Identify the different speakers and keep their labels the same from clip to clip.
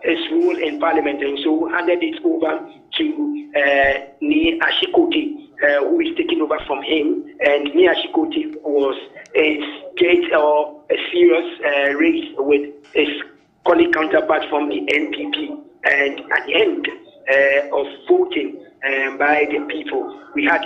Speaker 1: his role in Parliament, and so handed it over to Ni Ashikoti, who is taking over from him. And Ni Ashikoti was a serious race with his colleague counterpart from the NPP. And at the end of voting by the people, we had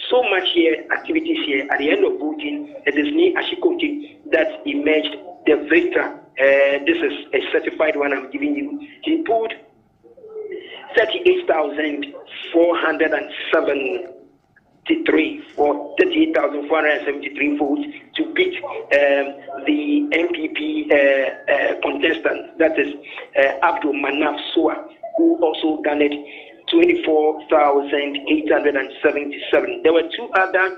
Speaker 1: so much activities here. At the end of voting, it is Ni Ashikoti that emerged the victor. This is a certified one I'm giving you. He pulled 38,473 votes to beat the NPP contestant, that is Abdul Manaf Soa, who also garnered 24,877. There were two other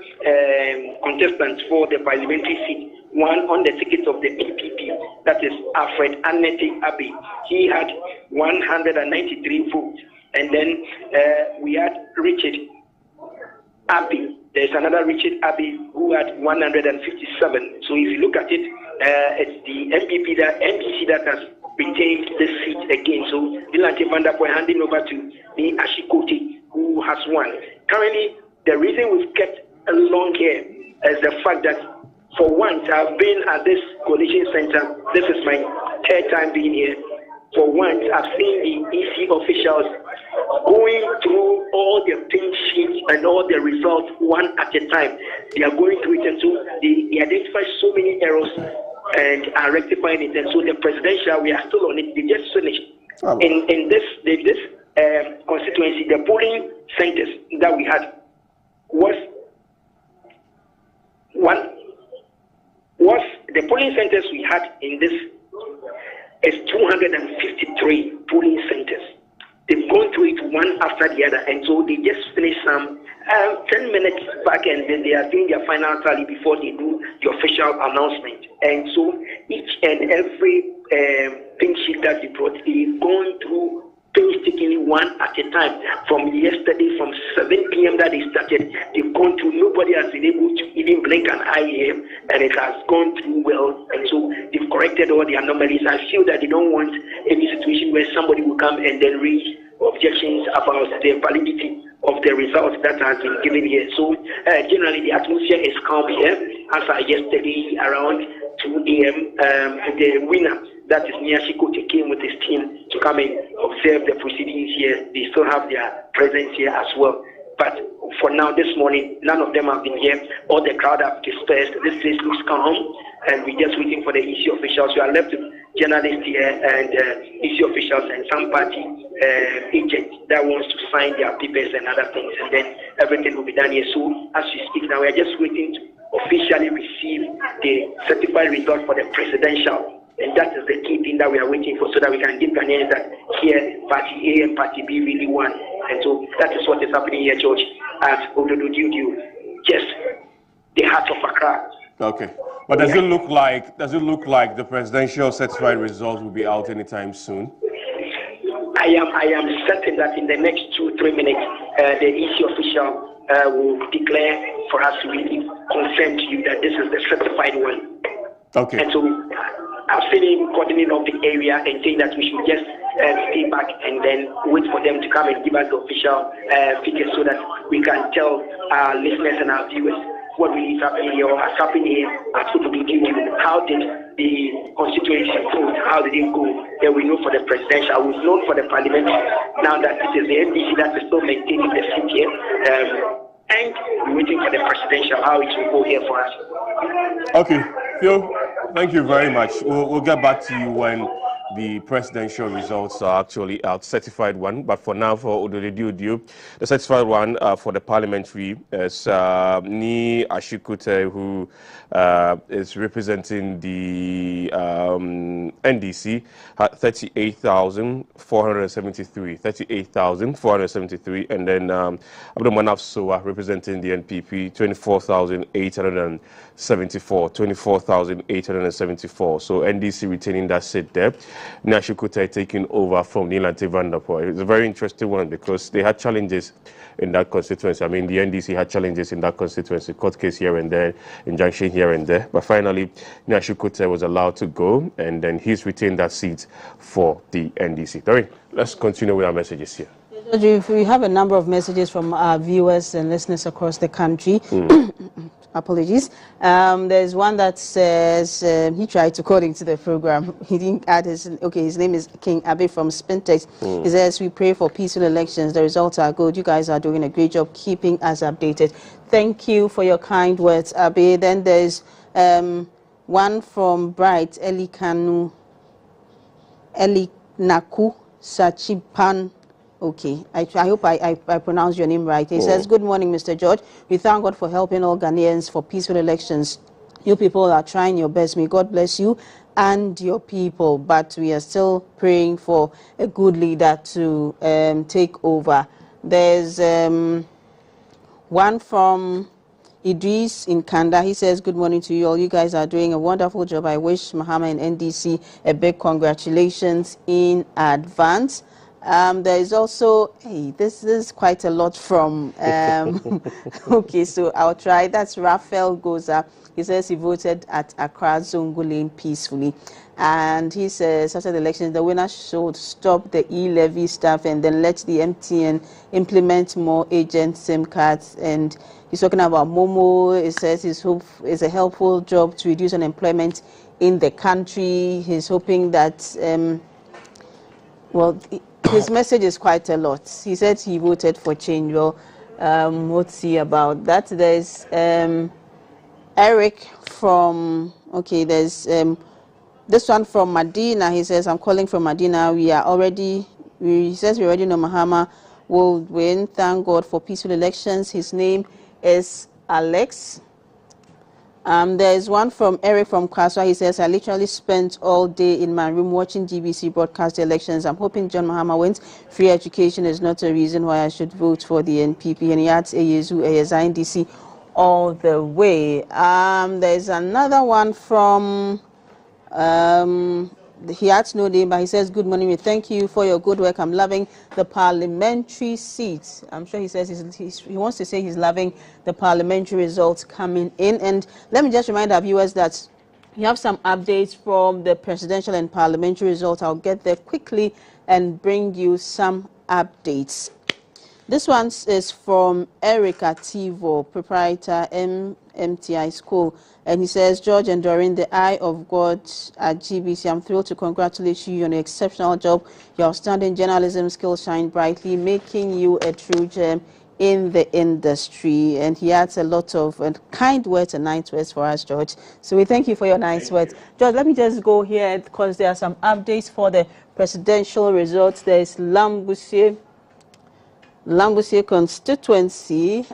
Speaker 1: contestants for the parliamentary seat. One on the ticket of the PPP, that is Alfred Aneti Abbey. He had 193 votes. And then we had Richard Abbey. There's another Richard Abbey who had 157. So if you look at it, it's the NPC that has retained the seat again. So Dilante Van der Poel handing over to the Ashikoti, who has won. Currently, the reason we've kept along here is the fact that for once, I've been at this coalition center. This is my third time being here. For once, I've seen the EC officials going through all the pink sheets and all the results one at a time. They are going through it, and so they identify so many errors and are rectifying it. And so the presidential, we are still on it. They just finished. In this constituency, the polling centers that we had was the polling centers we had in this is 253 polling centers. They've gone through it one after the other, and so they just finished some 10 minutes back, and then they are doing their final tally before they do the official announcement. And so each and every pink sheet that they brought, they've gone through painstakingly one at a time. From yesterday, from 7 p.m. that they started, they've gone through. Nobody has been able to even blink an eye here, and it has gone through well. And so they've corrected all the anomalies. I feel that they don't want any situation where somebody will come and then raise objections about the validity of the results that has been given here. So generally, the atmosphere is calm here. As yesterday around 2 a.m., the winner, that is Nia Shikote, came with his team to come and observe the proceedings here. They still have their presence here as well. But for now, this morning, none of them have been here. All the crowd have dispersed. This place looks calm, and we're just waiting for the EC officials. We are left with journalists here and EC officials and some party agents that wants to sign their papers and other things, and then everything will be done here. So as we speak now, we are just waiting to officially receive the certified result for the presidential. And that is the key thing that we are waiting for, so that we can give Ghanaians that here Party A and Party B really won. And so that is what is happening here, George, at Ododo, just the heart of Accra.
Speaker 2: Okay, but does it look like the presidential certified results will be out anytime soon?
Speaker 1: I am certain that in the next 2-3 minutes, the EC official will declare for us to really confirm to you that this is the certified one.
Speaker 2: Okay.
Speaker 1: And so I've seen him coordinating of the area and saying that we should just stay back and then wait for them to come and give us the official figures, so that we can tell our listeners and our viewers what really is happening here or has happened here at Ododo. How did the constituency vote? How did it go? Then we know for the presidential. We've known for the parliament. Now that it is the NDC that is still maintaining the seat here. And we're waiting for the presidential, how it will go here for us.
Speaker 2: Okay, Phil, thank you very much. We'll get back to you when the presidential results are actually out, certified one. But for now, for Ododo, the certified one for the parliamentary is Ni Ashikute, who is representing the NDC, 38,473. 38,473. And then Abdul Manaf Soa, representing the NPP, 24,874. 24,874. So NDC retaining that seat there. Nyashukuta taking over from Nilante Vanderpoel. It's a very interesting one because they had challenges in that constituency. I mean, the NDC had challenges in that constituency, court case here and there, injunction here and there. But finally, Nyashukuta was allowed to go, and then he's retained that seat for the NDC. Doreen, let's continue with our messages here.
Speaker 3: We have a number of messages from our viewers and listeners across the country. Apologies. There's one that says he tried to call into the program. He didn't add his. Okay, his name is King Abe from Spintex. He says we pray for peaceful elections. The results are good. You guys are doing a great job keeping us updated. Thank you for your kind words, Abe. Then there's one from Bright Eli Naku Sachipan. Okay, I hope I pronounced your name right. He says, good morning, Mr. George. We thank God for helping all Ghanaians for peaceful elections. You people are trying your best. May God bless you and your people. But we are still praying for a good leader to take over. There's one from Idris in Kanda. He says, good morning to you all. You guys are doing a wonderful job. I wish Mahama and NDC a big congratulations in advance. There is also, hey, this is quite a lot from, okay, so I'll try. That's Raphael Goza. He says he voted at Accra Zongo Lane peacefully. And he says, after the elections, the winner should stop the e-levy stuff and then let the MTN implement more agent SIM cards. And he's talking about Momo. He says it's a helpful job to reduce unemployment in the country. He's hoping that, well, his message is quite a lot. He said he voted for change. Well, what's he about that? There's Eric from, okay, there's this one from Medina. He says, I'm calling from Medina. He says we already know Mahama will win. Thank God for peaceful elections. His name is Alex. There's one from Eric from Kwaswa. He says, I literally spent all day in my room watching GBC broadcast the elections. I'm hoping John Mahama wins. Free education is not a reason why I should vote for the NPP. And he adds Eyezu, Eyeza, NDC all the way. There's another one from, he adds no name, but he says, good morning. We thank you for your good work. I'm loving the parliamentary seats. I'm sure he says he wants to say he's loving the parliamentary results coming in. And let me just remind our viewers that we have some updates from the presidential and parliamentary results. I'll get there quickly and bring you some updates. This one is from Eric Ativo, proprietor MTI School. And he says, George and Doreen, the eye of God at GBC, I'm thrilled to congratulate you on your exceptional job. Your outstanding journalism skills shine brightly, making you a true gem in the industry. And he adds a lot of kind words and nice words for us, George. So we thank you for your nice words. George, let me just go here because there are some updates for the presidential results. There is Lambusie constituency.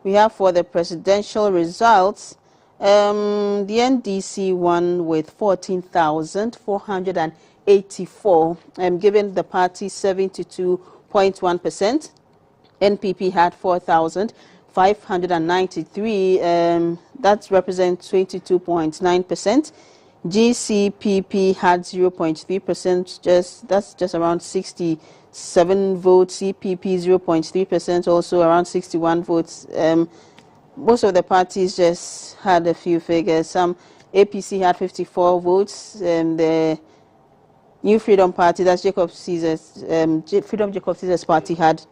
Speaker 3: We have for the presidential results, the NDC won with 14,484, giving the party 72.1%. NPP had 4,593, that represents 22.9%. GCPP had 0.3%, that's just around 67 votes. CPP 0.3%, also around 61 votes. Most of the parties just had a few figures. Some APC had 54 votes. The New Freedom Party, that's Jacob Caesar's, Freedom Jacob Caesar's party, had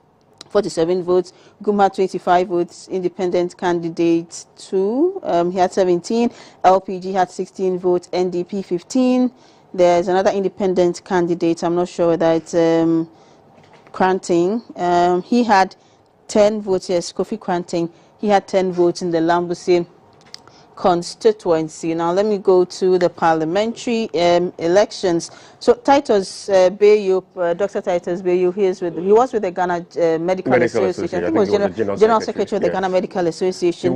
Speaker 3: 47 votes. Gum had 25 votes. Independent candidates 2, he had 17. LPG had 16 votes. NDP 15. There's another independent candidate. I'm not sure whether it's Cranting. He had 10 votes. Yes, Kofi Cranting. He had 10 votes in the Lambusie constituency. Now let me go to the parliamentary elections. So Titus Bayu, Dr. Titus Bayu, he was with the Ghana Medical Association. I think he was General Secretary of the Ghana Medical Association.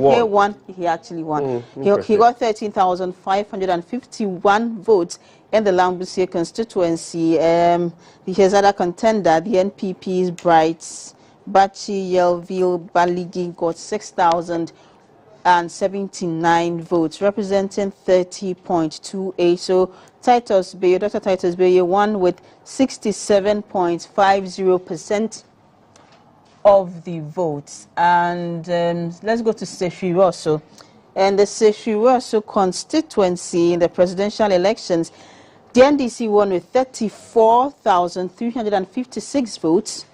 Speaker 3: He actually won. He got 13,551 votes in the Lambusie constituency. His other contender, the NPP's Bright Bachi Yelville Baligi, got 6,000 279 votes, representing 30.28. So Titus Bayo, Dr. Titus Bayo won with 67.50% of the votes. And let's go to Sefiri. And the Sefiri constituency in the presidential elections, the NDC won with 34,356 votes,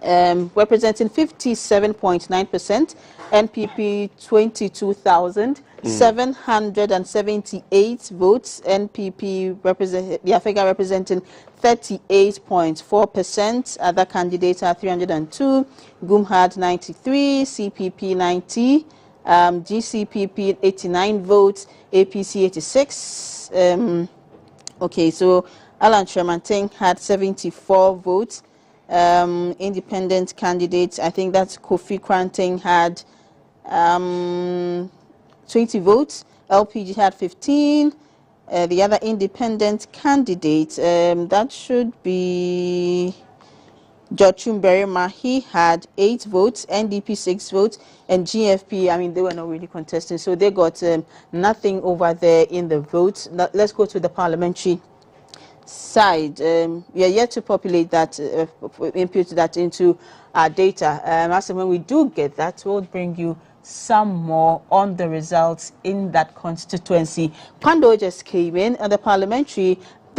Speaker 3: representing 57.9%. NPP 22,778 votes. NPP representing 38.4%. Other candidates are 302. GUM had 93. CPP 90. GCPP 89 votes. APC 86. Okay, so Alan Tremantin had 74 votes. Independent candidates, I think that's Kofi Kranting, had 20 votes. LPG had 15. The other independent candidate, that should be George Chumberima, he had 8 votes, NDP 6 votes, and GFP, I mean, they were not really contesting, so they got nothing over there in the votes. Now, let's go to the parliamentary side. We are yet to populate that, input that into our data. As and when we do get that, we'll bring you some more on the results in that constituency. Pando just came in, and the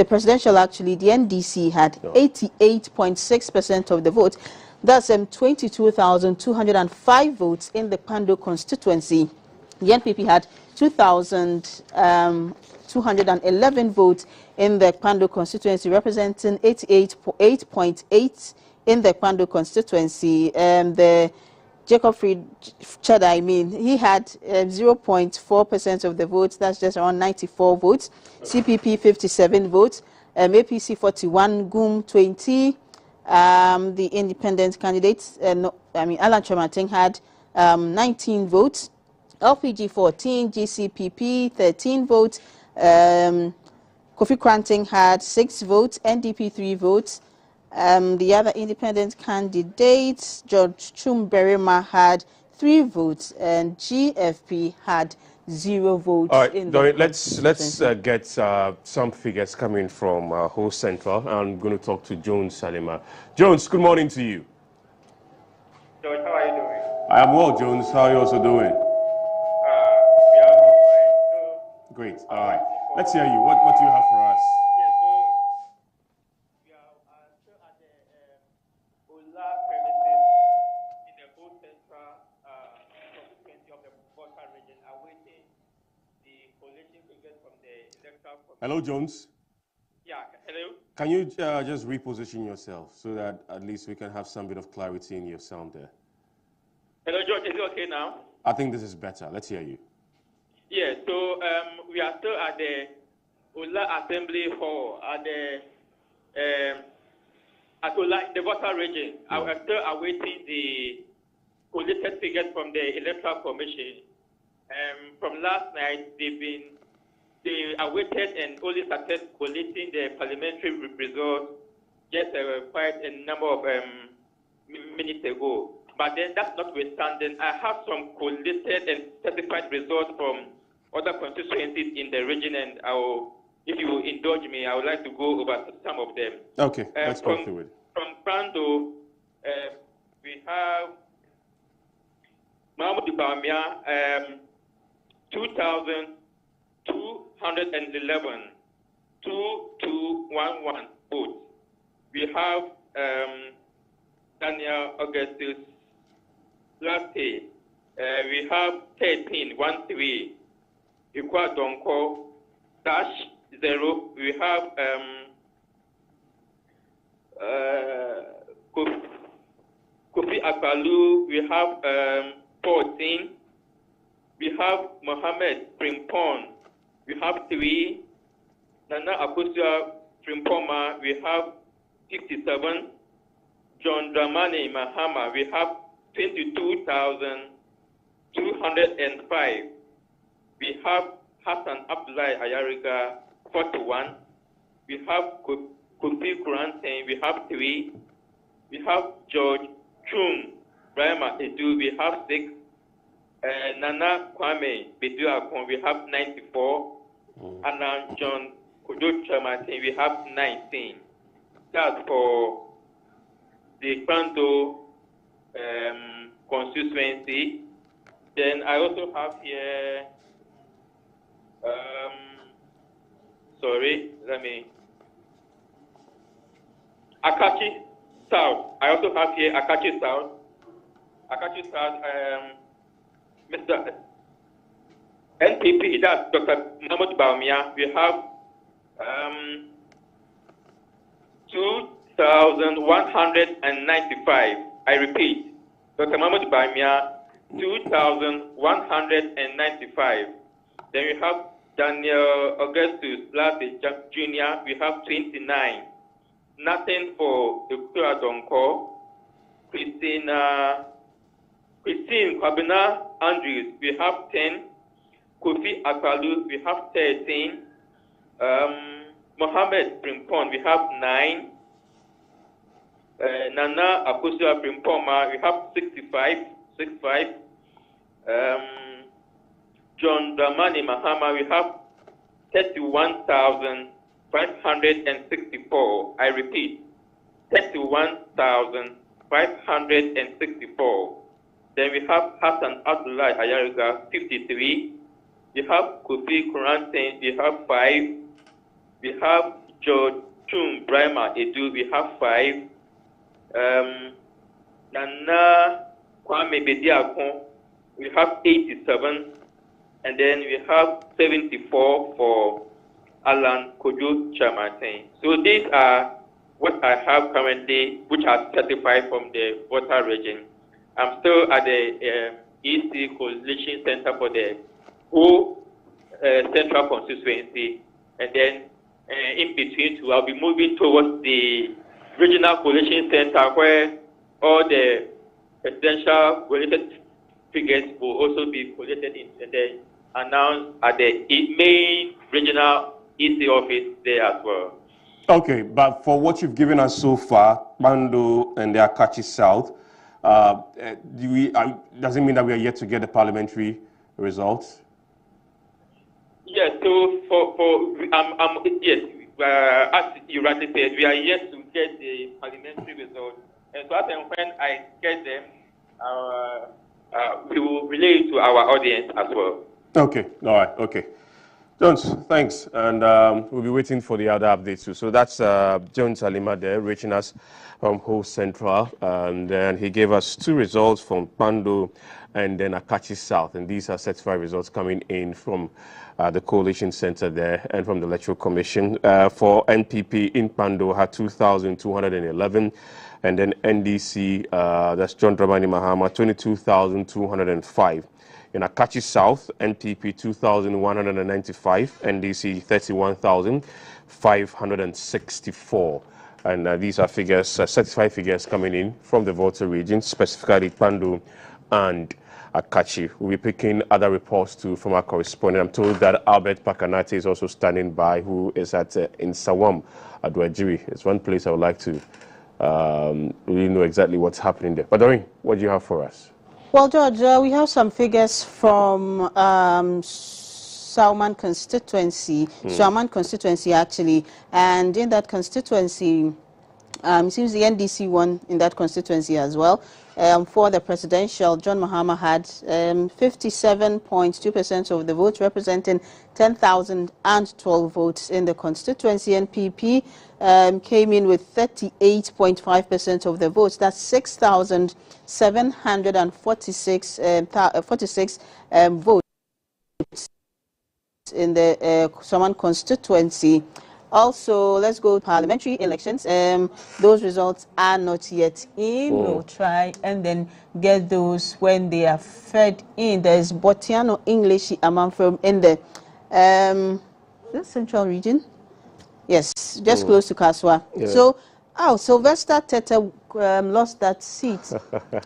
Speaker 3: presidential, actually, the NDC had 88.6% of the vote. That's 22,205 votes in the Pando constituency. The NPP had 2,211 votes in the Pando constituency, representing 88.8% in the Pando constituency. The Jacob Fried Chada, he had 0.4% of the votes. That's just around 94 votes. CPP 57 votes. APC 41, GUM 20. The independent candidates, Alan Tremantin had 19 votes. LPG 14, GCPP 13 votes. Kofi Kranting had 6 votes. NDP 3 votes. The other independent candidates, George Chumberima, had 3 votes, and GFP had 0 votes.
Speaker 2: All right, Doreen, let's get some figures coming from Ho Central. I'm going to talk to Jones Salima. Jones, good morning to you.
Speaker 4: George, how are you doing?
Speaker 2: I am well, Jones. How are you also doing?
Speaker 4: We are fine.
Speaker 2: Great. All right. Let's hear you. What do you have for us?
Speaker 4: Yeah, so we are still at the Ola premises in the Ho Central constituency of the Volta region, awaiting the collation figures from the electoral commission.
Speaker 2: Hello, Jones.
Speaker 4: Yeah, hello.
Speaker 2: Can you just reposition yourself so that at least we can have some bit of clarity in your sound there?
Speaker 4: Hello, George. Is it okay now?
Speaker 2: I think this is better. Let's hear you.
Speaker 4: Yeah, so we are still at the Ola Assembly Hall at the Ola, the Volta region. I am still awaiting the collated figures from the Electoral Commission. From last night, they awaited and only started collating the parliamentary results just quite a number of minutes ago. But then that's notwithstanding, I have some collated and certified results from other constituencies in the region, and if you indulge me, I would like to go over some of them.
Speaker 2: Okay, let's go through it.
Speaker 4: From Pando, we have Mahmoud Bamia, 2,211, 2211 votes. We have Daniel Augustus Latte. We have 1313. Ikwa Donko -0. We have Kofi Akpalu. We have 14. We have Mohammed Frimpong. We have 3. Nana Akosua Frimpoma. We have 57. John Dramani Mahama. We have 22,205. We have Hassan Abdullahi Ayariga, 41. We have Kofi Kranting. We have 3. We have George Chum Brahma Edu. We have 6. Nana Kwame Beduakon, we have 94. And John Kojo Martin, we have 19. That's for the Pando constituency. Then I also have here, Akachi South. I also have here Akachi South. Akachi South, Mr. NPP, that's Dr. Mahmoud Baumia. We have 2,195. I repeat, Dr. Mahmoud Baumia, 2,195. Then we have Daniel Augustus Blasi Jr. We have 29. Nothing for Dr. Donko. Christine Kwabena Andrews, we have 10. Kofi Akpalu, we have 13. Mohammed Primpon, we have 9. Nana Akosua Primpoma, we have 65. John Dramani Mahama, we have 31,564. I repeat, 31,564. Then we have Hassan Abdullah Ayariga, 53. We have Kofi Kurantin, we have 5. We have George Chum Brahma Edu, we have 5. Nana Kwame Bediakon, we have 87. And then we have 74 for Alan Kojo Martin. So these are what I have currently, which are certified from the Volta region. I'm still at the EC Coalition Center for the whole central constituency. And then in between two, I'll be moving towards the regional coalition center where all the presidential related figures will also be collated in and then announced at the main regional EC office there as well.
Speaker 2: Okay, but for what you've given us so far, Bando and the Akachi South, doesn't mean that we are yet to get the parliamentary results?
Speaker 4: Yes, so yes, as you rightly said, we are yet to get the parliamentary results. And so as and when I get them, we will relay it to our audience as well.
Speaker 2: Okay, all right, okay. Jones, thanks. And we'll be waiting for the other updates too. So that's Jones Alima there, reaching us from Ho Central. And then he gave us 2 results from Pando and then Akachi South. And these are certified results coming in from the Coalition Center there and from the Electoral Commission. For NPP in Pando had 2,211. And then NDC, that's John Dramani Mahama, 22,205. In Akachi South, NPP 2,195, NDC 31,564. And these are figures, certified figures coming in from the Volta region, specifically Pando and Akachi. We'll be picking other reports too from our correspondent. I'm told that Albert Pakanate is also standing by, who is at in Sawam, Adwajiri. It's one place I would like to really know exactly what's happening there. But Doreen, what do you have for us?
Speaker 3: Well, George, we have some figures from Salman constituency, actually, and in that constituency, it seems the NDC won in that constituency as well. For the presidential, John Mahama had 57.2% of the votes, representing 10,012 votes in the constituency. NPP came in with 38.5% of the votes. That's 6,746 votes in the Saman constituency. Also, let's go to parliamentary elections. Those results are not yet in. We'll try and then get those when they are fed in. There's Botiano English among from in the central region. Yes, just close to Kaswa. Yeah. So, Sylvester Tete lost that seat.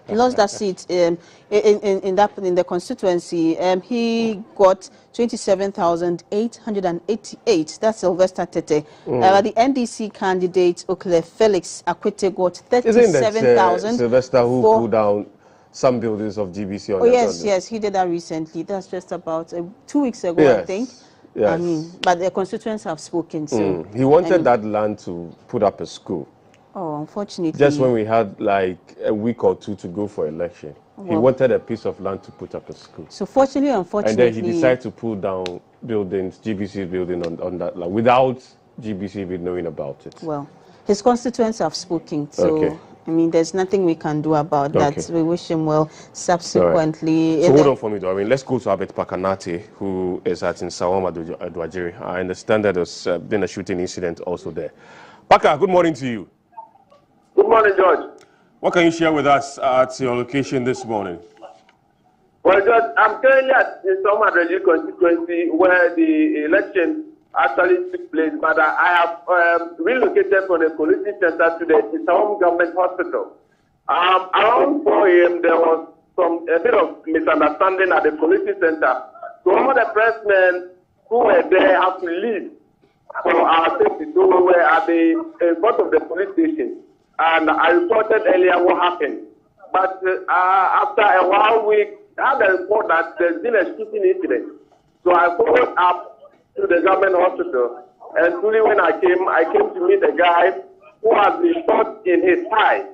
Speaker 3: He lost that seat in the constituency. He got 27,888. That's Sylvester Tete. The NDC candidate Okle Felix Akwete got 37,000.
Speaker 2: Sylvester who pulled down some buildings of GBC on
Speaker 3: Oh,
Speaker 2: the
Speaker 3: yes,
Speaker 2: building.
Speaker 3: yes, he did that recently. That's just about 2 weeks ago,
Speaker 2: Yes.
Speaker 3: I think.
Speaker 2: Yes.
Speaker 3: I mean, but the constituents have spoken, so...
Speaker 2: He wanted that land to put up a school.
Speaker 3: Oh, unfortunately...
Speaker 2: Just when we had like a week or two to go for election, he wanted a piece of land to put up a school. So fortunately, unfortunately... And then he decided to pull down buildings, GBC building on that land, without GBC even knowing about it.
Speaker 3: Well, his constituents have spoken, so... I mean, there's nothing we can do about that. We wish him well subsequently.
Speaker 2: Right. So hold on for me, though. I mean, let's go to Abet Pakanate, who is at Nsawam Adwajiri. I understand that there's been a shooting incident also there. Paka, good morning to you.
Speaker 5: Good morning, George.
Speaker 2: What can you share with us at your location this morning?
Speaker 5: Well, George, I'm currently at Nsawam Adwajiri constituency where the election actually took place, but I have relocated from the policing center to the Nsawam Government Hospital. Around 4 a.m., there was a bit of misunderstanding at the policing center. So all the pressmen who were there had to leave for our safety. So we were at in front of the police station, and I reported earlier what happened. But after a while, we had a report that there's been a shooting incident. So I followed up to the government hospital, and truly when I came to meet a guy who has been shot in his thigh.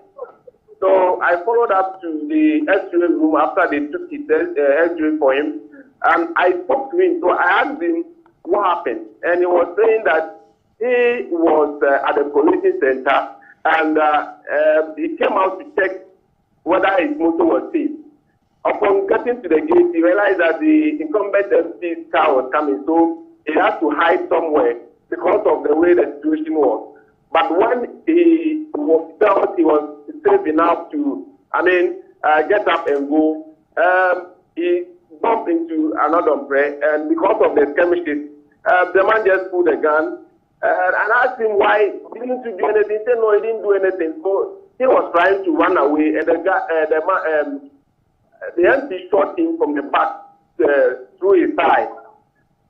Speaker 5: So I followed up to the X-ray room after they took his X-ray for him, and I spoke to him. So I asked him what happened, and he was saying that he was at the policing center, and he came out to check whether his motor was safe. Upon getting to the gate, he realized that the incumbent MP's car was coming, so he had to hide somewhere because of the way the situation was. But when he felt he was safe enough to, get up and go, he bumped into another umbrella, and because of the skirmishes, the man just pulled a gun and asked him why didn't you do anything. He said no, he didn't do anything. So he was trying to run away, and the MP shot him from the back through his thigh.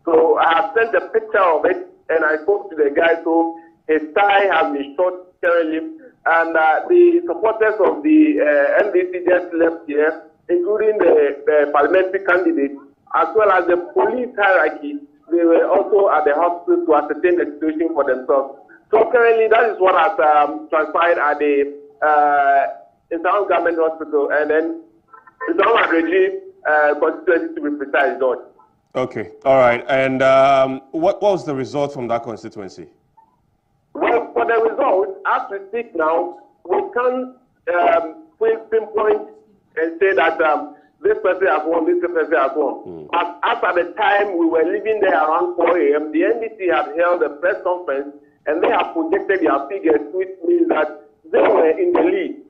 Speaker 5: So I have sent a picture of it, and I spoke to the guy. So his thigh has been shot currently, and the supporters of the NDC just left here, including the parliamentary candidate, as well as the police hierarchy. They were also at the hospital to ascertain the situation for themselves. So currently, that is what has transpired at the Nsawam Government Hospital, and then Nsawam Adwajiri constituency to be precise, George.
Speaker 2: Okay, all right. And what was the result from that constituency?
Speaker 5: Well, for the result, as we speak now, we can't pinpoint and say that this person has won, this person has won. But as at the time we were leaving there around 4 a.m., the NDC had held a press conference, and they have projected their figures, which means that they were in the lead.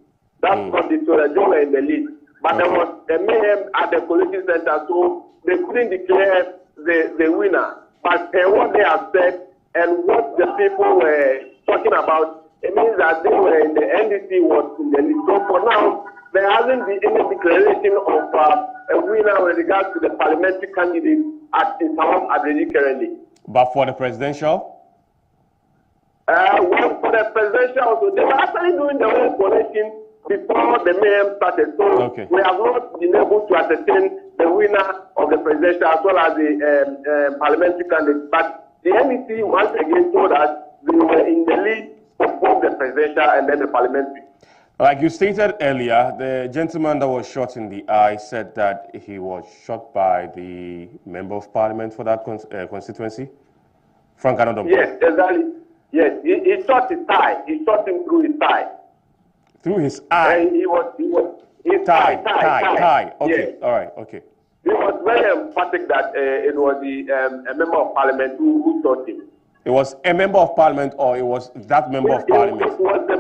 Speaker 5: That's what they told us, they were in the lead. But there was a mayhem at the collection center, so they couldn't declare the winner. But what they have said and what the people were talking about, it means that they were in the NDC was in the lead. So for now, there hasn't been any declaration of a winner with regards to the parliamentary candidate at Nsawam Adwajiri currently.
Speaker 2: But for the presidential?
Speaker 5: Well, for the presidential also, they were actually doing the whole coalition before the mayhem started. So we have not been able to ascertain the winner of the presidential as well as the parliamentary candidate. But the NEC once again told us they were in the lead of both the presidential and then the parliamentary.
Speaker 2: Like you stated earlier, the gentleman that was shot in the eye said that he was shot by the member of parliament for that constituency, Frank Anodom.
Speaker 5: Yes, exactly. Yes, he shot his thigh. He shot him through his thigh.
Speaker 2: Through his eye?
Speaker 5: And he was his
Speaker 2: thigh. Okay,
Speaker 5: yes.
Speaker 2: All right, okay.
Speaker 5: He was very emphatic that it was a member of parliament who shot him.
Speaker 2: It was a member of parliament, or it was that member of parliament?
Speaker 5: It was the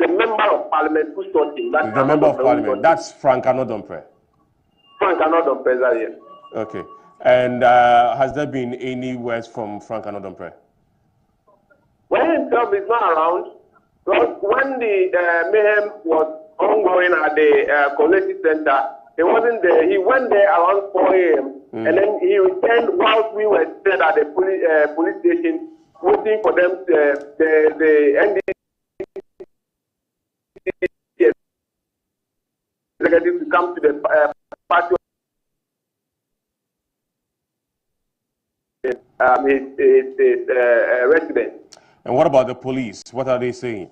Speaker 5: member of parliament who shot him. That's
Speaker 2: the member of parliament. That's Frank Anodompre.
Speaker 5: Frank Anodompre, yes.
Speaker 2: Okay. And has there been any words from Frank Anodompre?
Speaker 5: When himself is not around, because when the mayhem was ongoing at the collection center, he wasn't there. He went there around 4 a.m. And then he returned whilst we were still at the police station, waiting for them, the NDC executive to come to the party. His residence.
Speaker 2: And what about the police? What are they saying?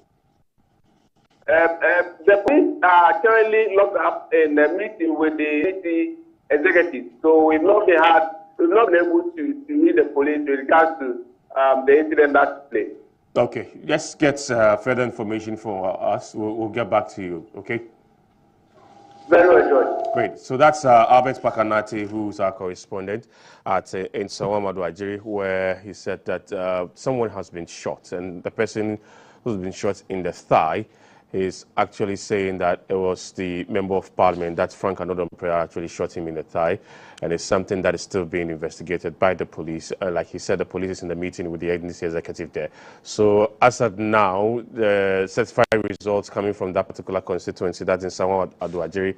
Speaker 5: The police are currently locked up in a meeting with the city executive, so we've not been able to meet the police with regards to the incident that took place.
Speaker 2: Okay, let's get further information from us. We'll get back to you. Okay.
Speaker 5: Very well, George.
Speaker 2: Great. So that's Albert Pakanate, who's our correspondent in Sawamadu Ajiri, where he said that someone has been shot, and the person who's been shot in the thigh is actually saying that it was the member of parliament, that's Frank Anodompe, actually shot him in the thigh, and it's something that is still being investigated by the police. Like he said, the police is in the meeting with the NDC executive there. So as of now, the certified results coming from that particular constituency, that's in Sawamadu Ajiri,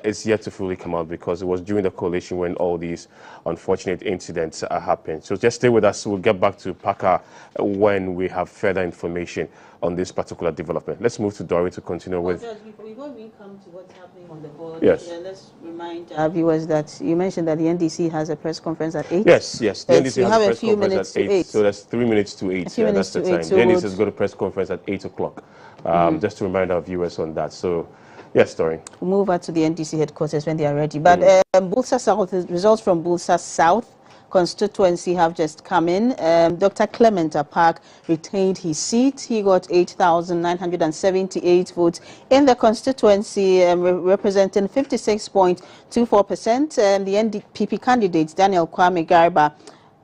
Speaker 2: is yet to fully come out because it was during the coalition when all these unfortunate incidents happened. So just stay with us. We'll get back to Paka when we have further information on this particular development. Let's move to Dory to continue with.
Speaker 3: Judge, before we come to what's happening on the board,
Speaker 2: yes.
Speaker 3: Let's remind our viewers that you mentioned that the NDC has a press conference at 8.
Speaker 2: Yes. The NDC has a press conference at 8. So that's 3 minutes to 8. That's the time. The NDC has got a press conference at 8 o'clock. Just to remind our viewers on that. So, yes, Dory.
Speaker 3: We'll move over to the NDC headquarters when they are ready. But Bulsa South, results from Bulsa South constituency have just come in. Dr. Clement Apak retained his seat. He got 8,978 votes in the constituency, representing 56.24%. The NDP candidate, Daniel Kwame Garba,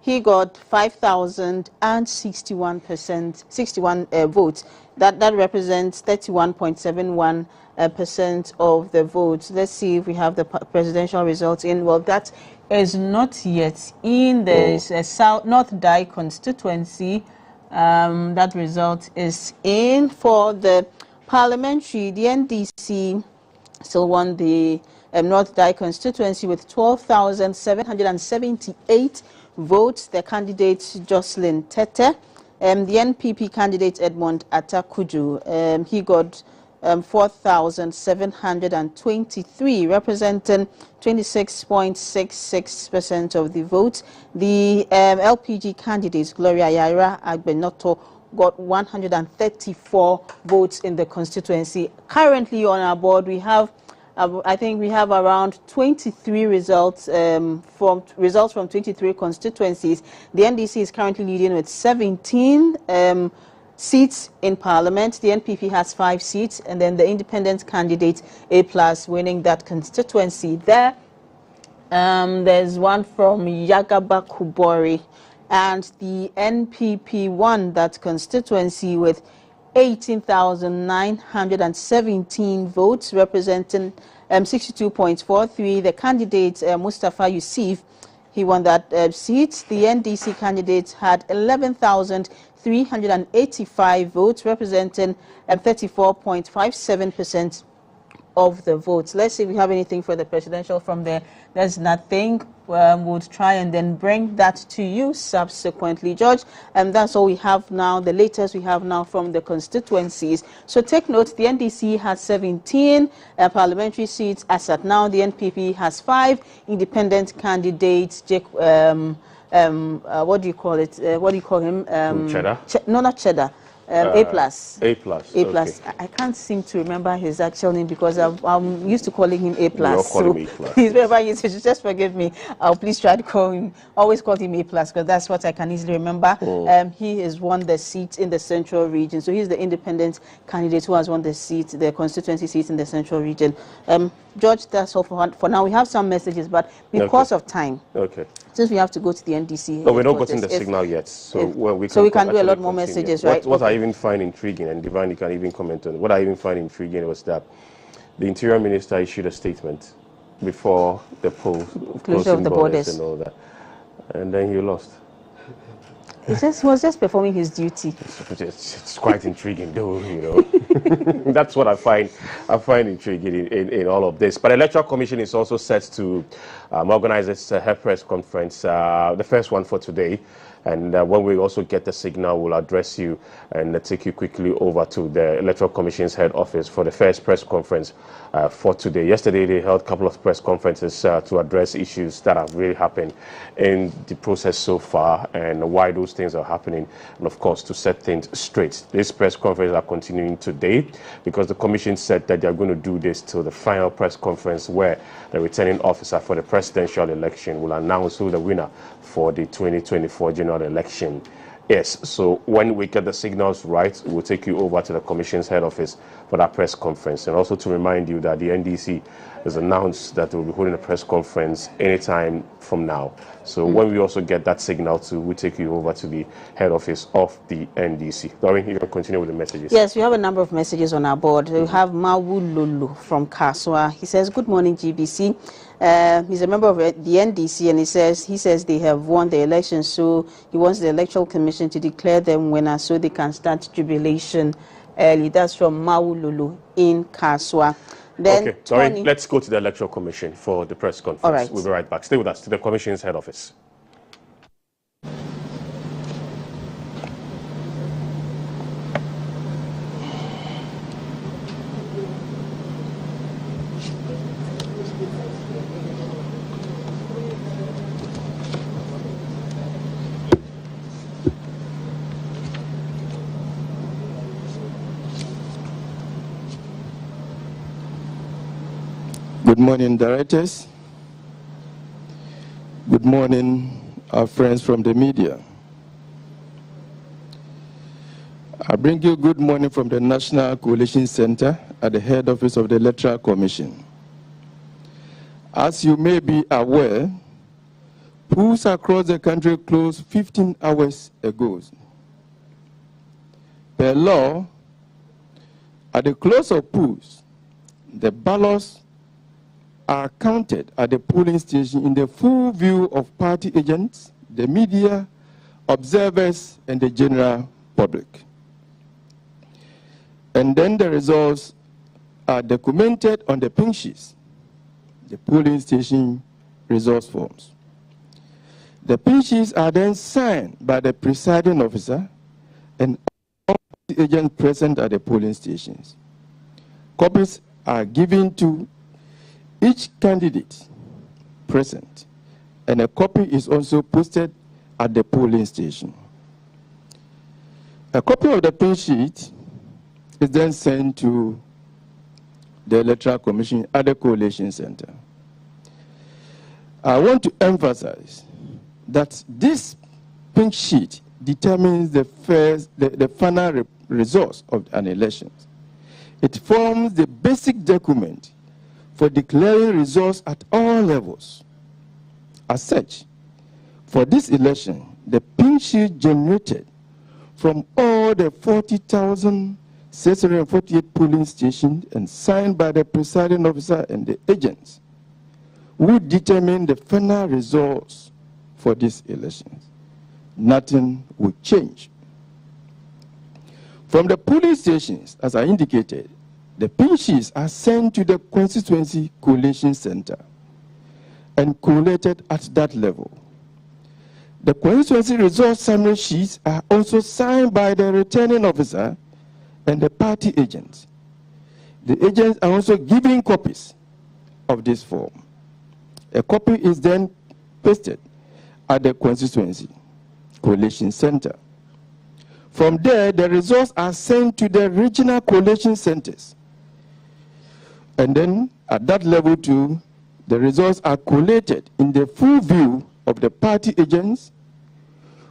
Speaker 3: he got 5,061 votes. That represents 31.71% of the votes. Let's see if we have the presidential results in. Well, that is not yet in. There's a South North Dai constituency. That result is in. For the parliamentary, the NDC still won the North Dai constituency with 12,778 votes. The candidate Jocelyn Tete. The NPP candidate Edmond Atakuju, he got 4,723, representing 26.66% of the votes. The LPG candidate Gloria Yaira Agbenoto got 134 votes in the constituency. Currently on our board, we have I think we have around 23 results from 23 constituencies. The NDC is currently leading with 17 seats in Parliament. The NPP has 5 seats, and then the independent candidate A+ winning that constituency. There's one from Yagaba Kubori, and the NPP won that constituency with 18,917 votes, representing 62.43. The candidate, Mustafa Yusuf, he won that seat. The NDC candidate had 11,385 votes, representing 34.57% of the votes. Let's see if we have anything for the presidential from there. There's nothing. We'll try and then bring that to you subsequently, George. And that's all we have now, the latest we have now from the constituencies. So take note, the NDC has 17 parliamentary seats. As at now, the NPP has 5 independent candidates. What do you call it? What do you call him?
Speaker 2: Cheddar?
Speaker 3: No, not Cheddar. A+.
Speaker 2: A+.
Speaker 3: Okay. I can't seem to remember his actual name because I'm used to calling him A+.
Speaker 2: We all call him A+.
Speaker 3: Please, wherever he is, just forgive me. I'll please try to call him. Always call him A+ because that's what I can easily remember. He has won the seat in the central region. So he's the independent candidate who has won the seat, the constituency seat in the central region. George, that's all for now. We have some messages, but because of time.
Speaker 2: Okay.
Speaker 3: Since we have to go to the NDC.
Speaker 2: No, we're not getting the signal yet. So we can
Speaker 3: do a lot more messages, right?
Speaker 2: What I even find intriguing, and Divine, you can even comment on it, what I even find intriguing was that the Interior Minister issued a statement before the poll,
Speaker 3: closure of the borders
Speaker 2: and all that. And then he lost.
Speaker 3: He was just performing his duty.
Speaker 2: It's quite intriguing, though, you know. That's what I find intriguing in all of this. But the Electoral Commission is also set to organize its press conference, the first one for today. And when we also get the signal, we'll address you and take you quickly over to the Electoral Commission's head office for the first press conference for today. Yesterday, they held a couple of press conferences to address issues that have really happened in the process so far and why those things are happening, and of course, to set things straight. These press conferences are continuing today because the Commission said that they are going to do this till the final press conference where the returning officer for the presidential election will announce who the winner for the 2024 general election is. So when we get the signals right, we'll take you over to the Commission's head office for that press conference. And also to remind you that the NDC has announced that they will be holding a press conference anytime from now. So when we also get that signal too, we'll take you over to the head office of the NDC. Doreen, you can continue with the messages.
Speaker 3: Yes, we have a number of messages on our board. We have Mawu Lulu from Kaswa. He says, good morning, GBC. He's a member of the NDC, and he says they have won the election, so he wants the Electoral Commission to declare them winners so they can start jubilation early. That's from Mawu Lulu in Kaswa. Then
Speaker 2: okay, sorry, let's go to the Electoral Commission for the press conference.
Speaker 3: All right.
Speaker 2: We'll be right back. Stay with us to the Commission's head office.
Speaker 6: Good morning, directors. Good morning, our friends from the media. I bring you good morning from the National Coalition Center at the head office of the Electoral Commission. As you may be aware, polls across the country closed 15 hours ago. Per law, at the close of polls, the ballots are counted at the polling station in the full view of party agents, the media, observers, and the general public. And then the results are documented on the pink sheets, the polling station results forms. The pink sheets are then signed by the presiding officer and all the agents present at the polling stations. Copies are given to each candidate present, and a copy is also posted at the polling station. A copy of the pink sheet is then sent to the Electoral Commission at the Coalition Center. I want to emphasize that this pink sheet determines the final results of an election. It forms the basic document for declaring results at all levels. As such, for this election, the pink sheet generated from all the 40,648 polling stations and signed by the presiding officer and the agents will determine the final results for this election. Nothing will change. From the polling stations, as I indicated, the pink sheets are sent to the Constituency Coalition Center and collated at that level. The constituency results summary sheets are also signed by the returning officer and the party agents. The agents are also given copies of this form. A copy is then pasted at the Constituency Coalition Center. From there, the results are sent to the regional coalition centers. And then at that level too, the results are collated in the full view of the party agents,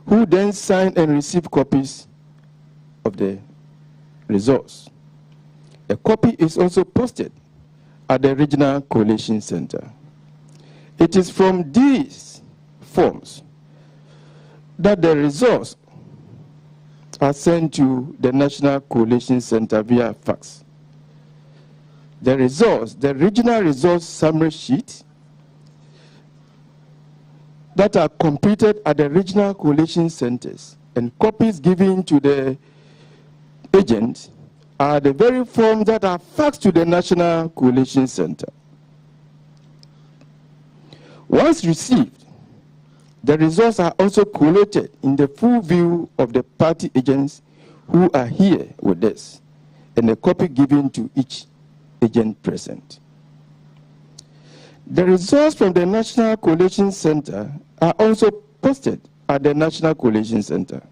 Speaker 6: who then sign and receive copies of the results. A copy is also posted at the regional coalition center. It is from these forms that the results are sent to the National Coalition Center via fax. The results, the regional results summary sheet that are completed at the regional coalition centers and copies given to the agent are the very forms that are faxed to the National Coalition Center. Once received, The results are also collated in the full view of the party agents who are here with us, and a copy given to each agent present. The results from the National Collation Center are also posted at the National Collation Center.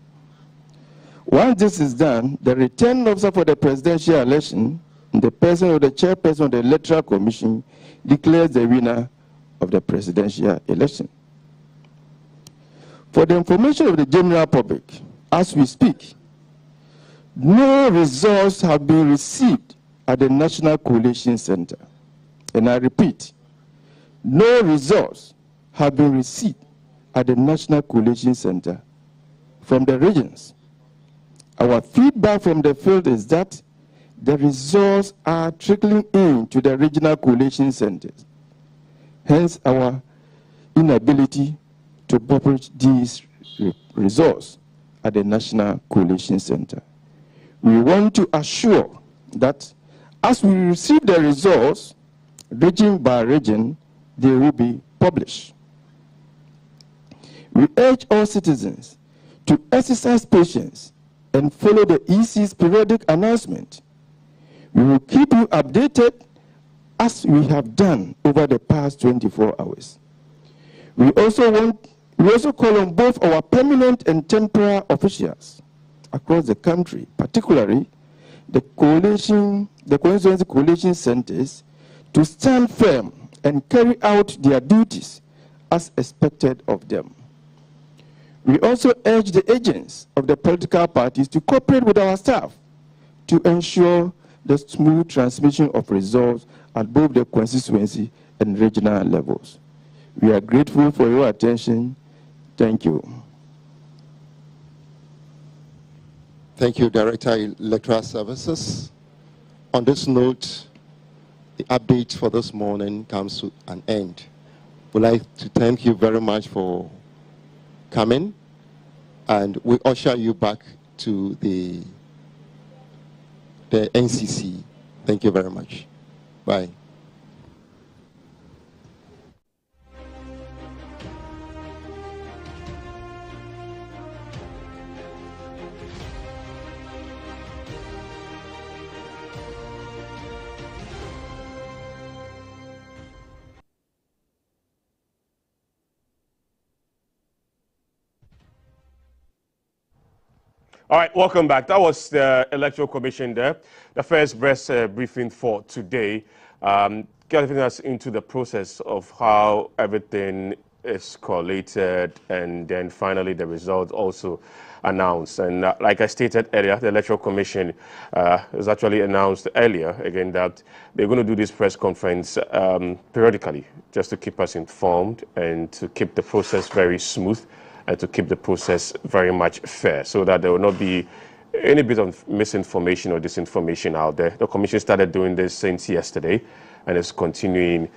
Speaker 6: Once this is done, the returning officer for the presidential election, in the person of the chairperson of the Electoral Commission, declares the winner of the presidential election. For the information of the general public, as we speak, no results have been received at the National Collation Center. And I repeat, no results have been received at the National Collation Center from the regions. Our feedback from the field is that the results are trickling in to the regional collation centers. Hence, our inability to publish these results at the National Collation Center. We want to assure that as we receive the results, region by region, they will be published. We urge all citizens to exercise patience and follow the EC's periodic announcement. We will keep you updated as we have done over the past 24 hours. We also call on both our permanent and temporary officials across the country, particularly the constituency collation centers, to stand firm and carry out their duties as expected of them. We also urge the agents of the political parties to cooperate with our staff to ensure the smooth transmission of results at both the constituency and regional levels. We are grateful for your attention. Thank you.
Speaker 7: Thank you, Director, Electoral Services. On this note, the update for this morning comes to an end. We'd like to thank you very much for coming, and we usher you back to the NCC. Thank you very much. Bye.
Speaker 2: All right, welcome back. That was the Electoral Commission there. The first press briefing for today, getting us into the process of how everything is collated, and then finally the results also announced. And like I stated earlier, the Electoral Commission has actually announced earlier again that they're going to do this press conference periodically, just to keep us informed and to keep the process very smooth, and to keep the process very much fair, so that there will not be any bit of misinformation or disinformation out there. The Commission started doing this since yesterday, and it's continuing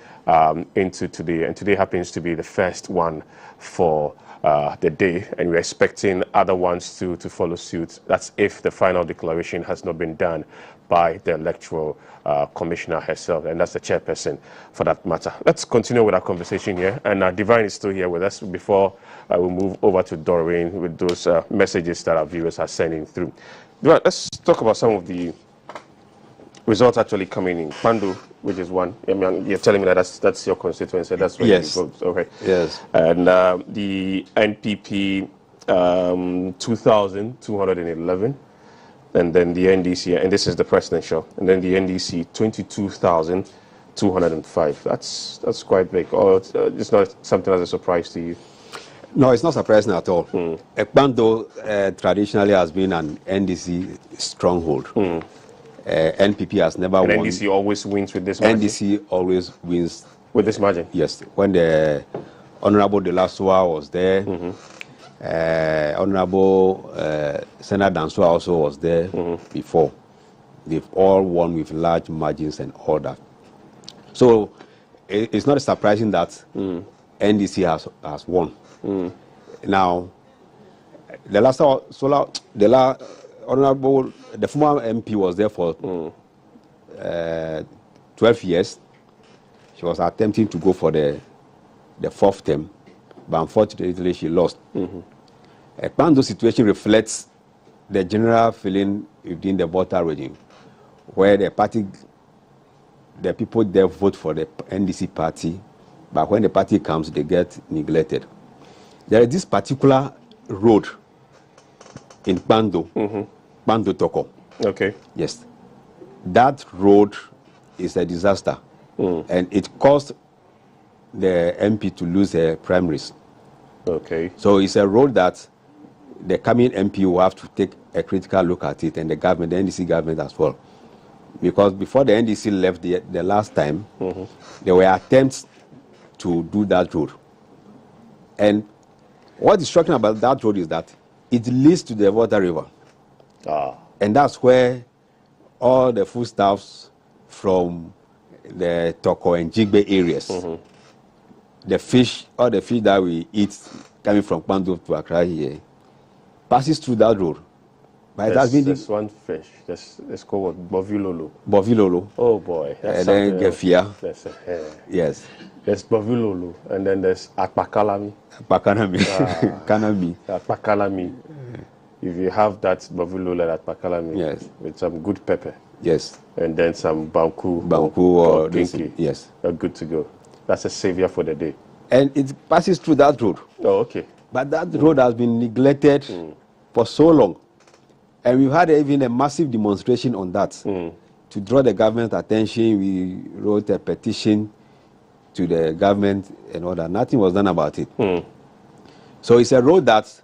Speaker 2: into today. And today happens to be the first one for the day, and we're expecting other ones to follow suit. That's if the final declaration has not been done by the Electoral Commissioner herself, and that's the chairperson for that matter. Let's continue with our conversation here, and Divine is still here with us before we move over to Doreen with those messages that our viewers are sending through. Divine, let's talk about some of the results actually coming in. Pandu, which is one. I mean, you're telling me that that's your constituency. That's where
Speaker 8: yes.
Speaker 2: You vote. Okay.
Speaker 8: Yes.
Speaker 2: And the NPP 2,211. And then the NDC, and this is the presidential, and then the NDC 22,205. That's quite big. Or it's not something that's a surprise to you?
Speaker 8: No, it's not surprising at all. Ekpando traditionally has been an NDC stronghold. NPP has never won.
Speaker 2: NDC always wins with this margin? NDC
Speaker 8: always wins.
Speaker 2: With this margin?
Speaker 8: Yes. When the Honorable De La Soa was there, Honorable Senator Dansua also was there before. They've all won with large margins and all that. So it's not surprising that NDC has won. Now, the former MP was there for 12 years. She was attempting to go for the fourth term, but unfortunately she lost. Kpando's situation reflects the general feeling within the Volta regime, where the people there vote for the NDC party, but when the party comes, they get neglected. There is this particular road in Kpando, Kpando Toko.
Speaker 2: Okay.
Speaker 8: Yes. That road is a disaster, and it caused the MP to lose her primaries.
Speaker 2: Okay.
Speaker 8: So it's a road that the coming MP will have to take a critical look at it, and the government, the NDC government as well. Because before the NDC left the last time, there were attempts to do that road. And what is shocking about that road is that it leads to the Volta River. And that's where all the foodstuffs from the Toko and Jigbe areas, the fish, all the fish that we eat coming from Kpando to Accra here, passes through that road. But
Speaker 2: There's one fish. It's called what? Bovilolo.
Speaker 8: Bovilolo.
Speaker 2: Oh boy.
Speaker 8: And then Gefia. Yes.
Speaker 2: There's Bovilolo, and then there's Akpakalami.
Speaker 8: Akpakalami. Kanami.
Speaker 2: Akpakalami. If you have that Bovilolo at Akpakalami,
Speaker 8: yes,
Speaker 2: with some good pepper.
Speaker 8: Yes.
Speaker 2: And then some Banku
Speaker 8: or
Speaker 2: Kinky.
Speaker 8: Yes.
Speaker 2: You're good to go. That's a savior for the day.
Speaker 8: And it passes through that road.
Speaker 2: Oh, okay.
Speaker 8: But that road has been neglected for so long. And we've had even a massive demonstration on that. To draw the government's attention, we wrote a petition to the government and all that. Nothing was done about it. So it's a road that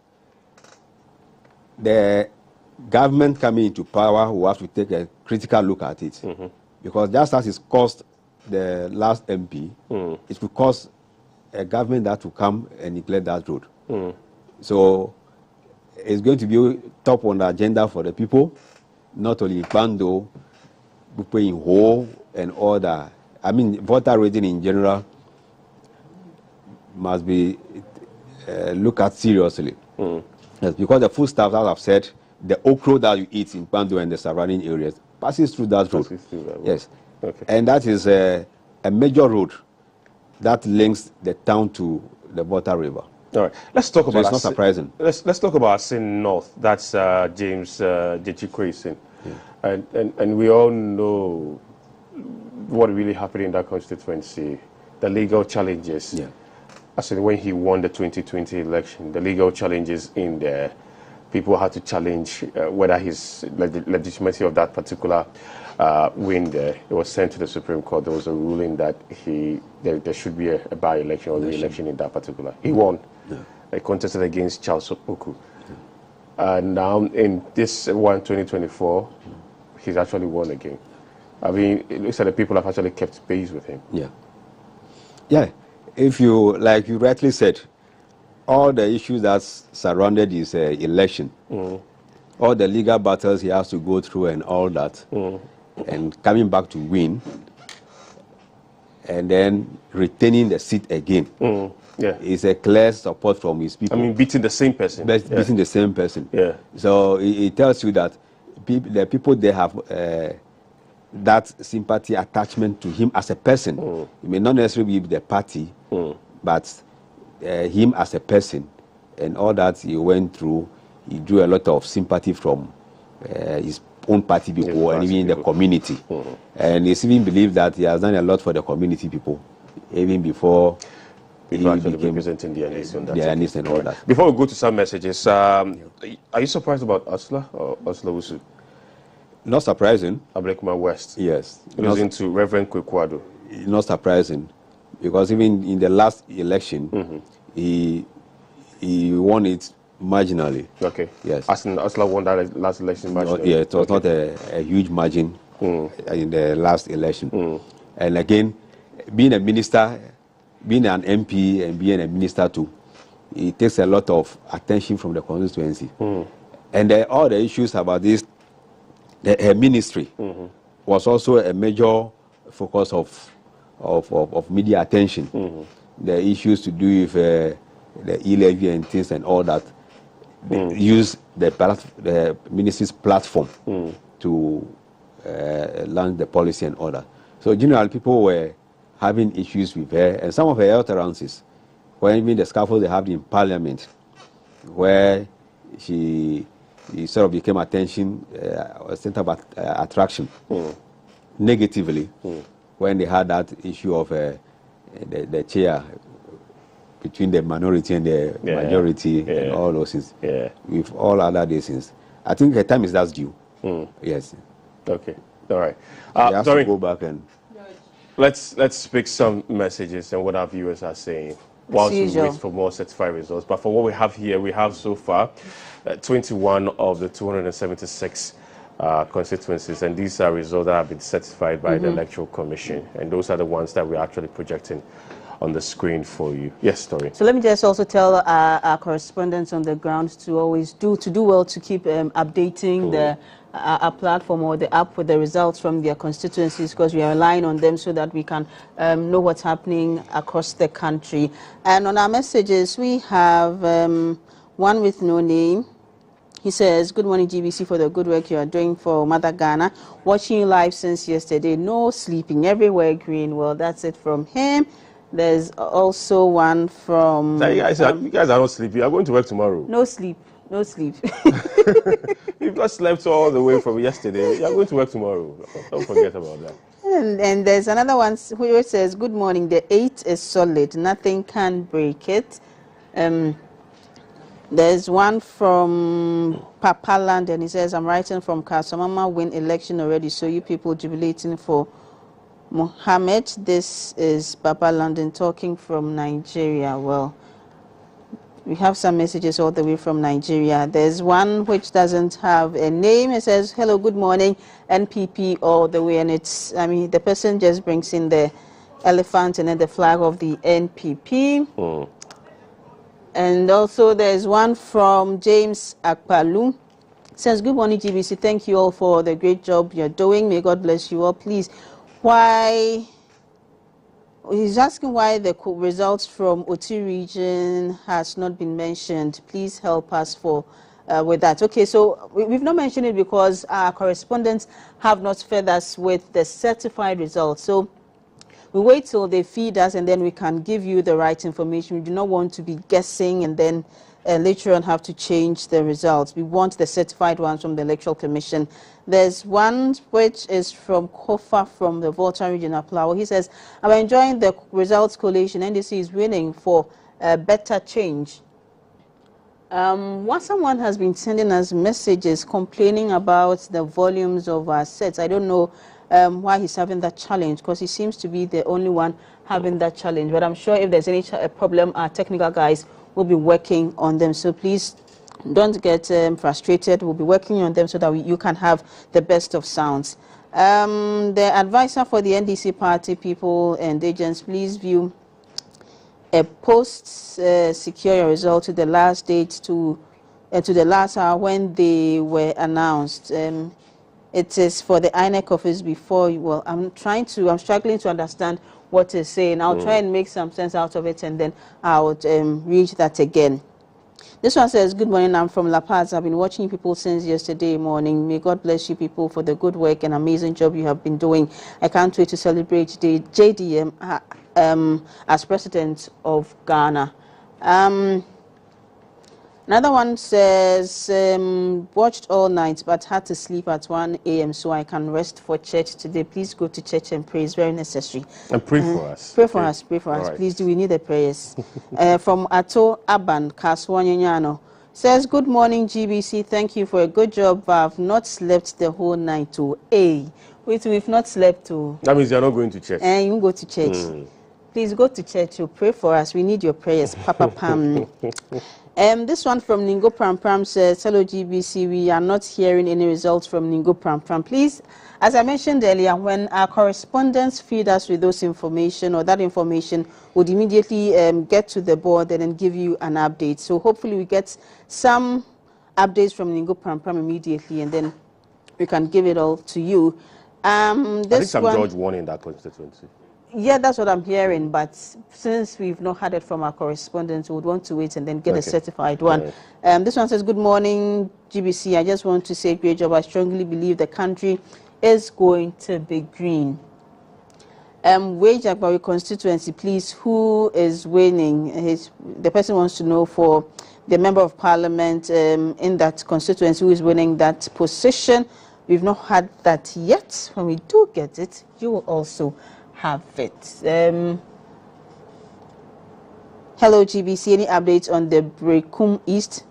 Speaker 8: the government coming into power will have to take a critical look at it. Because just as it's cost the last MP, it will cost a government that will come and neglect that road. So it's going to be top on the agenda for the people, not only in Kpando, people in Ho and all that. I mean, Volta region in general must be looked at seriously. Yes, because the foodstuffs, as I've said, the okra that you eat in Kpando and the surrounding areas passes through that road. Yes.
Speaker 2: Okay.
Speaker 8: And that is a major road that links the town to the Volta River.
Speaker 2: All right, let's talk about.
Speaker 8: It's not surprising.
Speaker 2: Let's talk about Sin North. That's James Jechikwe Sin, and we all know what really happened in that constituency, the legal challenges.
Speaker 8: Yeah.
Speaker 2: As in when he won the 2020 election, the legal challenges in there, people had to challenge whether his legitimacy of that particular win there. It was sent to the Supreme Court. There was a ruling that there should be a by-election or re-election in that particular. He won. Yeah. He contested against Charles Oku. And now in this one, 2024, he's actually won again. I mean, it looks like the people have actually kept pace with him.
Speaker 8: Yeah. Yeah. If you, like you rightly said, all the issues that surrounded his election, all the legal battles he has to go through and all that, and coming back to win, and then retaining the seat again, is a clear support from his people.
Speaker 2: I mean, beating the same person.
Speaker 8: Beating the same person.
Speaker 2: Yeah.
Speaker 8: So it tells you that the people, they have that sympathy, attachment to him as a person. It may not necessarily be the party, but him as a person and all that he went through, he drew a lot of sympathy from his own party people and even the community. And it's even believed that he has done a lot for the community people, even before
Speaker 2: he actually representing the NDC
Speaker 8: and all that.
Speaker 2: Before we go to some messages, are you surprised about Osla or Osla Wusu?
Speaker 8: Not surprising.
Speaker 2: Ablekuma West.
Speaker 8: Yes.
Speaker 2: Losing to Reverend Kwekwado.
Speaker 8: Not surprising, because even in the last election, he won it marginally.
Speaker 2: Okay.
Speaker 8: Yes.
Speaker 2: As in Osla won that last election marginally.
Speaker 8: Yeah, it was not a huge margin in the last election. And again, being a minister, being an MP and being a minister too, it takes a lot of attention from the constituency. And all the issues about this, her ministry was also a major focus of media attention. The issues to do with the e-levy and things and all that, they use the ministry's platform to launch the policy and all that. So generally, people were having issues with her, and some of her utterances or even the scaffold they have in Parliament, where she sort of became attention, a center of attraction, negatively, when they had that issue of the chair between the minority and the majority and all those things. With all other these things, I think her time is that's due. Yes.
Speaker 2: Okay. All right.
Speaker 8: We have to go back and
Speaker 2: let's pick some messages and what our viewers are saying whilst we wait for more certified results. But for what we have here, we have so far 21 of the 276 constituencies, and these are results that have been certified by the Electoral Commission, and those are the ones that we're actually projecting on the screen for you. Yes, Story.
Speaker 3: So let me just also tell our correspondents on the ground to always do well to keep updating our platform or the app with the results from their constituencies, because we are relying on them so that we can know what's happening across the country. And on our messages, we have one with no name. He says, good morning, GBC, for the good work you are doing for Mother Ghana. Watching you live since yesterday. No sleeping, everywhere green. Well, that's it from him. There's also one from...
Speaker 2: So you guys are not sleeping. You are going to work tomorrow.
Speaker 3: No sleep. No sleep.
Speaker 2: You've not slept all the way from yesterday. You are going to work tomorrow. Don't forget about that.
Speaker 3: And there's another one who says, good morning. The 8 is solid. Nothing can break it. There's one from Papaland, and he says, I'm writing from Kassamama, win election already, so you people jubilating for Mohammed. This is Papaland and talking from Nigeria. Well, we have some messages all the way from Nigeria. There's one which doesn't have a name. It says, hello, good morning, NPP all the way. And it's, the person just brings in the elephant and then the flag of the NPP. And also there's one from James Akpalu. It says, good morning, GBC. Thank you all for the great job you're doing. May God bless you all. Please, he's asking why the results from Oti region has not been mentioned. Please help us with that. Okay, so we've not mentioned it because our correspondents have not fed us with the certified results. So we wait till they feed us and then we can give you the right information. We do not want to be guessing and then later on have to change the results. We want the certified ones from the Electoral Commission. There's one which is from Kofa from the Volta region of Plawo. He says, I'm enjoying the results collation. NDC is winning for a better change. Someone has been sending us messages complaining about the volumes of our sets. I don't know why he's having that challenge, because he seems to be the only one having that challenge. But I'm sure if there's any problem, our technical guys will be working on them. So please don't get frustrated. We'll be working on them so that you can have the best of sounds. The advisor for the NDC party people and agents, please view a post secure your result to the last date to the last hour when they were announced. It is for the INEC office before. Well, I'm struggling to understand what it's saying. I'll try and make some sense out of it, and then I'll read that again. This one says, good morning, I'm from La Paz. I've been watching people since yesterday morning. May God bless you people for the good work and amazing job you have been doing. I can't wait to celebrate the JDM as president of Ghana. Another one says, watched all night but had to sleep at 1 a.m. so I can rest for church today. Please go to church and pray. It's very necessary.
Speaker 2: And pray for us.
Speaker 3: Pray for us. Pray for us. Right. Please do. We need the prayers. From Ato Aban Kaswanyano says, good morning, GBC. Thank you for a good job. I've not slept the whole night too. Wait, we've not slept too.
Speaker 2: That means you're not going to church.
Speaker 3: And you go to church. Please go to church. You pray for us. We need your prayers. Papa Pam. This one from Ningo Pram Pram says, hello GBC, we are not hearing any results from Ningo Pram Pram. Please, as I mentioned earlier, when our correspondents feed us with those information, or that information would immediately get to the board and then give you an update. So hopefully we get some updates from Ningo Pram Pram immediately, and then we can give it all to you.
Speaker 2: I think Sam George won in that constituency.
Speaker 3: Yeah, that's what I'm hearing, but since we've not had it from our correspondents, we would want to wait and then get a certified one. This one says, good morning, GBC. I just want to say great job. I strongly believe the country is going to be green. Wage Agbawi constituency, please, who is winning? The person wants to know for the member of parliament in that constituency who is winning that position. We've not had that yet. When we do get it, you will also have it. Hello, GBC. Any updates on the Brekum East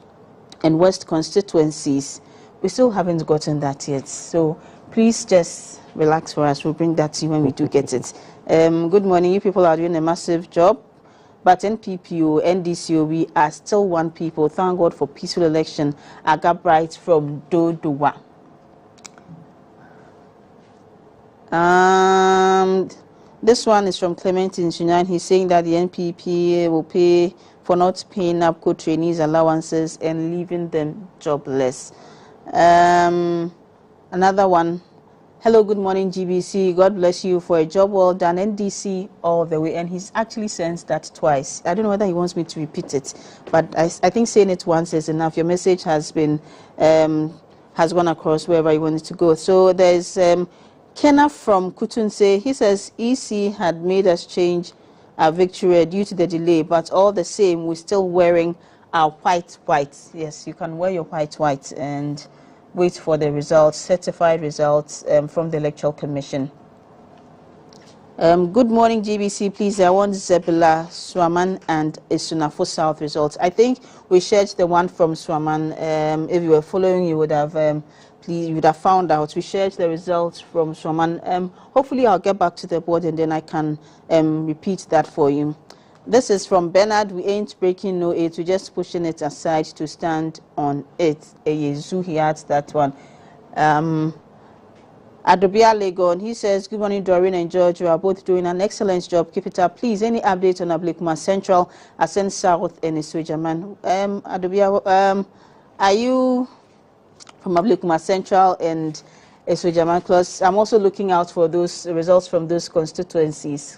Speaker 3: and West constituencies? We still haven't gotten that yet. So please just relax for us. We'll bring that to you when we do get it. Good morning. You people are doing a massive job. But NPPO, NDCO, we are still one people. Thank God for peaceful election. Aga Bright from Dodowa. This one is from Clement in Sunan. He's saying that the NPP will pay for not paying APCO trainees allowances and leaving them jobless. Another one. Hello, good morning, GBC. God bless you for a job well done. NDC all the way. And he's actually sent that twice. I don't know whether he wants me to repeat it, but I think saying it once is enough. Your message has been has gone across wherever you wanted to go. So there's Kenna from Kutunse. He says EC had made us change our victory due to the delay, but all the same, we're still wearing our white. Yes, you can wear your white and wait for the results, certified results from the Electoral Commission. Good morning, GBC. Please, I want Zebula, Swaman, and Esunafo South results. I think we shared the one from Swaman. If you were following, you would have you would have found out. We shared the results from Swaman. Hopefully, I'll get back to the board and then I can repeat that for you. This is from Bernard. We ain't breaking no it. We're just pushing it aside to stand on it. Eyezu, he adds that one. Adobia Legon, he says, good morning, Doreen and George. You are both doing an excellent job. Keep it up. Please, any update on Ablekuma Central, Asen South, and Iswejaman? Adobia, are you from Ablekuma Central and Iswejaman? Because I'm also looking out for those results from those constituencies.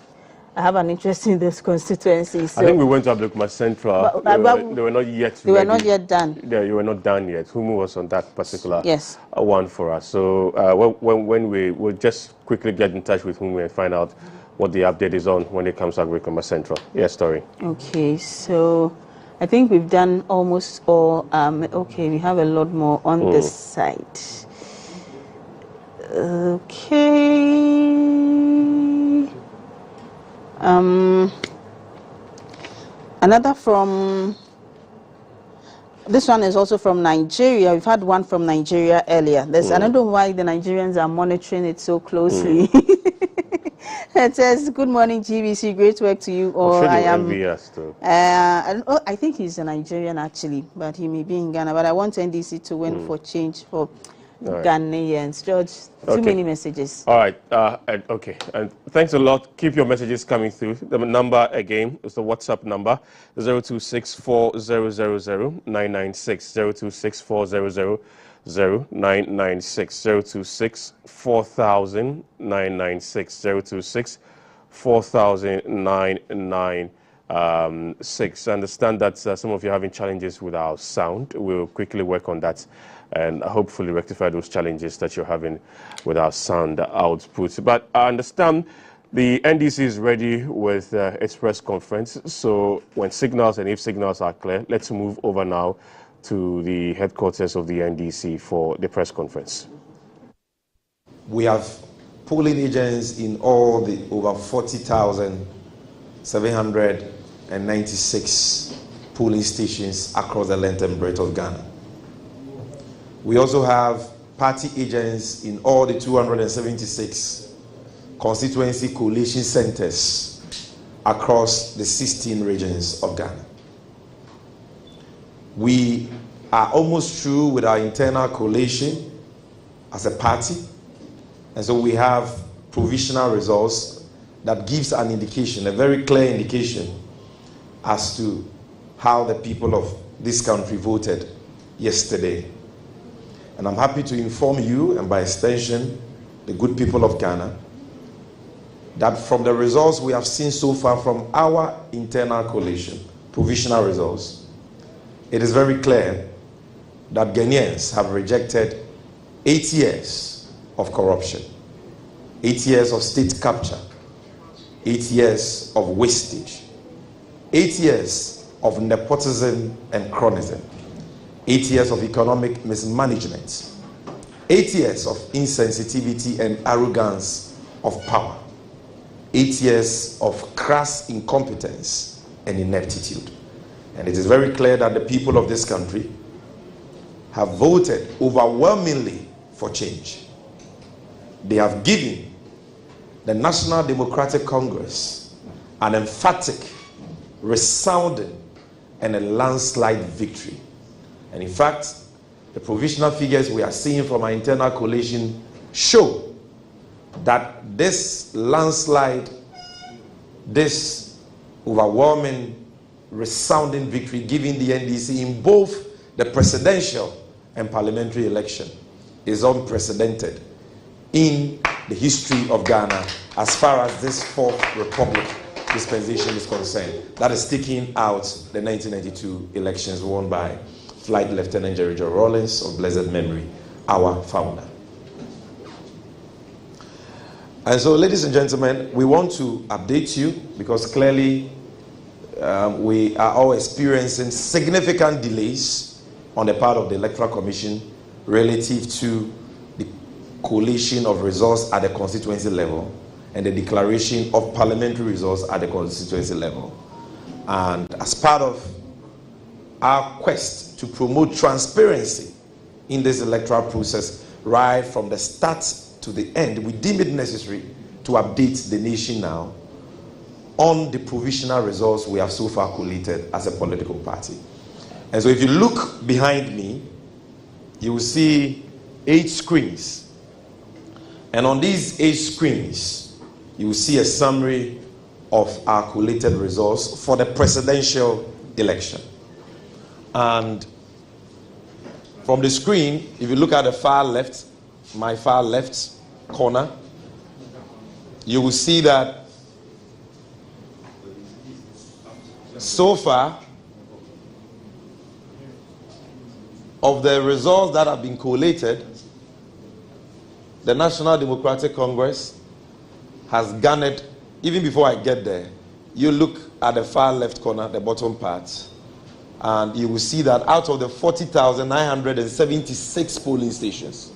Speaker 3: I have an interest in those constituencies. So I
Speaker 2: think we went to Ablekuma Central. They were not yet
Speaker 3: They were not yet done.
Speaker 2: You were not done yet. Humu was on that particular one for us. So when we'll just quickly get in touch with Humu and find out what the update is on when it comes to Ablekuma Central. Yes, Story.
Speaker 3: Okay, so I think we've done almost all. Okay, we have a lot more on this side. Okay. Another from, this one is also from Nigeria. We've had one from Nigeria earlier. I don't know why the Nigerians are monitoring it so closely. It says, good morning, GBC. Great work to you all. I am. I think he's a Nigerian actually, but he may be in Ghana. But I want NDC to win for change for Ghanaians. George, too many messages.
Speaker 2: All right. Okay. And thanks a lot. Keep your messages coming through. The number again is the WhatsApp number 02640000996 02640000996 02640000996 02640000996. I understand that some of you are having challenges with our sound. We'll quickly work on that and hopefully rectify those challenges that you're having with our sound output. But I understand the NDC is ready with its press conference. So when signals and if signals are clear, let's move over now to the headquarters of the NDC for the press conference.
Speaker 9: We have polling agents in all the over 40,796 polling stations across the length and breadth of Ghana. We also have party agents in all the 276 constituency coalition centers across the 16 regions of Ghana. We are almost through with our internal coalition as a party, and so we have provisional results that gives an indication, a very clear indication as to how the people of this country voted yesterday. And I'm happy to inform you, and by extension, the good people of Ghana, that from the results we have seen so far from our internal coalition, provisional results, it is very clear that Ghanaians have rejected 8 years of corruption, 8 years of state capture, 8 years of wastage, 8 years of nepotism and cronyism, 8 years of economic mismanagement, 8 years of insensitivity and arrogance of power, 8 years of crass incompetence and ineptitude. And it is very clear that the people of this country have voted overwhelmingly for change. They have given the National Democratic Congress an emphatic, resounding, and a landslide victory. And in fact, the provisional figures we are seeing from our internal coalition show that this landslide, this overwhelming, resounding victory given the NDC in both the presidential and parliamentary election is unprecedented in the history of Ghana as far as this fourth republic dispensation is concerned. That is taking out the 1992 elections won by Flight Lieutenant Jerry Joe Rawlings of blessed memory, our founder. And so, ladies and gentlemen, we want to update you because clearly we are all experiencing significant delays on the part of the Electoral Commission relative to the collation of results at the constituency level and the declaration of parliamentary results at the constituency level. And as part of our quest to promote transparency in this electoral process right from the start to the end, we deem it necessary to update the nation now on the provisional results we have so far collated as a political party. And so if you look behind me, you will see 8 screens. And on these 8 screens, you will see a summary of our collated results for the presidential election. And from the screen, if you look at the far left, my far left corner, you will see that so far of the results that have been collated, the National Democratic Congress has garnered, even before I get there, you look at the far left corner, the bottom part, and you will see that out of the 40,976 polling stations,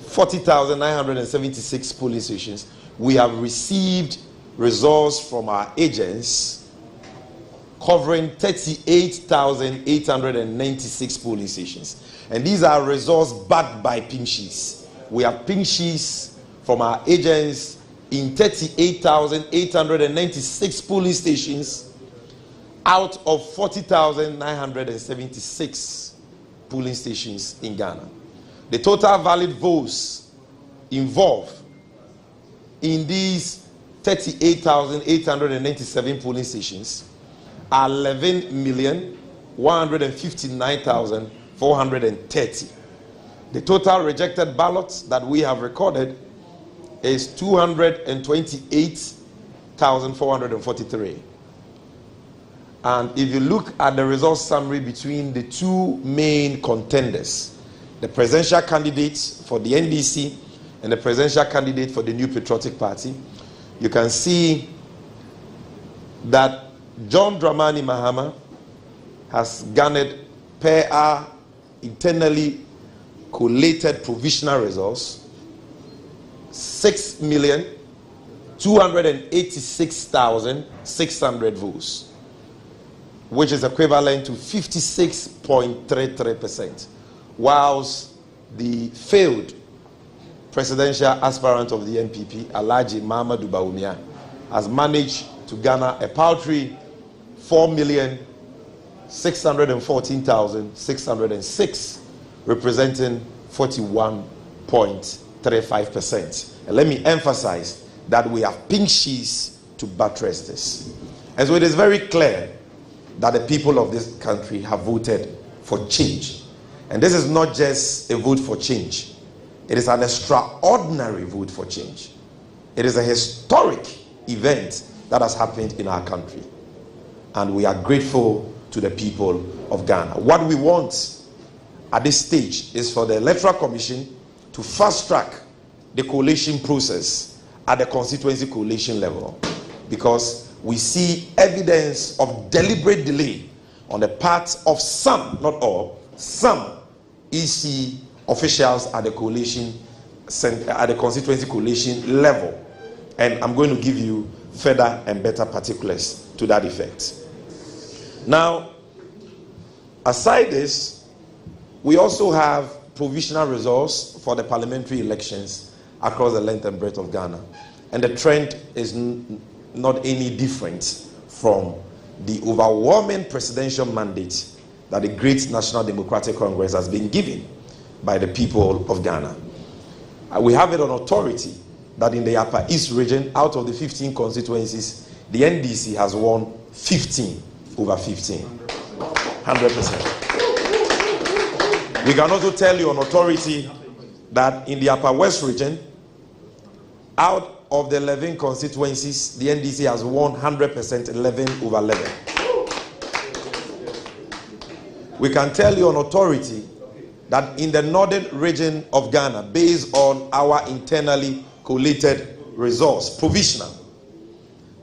Speaker 9: 40,976 polling stations, we have received results from our agents covering 38,896 polling stations. And these are results backed by pink sheets. We have pink sheets from our agents in 38,896 polling stations out of 40,976 polling stations in Ghana. The total valid votes involved in these 38,897 polling stations are 11,159,430. The total rejected ballots that we have recorded is 228,443. And if you look at the results summary between the two main contenders, the presidential candidate for the NDC and the presidential candidate for the New Patriotic Party, you can see that John Dramani Mahama has garnered, per our internally collated provisional results, 6,286,600 votes, which is equivalent to 56.33%, whilst the failed presidential aspirant of the NPP, Alhaji Mahamudu Bawumia, has managed to garner a paltry 4,614,606, representing 41.35%. And let me emphasize that we have pink sheets to buttress this. And so it is very clear that the people of this country have voted for change. And this is not just a vote for change. It is an extraordinary vote for change. It is a historic event that has happened in our country. And we are grateful to the people of Ghana. What we want at this stage is for the Electoral Commission to fast track the collation process at the constituency coalition level, because we see evidence of deliberate delay on the part of some, not all, some EC officials at the coalition, at the constituency coalition level. And I'm going to give you further and better particulars to that effect. Now, aside this, we also have provisional results for the parliamentary elections across the length and breadth of Ghana. And the trend is not any different from the overwhelming presidential mandate that the great National Democratic Congress has been given by the people of Ghana. We have it on authority that in the Upper East region, out of the 15 constituencies, the NDC has won 15 over 15. 100%. We can also tell you on authority that in the Upper West region, out of the 11 constituencies, the NDC has won 100%, 11 over 11. We can tell you on authority that in the northern region of Ghana, based on our internally collated results, provisional,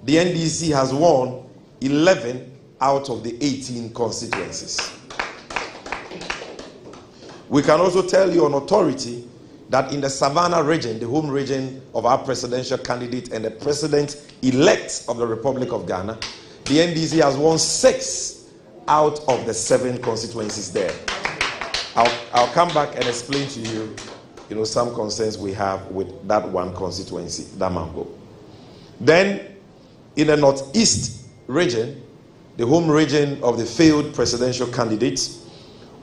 Speaker 9: the NDC has won 11 out of the 18 constituencies. We can also tell you on authority that in the Savannah region, the home region of our presidential candidate and the president-elect of the Republic of Ghana, the NDC has won 6 out of the 7 constituencies there. I'll come back and explain to you, some concerns we have with that one constituency, Damango. Then, in the northeast region, the home region of the failed presidential candidate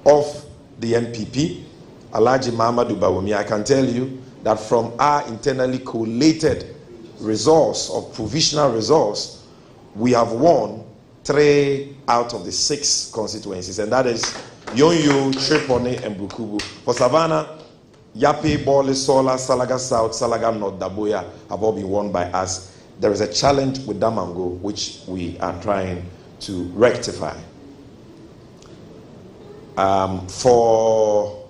Speaker 9: of the NPP, Alhaji Mahamudu Bawumia, I can tell you that from our internally collated results of provisional results, we have won 3 out of the 6 constituencies, and that is Yonyo, Tripoli, and Bukubu. For Savannah, Yape, Bole, Sola, Salaga South, Salaga North, Daboya have all been won by us. There is a challenge with Damango, which we are trying to rectify. For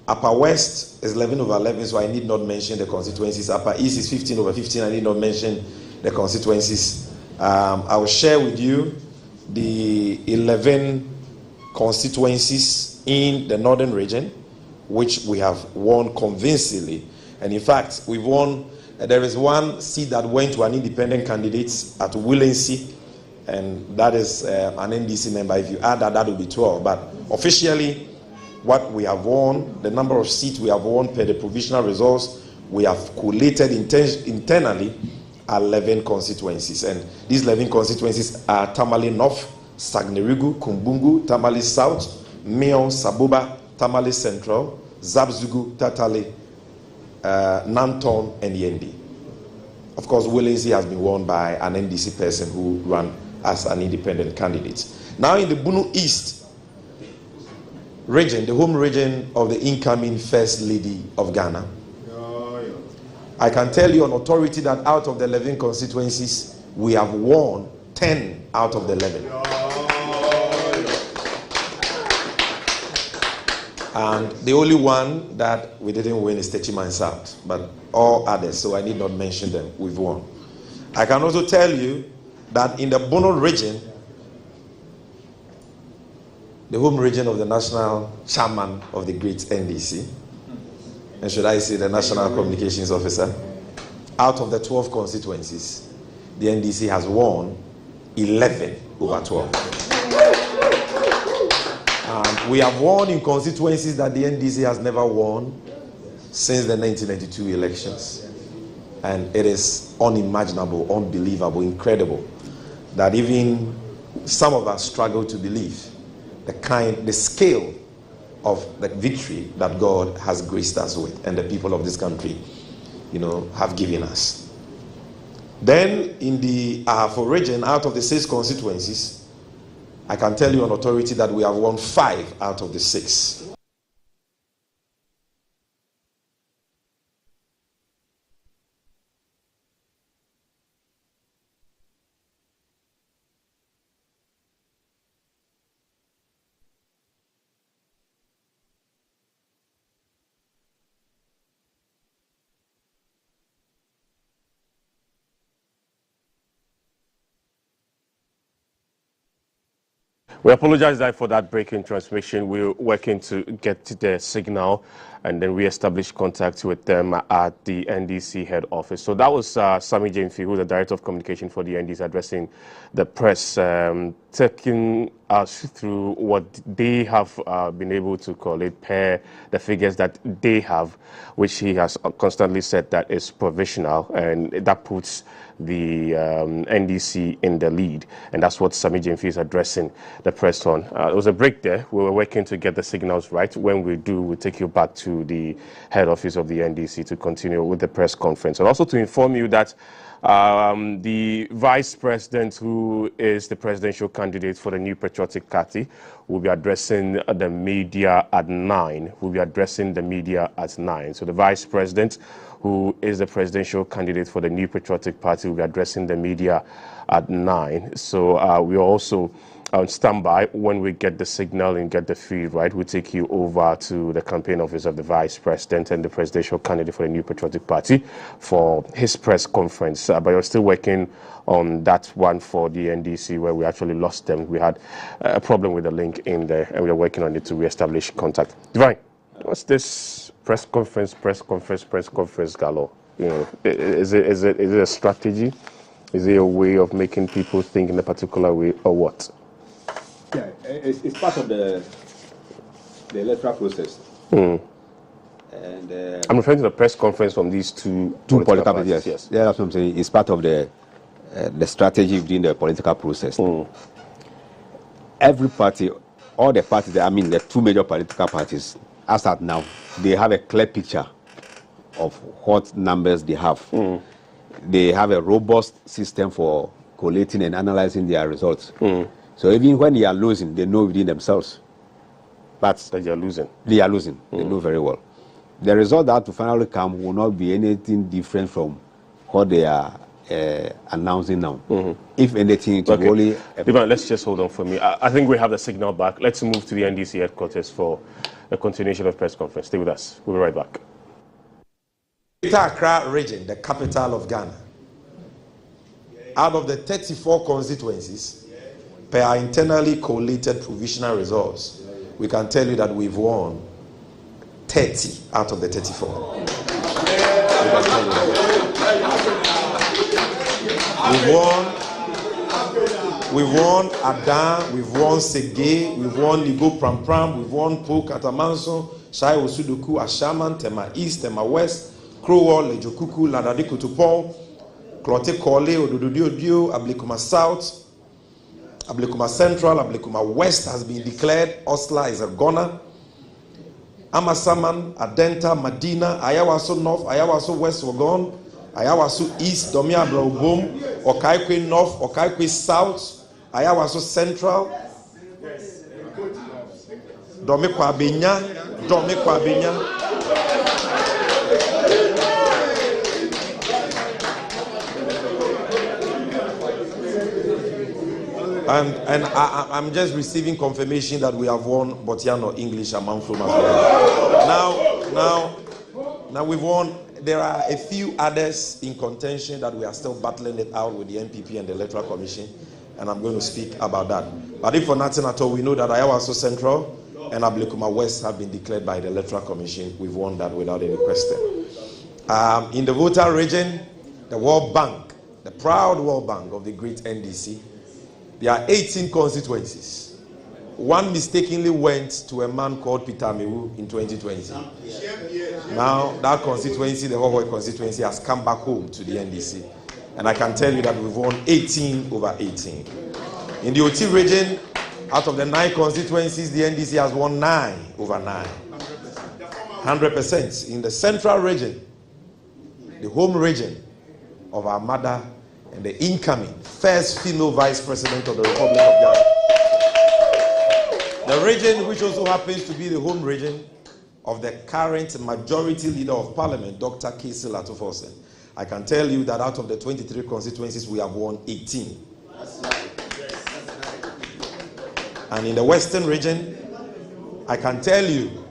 Speaker 9: Upper West is 11 over 11, so I need not mention the constituencies. Upper East is 15 over 15, I need not mention the constituencies. I will share with you the 11 constituencies in the northern region, which we have won convincingly. And in fact, we've won, there is one seat that went to an independent candidate at Willency, and that is an NDC member. If you add that, that will be 12. But officially, what we have won, the number of seats we have won per the provisional results, we have collated internally 11 constituencies. And these 11 constituencies are Tamale North, Sagnerigu, Kumbungu, Tamale South, Mion, Saboba, Tamale Central, Zabzugu, Tatale, Nanton, and Yendi. Of course, Willency has been won by an NDC person who ran as an independent candidate. Now in the Bunu East region, the home region of the incoming First Lady of Ghana, I can tell you on authority that out of the 11 constituencies, we have won 10 out of the 11. And the only one that we didn't win is Techiman South, but all others, so I need not mention them, we've won. I can also tell you that in the Bono region, the home region of the national chairman of the great NDC, and should I say the national communications officer, out of the 12 constituencies, the NDC has won 11 over 12. And we have won in constituencies that the NDC has never won since the 1992 elections. And it is unimaginable, unbelievable, incredible that even some of us struggle to believe the scale of the victory that God has graced us with and the people of this country, have given us. Then in the Ahafo region, out of the 6 constituencies, I can tell you on authority that we have won 5 out of the 6.
Speaker 2: We apologize for that breaking transmission. We're working to get to the signal and then re-establish contact with them at the NDC head office. So that was Sammy Jamefi, who's the Director of Communication for the NDC, addressing the press, taking us through what they have been able to collate per the figures that they have, which he has constantly said that is provisional, and that puts the NDC in the lead. And that's what Sammy Jamefi is addressing the press on. There was a break there. We were working to get the signals right. When we do, we'll take you back to the head office of the NDC to continue with the press conference. And also to inform you that the vice president, who is the presidential candidate for the New Patriotic Party, will be addressing the media at 9. We'll be addressing the media at 9. So the vice president, who is the presidential candidate for the New Patriotic Party, will be addressing the media at 9. So we are also on standby. When we get the signal and get the feed right, we'll take you over to the campaign office of the vice president and the presidential candidate for the New Patriotic Party for his press conference. But you're still working on that one for the NDC, where we actually lost them. We had a problem with the link in there, and we're working on it to re-establish contact. Divine, what's this press conference galore? You know, is it a strategy? Is it a way of making people think in a particular way, or what?
Speaker 8: Yeah, it's part of the electoral process.
Speaker 2: And I'm referring to the press conference from these two political parties.
Speaker 8: Yes. Yeah, that's what I'm saying. It's part of the strategy within the political process. Every party, all the parties, the two major political parties, as at now, they have a clear picture of what numbers they have. They have a robust system for collating and analyzing their results. So even when they are losing, they know within themselves. But
Speaker 2: that they are losing.
Speaker 8: They are losing. They know very well. The result that to finally come will not be anything different from what they are announcing now. If anything, it will only...
Speaker 2: Let's just hold on for me. I think we have the signal back. Let's move to the NDC headquarters for a continuation of press conference. Stay with us. We'll be right back.
Speaker 9: Greater Accra region, the capital of Ghana. Out of the 34 constituencies, per our internally collated provisional results, we can tell you that we've won 30 out of the 34. We've won Adan, we've won Sege, we've won Ligo Pram Pram, we've won Po Katamanso, Shai Osudoku, Ashaman, Tema East, Tema West, Crowell, Lejokuku, Ladadi Kutupong, Klote Kole, Odododio, Ablikuma South, Ablikuma Central, Ablikuma West has been declared. Osla is a goner. Amasaman, Adenta, Madina, Ayawaso North, Ayawaso West were gone. Ayawaso East, Domia Blaubum, Okaikwe North, Okaikwe South, Ayawaso Central, Domekwa Benya. And I'm just receiving confirmation that we have won Botiano, English, and Manfrom as well. Now we've won. There are a few others in contention that we are still battling it out with the NPP and the Electoral Commission, and I'm going to speak about that. But if for nothing at all, we know that Ayawaso Central and Ablikuma West have been declared by the Electoral Commission. We've won that without any question. In the Volta region, the World Bank, the proud World Bank of the great NDC, there are 18 constituencies. One mistakenly went to a man called Peter Mewu in 2020. Now that constituency, the Hohoi constituency, has come back home to the NDC. And I can tell you that we've won 18 over 18. In the OT region, out of the 9 constituencies, the NDC has won 9 over 9. 100%. In the central region, the home region of our mother and the incoming first female vice president of the Republic of Ghana. The region which also happens to be the home region of the current majority leader of parliament, Dr. Casey Latofosen. I can tell you that out of the 23 constituencies, we have won 18. And in the western region, I can tell you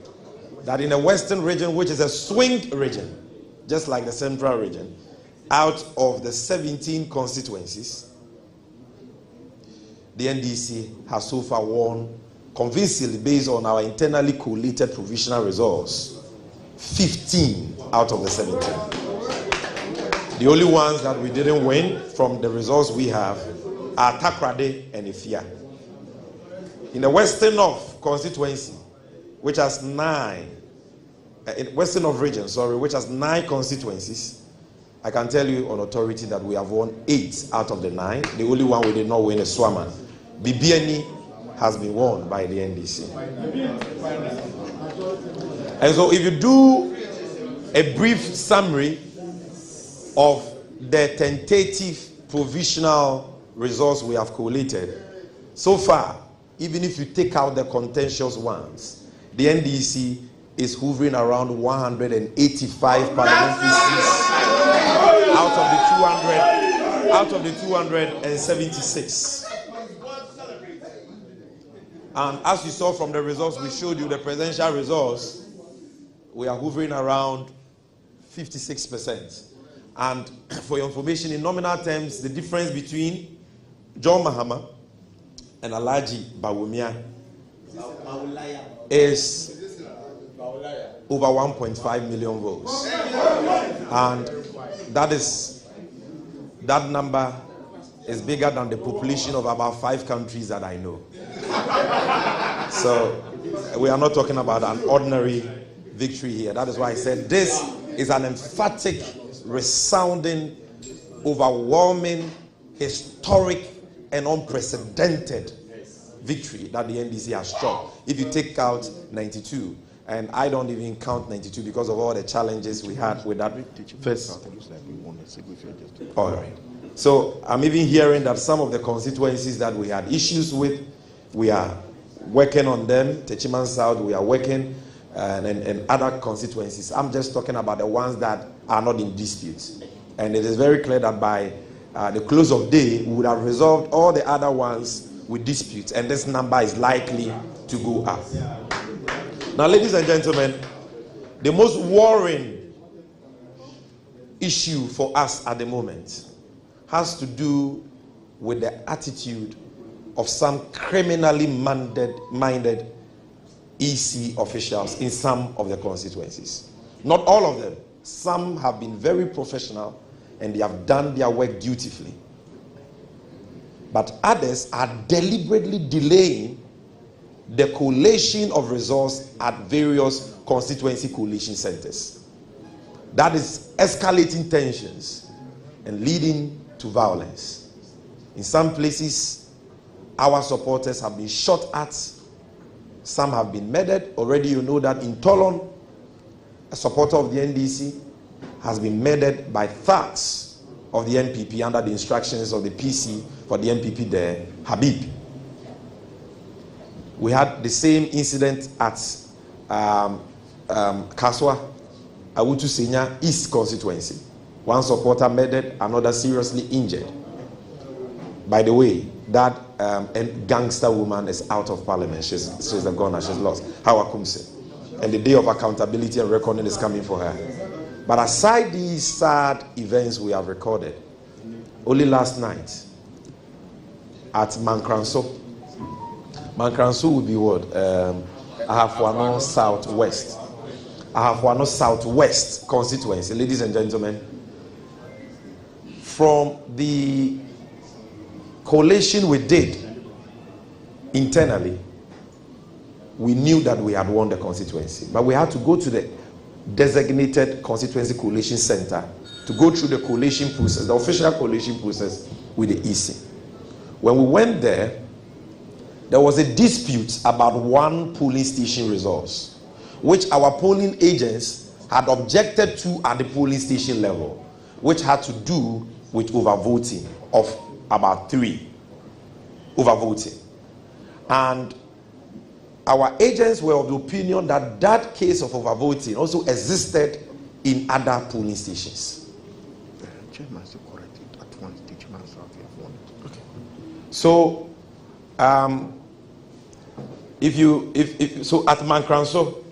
Speaker 9: that in the western region, which is a swing region, just like the central region, out of the 17 constituencies, the NDC has so far won convincingly based on our internally collated provisional results, 15 out of the 17. The only ones that we didn't win from the results we have are Takrade and Ifia. In the Western North constituency, which has 9, in Western North region, which has 9 constituencies, I can tell you on authority that we have won 8 out of the 9. The only one we did not win is Swaman. Bibiani has been won by the NDC. And so if you do a brief summary of the tentative provisional results we have collated, so far, even if you take out the contentious ones, the NDC is hovering around 185 parliamentary seats out of the 276. And as you saw from the results we showed you, the presidential results, we are hovering around 56%. And for your information, in nominal terms, the difference between John Mahama and Alhaji Bawumia is over 1.5 million votes. And that number is bigger than the population of about 5 countries that I know. So we are not talking about an ordinary victory here. That is why I said this is an emphatic, resounding, overwhelming, historic, and unprecedented victory that the NDC has struck. If you take out 92, and I don't even count 92 because of all the challenges we had with that first. All right. So I'm even hearing that some of the constituencies that we had issues with, we are working on them. Techiman South, we are working, and other constituencies. I'm just talking about the ones that are not in dispute. And it is very clear that by the close of day, we would have resolved all the other ones with disputes, and this number is likely to go up. Now, ladies and gentlemen, the most worrying issue for us at the moment has to do with the attitude of some criminally minded EC officials in some of the constituencies. Not all of them. Some have been very professional and they have done their work dutifully. But others are deliberately delaying the collation of results at various constituency collation centers. That is escalating tensions and leading to violence. In some places, our supporters have been shot at. Some have been murdered. Already you know that in Tolon, a supporter of the NDC has been murdered by thugs of the NPP under the instructions of the PC for the NPP there, Habib. We had the same incident at Kaswa, Awutu Senya East constituency. One supporter murdered, another seriously injured. By the way, that gangster woman is out of parliament. She's a goner. She's lost. Hawa Kumse. And the day of accountability and reckoning is coming for her. But aside these sad events we have recorded, only last night at Mankranso would be what? Ahafwano Southwest. Ahafwano Southwest constituency, ladies and gentlemen. From the collation we did internally, we knew that we had won the constituency. But we had to go to the designated constituency collation center to go through the collation process, the official collation process with the EC. When we went there, there was a dispute about one polling station results, which our polling agents had objected to at the polling station level, which had to do with overvoting of about 3. Overvoting. And our agents were of the opinion that that case of overvoting also existed in other polling stations.
Speaker 10: Chairman, so correct it at once. Okay.
Speaker 9: So, so at Mankranso,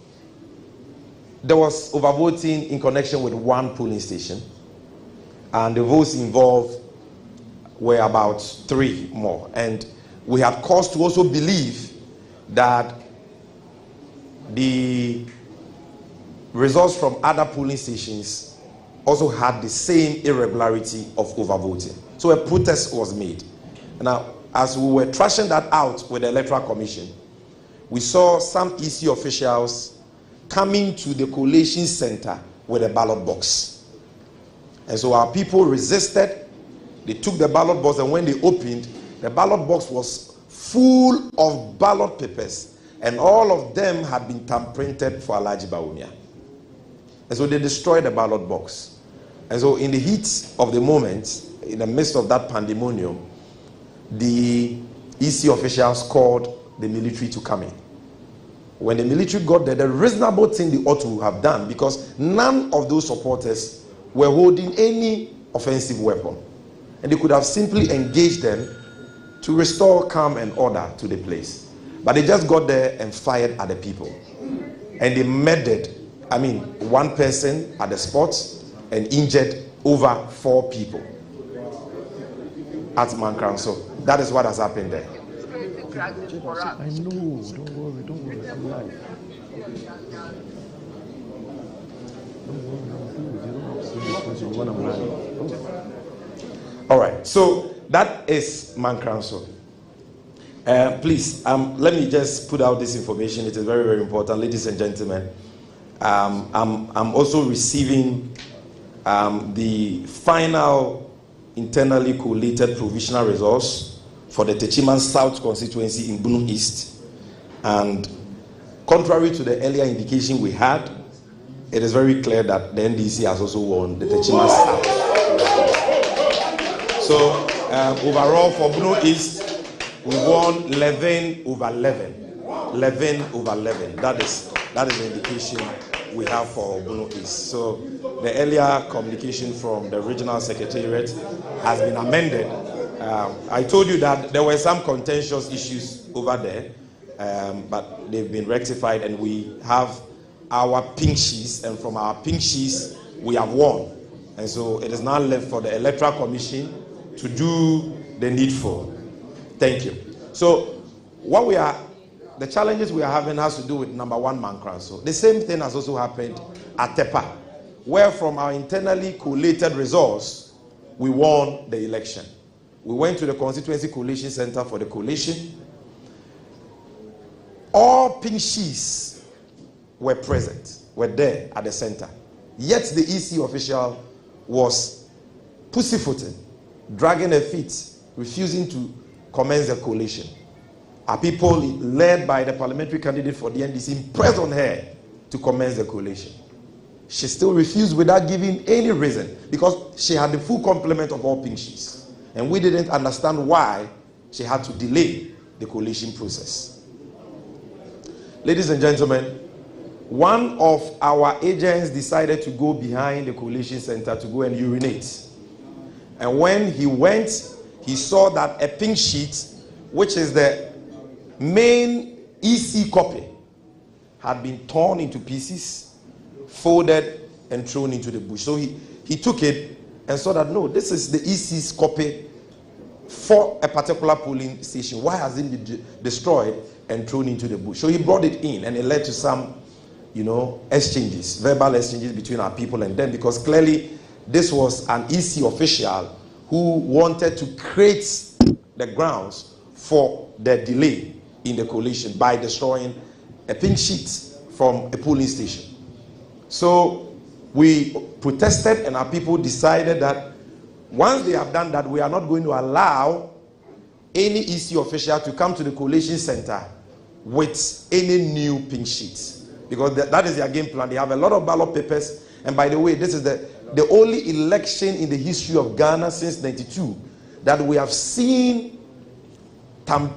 Speaker 9: there was overvoting in connection with one polling station, and the votes involved were about 3 more. And we had cause to also believe that the results from other polling stations also had the same irregularity of overvoting. So a protest was made. Now, as we were trashing that out with the Electoral Commission, we saw some EC officials coming to the collation center with a ballot box. And so our people resisted. They took the ballot box, and when they opened, the ballot box was full of ballot papers, and all of them had been thumb-printed for Alhaji Bawumia. And so they destroyed the ballot box. And so in the heat of the moment, in the midst of that pandemonium, the EC officials called the military to come in. When the military got there, the reasonable thing they ought to have done, because none of those supporters were holding any offensive weapon, and they could have simply engaged them to restore calm and order to the place. But they just got there and fired at the people, and they murdered, one person at the spot and injured over 4 people at Mankran. So that is what has happened there.
Speaker 10: I know, don't worry, I'm live.
Speaker 9: All right, so that is Mankranso. Please, let me just put out this information. It is very, very important, ladies and gentlemen. I'm also receiving the final internally collated provisional results for the Techiman South constituency in Bunu East. And contrary to the earlier indication we had, it is very clear that the NDC has also won the Techiman South. So overall for Bunu East, we won 11/11. 11/11. That is the indication we have for Bunu East. So the earlier communication from the regional secretariat has been amended. I told you that there were some contentious issues over there, but they've been rectified, and we have our pink sheets, and from our pink sheets we have won. And so it is now left for the Electoral Commission to do the needful. Thank you. So the challenges we are having has to do with number 1, Mankran. So the same thing has also happened at Tepa, where from our internally collated results, we won the election. We went to the Constituency Collation Center for the collation. All pink sheets were present, were there at the center. Yet the EC official was pussyfooting, dragging her feet, refusing to commence the collation. Our people, led by the parliamentary candidate for the NDC, pressed on her to commence the collation. She still refused without giving any reason, because she had the full complement of all pink sheets. And we didn't understand why she had to delay the collation process. Ladies and gentlemen, one of our agents decided to go behind the collation center to go and urinate. And when he went, he saw that a pink sheet, which is the main EC copy, had been torn into pieces, folded, and thrown into the bush. So he took it and saw that, no, this is the EC's copy for a particular polling station. Why has it been destroyed and thrown into the bush? So he brought it in, and it led to some, exchanges, verbal exchanges between our people and them, because clearly this was an EC official who wanted to create the grounds for the delay in the collation by destroying a pink sheet from a polling station. So we protested, and our people decided that once they have done that, we are not going to allow any EC official to come to the collation center with any new pink sheets, because that is their game plan. They have a lot of ballot papers, and by the way, this is the only election in the history of Ghana since '92 that we have seen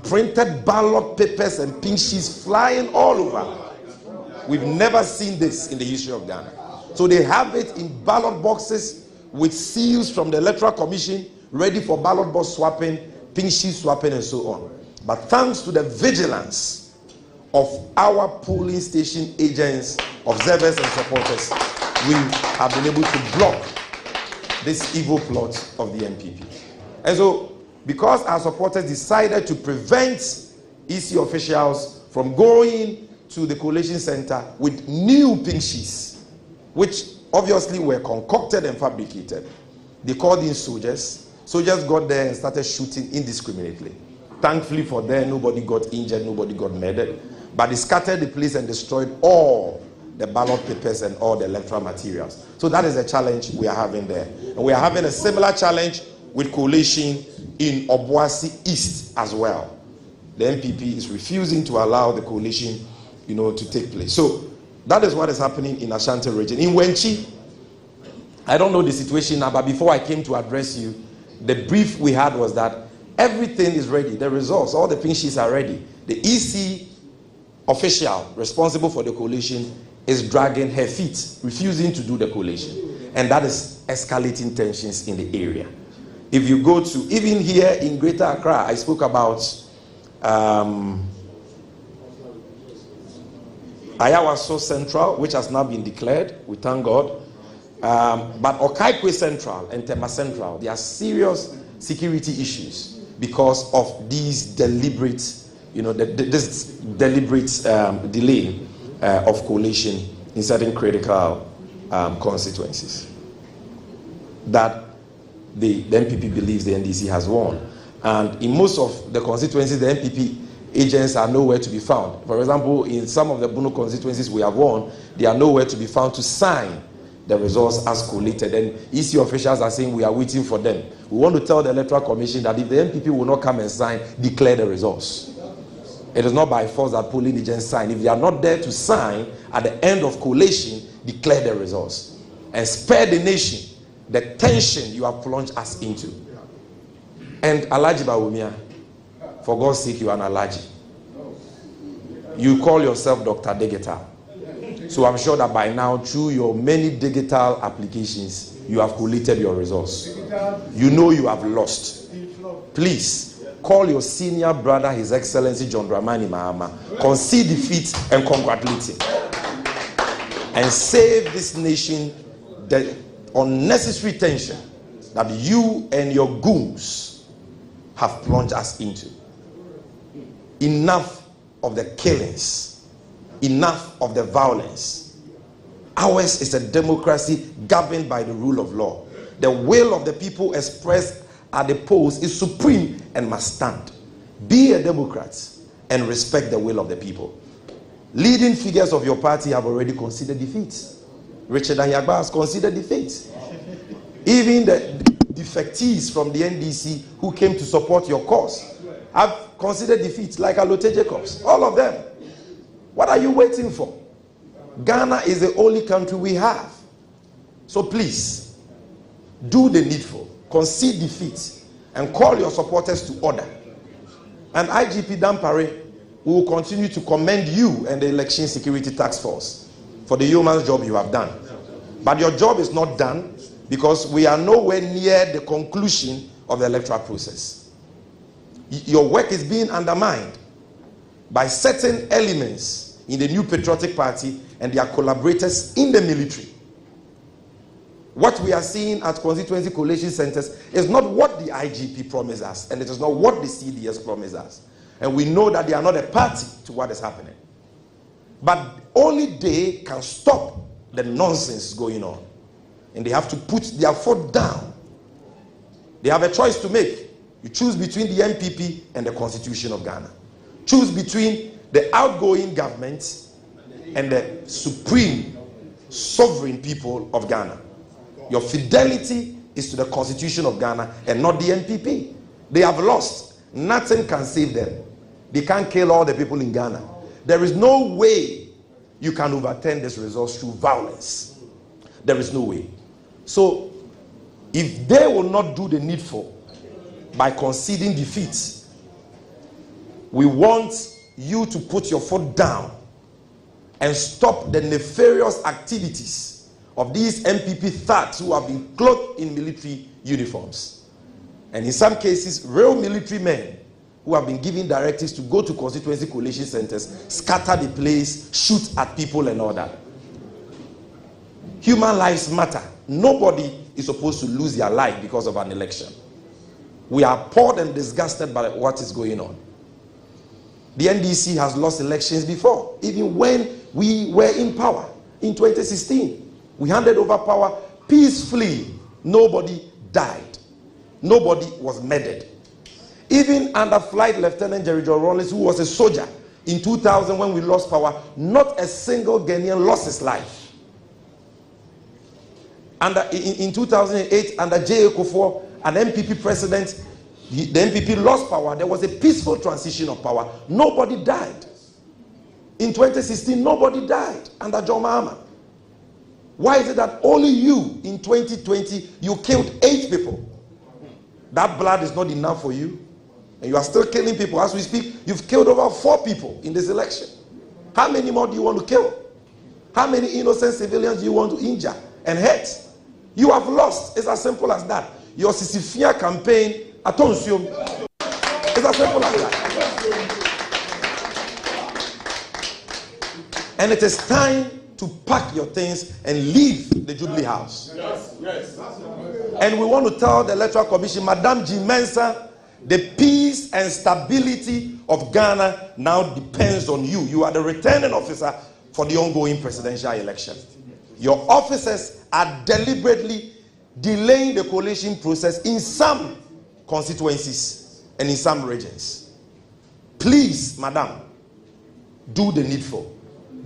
Speaker 9: printed ballot papers and pink sheets flying all over. We've never seen this in the history of Ghana. So they have it in ballot boxes with seals from the Electoral Commission, ready for ballot box swapping, pink sheet swapping, and so on. But thanks to the vigilance of our polling station agents, observers, and supporters, we have been able to block this evil plot of the MPP. And so because our supporters decided to prevent EC officials from going to the collation center with new pink sheets, which obviously were concocted and fabricated. They called in soldiers. Soldiers got there and started shooting indiscriminately. Thankfully for them, nobody got injured, nobody got murdered. But they scattered the place and destroyed all the ballot papers and all the electoral materials. So that is a challenge we are having there. And we are having a similar challenge with collation in Obuasi East as well. The NPP is refusing to allow the collation, to take place. So that is what is happening in Ashanti region. In Wenchi, I don't know the situation now, but before I came to address you, the brief we had was that everything is ready. The results, all the pink sheets are ready. The EC official responsible for the collation is dragging her feet, refusing to do the collation. And that is escalating tensions in the area. If you go to, even here in Greater Accra, I spoke about Ayawaso Central, which has now been declared, we thank God. But Okaikwe Central and Tema Central, there are serious security issues because of these deliberate, this deliberate delay of collation in certain critical constituencies that the NPP believes the NDC has won. And in most of the constituencies, the NPP agents are nowhere to be found. For example, in some of the Bono constituencies we have won, they are nowhere to be found to sign the results as collated. And EC officials are saying we are waiting for them. We want to tell the Electoral Commission that if the NPP will not come and sign, declare the results. It is not by force that polling agents sign. If they are not there to sign at the end of collation, declare the results and spare the nation the tension you have plunged us into. And Alhaji Bawumia, for God's sake, you are an Alhaji. You call yourself Dr. Digital. So I'm sure that by now, through your many digital applications, you have collated your results. You know you have lost. Please, call your senior brother, His Excellency John Dramani Mahama, concede defeat and congratulate him. And save this nation the unnecessary tension that you and your goons have plunged us into. Enough of the killings. Enough of the violence. Ours is a democracy governed by the rule of law. The will of the people expressed at the polls is supreme and must stand. Be a Democrat and respect the will of the people. Leading figures of your party have already considered defeat. Richard Anyagba has considered defeat. Even the defectees from the NDC who came to support your cause have considered defeat, like Alote Jacobs. All of them. What are you waiting for? Ghana is the only country we have. So please, do the needful. Concede defeat and call your supporters to order. And IGP Dampare will continue to commend you and the Election Security Task Force for the yeoman's job you have done. But your job is not done because we are nowhere near the conclusion of the electoral process. Your work is being undermined by certain elements in the New Patriotic Party and their collaborators in the military. What we are seeing at constituency collation centers is not what the IGP promised us, and it is not what the CDS promised us. And we know that they are not a party to what is happening. But only they can stop the nonsense going on. And they have to put their foot down. They have a choice to make. You choose between the NPP and the Constitution of Ghana. Choose between the outgoing government and the supreme sovereign people of Ghana. Your fidelity is to the Constitution of Ghana and not the NPP. They have lost. Nothing can save them. They can't kill all the people in Ghana. There is no way you can overturn this result through violence. There is no way. So, if they will not do the needful by conceding defeat, we want you to put your foot down and stop the nefarious activities of these MPP thugs who have been clothed in military uniforms. And in some cases, real military men who have been given directives to go to constituency collation centers, scatter the place, shoot at people and all that. Human lives matter. Nobody is supposed to lose their life because of an election. We are appalled and disgusted by what is going on. The NDC has lost elections before, even when we were in power in 2016. We handed over power peacefully. Nobody died. Nobody was murdered. Even under Flight Lieutenant Jerry John Rawlings, who was a soldier in 2000 when we lost power, not a single Ghanaian lost his life. In 2008, under J.A. Kufuor, an MPP president, the MPP lost power. There was a peaceful transition of power. Nobody died. In 2016, nobody died under John Mahama. Why is it that only you, in 2020, you killed 8 people? That blood is not enough for you. And you are still killing people. As we speak, you've killed over 4 people in this election. How many more do you want to kill? How many innocent civilians do you want to injure and hurt? You have lost. It's as simple as that. Your Sisyphean campaign, attention. It's as simple as that. And it is time to pack your things and leave the Jubilee House. Yes, yes. And we want to tell the Electoral Commission, Madam G. Mensah, the peace and stability of Ghana now depends on you. You are the returning officer for the ongoing presidential election. Your officers are deliberately delaying the coalition process in some constituencies and in some regions. Please, Madam, do the needful.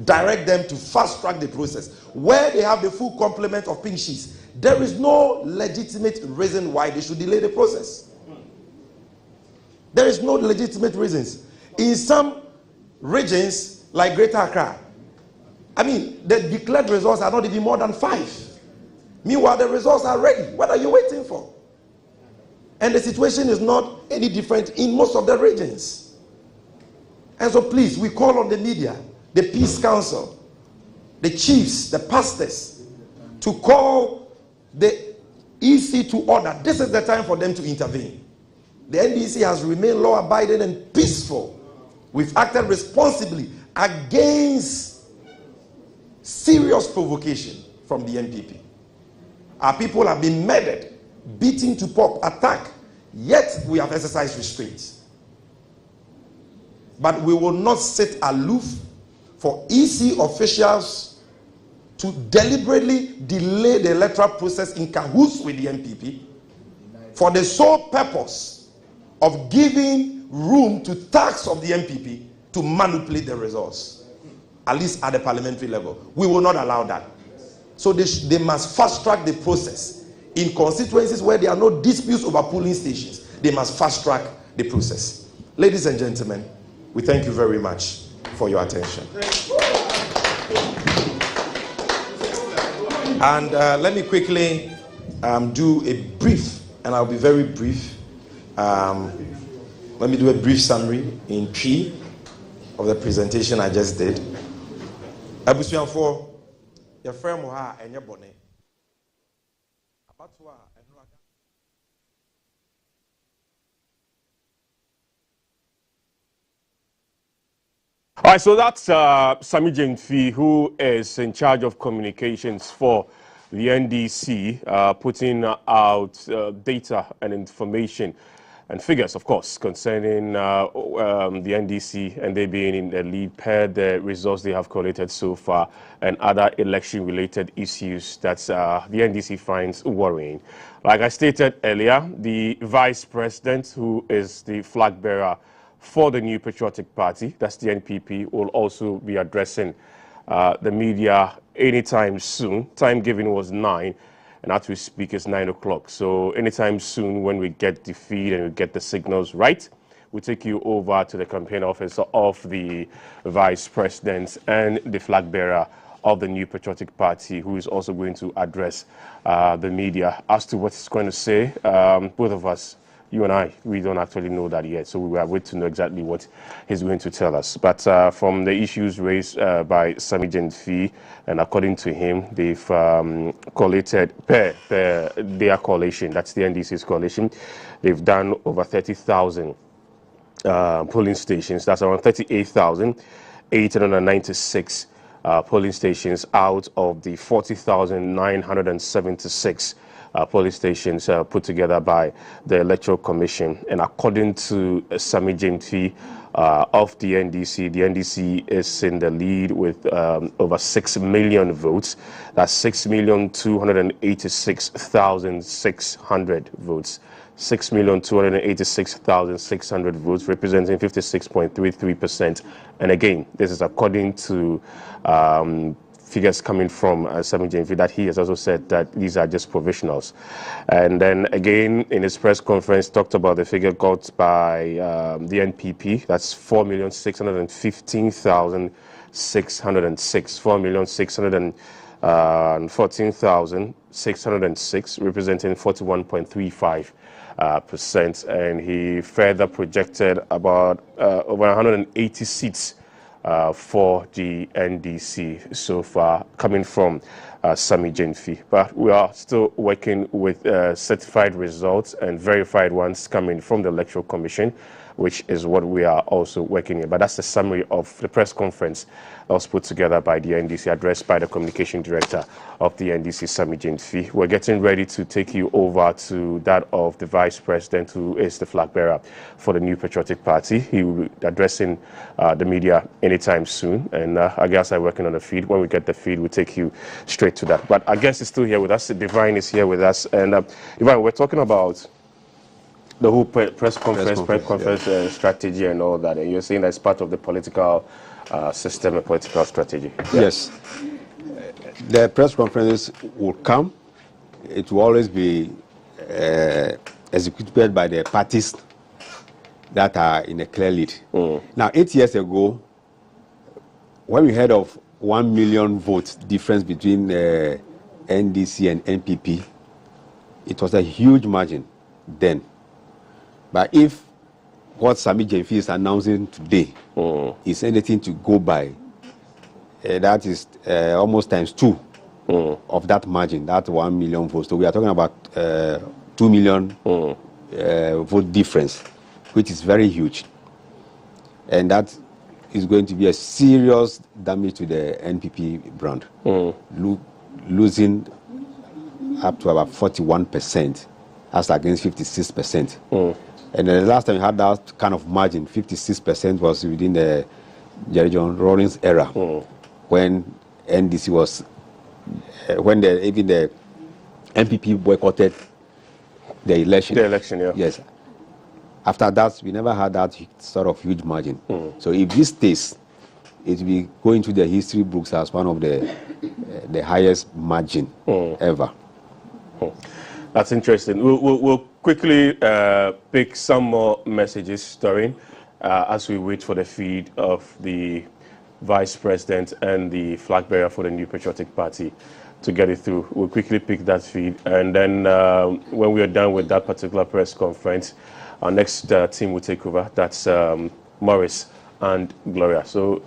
Speaker 9: Direct them to fast track the process. Where they have the full complement of pink sheets, there is no legitimate reason why they should delay the process. There is no legitimate reasons. In some regions, like Greater Accra, I mean, the declared results are not even more than 5. Meanwhile, the results are ready. What are you waiting for? And the situation is not any different in most of the regions. And so please, we call on the media, the Peace Council, the chiefs, the pastors, to call the EC to order. This is the time for them to intervene. The NDC has remained law-abiding and peaceful. We've acted responsibly against serious provocation from the NPP. Our people have been murdered, beaten to pulp, attacked, yet we have exercised restraint. But we will not sit aloof for EC officials to deliberately delay the electoral process in cahoots with the NPP for the sole purpose of giving room to thugs of the NPP to manipulate the results, at least at the parliamentary level. We will not allow that. So they must fast track the process. In constituencies where there are no disputes over polling stations, they must fast track the process. Ladies and gentlemen, we thank you very much for your attention. And let me quickly do a brief, and I'll be very brief. Let me do a brief summary in P of the presentation I just did. Abusian for your friend Moha and your bonnet.
Speaker 2: All right, so that's Sami Jemfi, who is in charge of communications for the NDC, putting out data and information and figures, of course, concerning the NDC and they being in the lead per the results they have collated so far and other election-related issues that the NDC finds worrying. Like I stated earlier, the vice president, who is the flag bearer for the New Patriotic Party, that's the NPP, will also be addressing the media anytime soon. Time given was 9, and as we speak, it's 9 o'clock. So anytime soon, when we get the feed and we get the signals right, we'll take you over to the campaign office of the vice president and the flag bearer of the New Patriotic Party, who is also going to address the media as to what he's going to say. Both of us, you and I, we don't actually know that yet, so we are waiting to know exactly what he's going to tell us. But from the issues raised by Sami Jemfi, and according to him, they've collated their coalition, that's the NDC's coalition, they've done over 30,000 polling stations. That's around 38,896 polling stations out of the 40,976 police stations put together by the Electoral Commission. And according to Sami Jemfi of the NDC is in the lead with over 6 million votes. That's 6,286,600 votes. 6,286,600 votes, representing 56.33%. And again, this is according to figures coming from Sami Jemfi, that he has also said that these are just provisionals. And then again, in his press conference, talked about the figure got by the NPP. That's 4,615,606. 4,614,606, representing 41.35%. And he further projected about over 180 seats for the NDC so far, coming from Sami Jemfi. But we are still working with certified results and verified ones coming from the Electoral Commission, which is what we are also working in. But that's the summary of the press conference that was put together by the NDC, addressed by the communication director of the NDC, Sami Jemfi. We're getting ready to take you over to that of the vice president, who is the flag bearer for the New Patriotic Party. He will be addressing the media anytime soon. And I guess I'm working on the feed. When we get the feed, we'll take you straight to that. But I guess it's still here with us. Divine is here with us. And Divine, we're talking about the whole press conference strategy and all that. And you're saying that's part of the political system and political strategy.
Speaker 8: Yes. The press conference will come. It will always be executed by the parties that are in a clear lead. Now, 8 years ago, when we heard of 1 million votes difference between NDC and NPP, it was a huge margin then. But if what Sami Jemfi is announcing today is anything to go by, that is almost times 2 of that margin, that 1 million votes. So we are talking about 2 million vote difference, which is very huge. And that is going to be a serious damage to the NPP brand, losing up to about 41% as against 56%. And the last time we had that kind of margin, 56% was within the Jerry John Rawlings era, when NDC was, when even the NPP boycotted the election.
Speaker 2: The election, yeah.
Speaker 8: Yes. After that, we never had that sort of huge margin. So if this stays, it will be going to the history books as one of the highest margin ever.
Speaker 2: That's interesting. We'll quickly pick some more messages, Doreen, as we wait for the feed of the vice president and the flag bearer for the New Patriotic Party to get it through. We'll quickly pick that feed, and then when we are done with that particular press conference, our next team will take over. That's Morris and Gloria. So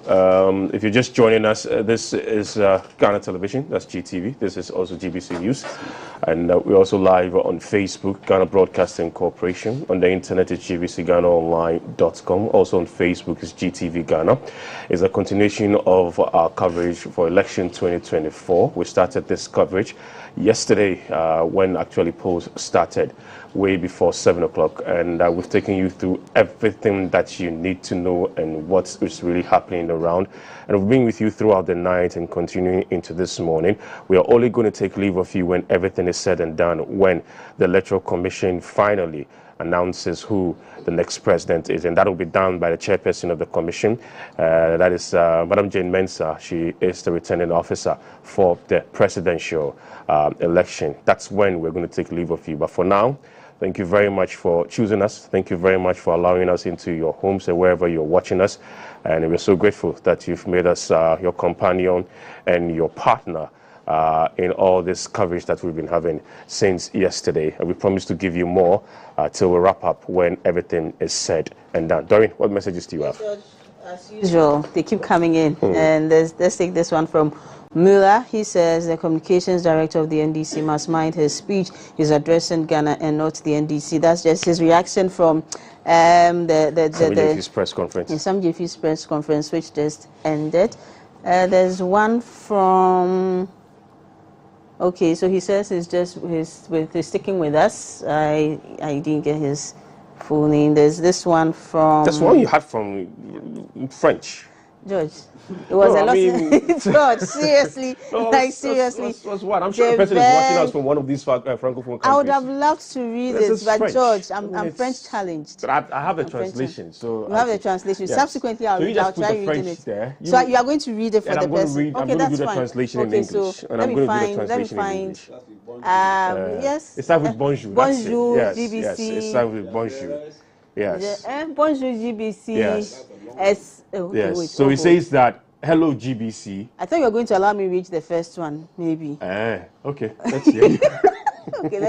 Speaker 2: if you're just joining us, this is Ghana Television, that's GTV. This is also GBC News. And we're also live on Facebook, Ghana Broadcasting Corporation. On the internet, it's gbcghanaonline.com. Also on Facebook, it's GTV Ghana. It's a continuation of our coverage for election 2024. We started this coverage yesterday when actually polls started, way before 7 o'clock, and we've taken you through everything that you need to know and what is really happening around. And we've been with you throughout the night and continuing into this morning. We are only going to take leave of you when everything is said and done, when the Electoral Commission finally announces who the next president is, and that will be done by the chairperson of the commission. That is Madam Jane Mensah. She is the returning officer for the presidential election. That's when we're going to take leave of you. But for now, thank you very much for choosing us. Thank you very much for allowing us into your homes and wherever you're watching us. And we're so grateful that you've made us your companion and your partner in all this coverage that we've been having since yesterday. And we promise to give you more till we wrap up when everything is said and done. Doreen, what messages do you have?
Speaker 3: As usual, they keep coming in. And let's take this one from Muller. He says the communications director of the NDC must mind his speech. He's addressing Ghana and not the NDC. That's just his reaction from
Speaker 2: the press conference.
Speaker 3: Some GF's press conference, which just ended. There's one from Okay, so he says he's just he's sticking with us. I didn't get his full name. There's this one from...
Speaker 2: That's one you had from French.
Speaker 3: George. It was
Speaker 2: No,
Speaker 3: a lot.
Speaker 2: I mean,
Speaker 3: George, seriously.
Speaker 2: No,
Speaker 3: like, seriously.
Speaker 2: was what? I'm sure the person is watching us from one of these francophone countries.
Speaker 3: I would have loved to read it, but
Speaker 2: French.
Speaker 3: George, I'm French challenged.
Speaker 2: But I have the translation, so...
Speaker 3: You have the translation.
Speaker 2: Yes.
Speaker 3: Subsequently, I'll try reading it.
Speaker 2: There.
Speaker 3: So you are going to read it for the person.
Speaker 2: I'm going to do the translation in English.
Speaker 3: So
Speaker 2: and I'm going to do the translation in English.
Speaker 3: Yes.
Speaker 2: It starts with bonjour.
Speaker 3: Bonjour,
Speaker 2: yes,
Speaker 3: GBC.
Speaker 2: Yes, it starts with bonjour. Yes.
Speaker 3: Bonjour, GBC.
Speaker 2: Yes.
Speaker 3: Yes.
Speaker 2: Wait, so he says that, hello, GBC.
Speaker 3: I thought you were going to allow me to read the first one, maybe.
Speaker 2: Okay. Let's hear.
Speaker 3: Okay,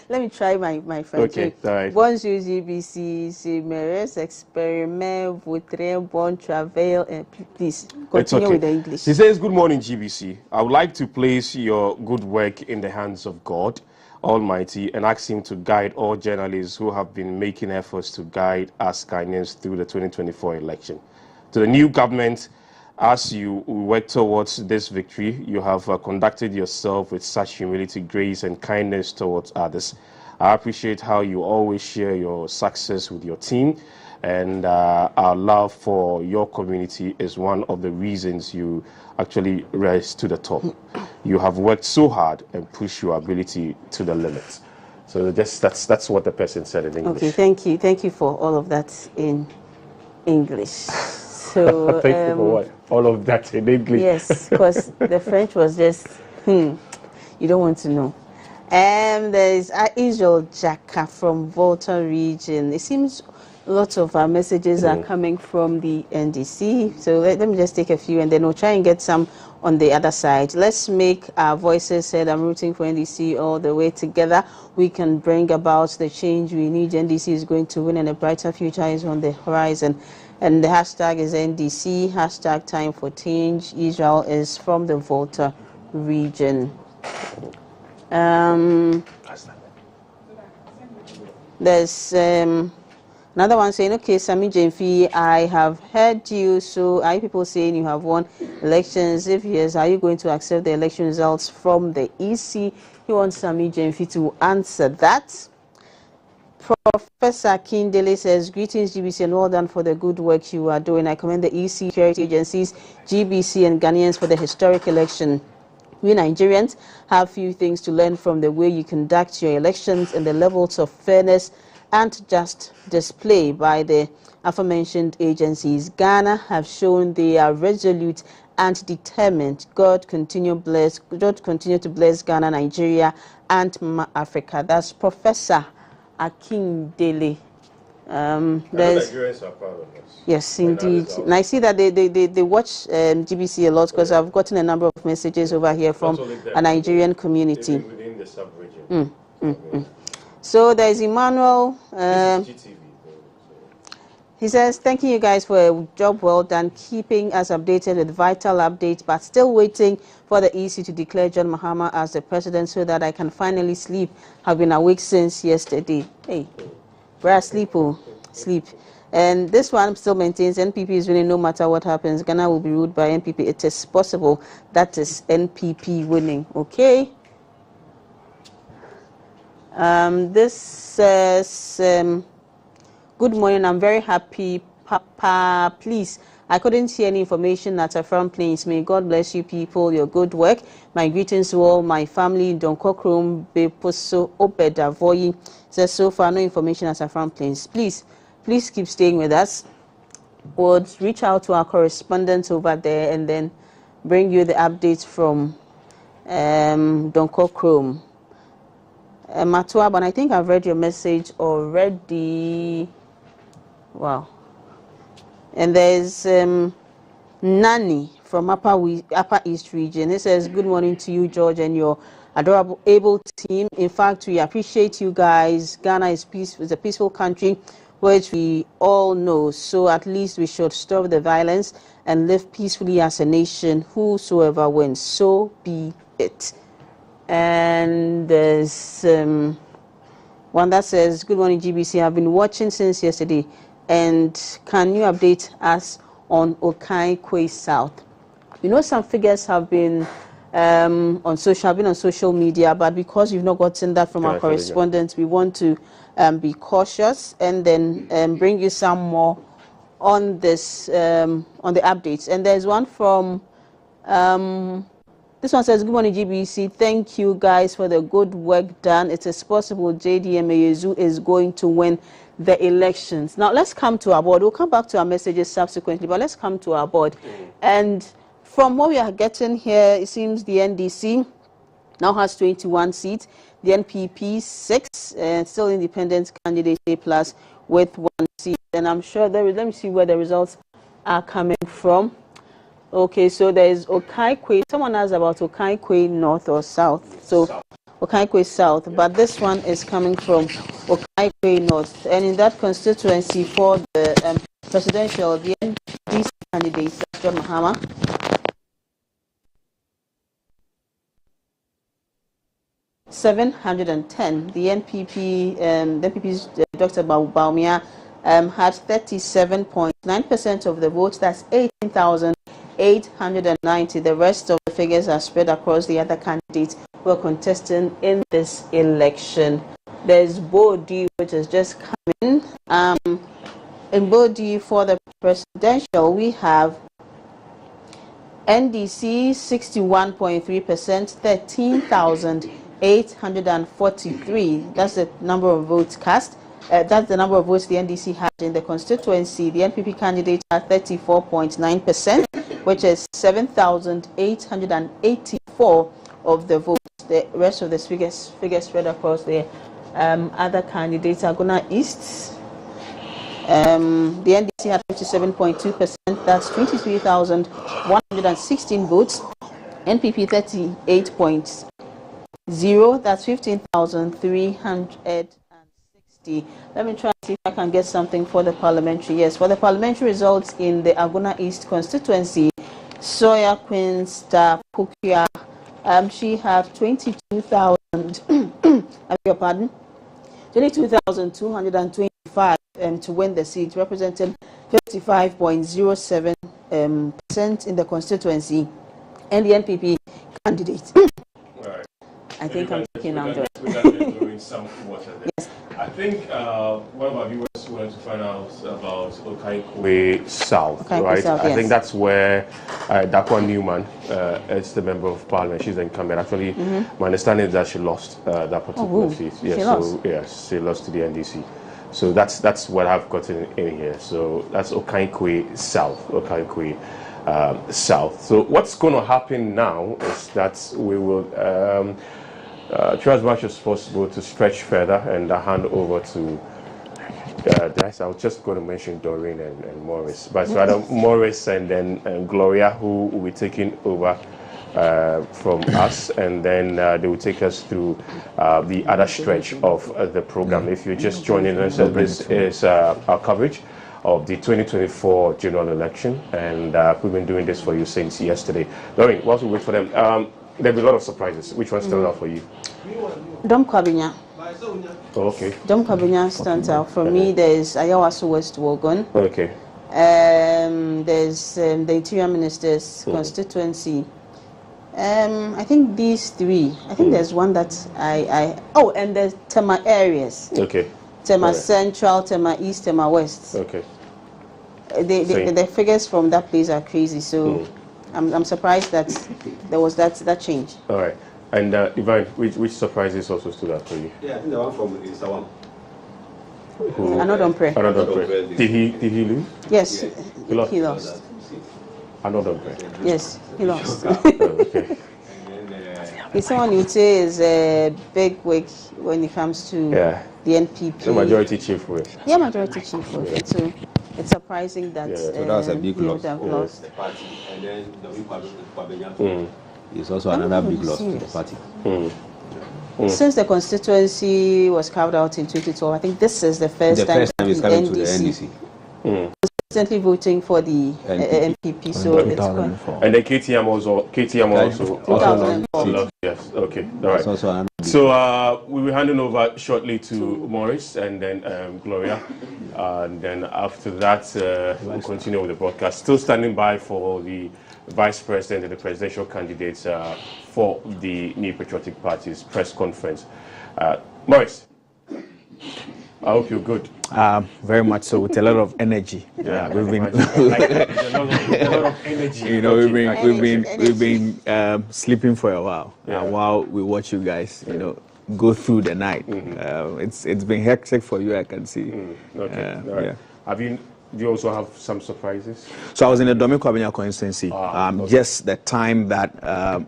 Speaker 3: let me try my French.
Speaker 2: Okay, all right.
Speaker 3: Bonjour, GBC. Je me expériment votre bon travail. Please, continue with the English.
Speaker 2: He says, good morning, GBC. I would like to place your good work in the hands of God Almighty and ask him to guide all journalists who have been making efforts to guide us Ghanaians through the 2024 election. To the new government, as you work towards this victory, you have conducted yourself with such humility, grace, and kindness towards others. I appreciate how you always share your success with your team, and our love for your community is one of the reasons you actually rise to the top. You have worked so hard and pushed your ability to the limits. So that's what the person said in English.
Speaker 3: Okay, thank you for all of that in English. So
Speaker 2: thank you for what? All of that in English.
Speaker 3: Yes, because the French was just you don't want to know. And there's Israel Jaka from Volta region. It seems lots of our messages are coming from the NDC. So let me just take a few and then we'll try and get some on the other side. Let's make our voices heard. I'm rooting for NDC all the way. Together we can bring about the change we need. NDC is going to win and a brighter future is on the horizon. And the hashtag is NDC, hashtag time for change. Israel is from the Volta region. There's another one saying, okay, Sami Jemfi, I have heard you. So are you people saying you have won elections? If yes, are you going to accept the election results from the EC? He wants Sami Jemfi to answer that. Professor Kindele says, greetings GBC and well done for the good work you are doing. I commend the EC, security agencies, GBC and Ghanaians for the historic election. We Nigerians have few things to learn from the way you conduct your elections and the levels of fairness and just display by the aforementioned agencies. Ghana have shown they are resolute and determined. God continue to bless Ghana, Nigeria and Africa. That's Professor Akindele.
Speaker 2: Nigerians are proud of us.
Speaker 3: Yes, indeed. And I see that they watch GBC a lot because I've gotten a number of messages over here from a Nigerian community.
Speaker 2: Even within the sub-region.
Speaker 3: So there's Emmanuel. He says, thanking you guys for a job well done, keeping us updated with vital updates, but still waiting for the EC to declare John Mahama as the president so that I can finally sleep. Have been awake since yesterday. Hey, where I sleep, sleep. And this one still maintains NPP is winning no matter what happens. Ghana will be ruled by NPP. It is possible. That is NPP winning. Okay. This says, good morning, I'm very happy, Papa. Please, I couldn't see any information at a front place. May God bless you people, your good work. My greetings to all my family. Donkokrum, Beposo, Obedavoyi. Says so far, no information at a front place. Please keep staying with us. We'll reach out to our correspondents over there and then bring you the updates from Donkokrum. Matua, but I think I've read your message already. Wow. And there's Nani from Upper East region. It says, good morning to you, George, and your adorable, able team. In fact, we appreciate you guys. Ghana is a peaceful country, which we all know. So at least we should stop the violence and live peacefully as a nation. Whosoever wins, so be it. And there's one that says, good morning, GBC. I've been watching since yesterday. And can you update us on Okai Kwe South? You know, some figures have been on social, been on social media, but because you've not gotten that from our correspondents, we want to be cautious and then bring you some more on this, on the updates. And there's one from, this one says, good morning, GBC. Thank you guys for the good work done. It is possible JDM Yezu is going to win the elections. Now, let's come to our board. We'll come back to our messages subsequently, but let's come to our board. And from what we are getting here, it seems the NDC now has 21 seats, the NPP 6, still independent candidate A plus with 1 seat. And I'm sure there is, let me see where the results are coming from. Okay, so there is Okaikwe. Someone asked about Okaikwe North or South. So Okaikwe South, but this one is coming from Okaikwe North. And in that constituency for the presidential, the NDC candidate, John Mahama, 710. The NPP, the NPP's Dr. Baumia had 37.9% of the votes. That's 18,890. The rest of the figures are spread across the other candidates who are contesting in this election. There's Bodi, which has just come in. In Bodi for the presidential, we have NDC 61.3%, 13,843. That's the number of votes cast. That's the number of votes the NDC had in the constituency. The NPP candidate had 34.9%, which is 7,884 of the votes. The rest of the figures spread across the other candidates. Agona East, the NDC had 57.2%. That's 23,116 votes. NPP 38.0. That's 15,360. Let me try and see if I can get something for the parliamentary. Yes, for the parliamentary results in the Agona East constituency, Soya Queen Star Pukia, she had 22,000. I beg your pardon, 22,225 to win the seat, representing 55.07% in the constituency, and the NPP candidate.
Speaker 2: Right.
Speaker 3: I think I'm taking now, George.
Speaker 2: Some water there. Yes. I think one of our viewers wanted to find out about Okaikwe South, right?
Speaker 3: South, yes.
Speaker 2: I think that's where Dakwa Newman is the member of parliament. She's the incumbent. Actually, my understanding is that she lost that particular seat. Yes, yes, she lost to the NDC. So that's what I've gotten in here. So that's Okaikwe South. Okaikwe South. So what's going to happen now is that we will try as much as possible to stretch further and hand over to I was just going to mention Doreen and Morris, but rather Morris and then Gloria, who will be taking over from us, and then they will take us through the other stretch of the program. If you're just joining us, this is our coverage of the 2024 general election, and we've been doing this for you since yesterday. Doreen, whilst we wait for them, there'll be a lot of surprises. Which one stands out for you?
Speaker 3: Dom Kwabinya.
Speaker 2: Oh, okay.
Speaker 3: Dom Kwabinya stands out. For me, there's Ayawaso West Wogon.
Speaker 2: Okay.
Speaker 3: There's the Interior Minister's constituency. I think these three. I think there's one that oh, and there's Tema areas.
Speaker 2: Okay.
Speaker 3: Tema Central, Tema East, Tema West.
Speaker 2: Okay.
Speaker 3: The figures from that place are crazy. So I'm surprised that there was that change.
Speaker 2: All right. And Ivan, which surprises also stood out for you?
Speaker 8: Yeah, I think the one from Isawam.
Speaker 3: Another Pre.
Speaker 2: Did he lose?
Speaker 3: Yes,
Speaker 2: he lost. Another Pre.
Speaker 3: Yes, he lost.
Speaker 2: Okay.
Speaker 3: He's someone you would say is a big wig when it comes to the NPP.
Speaker 2: The majority chief whip.
Speaker 3: Yeah, majority chief whip. So it's surprising that
Speaker 8: so that's a big loss.
Speaker 3: Lost.
Speaker 8: The party, and then the Kwabinya is also another big loss to the party.
Speaker 3: Since the constituency was carved out in 2012, I think this is the first time
Speaker 8: it's coming to the NDC.
Speaker 3: consistently voting for the NPP, so it's good.
Speaker 2: And then KTM also
Speaker 3: 2004.
Speaker 2: Yes, okay, all right. So we will hand it over shortly to Maurice and then Gloria, and then after that we'll continue with the broadcast. Still standing by for the Vice President and the presidential candidates for the New Patriotic Party's press conference. Maurice, I hope you're good.
Speaker 11: Very much so, with a lot of energy.
Speaker 2: Yeah,
Speaker 11: we've been,
Speaker 2: a lot of energy.
Speaker 11: You know, we've been sleeping for a while. While we watch you guys, you know, go through the night. It's been hectic for you, I can see.
Speaker 2: Okay, all right. Do you also have some surprises?
Speaker 11: So I was in the Dominic Kwabenya constituency. Just the time that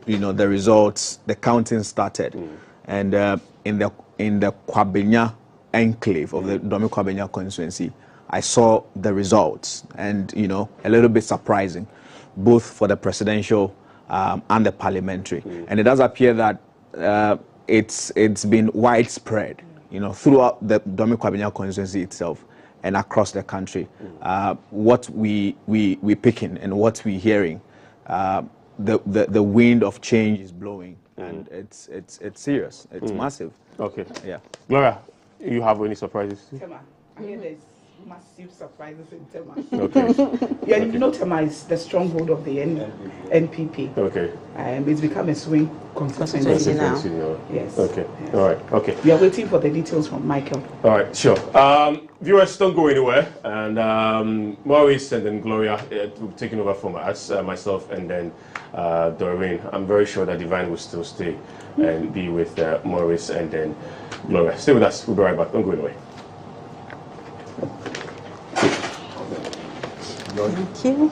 Speaker 11: you know, the results, the counting started, and in the Kwabenya enclave of the Dominic Kwabenya constituency, I saw the results, and you know, a little bit surprising, both for the presidential and the parliamentary. And it does appear that it's been widespread, you know, throughout the Dominic Kwabenya constituency itself and across the country. What we picking and what we hearing, the wind of change is blowing, and it's serious. It's massive.
Speaker 2: Okay.
Speaker 11: Yeah.
Speaker 2: Gloria, you have any surprises?
Speaker 12: Tema, I hear there's massive surprises in Tema.
Speaker 2: Okay.
Speaker 12: Yeah, you know Tema is the stronghold of the NPP.
Speaker 2: Okay.
Speaker 12: It's become a swing constituency
Speaker 3: now.
Speaker 12: Yes.
Speaker 2: Okay.
Speaker 12: Yes.
Speaker 2: All right. Okay.
Speaker 12: We are waiting for the details from Michael.
Speaker 2: All right. Sure. Viewers, don't go anywhere. And Maurice and then Gloria taking over from us, myself, and then Doreen. I'm very sure that Divine will still stay and be with Maurice and then Gloria. Stay with us. We'll be right back. Don't go anywhere.
Speaker 3: Thank you.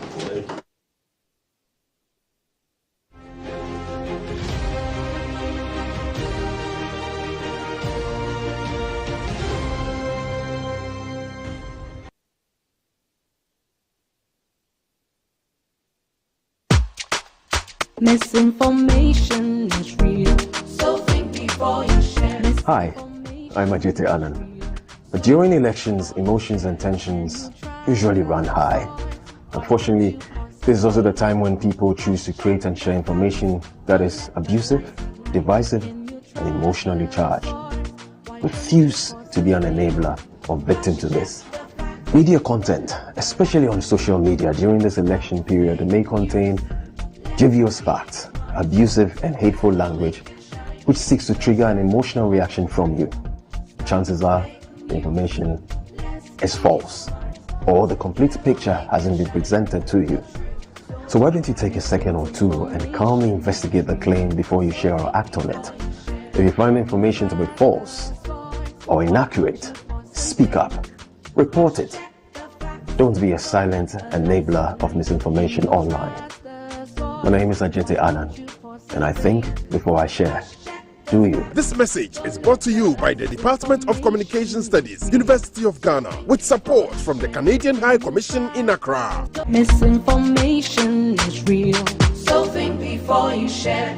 Speaker 13: Misinformation is real, so think before you share.
Speaker 14: Hi, I'm Ajite Anand. But during elections, emotions and tensions usually run high. Unfortunately, this is also the time when people choose to create and share information that is abusive, divisive, and emotionally charged. Refuse to be an enabler or victim to this. Media content, especially on social media during this election period, may contain dubious facts, abusive and hateful language, which seeks to trigger an emotional reaction from you. Chances are the information is false, or the complete picture hasn't been presented to you. So why don't you take a second or two and calmly investigate the claim before you share or act on it? If you find the information to be false or inaccurate, speak up, report it. Don't be a silent enabler of misinformation online. My name is Ajite Anand, and I think before I share. Do you?
Speaker 15: This message is brought to you by the Department of Communication Studies, University of Ghana, with support from the Canadian High Commission in Accra.
Speaker 13: Misinformation is real, so think before you share.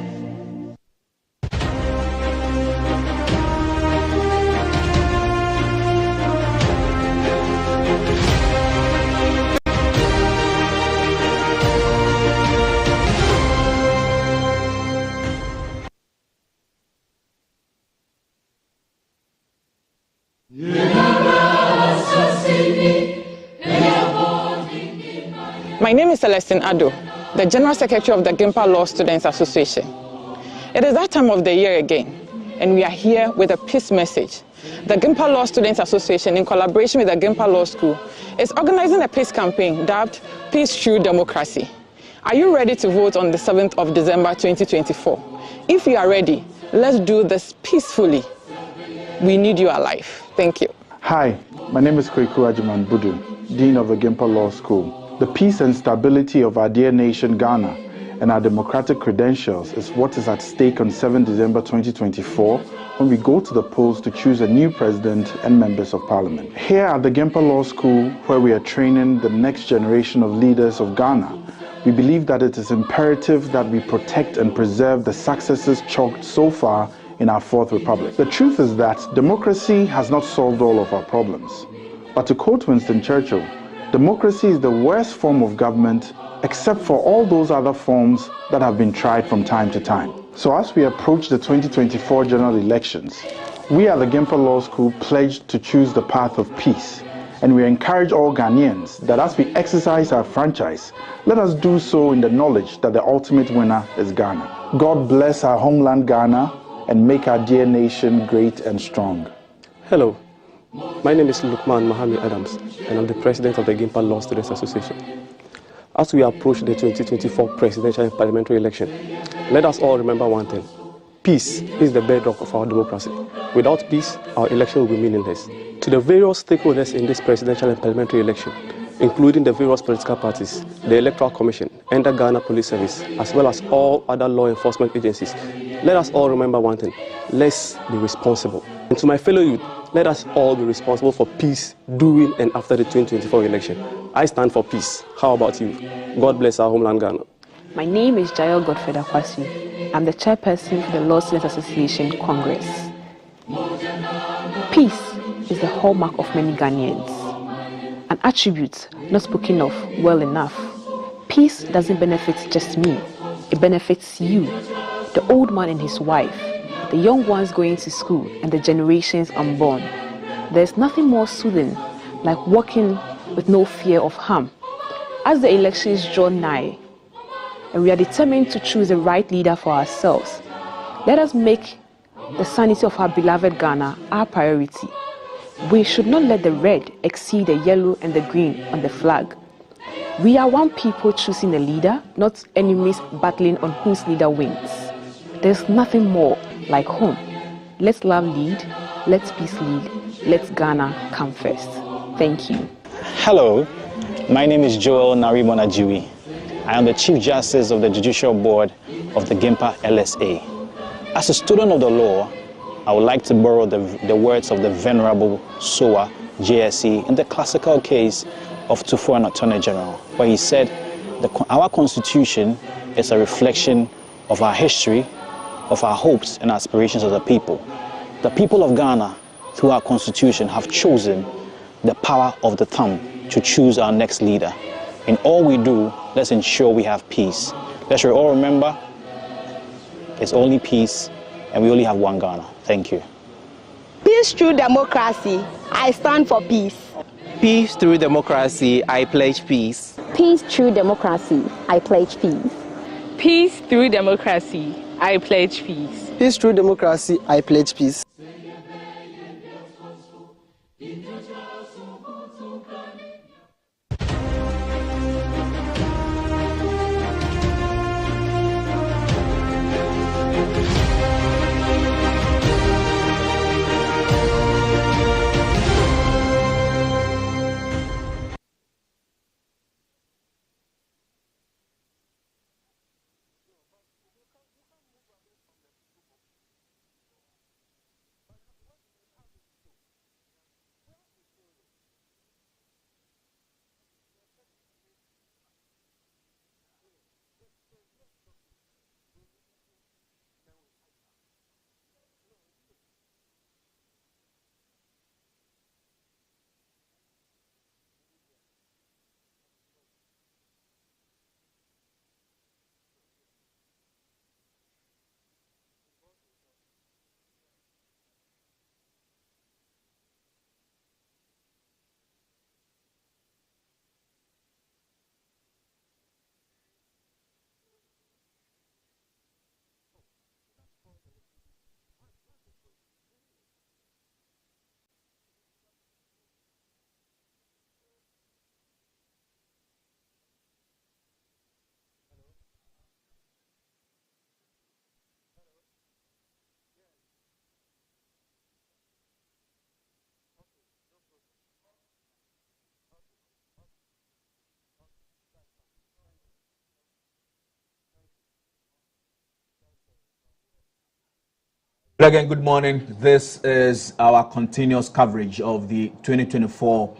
Speaker 16: My name is Celestine Addo, the General Secretary of the Gimpa Law Students Association. It is that time of the year again, and we are here with a peace message. The Gimpa Law Students Association, in collaboration with the Gimpa Law School, is organizing a peace campaign dubbed Peace Through Democracy. Are you ready to vote on the 7th of December 2024? If you are ready, let's do this peacefully. We need you alive. Thank you.
Speaker 17: Hi, my name is Kweku Ajiman Budu, Dean of the Gimpa Law School. The peace and stability of our dear nation, Ghana, and our democratic credentials is what is at stake on 7 December 2024 when we go to the polls to choose a new president and members of parliament. Here at the Gimpa Law School, where we are training the next generation of leaders of Ghana, we believe that it is imperative that we protect and preserve the successes chalked so far in our Fourth Republic. The truth is that democracy has not solved all of our problems. But to quote Winston Churchill, Democracy is the worst form of government, except for all those other forms that have been tried from time to time. So as we approach the 2024 general elections, we at the Gimpa Law School pledged to choose the path of peace. And we encourage all Ghanaians that as we exercise our franchise, let us do so in the knowledge that the ultimate winner is Ghana. God bless our homeland Ghana and make our dear nation great and strong.
Speaker 18: Hello, my name is Lukman Mohammed Adams, and I'm the president of the Gimpa Law Students Association. As we approach the 2024 presidential and parliamentary election, let us all remember one thing. Peace is the bedrock of our democracy. Without peace, our election will be meaningless. To the various stakeholders in this presidential and parliamentary election, including the various political parties, the Electoral Commission, and the Ghana Police Service, as well as all other law enforcement agencies, let us all remember one thing. Let's be responsible. And to my fellow youth, let us all be responsible for peace during and after the 2024 election. I stand for peace. How about you? God bless our homeland Ghana.
Speaker 19: My name is Jael Godfrey Akwasi. I'm the chairperson for the Law Students Association Congress. Peace is the hallmark of many Ghanaians, an attribute not spoken of well enough. Peace doesn't benefit just me, it benefits you, the old man and his wife, the young ones going to school, and the generations unborn. There's nothing more soothing like walking with no fear of harm. As the elections draw nigh, and we are determined to choose the right leader for ourselves, let us make the sanity of our beloved Ghana our priority. We should not let the red exceed the yellow and the green on the flag. We are one people choosing a leader, not enemies battling on whose leader wins. There's nothing more like home. Let's love lead, let's peace lead, let's Ghana come first. Thank you.
Speaker 20: Hello, my name is Joel Naribonajiwi. I am the Chief Justice of the Judicial Board of the Gimpa LSA. As a student of the law, I would like to borrow the words of the Venerable Soa JSE in the classical case of Tufuan Attorney General, where he said, our Constitution is a reflection of our history, of our hopes and aspirations of the people. The people of Ghana, through our Constitution, have chosen the power of the thumb to choose our next leader. In all we do, let's ensure we have peace. Let's all remember, it's only peace, and we only have one Ghana. Thank you.
Speaker 21: Peace through democracy. I stand for peace.
Speaker 22: Peace through democracy. I pledge peace.
Speaker 23: Peace through democracy. I pledge peace.
Speaker 24: Peace through democracy. I pledge peace.
Speaker 22: Peace through democracy. I pledge peace.
Speaker 11: Again, good morning. This is our continuous coverage of the 2024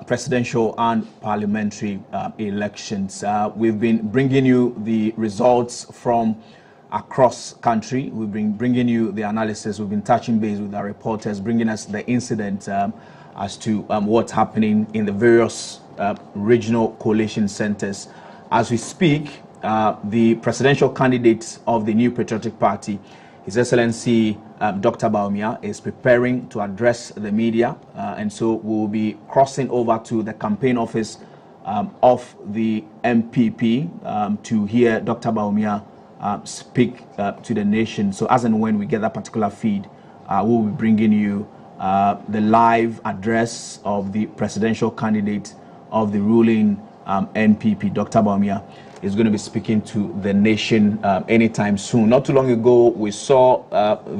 Speaker 11: presidential and parliamentary elections. We've been bringing you the results from across country. We've been bringing you the analysis. We've been touching base with our reporters, bringing us the incident as to what's happening in the various regional coalition centers. As we speak, the presidential candidate of the New Patriotic Party, His Excellency Dr. Bawumia, is preparing to address the media, and so we'll be crossing over to the campaign office of the MPP to hear Dr. Bawumia speak to the nation. So as and when we get that particular feed, we'll be bringing you the live address of the presidential candidate of the ruling NPP, Dr. Bawumia, is going to be speaking to the nation anytime soon. Not too long ago, we saw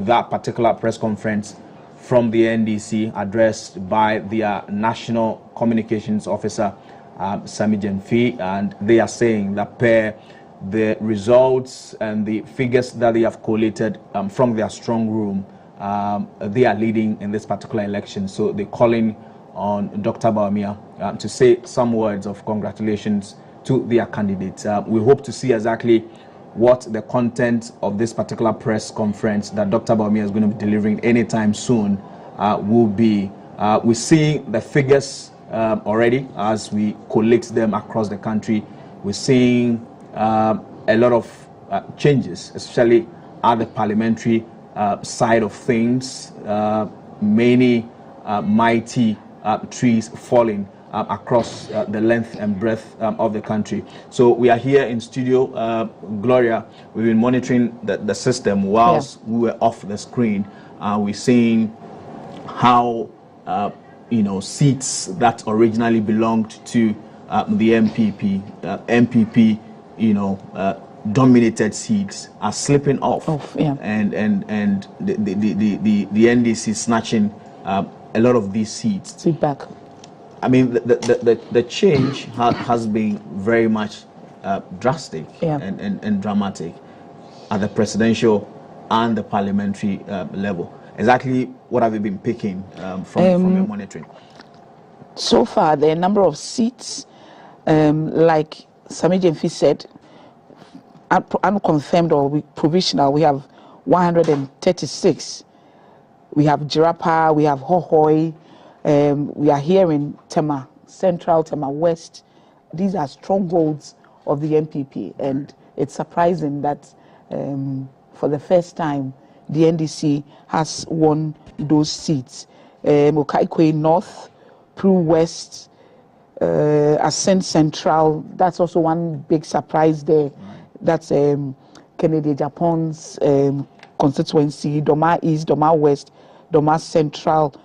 Speaker 11: that particular press conference from the NDC addressed by their National Communications Officer, Sami Jemfi, and they are saying that per the results and the figures that they have collated from their strong room, they are leading in this particular election. So they're calling on Dr. Bawumia to say some words of congratulations to their candidates. We hope to see exactly what the content of this particular press conference that Dr. Bawumia is going to be delivering anytime soon will be. We're seeing the figures already as we collate them across the country. We're seeing a lot of changes, especially at the parliamentary side of things. Many mighty trees falling across the length and breadth of the country. So we are here in studio. Gloria, we've been monitoring the system whilst we were off the screen. We're seeing how seats that originally belonged to the MPP, dominated seats are slipping off, and the NDC snatching a lot of these seats
Speaker 12: back.
Speaker 11: I mean, the change has been very much drastic and dramatic at the presidential and the parliamentary level. Exactly what have you been picking from your monitoring?
Speaker 12: So far, the number of seats, like Sami Jemfi said, unconfirmed or provisional, we have 136. We have Jirapa, we have Hohoi, we are here in Tema Central, Tema West. These are strongholds of the MPP, and it's surprising that for the first time, the NDC has won those seats. Okaikwe North, Pru West, Ascent Central, that's also one big surprise there. That's Kennedy Japan's constituency, Doma East, Doma West, Doma Central,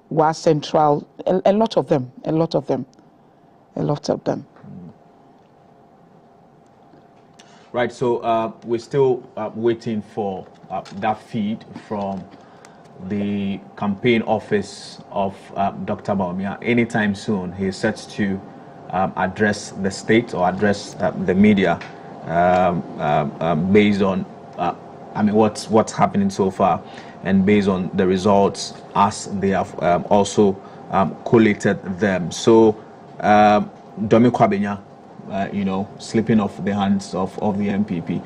Speaker 12: Wa Central, a lot of them.
Speaker 11: Right, so we're still waiting for that feed from the campaign office of Dr. Bawumia. Anytime soon, he is set to address the state or address the media based on what's happening so far, and based on the results as they have also collated them. So Domi Kwabenya, slipping off the hands of the MPP,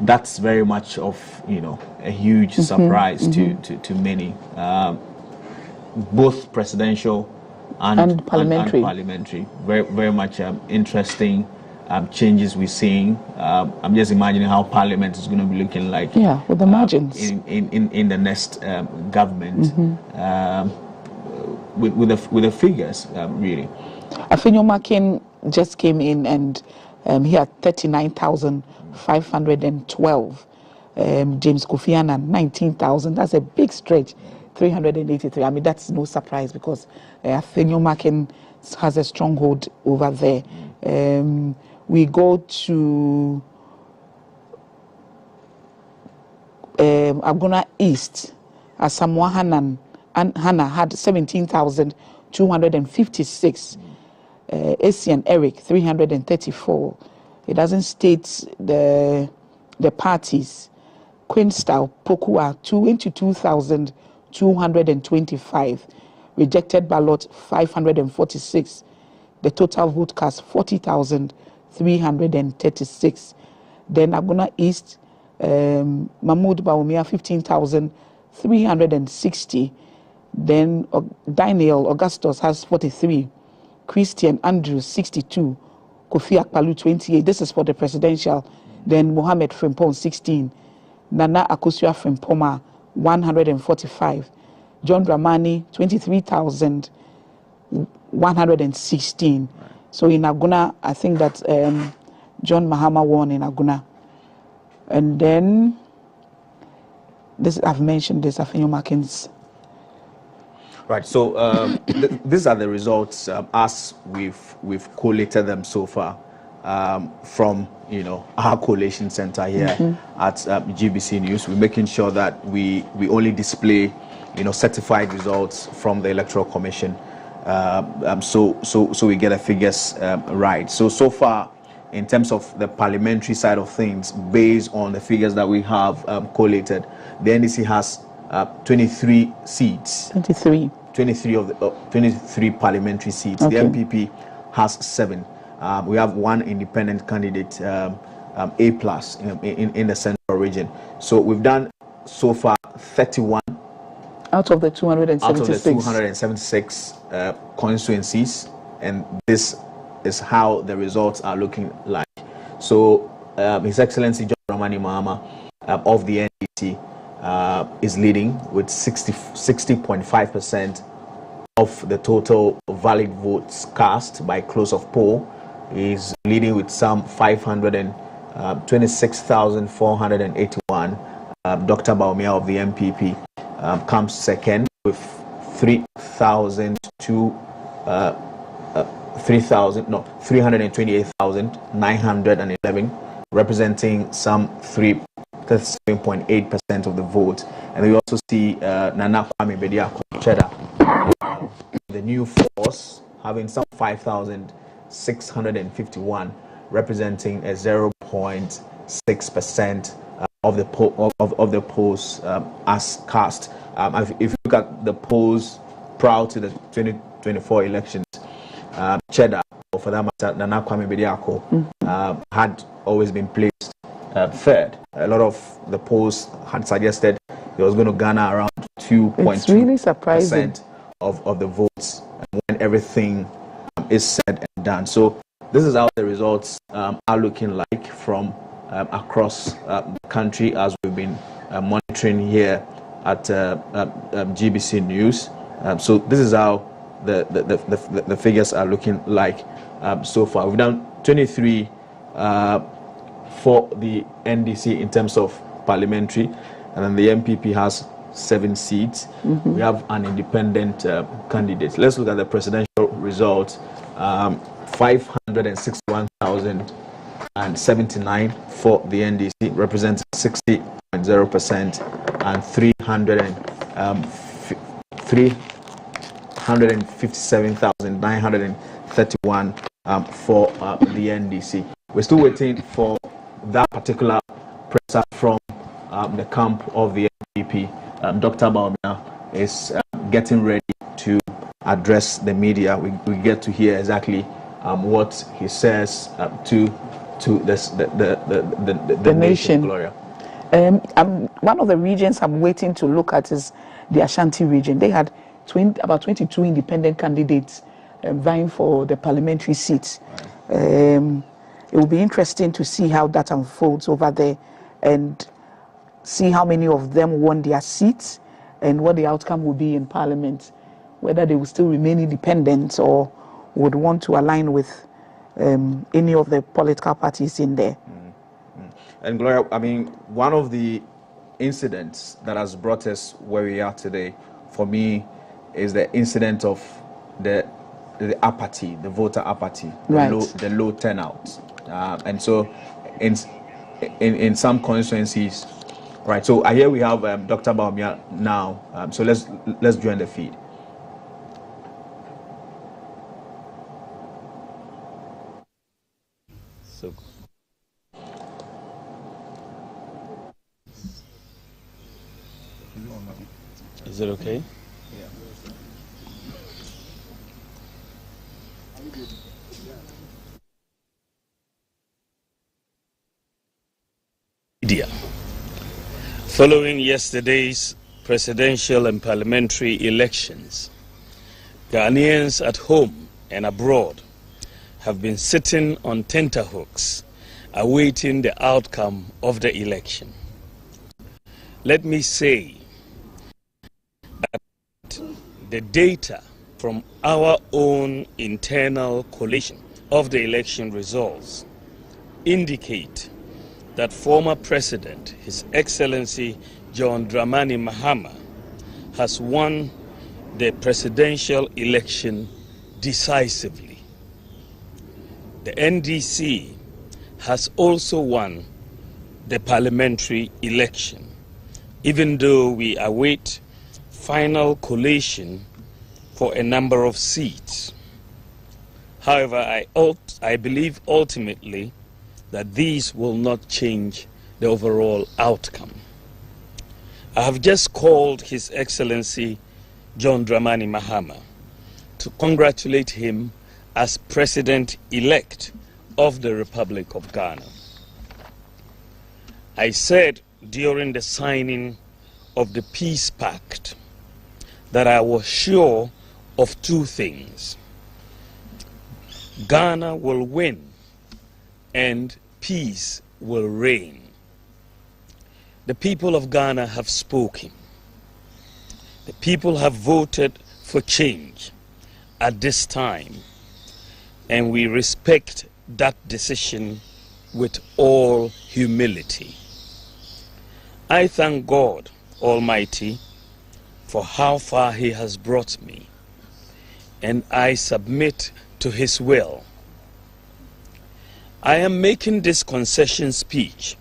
Speaker 11: that's very much of a huge surprise to many, both presidential and parliamentary. Very much interesting changes we're seeing. I'm just imagining how Parliament is going to be looking like.
Speaker 12: Yeah, with the margins
Speaker 11: in the next government, with the figures really.
Speaker 12: Afenyo Makin just came in and he had 39,512. James Kofi Annan 19,000. That's a big stretch. 383. I mean, that's no surprise because Afenyo Makin has a stronghold over there. We go to Agona East. Asamoah Hannah had 17,256. Asian Eric 334. It doesn't state the parties. Queenstown Pokua 22,225. Rejected ballot 546. The total vote cast 40,336. Then Agona East, Mahmoud Bawumia 15,360. Then Daniel Augustus has 43. Christian Andrews 62, Kofi Akpalu 28. This is for the presidential. Then Mohammed Frimpong 16, Nana Akosua Frimpoma 145, John Dramani 23,116. So in Aguna, I think that John Mahama won in Aguna. And then this, I've mentioned this, Afenyo Markins.
Speaker 11: Right. So these are the results as we've collated them so far from our collation center here at GBC News. We're making sure that we only display certified results from the Electoral Commission, so we get the figures right. So far, in terms of the parliamentary side of things, based on the figures that we have collated, the NDC has 23 seats. 23 of the 23 parliamentary seats. Okay. The MPP has 7. We have 1 independent candidate, A+ in the central region. So we've done so far 31
Speaker 12: out of the 276
Speaker 11: constituencies, and this is how the results are looking like. So His Excellency John Dramani Mahama of the NDC is leading with 60.5% of the total valid votes cast by close of poll. Is leading with some 526,481. Dr. Baumia of the MPP comes second with 328,911, representing some 37.8% of the vote. And we also see Nana Kwame Bediako Cheddar, the new force, having some 5,651, representing a 0.6% of the polls as cast. If you look at the polls prior to the 2024 elections, Cheddar, or for that matter, Nana Kwame Bediako, had always been placed third. A lot of the polls had suggested he was going to garner around 2.2%
Speaker 12: really surprising
Speaker 11: of the votes when everything is said and done. So this is how the results are looking like from across the country, as we've been monitoring here at GBC News. So this is how the figures are looking like so far. We've done 23 for the NDC in terms of parliamentary, and then the MPP has 7 seats. We have an independent candidate. Let's look at the presidential results. 561,079 for the NDC, represents 60.0%, and 357,931 for the NDC. We're still waiting for that particular presser from the camp of the NPP. Dr. Baumia is getting ready to address the media. We get to hear exactly what he says to the nation. Gloria.
Speaker 12: One of the regions I'm waiting to look at is the Ashanti region. They had about 22 independent candidates vying for the parliamentary seats. It will be interesting to see how that unfolds over there and see how many of them won their seats and what the outcome will be in Parliament, whether they will still remain independent or would want to align with any of the political parties in there.
Speaker 11: And Gloria, I mean, one of the incidents that has brought us where we are today, for me, is the incident of the apathy, the voter apathy, the low turnout. And so in some constituencies, right, so here we have Dr. Baumia now, so let's join the feed. So
Speaker 1: is it okay? Media. Following yesterday's presidential and parliamentary elections, Ghanaians at home and abroad have been sitting on tenterhooks awaiting the outcome of the election. Let me say that the data from our own internal collation of the election results indicate that former President, His Excellency John Dramani Mahama, has won the presidential election decisively. The NDC has also won the parliamentary election, even though we await final collation for a number of seats. However, I believe ultimately that these will not change the overall outcome. I have just called His Excellency John Dramani Mahama to congratulate him as President-elect of the Republic of Ghana. I said during the signing of the Peace Pact that I was sure of two things. Ghana will win and peace will reign. The people of Ghana have spoken. The people have voted for change at this time, and we respect that decision with all humility. I thank God Almighty for how far He has brought me, and I submit to His will. I am making this concession speech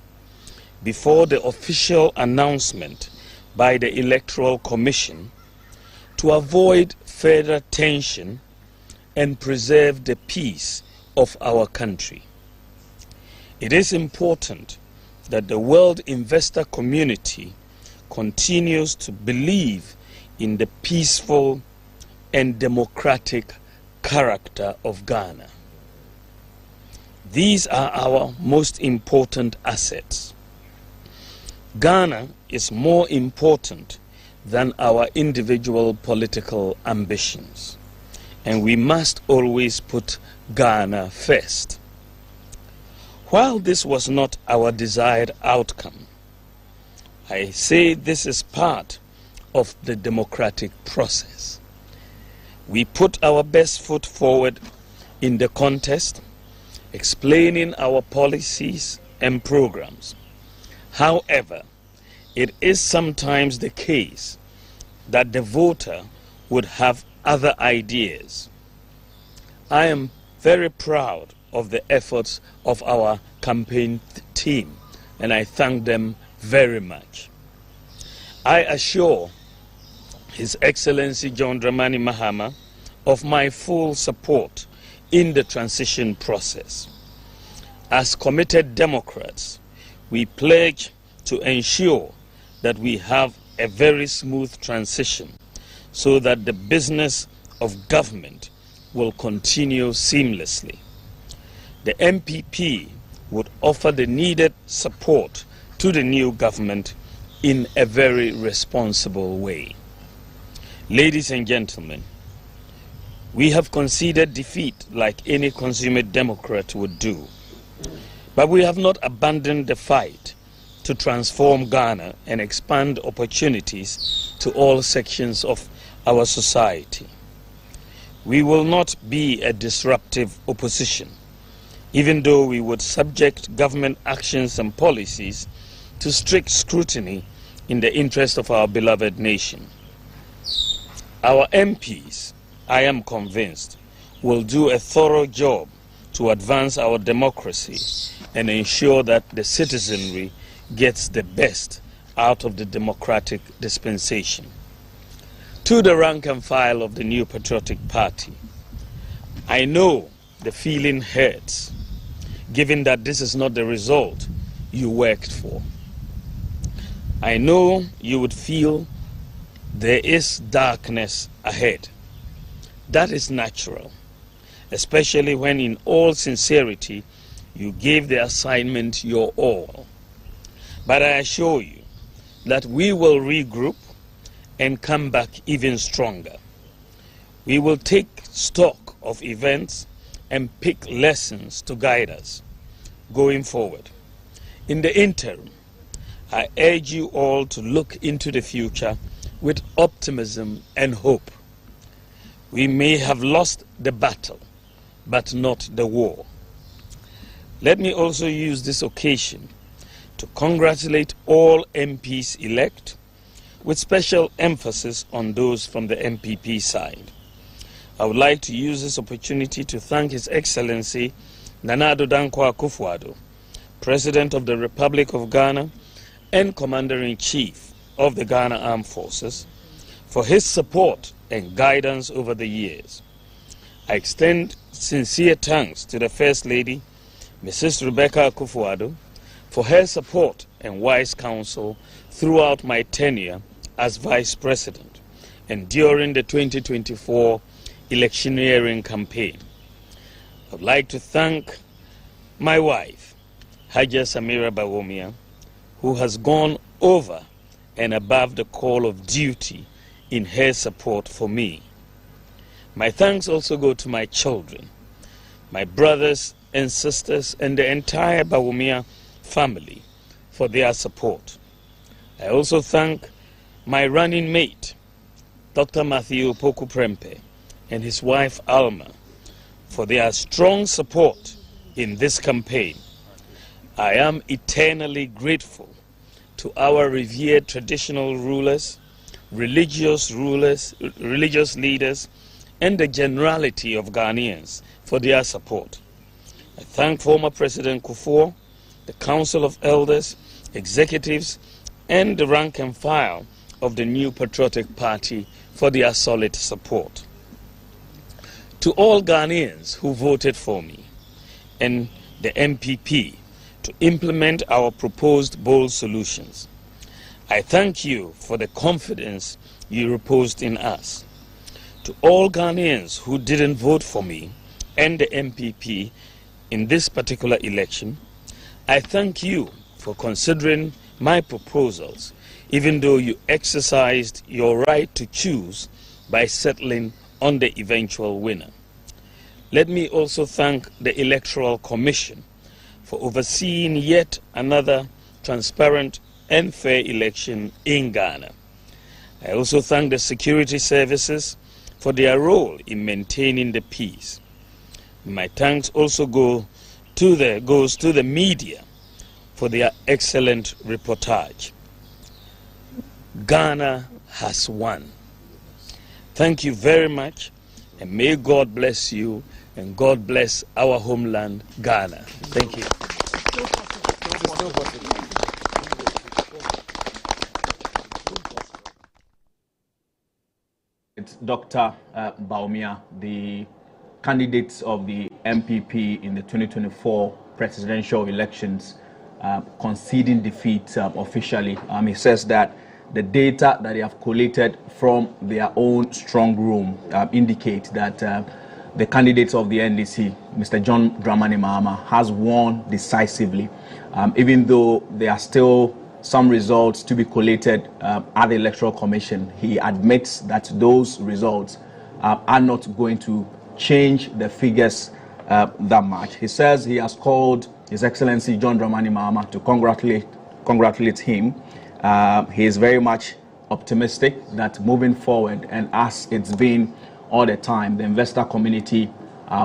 Speaker 1: before the official announcement by the Electoral Commission to avoid further tension and preserve the peace of our country. It is important that the world investor community continues to believe in the peaceful and democratic character of Ghana. These are our most important assets. Ghana is more important than our individual political ambitions, and we must always put Ghana first. While this was not our desired outcome, I say this is part of the democratic process. We put our best foot forward in the contest, explaining our policies and programs. However, it is sometimes the case that the voter would have other ideas. I am very proud of the efforts of our campaign team, and I thank them very much. I assure His Excellency John Dramani Mahama of my full support in the transition process. As committed Democrats, we pledge to ensure that we have a very smooth transition so that the business of government will continue seamlessly. The MPP would offer the needed support to the new government in a very responsible way. Ladies and gentlemen, we have conceded defeat like any consummate Democrat would do, but we have not abandoned the fight to transform Ghana and expand opportunities to all sections of our society. We will not be a disruptive opposition, even though we would subject government actions and policies to strict scrutiny in the interest of our beloved nation. Our MPs, I am convinced, will do a thorough job to advance our democracy and ensure that the citizenry gets the best out of the democratic dispensation. To the rank and file of the New Patriotic Party, I know the feeling hurts, given that this is not the result you worked for. I know you would feel there is darkness ahead. That is natural, especially when in all sincerity you gave the assignment your all. But I assure you that we will regroup and come back even stronger. We will take stock of events and pick lessons to guide us going forward. In the interim, I urge you all to look into the future with optimism and hope. We may have lost the battle, but not the war. Let me also use this occasion to congratulate all MPs-elect, with special emphasis on those from the MPP side. I would like to use this opportunity to thank His Excellency Nana Addo Dankwa Akufo-Addo, President of the Republic of Ghana and Commander-in-Chief of the Ghana Armed Forces, for his support and guidance over the years. I extend sincere thanks to the First Lady, Mrs. Rebecca Akufo-Addo, for her support and wise counsel throughout my tenure as Vice President and during the 2024 electioneering campaign. I would like to thank my wife, Haja Samira Bawumia, who has gone over and above the call of duty in her support for me. My thanks also go to my children, my brothers and sisters, and the entire Bawumia family for their support. I also thank my running mate, Dr. Matthew Opoku Prempeh, and his wife Alma for their strong support in this campaign. I am eternally grateful to our revered traditional rulers, religious leaders, and the generality of Ghanaians for their support. I thank former President Kufuor, the Council of Elders, executives, and the rank and file of the New Patriotic Party for their solid support. To all Ghanaians who voted for me and the MPP to implement our proposed bold solutions, I thank you for the confidence you reposed in us. To all Ghanaians who didn't vote for me and the MPP in this particular election, I thank you for considering my proposals, even though you exercised your right to choose by settling on the eventual winner. Let me also thank the Electoral Commission for overseeing yet another transparent and fair election in Ghana. I also thank the security services for their role in maintaining the peace. My thanks also goes to the media for their excellent reportage. Ghana has won. Thank you very much, and may God bless you, and God bless our homeland, Ghana. Thank you.
Speaker 11: It's Dr. Bawumia, the candidates of the MPP in the 2024 presidential elections, conceding defeat officially. He says that the data that they have collated from their own strong room indicate that the candidates of the NDC, Mr. John Dramani Mahama, has won decisively, even though there are still some results to be collated at the Electoral Commission. He admits that those results are not going to change the figures that much. He says he has called His Excellency John Dramani Mahama to congratulate him. He is very much optimistic that moving forward, and as it's been all the time, the investor community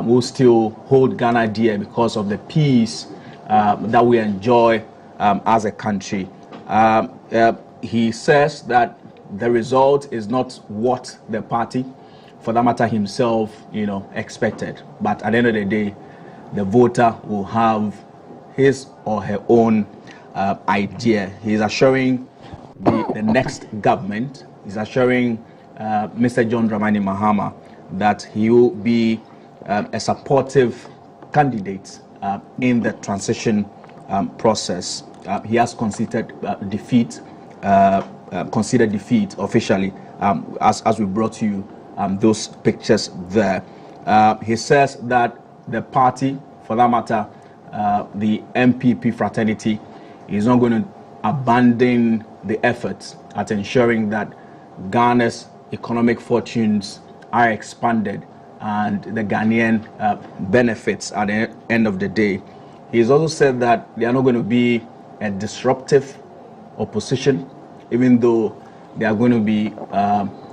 Speaker 11: will still hold Ghana dear because of the peace that we enjoy as a country. He says that the result is not what the party, for that matter himself, expected. But at the end of the day, the voter will have his or her own idea. He's assuring the next government, he's assuring Mr. John Dramani Mahama that he will be a supportive candidate in the transition process. He has considered defeat officially, as we brought you those pictures there. He says that the party, for that matter, the MPP fraternity, is not going to abandon the efforts at ensuring that Ghana's economic fortunes are expanded and the Ghanaian benefits at the end of the day. He's also said that they are not going to be a disruptive opposition, even though they are going to be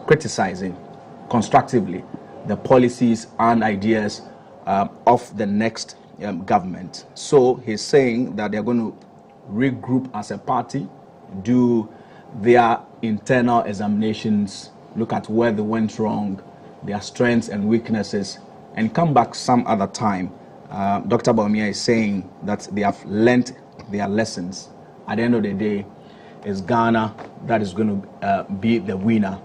Speaker 11: criticizing constructively the policies and ideas of the next government. So he's saying that they're going to regroup as a party, do their internal examinations, look at where they went wrong, their strengths and weaknesses, and come back some other time. Dr. Bawumia is saying that they have learnt their lessons. At the end of the day, it's Ghana that is going to be the winner,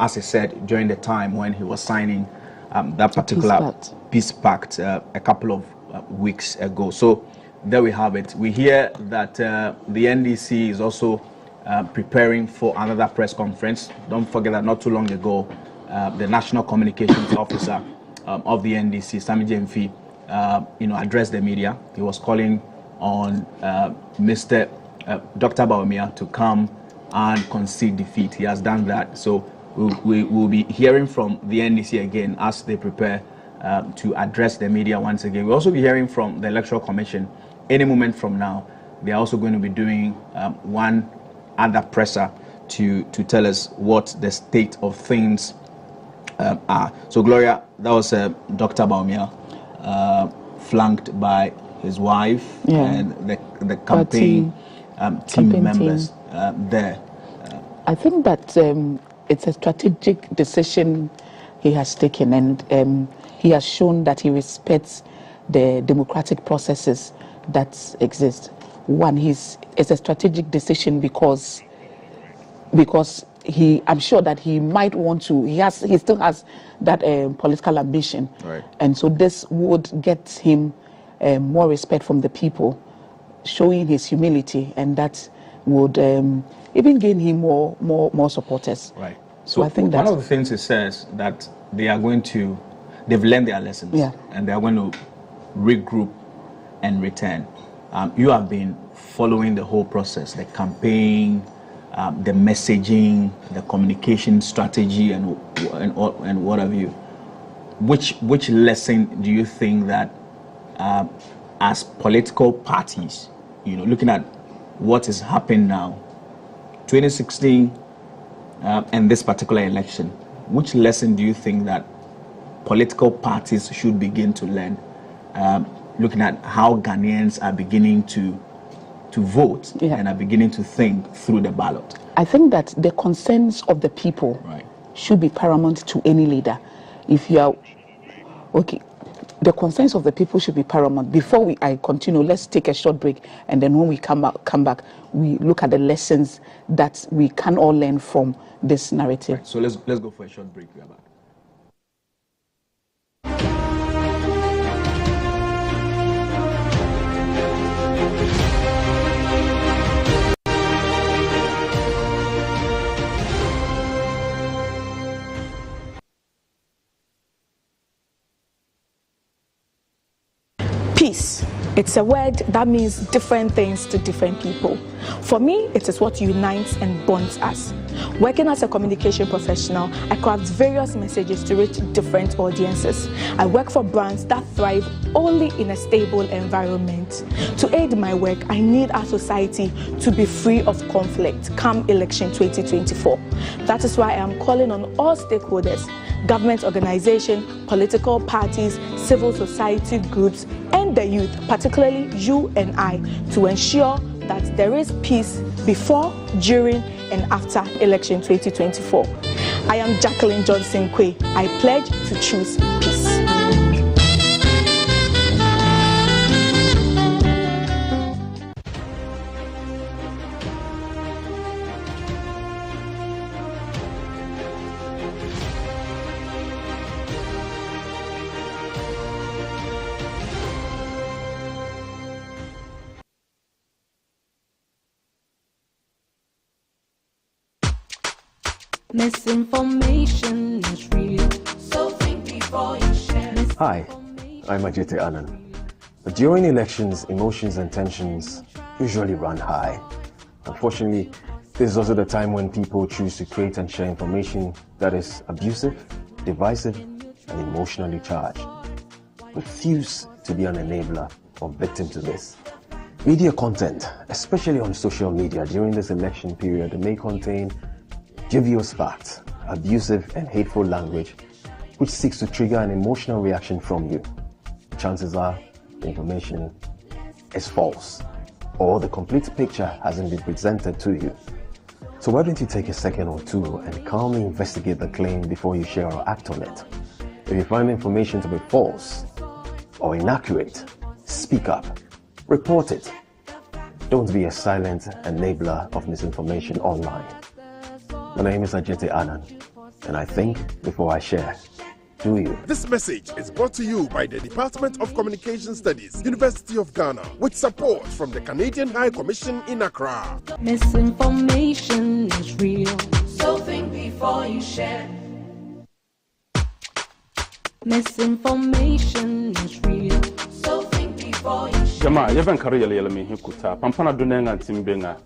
Speaker 11: as he said during the time when he was signing that particular peace pact a couple of weeks ago. So there we have it. We hear that the NDC is also preparing for another press conference. Don't forget that not too long ago, the National Communications Officer of the NDC, Sami Jemfi, addressed the media. He was calling on Mr. Dr. Bawumia to come and concede defeat. He has done that. So we will be hearing from the NDC again as they prepare to address the media once again. We'll also be hearing from the Electoral Commission any moment from now. They are also going to be doing one other presser to tell us what the state of things are. So Gloria, that was Dr. Bawumia, flanked by his wife and the campaign team members there.
Speaker 12: I think that it's a strategic decision he has taken, and he has shown that he respects the democratic processes that exist. One, it's a strategic decision because I'm sure that he might want to. He still has that political ambition,
Speaker 11: right.
Speaker 12: And so this would get him more respect from the people, showing his humility, and that would even gain him more supporters.
Speaker 11: Right.
Speaker 12: So I think
Speaker 11: one of the things it says that they've learned their lessons, and they are going to regroup and return. You have been following the whole process, the campaign, the messaging, the communication strategy, and what have you. Which lesson do you think that, as political parties, looking at what is happening now, 2016, and this particular election, which lesson do you think that political parties should begin to learn, looking at how Ghanaians are beginning to vote and are beginning to think through the ballot?
Speaker 12: I think that the concerns of the people should be paramount to any leader. If you are the concerns of the people should be paramount. Before I continue, let's take a short break, and then when we come back, we look at the lessons that we can all learn from this narrative.
Speaker 11: Right. So let's go for a short break. We are back.
Speaker 4: Peace. It's a word that means different things to different people. For me, it is what unites and bonds us. Working as a communication professional, I craft various messages to reach different audiences. I work for brands that thrive only in a stable environment. To aid my work, I need our society to be free of conflict come election 2024. That is why I am calling on all stakeholders, government organizations, political parties, civil society groups, and the youth, particularly you and I, to ensure that there is peace before, during, and after election 2024. I am Jacqueline Johnson Kwe. I pledge to choose peace.
Speaker 13: Misinformation is real, so think before you share.
Speaker 14: Hi, I'm Ajite Anand. But during elections, emotions and tensions usually run high. Unfortunately, this is also the time when people choose to create and share information that is abusive, divisive, and emotionally charged. Refuse to be an enabler or victim to this. Media content, especially on social media during this election period, may contain dubious facts, abusive and hateful language, which seeks to trigger an emotional reaction from you. Chances are the information is false, or the complete picture hasn't been presented to you. So why don't you take a second or two and calmly investigate the claim before you share or act on it? If you find the information to be false or inaccurate, speak up. Report it. Don't be a silent enabler of misinformation online. My name is Ajete Anand, and I think before I share. Do you?
Speaker 15: This message is brought to you by the Department of Communication Studies, University of Ghana, with support from the Canadian High Commission in Accra.
Speaker 13: Misinformation is real, so think before you share. Misinformation is real, so think before you share.
Speaker 5: Jama, you haven't carried your me hikuta. Pampana dunenga timbenga.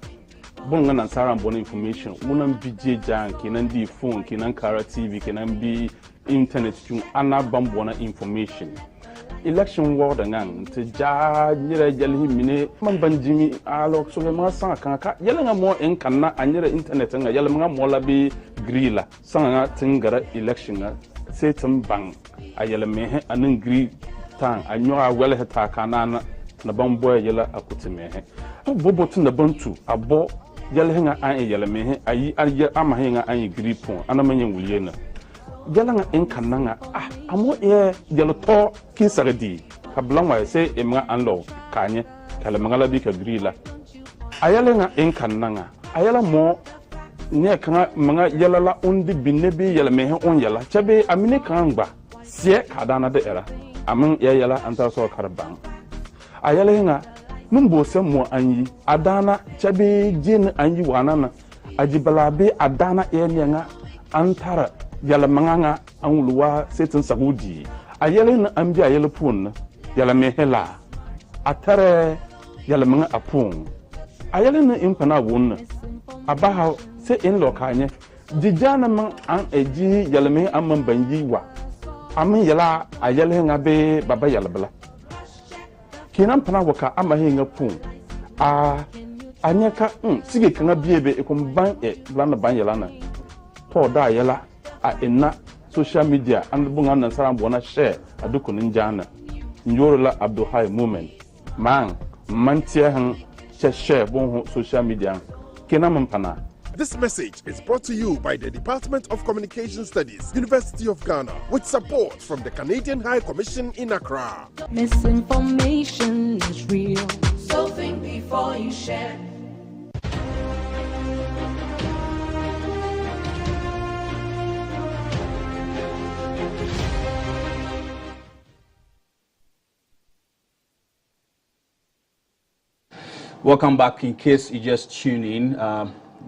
Speaker 5: Bonga na sara mbona information. Munam BJ jang, kinan di phone, kinan kara TV, kinan bi internet chung ana bambona information. Election world ngang te ja nyere jali mine mambanjimi alo so ma san kanka yele nga mo en kanna anyere internet nga yele nga mo labi grilla sanga tingara election nga setum bang ayele me anin gri tan anyo awele heta kanana na bambo yele akutime he bobo tin na bantu abo yele nga an yele me ayi ama he nga an gri pon ana manyen wuliye na Jalanga enkananga amo jalo to kisardi kablangwa se emga anlo kanye kala mangala bi ka grila ayalenga enkananga ayala mo ne kan manga yalala undi binnebi yala mehe on yala chabe amine kangba sie kadana de era amin yala anta so karban ayalenga numbo se mo anyi adana chabe jin anyi wanana ajibalabe adana yenga antara yala manganga anguluwa setin sagudi ayele na ambi ayele pun yala mehela atare yala manga apun ayele na impana won abaha se in lokanye dijana man an eji yala me amman banji wa amin yala ayele nga be baba yala bla kinan pana waka amahe nga pun anyaka sige kanga biebe ekumban blana ban yala na to da yala inna social media and bunga na saram bona share aduko ninjana njorola abduhai moment man mantia han share bon social media kena mampana.
Speaker 15: This message is brought to you by the Department of Communication Studies, University of Ghana, with support from the Canadian High Commission in Accra.
Speaker 13: Misinformation is real, so think before you share.
Speaker 11: Welcome back. In case you just tuned in,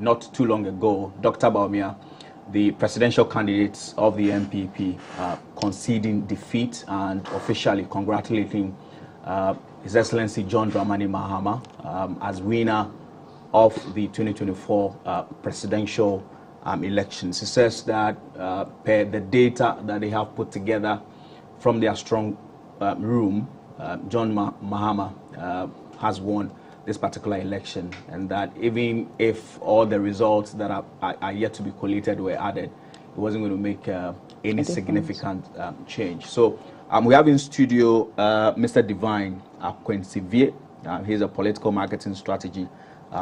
Speaker 11: not too long ago, Dr. Bawumia, the presidential candidate of the MPP, conceding defeat and officially congratulating His Excellency John Dramani Mahama as winner of the 2024 presidential elections. He says that per the data that they have put together from their strong room, John Mahama has won this particular election, and that even if all the results that are yet to be collated were added, it wasn't going to make any significant change. So we have in studio Mr. Divine Akwensivier. He's a political marketing strategy.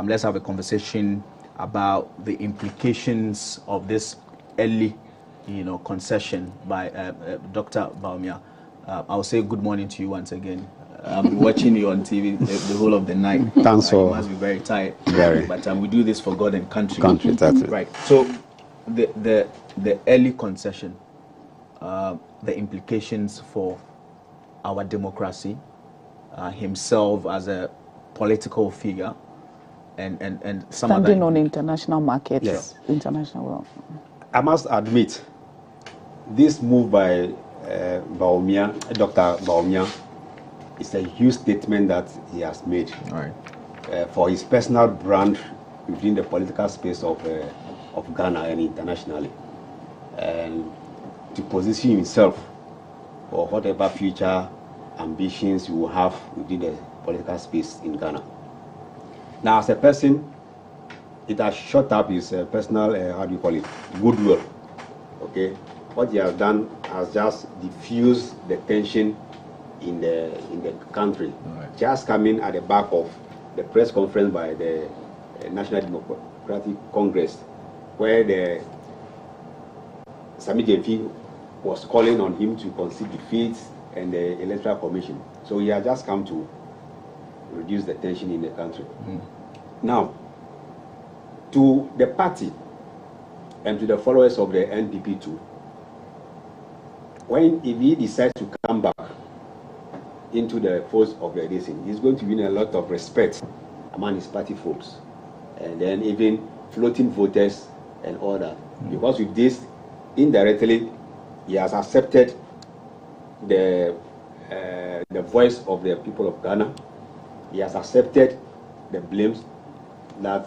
Speaker 11: Let's have a conversation about the implications of this early, concession by Dr. Bawumia. I'll say good morning to you once again. I've been watching you on TV the whole of the night.
Speaker 8: Thanks for.
Speaker 11: You must be very tired.
Speaker 8: Very.
Speaker 11: But we do this for God and country.
Speaker 8: Country, that's it.
Speaker 11: Right. So, the early concession, the implications for our democracy, himself as a political figure, and some
Speaker 12: standing
Speaker 11: other
Speaker 12: on international markets,
Speaker 8: yes.
Speaker 12: International world.
Speaker 8: I must admit, this move by Bawumia, Dr. Bawumia, is a huge statement that he has made for his personal brand within the political space of Ghana and internationally, and to position himself or whatever future ambitions you will have within the political space in Ghana. Now, as a person, it has shot up his personal, how do you call it, goodwill. Okay, what he has done has just diffused the tension in the country. Right. Just coming at the back of the press conference by the National Democratic Congress, where the Sami Jemfi was calling on him to concede defeat and the Electoral Commission. So he has just come to reduce the tension in the country. Now, to the party and to the followers of the NPP too, if he decides to come back into the force of the nation, he's going to win a lot of respect among his party folks, and then even floating voters and all that. Because with this, indirectly, he has accepted the voice of the people of Ghana. He has accepted the blames that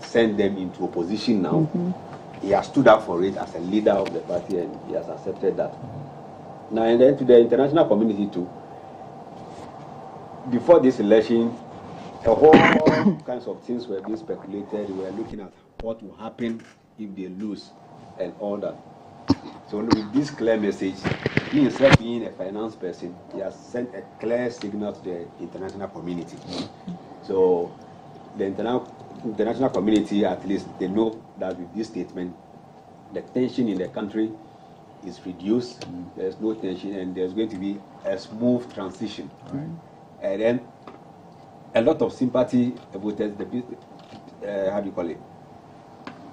Speaker 8: sent them into opposition now. He has stood up for it as a leader of the party, and he has accepted that. Now, and then to the international community too, before this election, a whole kinds of things were being speculated. We were looking at what will happen if they lose and all that. So with this clear message, he himself being a finance person, he has sent a clear signal to the international community. So the international community, at least, they know that with this statement, the tension in the country is reduced. There's no tension, and there's going to be a smooth transition. And then a lot of sympathy voters, how do you call it,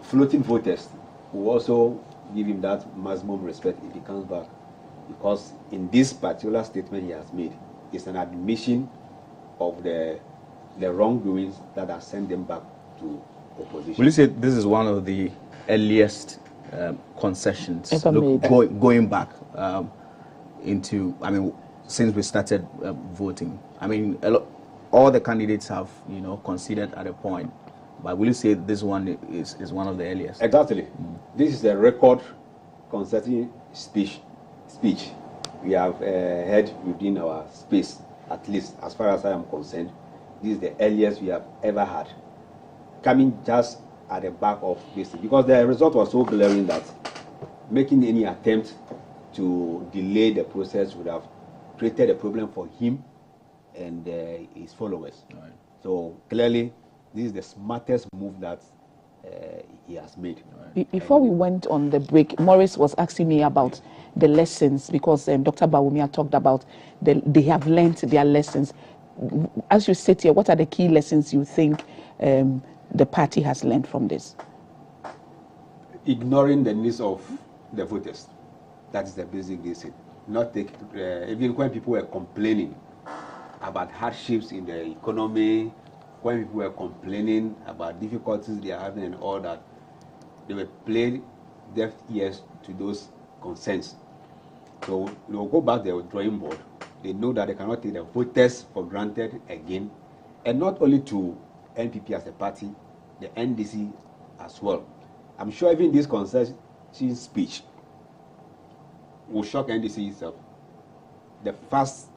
Speaker 8: floating voters, will also give him that maximum respect if he comes back, because in this particular statement he has made, it's an admission of the wrongdoings that have sent them back to opposition.
Speaker 11: Will you say this is one of the earliest concessions going back into, I mean, since we started voting? I mean, all the candidates have, conceded at a point, but will you say this one is one of the earliest?
Speaker 8: Exactly. This is a record concession speech we have heard within our space, at least as far as I am concerned. This is the earliest we have ever had, coming just at the back of this, because the result was so glaring that making any attempt to delay the process would have created a problem for him and his followers. Right. So clearly, this is the smartest move that he has made.
Speaker 12: Right. Before we went on the break, Maurice was asking me about the lessons, because Dr. Bawumia talked about they have learned their lessons. As you sit here, what are the key lessons you think the party has learned from this?
Speaker 8: Ignoring the needs of the voters. That is the basic reason. Not take, even when people were complaining about hardships in the economy, when people were complaining about difficulties they are having and all that, they were playing deaf ears to those concerns. So they will go back to the drawing board. They know that they cannot take the voters for granted again, and not only to NPP as a party, the NDC as well. I'm sure even this concession speech will shock NDC itself. The fast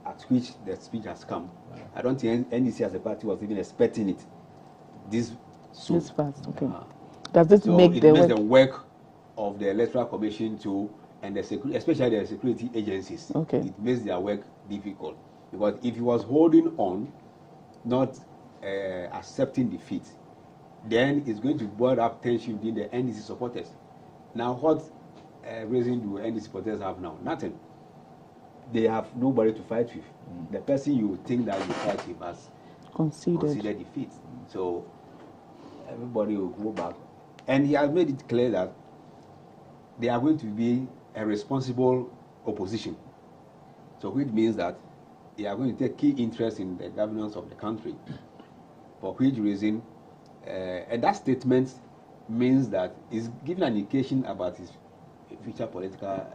Speaker 8: at which the speech has come, I don't think NDC as a party was even expecting it this soon.
Speaker 12: This fast, okay. Does this make
Speaker 8: the work of the Electoral Commission to, and especially the security agencies, it makes their work difficult. Because if he was holding on, not accepting defeat, then it's going to boil up tension within the NDC supporters. Now, what reason do NDC supporters have now? Nothing. They have nobody to fight with. The person you think that you fight with has conceded defeat. So everybody will go back. And he has made it clear that they are going to be a responsible opposition. So which means that they are going to take key interest in the governance of the country. For which reason, and that statement means that he's giving an indication about his future political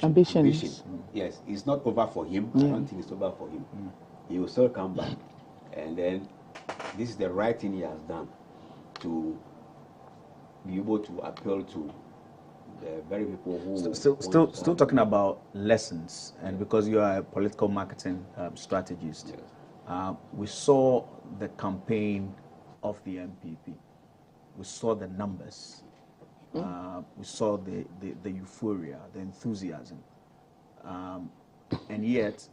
Speaker 12: ambitions.
Speaker 8: Yes, it's not over for him. I don't think it's over for him. He will still come back. And then this is the right thing he has done to be able to appeal to very people who...
Speaker 11: Still talking about lessons, and because you are a political marketing strategist, we saw the campaign of the MPP. We saw the numbers. We saw the euphoria, the enthusiasm. And yet,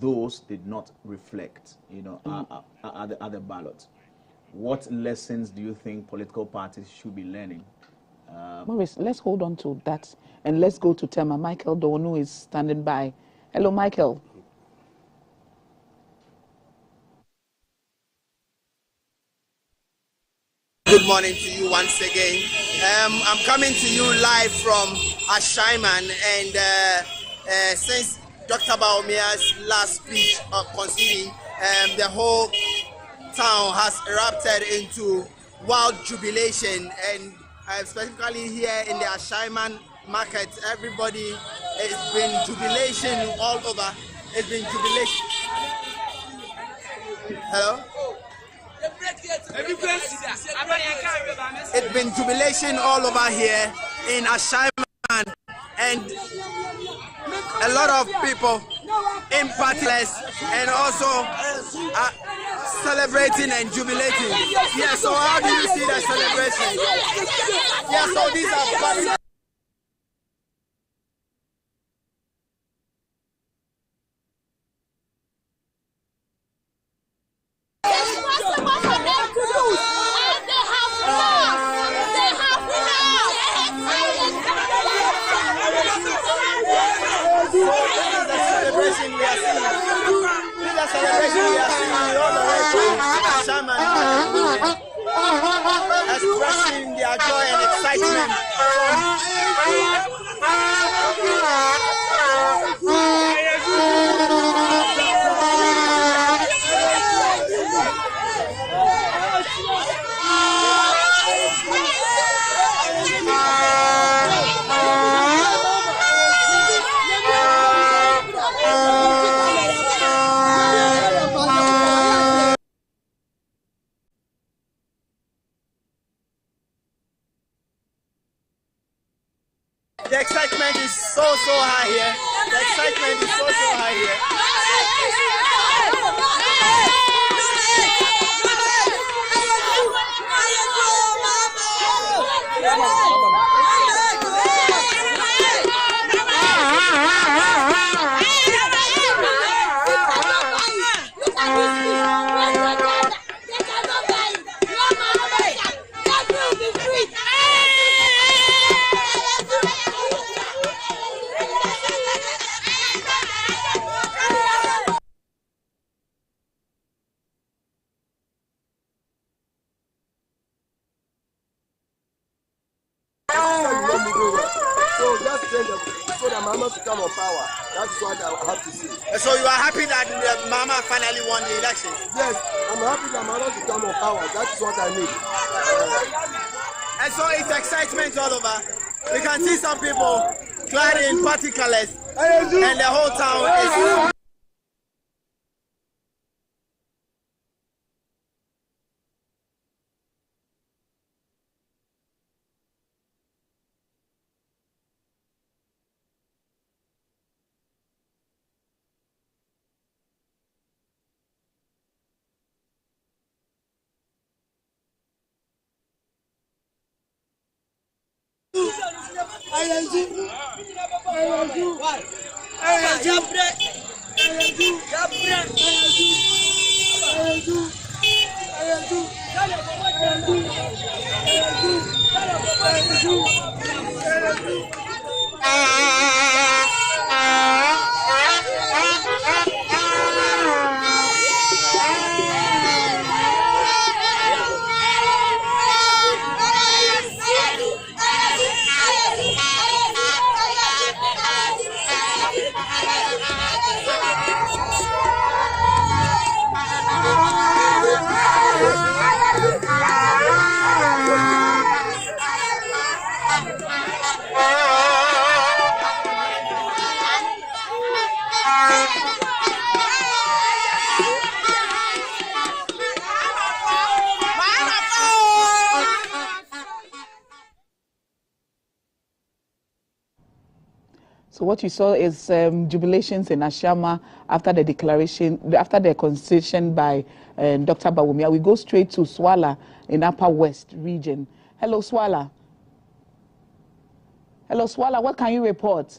Speaker 11: those did not reflect, at the ballot. What lessons do you think political parties should be learning?
Speaker 12: Maurice, let's hold on to that, and let's go to Tema. Michael Donu is standing by. Hello, Michael.
Speaker 6: Good morning to you once again. I'm coming to you live from Ashaiman, and since Dr. Baumia's last speech conceding, the whole town has erupted into wild jubilation, and specifically here in the Ashaiman market, everybody, it's been jubilation all over. It's been jubilation. Hello? It's been jubilation all over here in Ashaiman, and a lot of people in parties and also celebrating and jubilating. Yeah, so how do you see that celebration? Yeah, so these are parties. Expressing their joy and excitement. The excitement is so high here. The excitement is so high here. So just so that Mama to come on power. That's what I have to say. So you are happy that Mama finally won the election? Yes, I'm happy that Mama to come on power. That's what I need. And so it's excitement all over. We can see some people clad in party colors, and the whole town is...
Speaker 12: So what you saw is jubilations in Ashama after the declaration, after the constitution by Dr. Bawumia. We go straight to Swala in Upper West region. Hello, Swala. Hello, Swala. What can you report?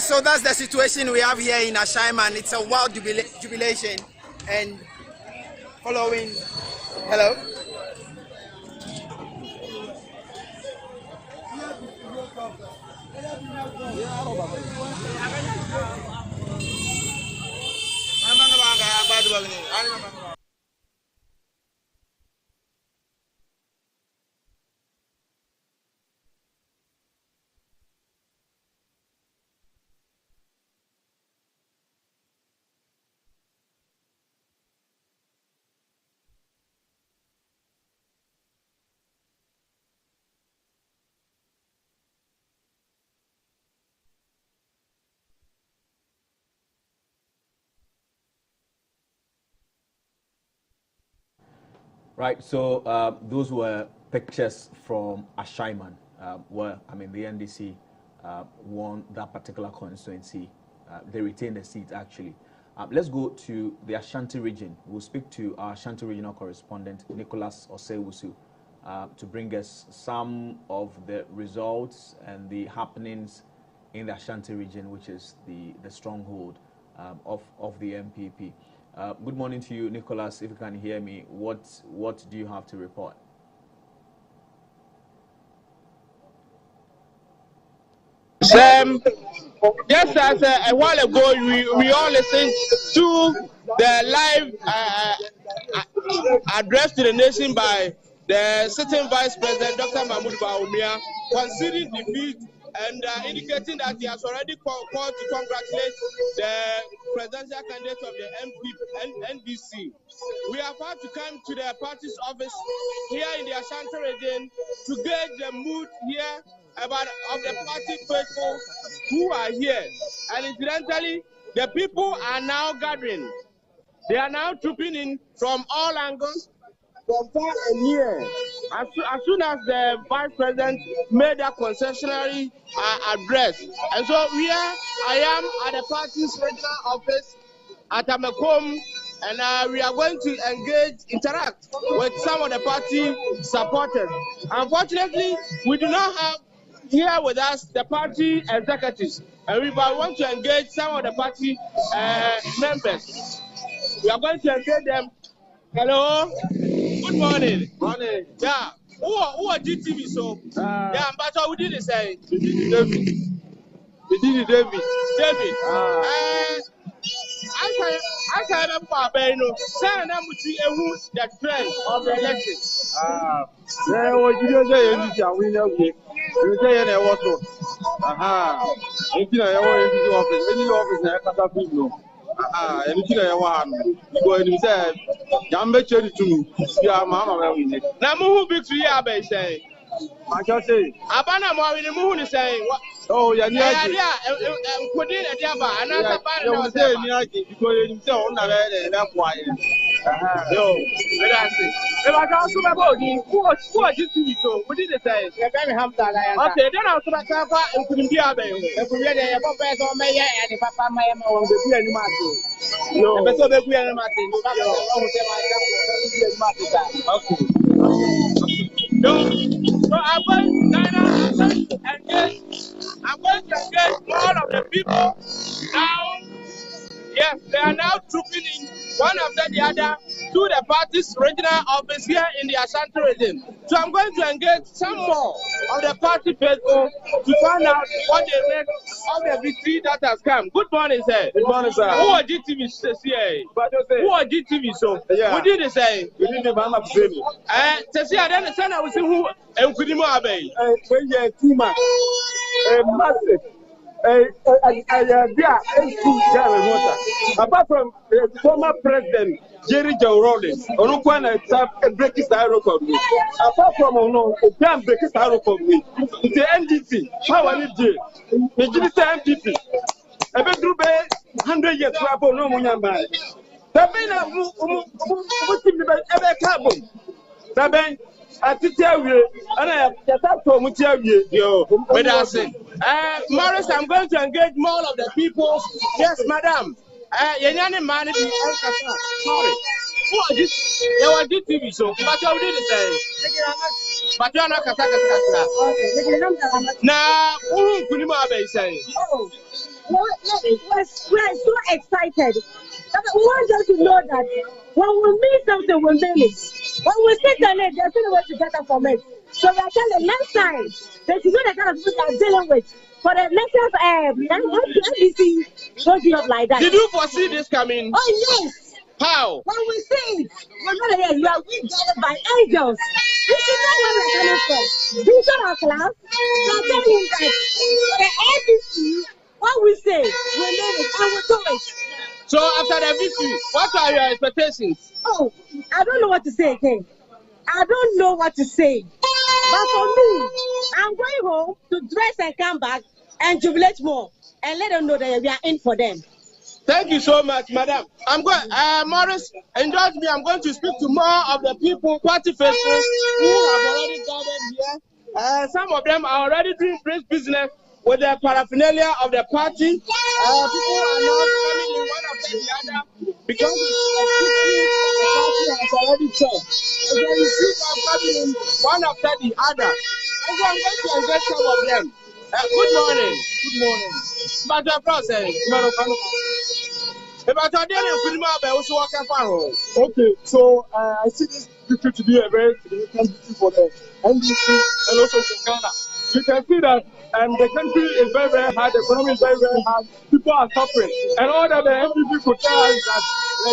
Speaker 6: So that's the situation we have here in Ashaiman. It's a wild jubilation and following. Hello.
Speaker 11: Right, so those were pictures from Ashaiman, where, I mean, the NDC won that particular constituency. They retained the seat, actually. Let's go to the Ashanti region. We'll speak to our Ashanti regional correspondent, Nicholas Osewusu, to bring us some of the results and the happenings in the Ashanti region, which is the stronghold of the MPP. Good morning to you, Nicholas. If you can hear me, what do you have to report?
Speaker 2: Just as a while ago, we all listened to the live address to the nation by the sitting Vice President, Dr. Mahmoud Bawumia, conceding defeat and indicating that he has already called to congratulate the presidential candidate of the NDC. We have had to come to the party's office here in the Ashanti region to gauge the mood here of the party faithful who are here. And incidentally, the people are now gathering. They are now trooping in from all angles, from far and near. As soon as the Vice President made that concessionary address. And so here I am at the party's regional office at Amekom, and we are going to interact with some of the party supporters. Unfortunately, we do not have here with us the party executives, and we want to engage some of the party members. We are going to engage them. Hello, good morning. Morning. Yeah, who are GTV? So yeah, but we did the same. We did David. I can't remember, the trend of the election.
Speaker 7: What you say? We know you say also. Aha. If you are office, people. And you go and say, Yambe Cherry to me. Yeah, Mamma.
Speaker 2: Namu victory, I say.
Speaker 7: I just say,
Speaker 2: Abana more in the moon is saying,
Speaker 7: oh, yeah,
Speaker 2: put in a jabba, and
Speaker 7: I say, because you don't know that's why.
Speaker 2: Yo, let us see. If I can't super body, who are you to so? What did they say? Okay, then I'll super cover and couldn't be a baby. If we had a professor, Mayor, and if Papa Maya on the Pian Martin. No, but so the Pian Martin. Okay. So I'm going to engage all of the people now. Yes, they are now trooping in one after the other to the party's regional office here in the Ashanti region. So I'm going to engage some more of the party people to find out what they make of the victory that has come. Good morning, sir.
Speaker 7: Good morning, sir.
Speaker 2: Who are GTV, sir? Who are GTV, so?
Speaker 7: Yeah.
Speaker 2: What did they say?
Speaker 7: We didn't have a baby.
Speaker 2: I then send I will see who and could you obey?
Speaker 7: When you're too much. Massive. Apart from former President Jerry Jawrole, Onukwana breaking the record. Apart from Ogan breaking the record, the NDC, how I need you. The NDC, a bit through 100 years, no Munyamba. Sabina, who ever carbon. Sabine.
Speaker 2: Morris, I'm going to engage more of the people. Yes, madam. Sorry. Who are this? They were GTV, so but you did the same. But you are not Kataka. Now, who could you say?
Speaker 9: Oh, we're so excited. We want them to know that when we meet something, we mean it. When we sit on it, they're still to get up from it. So we are telling next time, they should know the kind of people they are dealing with. For the next NBC, don't be up like that.
Speaker 2: Did you foresee this coming?
Speaker 9: Oh, yes.
Speaker 2: How?
Speaker 9: When we see it, we're not here. You are guided by angels. We should know where we're coming from. These are our class. We are telling that for the NBC, what we say, we mean it and we do it.
Speaker 2: So after the victory, what are your expectations?
Speaker 9: Oh, I don't know what to say again. I don't know what to say. But for me, I'm going home to dress and come back and jubilate more and let them know that we are in for them.
Speaker 2: Thank you so much, madam. I'm going, Morris, indulge me. I'm going to speak to more of the people, party faithful, who have already gathered here. Some of them are already doing business with the paraphernalia of the party. People are not coming in one after the other because the party has already changed. So you see them coming in one after the other. And so I'm going to engage some of them. Good morning. Good morning. But the process,
Speaker 7: okay, so I see this victory to be a very significant victory for the NDC and also for Ghana. You can see that the country is very, very hard, the economy is very, very hard, people are suffering. And all that the NDC could tell us that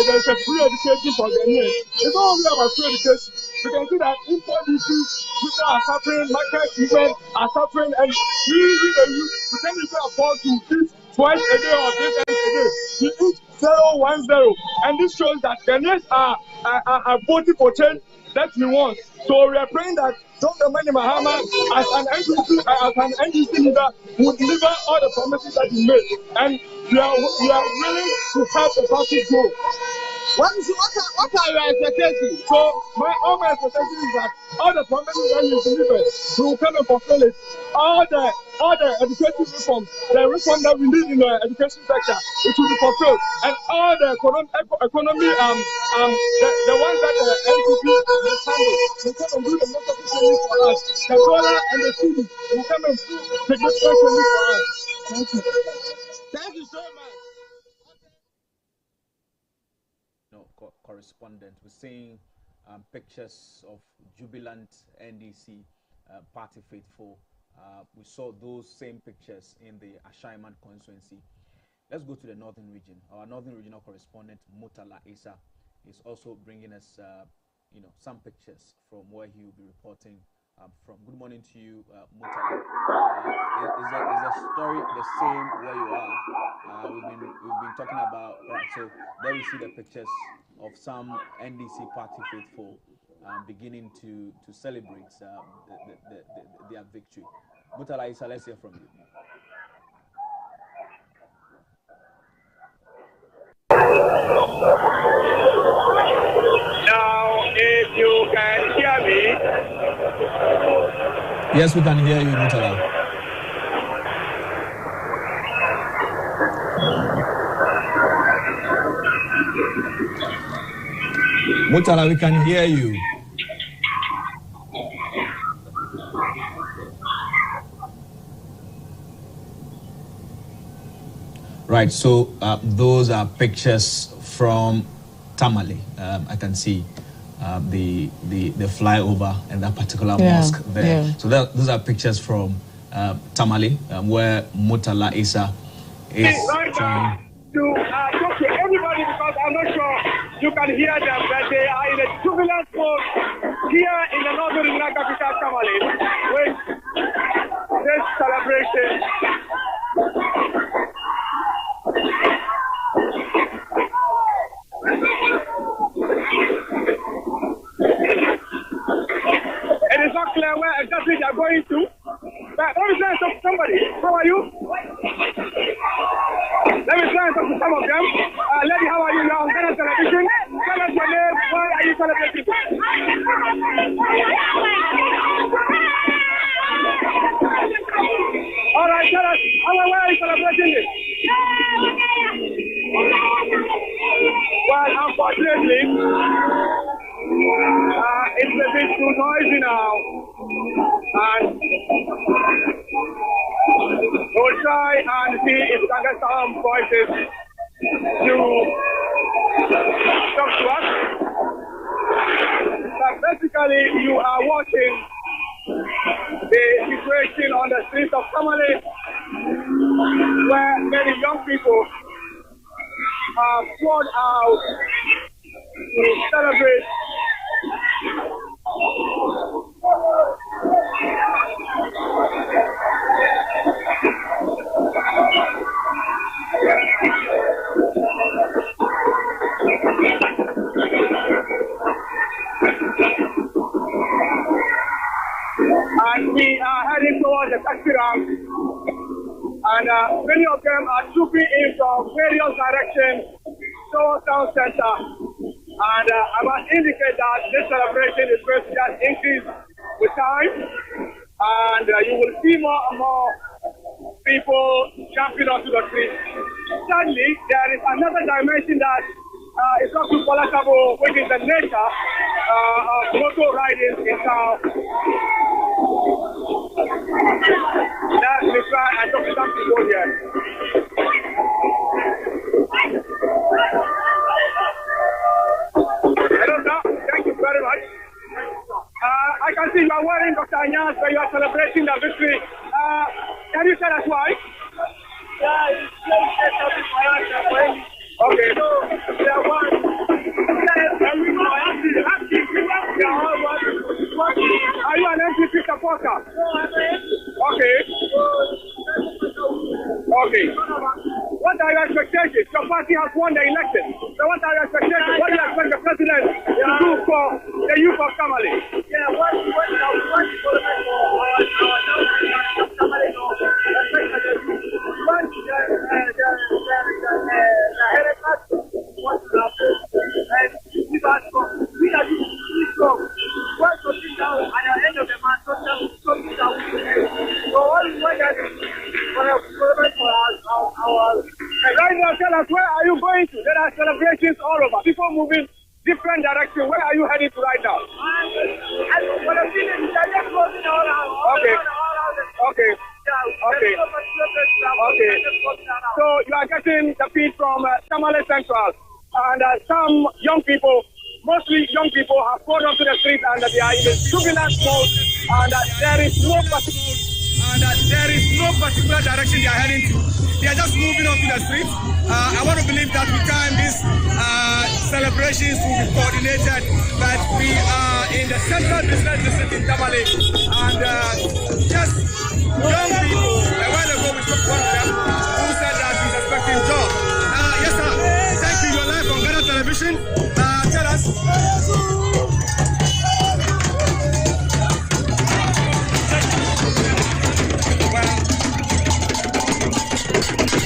Speaker 7: there's a free education for Ghanaians. It's not only about free education. You can see that in NDC, people are suffering, market women are suffering, and usually the youth, you can't even afford to eat twice a day or 3 times a day. You eat 0-1-0, and this shows that Ghanaians are voting for change that we want. So we are praying that Dr. Mani Mahama, as an NDC leader, would deliver all the promises that he made, and we are willing to help the party grow.
Speaker 2: What are your expectations?
Speaker 7: So all my expectations is that all the promises that he delivered, he will come and fulfill it. All the education reforms, the reform that we need in the education sector, it will be fulfilled. And all the economy, the ones that the NPP will handle, will come and do the necessary things for us. The dollar and the city will come and do the necessary things for us. Thank you.
Speaker 2: Thank you so much.
Speaker 11: Correspondent. We're seeing pictures of jubilant NDC party faithful. We saw those same pictures in the Ashaiman constituency. Let's go to the northern region. Our northern regional correspondent Mutala Isa is also bringing us, some pictures from where he will be reporting from. Good morning to you, Mutala. Is the story the same where you are? We've been talking about, right? So there we see the pictures of some NDC party faithful beginning to celebrate their victory. Mutala Isa, let's hear from you.
Speaker 3: Now, if you can hear me.
Speaker 11: Yes, we can hear you, Mutala. Mutala, we can hear you. Right, so those are pictures from Tamale. I can see the flyover and that particular mosque there. Yeah. So those are pictures from Tamale, where Mutala Isa is trying
Speaker 3: to talk to everybody because I'm not sure you can hear them, but they are in a jubilant mode here in the northern regional capital, Tamale, with this celebration. It is not clear where exactly they are going to. But let me try and talk to somebody. How are you? Let me try and talk to some of them. Lady, how are you? You're on Ghana television. Tell us your name. Why are you celebrating? All right, tell us. Why are you celebrating this? Well, unfortunately, it's a bit too noisy now. And we'll try and see if we can get some voices to talk to us. But basically, you are watching the situation on the streets of Tamale, where many young people have poured out to celebrate and we are heading towards the taxi rank, and many of them are trooping in from various directions towards town center. And I must indicate that this celebration is going to just increase with time, and you will see more and more people jumping onto the street. Sadly, there is another dimension that is not too palatable, which is the nature of motor riding in town. Let me try and talk to some people here. Hello, sir. Thank you very much. I can see you are wearing Dr. Anyan's, but you are celebrating the victory. Can you tell us why? Okay. Are you an NPP supporter? Okay. Okay. What are your expectations? Your party has won the election. So what are your expectations? What do you expect the president to do for the youth of Tamale? Yeah, what right now, tell us, where are you going to? There are celebrations all over. People moving different directions. Where are you heading to right now? Okay. Okay. Okay. Okay. So you are getting the feed from Tamale Central, and some young people, mostly young people, have gone onto the street and they are in a jubilant mode, and there is no particular direction they are heading to. They are just moving on to the streets. I want to believe that with time these celebrations will be coordinated, but we are in the central business district in Tamale, and just young people, a while ago we spoke to one of them who said that he's expecting jobs. Yes sir, thank you, you're live on Ghana Television. Tell us.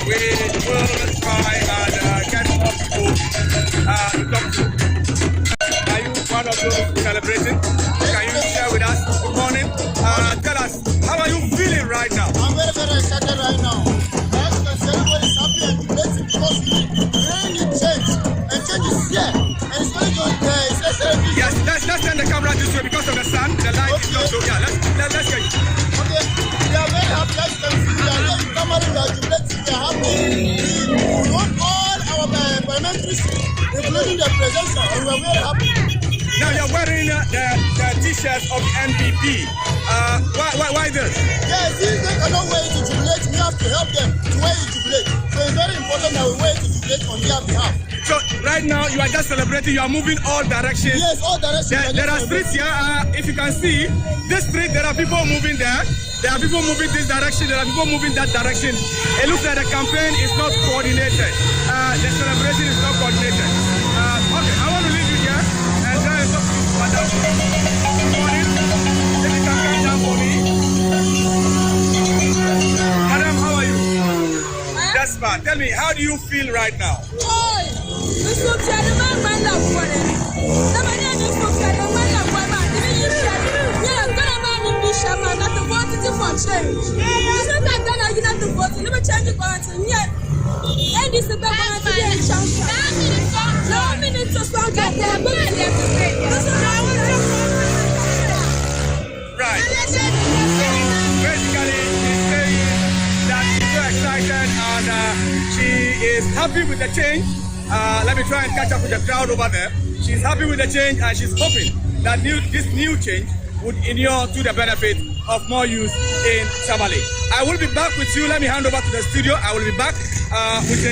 Speaker 3: We will try and get more people to talk to. Are you one of those celebrating? Can you share with us? Good morning. Tell us, how are you feeling right now?
Speaker 10: I'm very, very excited right now. Everybody's happy and blessed because really change. And change is here. And it's very good.
Speaker 3: Yes, let's turn the camera this way because of the sun. The light is not so. Yeah, let's get you.
Speaker 10: Okay, we are very happy. As you can see, we are here in Tamale, we are jubilating, we are happy. We want all our parliamentary seats, including the presidential, and we are very happy.
Speaker 3: Now you're wearing the t-shirts of the NPP. Why this?
Speaker 10: Yes, if they cannot wait to jubilate, we have to help them to wait to jubilate. So it's very important that we wait to jubilate on their behalf.
Speaker 3: So right now you are just celebrating, you are moving all directions.
Speaker 10: Yes, all directions.
Speaker 3: There are streets here, if you can see, this street, there are people moving there. There are people moving this direction, there are people moving that direction. It looks like the campaign is not coordinated. The celebration is not coordinated. Okay, I want to leave you here and try and talk to you, madam. Good morning. If you can come down for me. Madam, how are you? That's fine. Tell me, how do you feel right now? Right. Basically, she's saying that she's so excited and she is happy with the change. Let me try and catch up with the crowd over there. She's happy with the change and she's hoping that this new change would inure to the benefit of more youth in Tamale. I will be back with you. Let me hand over to the studio. I will be back with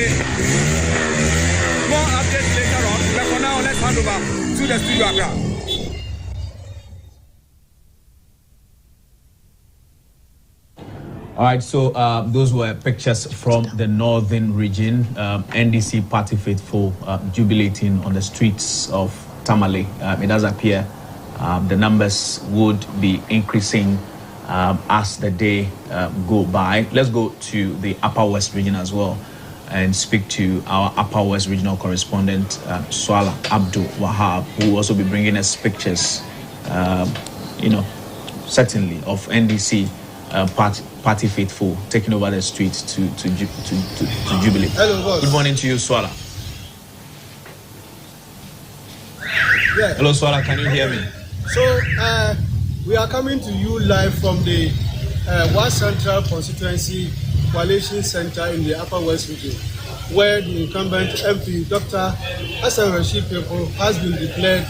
Speaker 3: more updates later on. But for now, let's hand over to the studio Accra.
Speaker 11: All right, so those were pictures from the northern region. NDC party faithful jubilating on the streets of Tamale. It does appear the numbers would be increasing as the day go by. Let's go to the Upper West region as well and speak to our Upper West regional correspondent, Swala Abdul Wahab, who will also be bringing us pictures, certainly of NDC party faithful taking over the streets to Jubilee.
Speaker 10: Hello, boss.
Speaker 11: Good morning to you, Swala.
Speaker 10: Yeah.
Speaker 11: Hello, Swala, can you hear me?
Speaker 10: So, we are coming to you live from the West Central Constituency Coalition Center in the Upper West Region, where the incumbent MP, Dr. Hassan Rashid Pepo, has been declared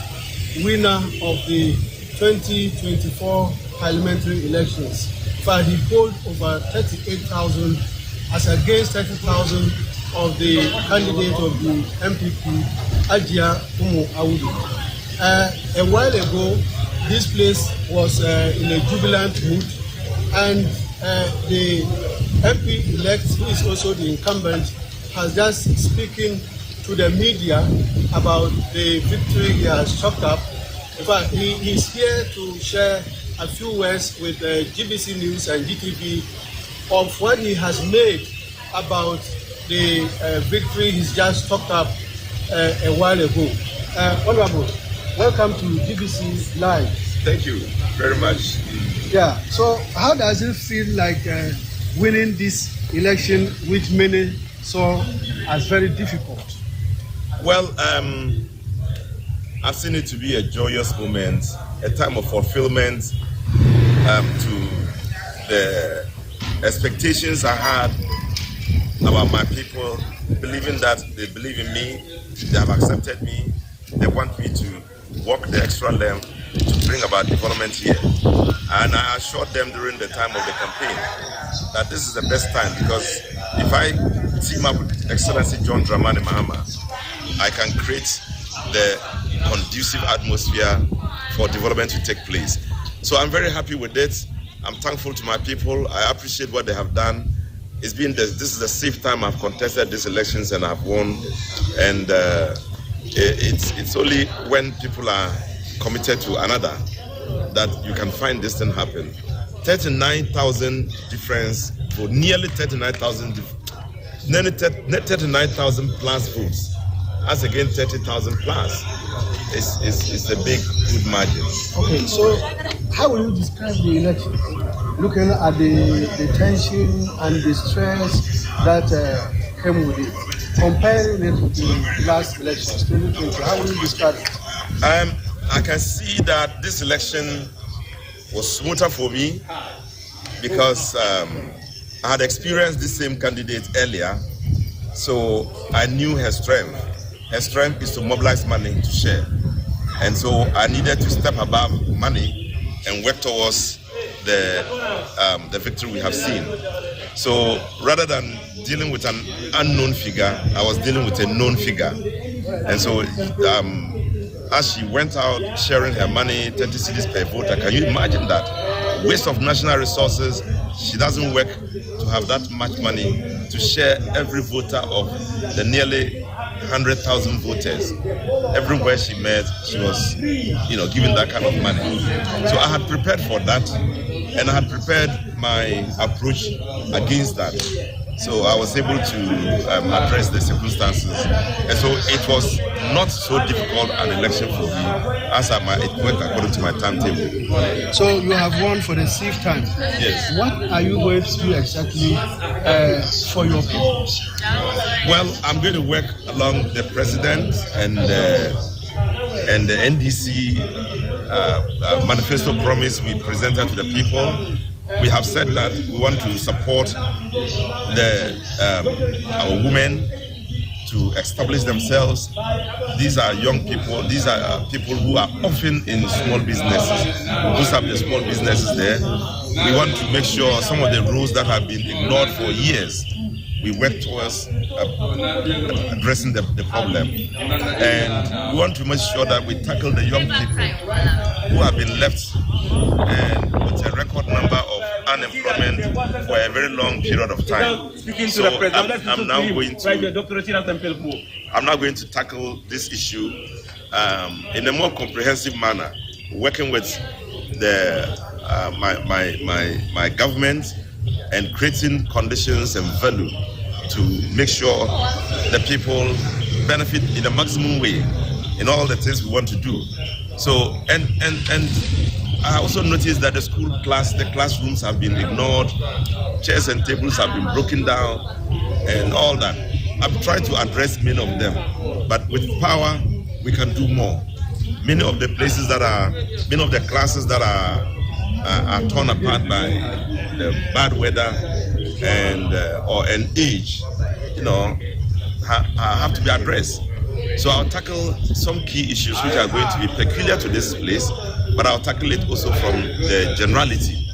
Speaker 10: winner of the 2024 parliamentary elections. But he polled over 38,000 as against 30,000 of the candidate of the MPP, Ajia Umu Awudu. A while ago, this place was in a jubilant mood, and the MP-elect, who is also the incumbent, has just speaking to the media about the victory he has chalked up. In fact, he is here to share a few words with GBC News and GTV of what he has made about the victory he's just talked up a while ago. Honorable, welcome to GBC Live.
Speaker 16: Thank you very much.
Speaker 10: Yeah, so how does it feel like winning this election, which many saw as very difficult?
Speaker 16: Well, I've seen it to be a joyous moment, a time of fulfillment to the expectations I had about my people, believing that they believe in me, they have accepted me, they want me to walk the extra length to bring about development here. And I assured them during the time of the campaign that this is the best time, because if I team up with Excellency John Dramani Mahama, I can create the conducive atmosphere for development to take place. So I'm very happy with it. I'm thankful to my people. I appreciate what they have done. This is the 6th time I've contested these elections and I've won. And it's only when people are committed to another that you can find this thing happen. 39,000 difference for nearly 39,000 plus votes. As against 30,000 plus. It's a big, good margin.
Speaker 10: Okay, so how will you describe the election? Looking at the tension and the stress that came with it, comparing it with the last elections, 2020, how will you describe it?
Speaker 16: I can see that this election was smoother for me because I had experienced the same candidate earlier, so I knew her strength. Her strength is to mobilize money to share. And so I needed to step above money and work towards the victory we have seen. So rather than dealing with an unknown figure, I was dealing with a known figure. And so as she went out sharing her money, 30 cedis per voter, can you imagine that? Waste of national resources. She doesn't work to have that much money to share every voter of the nearly 100,000 voters. Everywhere she met, she was, giving that kind of money. So I had prepared for that, and I had prepared my approach against that. So I was able to address the circumstances. And so it was not so difficult an election for me as it went according to my timetable.
Speaker 10: So you have won for the 6th time.
Speaker 16: Yes.
Speaker 10: What are you going to do exactly for your people?
Speaker 16: Well, I'm going to work along the president and the NDC manifesto promise we presented to the people. We have said that we want to support our women to establish themselves. These are young people. These are people who are often in small businesses. Those have the small businesses there. We want to make sure some of the rules that have been ignored for years, we work towards addressing the problem. And we want to make sure that we tackle the young people who have been left with a record number of unemployment for a very long period of time. So I'm now going to tackle this issue in a more comprehensive manner, working with my government and creating conditions and value to make sure the people benefit in the maximum way in all the things we want to do. So, and I also noticed that the classrooms have been ignored, chairs and tables have been broken down, and all that. I've tried to address many of them, but with power, we can do more. Many of the classes that are torn apart by the bad weather and or an age, have to be addressed. So I'll tackle some key issues which are going to be peculiar to this place, but I'll tackle it also from the generality,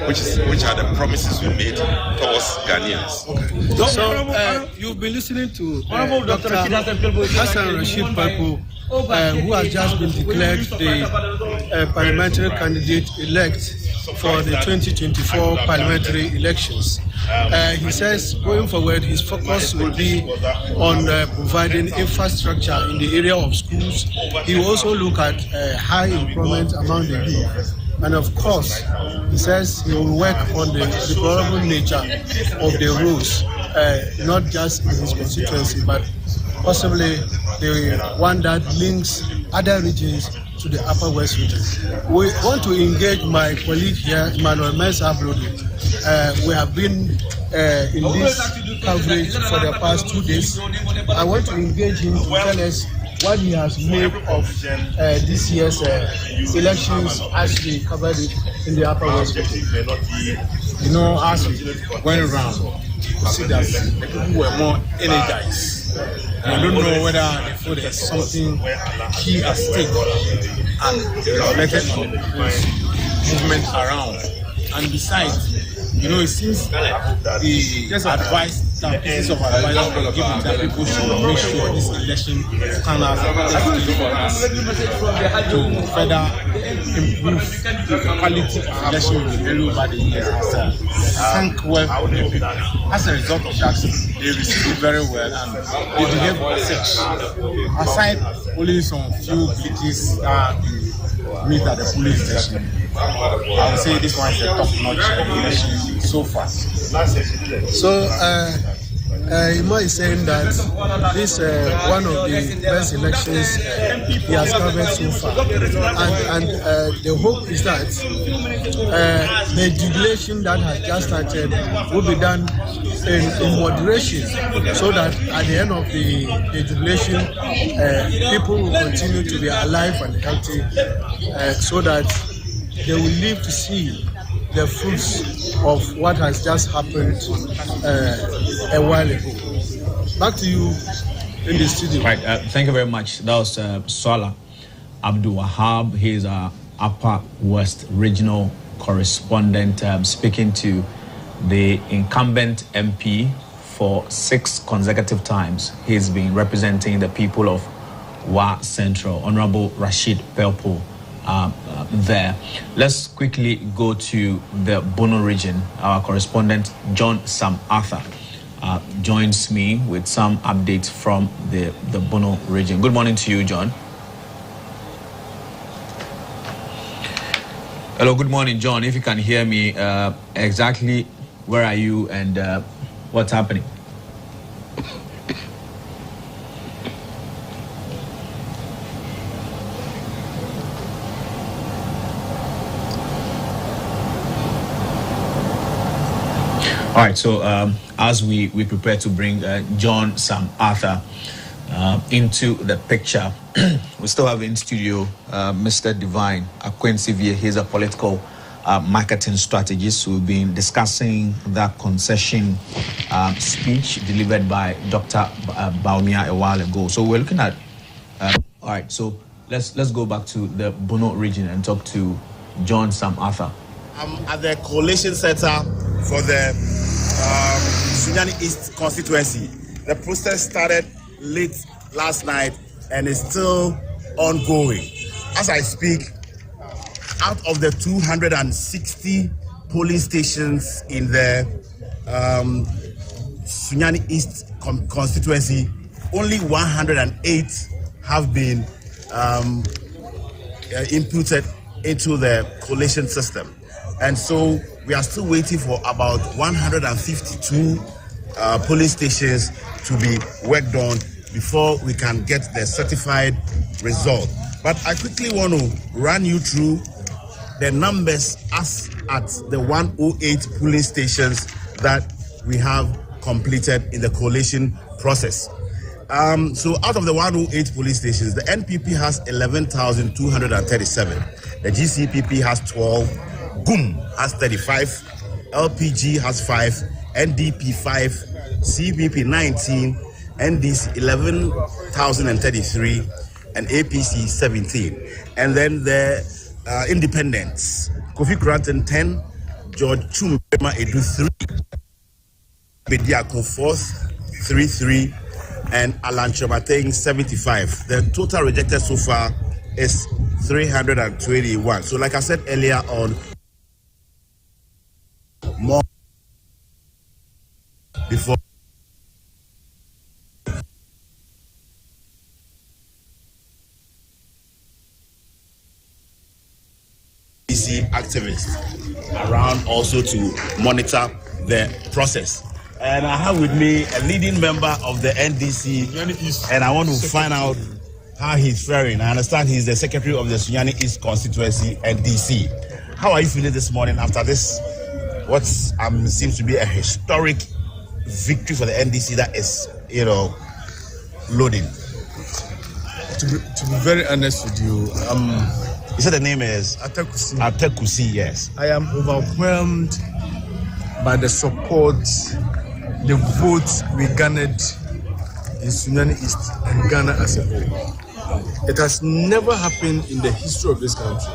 Speaker 16: which are the promises we made towards Ghanaians.
Speaker 10: Okay. So you've been listening to Dr. Hassan Rashid Papo, who has just been declared the parliamentary candidate-elect for the 2024 parliamentary elections. He says going forward, his focus will be on providing infrastructure in the area of schools. He will also look at high employment among the youth. And of course, he says he will work on the deplorable nature of the roads, not just in his constituency, but possibly the one that links other regions to the Upper West region. We want to engage my colleague here, Emmanuel Mensah-Brody. We have been in this coverage for the past 2 days. I want to engage him to tell us what he has made of this year's elections as we covered it in the Upper West region.
Speaker 17: As we went around, we see that the people were more energized. And I don't know whether they feel there's something key at stake and related to movement around. And besides, it seems the advice, that pieces of advice that were given that people should make sure this election can have to further improve the quality of election we over the years. Thank well for the people. As a result of that, they received it very well and they behaved themselves. Aside only some few glitches that we meet at the police station, I would say this one is the top-notch election so far.
Speaker 10: So, Ima is saying that this one of the best elections he has covered so far, and the hope is that the jubilation that has just started will be done in moderation, so that at the end of the jubilation, people will continue to be alive and healthy, so that they will live to see the fruits of what has just happened a while ago. Back to you in the studio.
Speaker 11: Right, thank you very much. That was Swala Abdul Wahab. He is our Upper West Regional Correspondent, speaking to the incumbent MP for 6 consecutive times. He's been representing the people of Wa Central, Honorable Rashid Pelpo. There. Let's quickly go to the Bono region. Our correspondent, John Sam Arthur, joins me with some updates from the Bono region. Good morning to you, John. Hello, good morning, John. If you can hear me, exactly where are you and what's happening? All right, so as we prepare to bring John Sam Arthur into the picture, we still have in studio Mr. Divine Akwensivie. He's a political marketing strategist. We've been discussing that concession speech delivered by Dr. Bawumia a while ago. So we're looking at, all right, so let's go back to the Bono region and talk to John Sam Arthur.
Speaker 18: I'm at the Coalition Center for the Sunyani East constituency. The process started late last night and is still ongoing. As I speak, out of the 260 polling stations in the Sunyani East constituency, only 108 have been inputted into the collation system. And so we are still waiting for about 152 polling stations to be worked on before we can get the certified result. But I quickly want to run you through the numbers as at the 108 polling stations that we have completed in the coalition process. So out of the 108 polling stations, the NPP has 11,237. The GCPP has 12. GUM has 35. LPG has 5. NDP 5. CPP 19. NDC 11,033. And APC 17. And then the independents, Kofi Cranton 10. George Chumema Edu 3. Bediako 4th 33. And Alan Chomateng 75. The total rejected so far is 321. So like I said earlier on, more before activists around also to monitor the process. And I have with me a leading member of the NDC, and I want to find out how he's faring. I understand he's the secretary of the Sunyani East constituency, NDC. How are you feeling this morning after this, what seems to be a historic victory for the NDC that is, loading?
Speaker 17: To be very honest with you,
Speaker 18: you said the name is
Speaker 17: Atekusi.
Speaker 18: Atekusi, yes.
Speaker 17: I am overwhelmed by the support, the votes we garnered in Sunyani East and Ghana as a whole. It has never happened in the history of this country.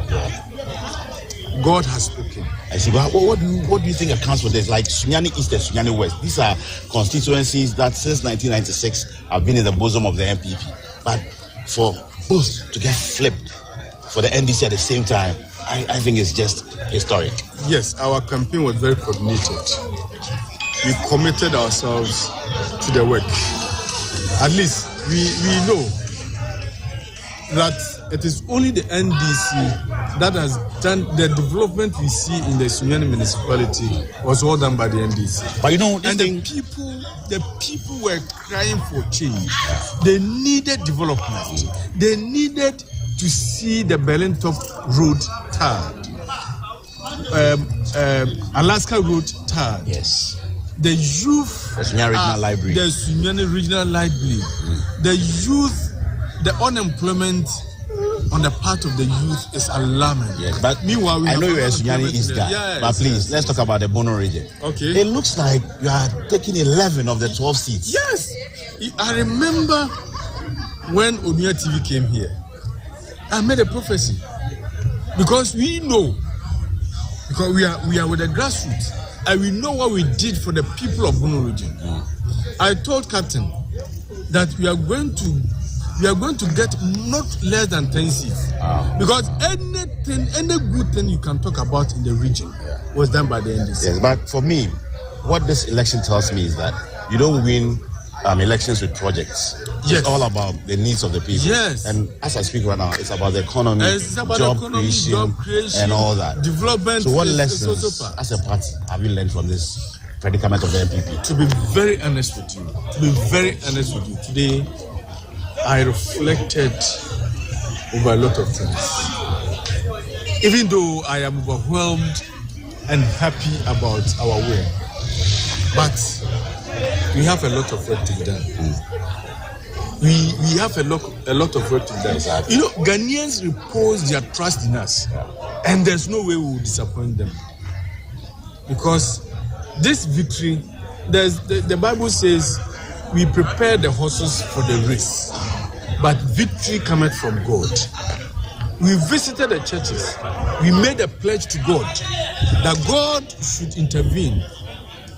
Speaker 17: God has spoken.
Speaker 18: I see. But what do you think accounts for this? Like Sunyani East and Sunyani West, these are constituencies that since 1996 have been in the bosom of the NPP. But for both to get flipped for the NDC at the same time, I think it's just historic.
Speaker 17: Yes, our campaign was very coordinated. We committed ourselves to the work. At least we know that it is only the NDC that has done the development we see in the Sunyani municipality was all done by the NDC.
Speaker 18: But
Speaker 17: the people were crying for change. They needed development. They needed to see the Berlin-Top Road tarred. Alaska Road tarred.
Speaker 18: Yes.
Speaker 17: The youth.
Speaker 18: The Sunyani Regional Library.
Speaker 17: The Sunyani Regional Library. The youth. The unemployment on the part of the youth is alarming.
Speaker 18: Yes, but meanwhile, I know you're a Sunyani East guy, but please, let's talk about the Bono region.
Speaker 17: Okay.
Speaker 18: It looks like you are taking 11 of the 12 seats.
Speaker 17: Yes. I remember when Oduya TV came here, I made a prophecy. Because we know, because we are with the grassroots, and we know what we did for the people of Bono region. I told Captain that we are going to get not less than 10 seats. Because any good thing you can talk about in the region was done by the NDC.
Speaker 18: Yes, but for me, what this election tells me is that you don't win elections with projects.
Speaker 17: Yes.
Speaker 18: It's all about the needs of the people.
Speaker 17: Yes.
Speaker 18: And as I speak right now, it's about the economy, job creation, and all that.
Speaker 17: Development.
Speaker 18: So what lessons as a party have you learned from this predicament of the NPP?
Speaker 17: To be very honest with you, today, I reflected over a lot of things. Even though I am overwhelmed and happy about our win, but we have a lot of work to be done. We have a lot of work to be done.
Speaker 18: Exactly.
Speaker 17: Ghanaians repose their trust in us, and there's no way we will disappoint them. Because this victory, the Bible says, we prepare the horses for the race, but victory cometh from God. We visited the churches. We made a pledge to God that God should intervene,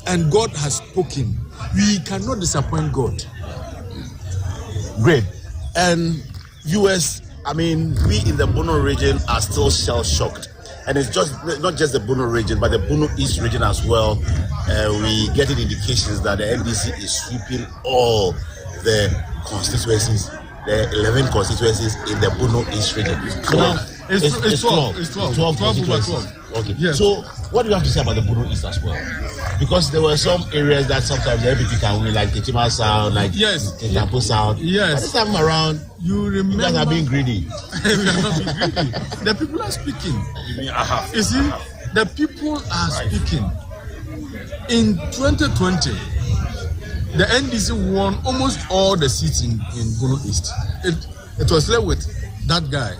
Speaker 17: and God has spoken. We cannot disappoint God.
Speaker 18: Great. And viewers, we in the Bono region are still shell-shocked. And it's not just the Bono region, but the Bono East region as well. We getting indications that the NDC is sweeping all the constituencies, the 11 constituencies in the Bono East region. So now,
Speaker 17: It's 12. It's 12. 12 over 12.
Speaker 19: Okay.
Speaker 17: Yes.
Speaker 19: So, what do you have to say about the Bono East as well? Because there were some areas that sometimes the MPP can win, like Kechima South, like Ketapo South.
Speaker 17: Yes.
Speaker 19: But this time around,
Speaker 17: you remember.
Speaker 19: You guys are being greedy.
Speaker 17: We are not being greedy. The people are speaking. You see, the people are speaking. In 2020, the NDC won almost all the seats in Bono East. It was led with that guy.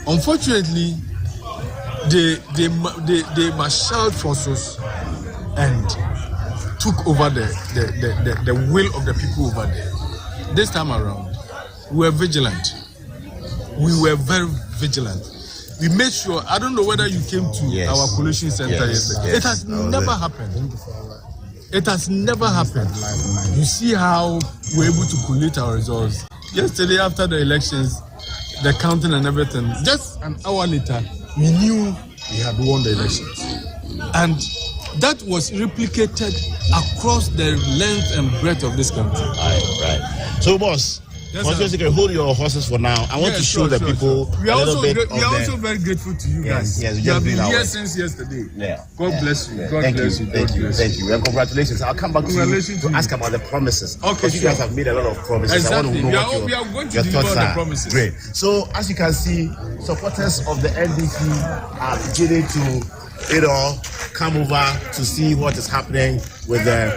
Speaker 17: Unfortunately, they marshaled forces and took over the will of the people over there. This time around, we were vigilant. We were very vigilant. We made sure, I don't know whether you came to our coalition center yesterday. It has never happened. It has never happened. You see how we're able to collate our results. Yesterday, after the elections, the counting and everything, just an hour later, we knew we had won the elections. And that was replicated across the length and breadth of this country.
Speaker 19: Right. So, boss, hold your horses for now. I want to show the people
Speaker 17: We are
Speaker 19: a little bit
Speaker 17: we are also very grateful to you guys.
Speaker 19: Yes,
Speaker 17: you have been here since yesterday.
Speaker 19: Yeah.
Speaker 17: God bless you.
Speaker 19: Thank you. And congratulations. I'll come back to you to ask about the promises.
Speaker 17: Okay,
Speaker 19: because you guys have made a lot of promises.
Speaker 17: Exactly.
Speaker 19: I want to know
Speaker 17: We are going to
Speaker 19: your
Speaker 17: deliver
Speaker 19: thoughts
Speaker 17: the
Speaker 19: are.
Speaker 17: promises.
Speaker 19: Great. So, as you can see, supporters of the NDC are beginning to, come over to see what is happening with the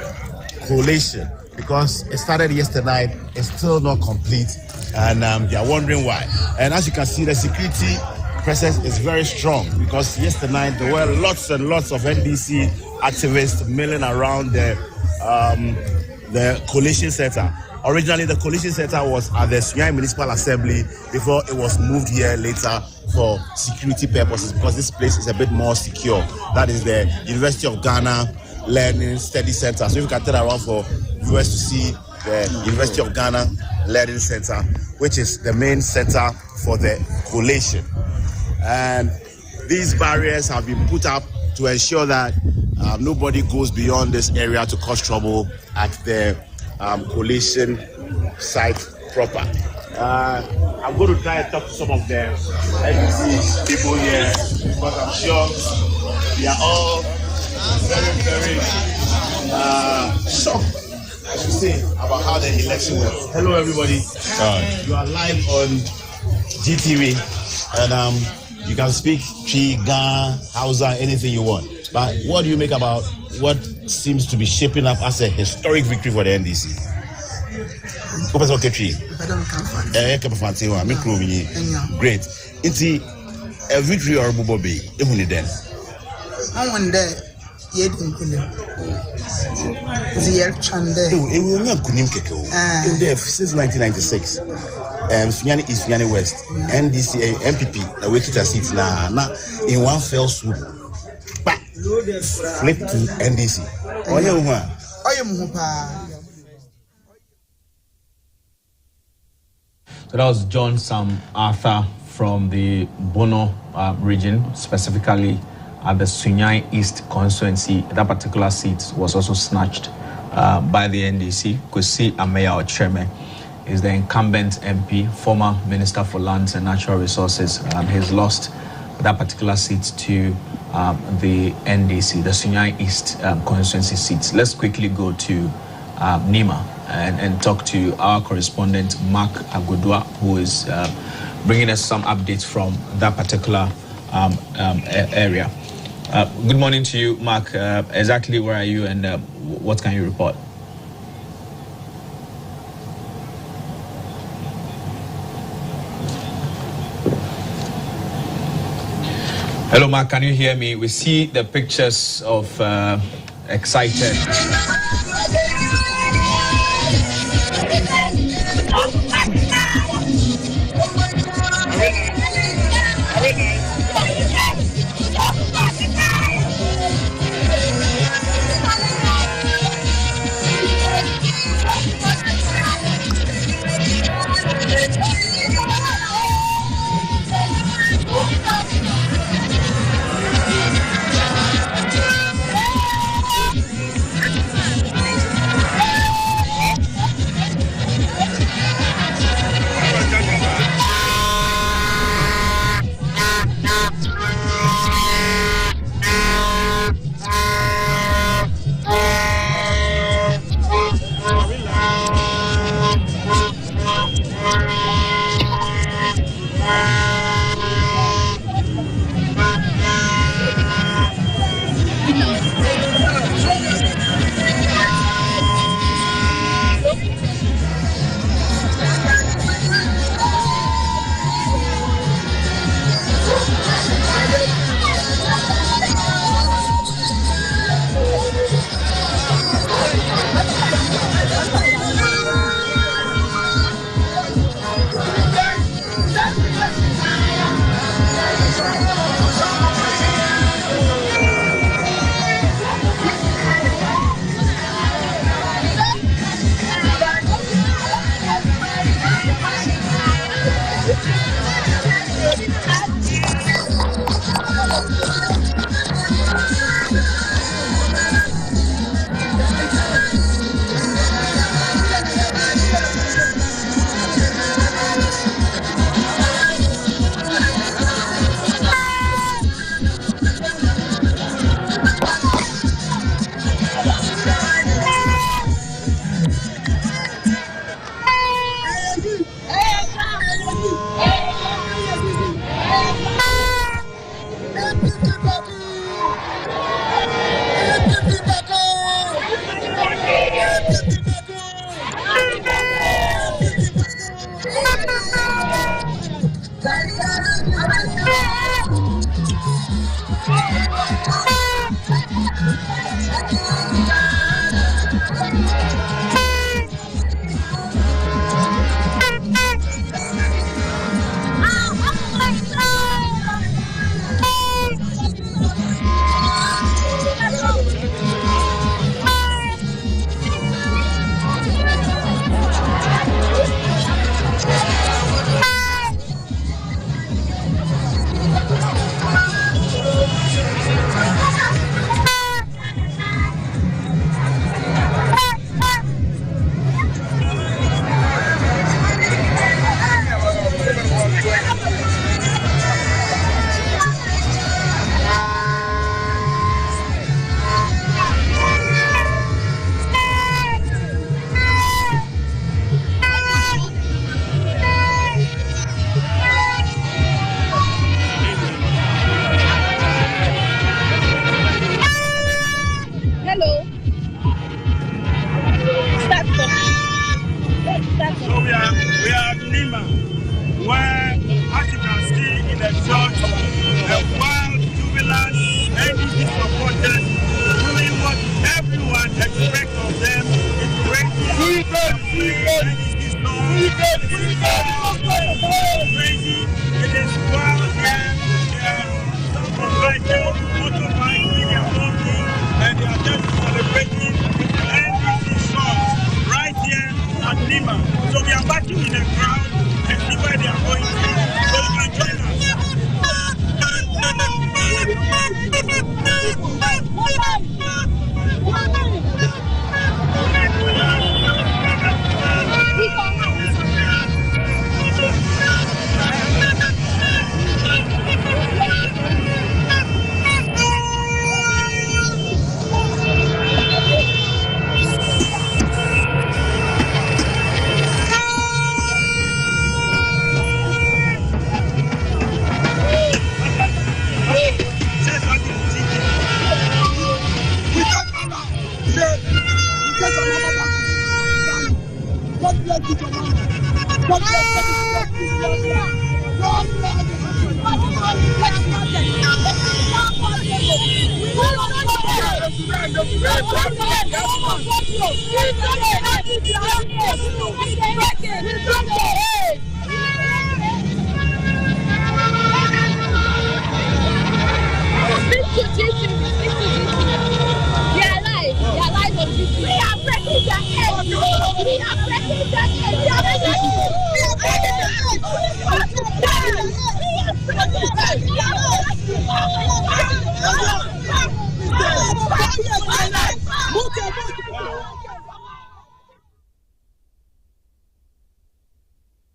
Speaker 19: coalition. Because it started yesterday night, it's still not complete, and they are wondering why. And as you can see, the security presence is very strong because yesterday night there were lots and lots of NDC activists milling around the coalition center. Originally, the coalition center was at the Sunyani Municipal Assembly before it was moved here later for security purposes because this place is a bit more secure. That is the University of Ghana Learning Study Center. So if you can turn around for viewers to see the University of Ghana Learning Center, which is the main center for the coalition. And these barriers have been put up to ensure that nobody goes beyond this area to cause trouble at the coalition site proper. I'm going to try and talk to some of the NDC people here because I'm sure they are all very shocked, I should say, about how the election went. Hello, everybody. You are live on GTV, and you can speak Twi, Ga, Hausa, anything you want. But what do you make about what seems to be shaping up as a historic victory for the NDC? Great. It's a victory or Bobby.
Speaker 20: I wonder. Since
Speaker 19: 1996, Sunyani East, Sunyani West, NDC, MPP, the waiting seats now in one fell swoop. Flip to NDC.
Speaker 11: So that was John Sam Arthur from the Bono region, specifically at the Sunyani East constituency. That particular seat was also snatched by the NDC. Kwesi Ameya Ocheme is the incumbent MP, former Minister for Lands and Natural Resources. He's lost that particular seat to the NDC, the Sunyani East constituency seats. Let's quickly go to Nima and talk to our correspondent, Mark Agodua, who is bringing us some updates from that particular area. Good morning to you, Mark. Exactly where are you and what can you report? Hello, Mark. Can you hear me? We see the pictures of excited.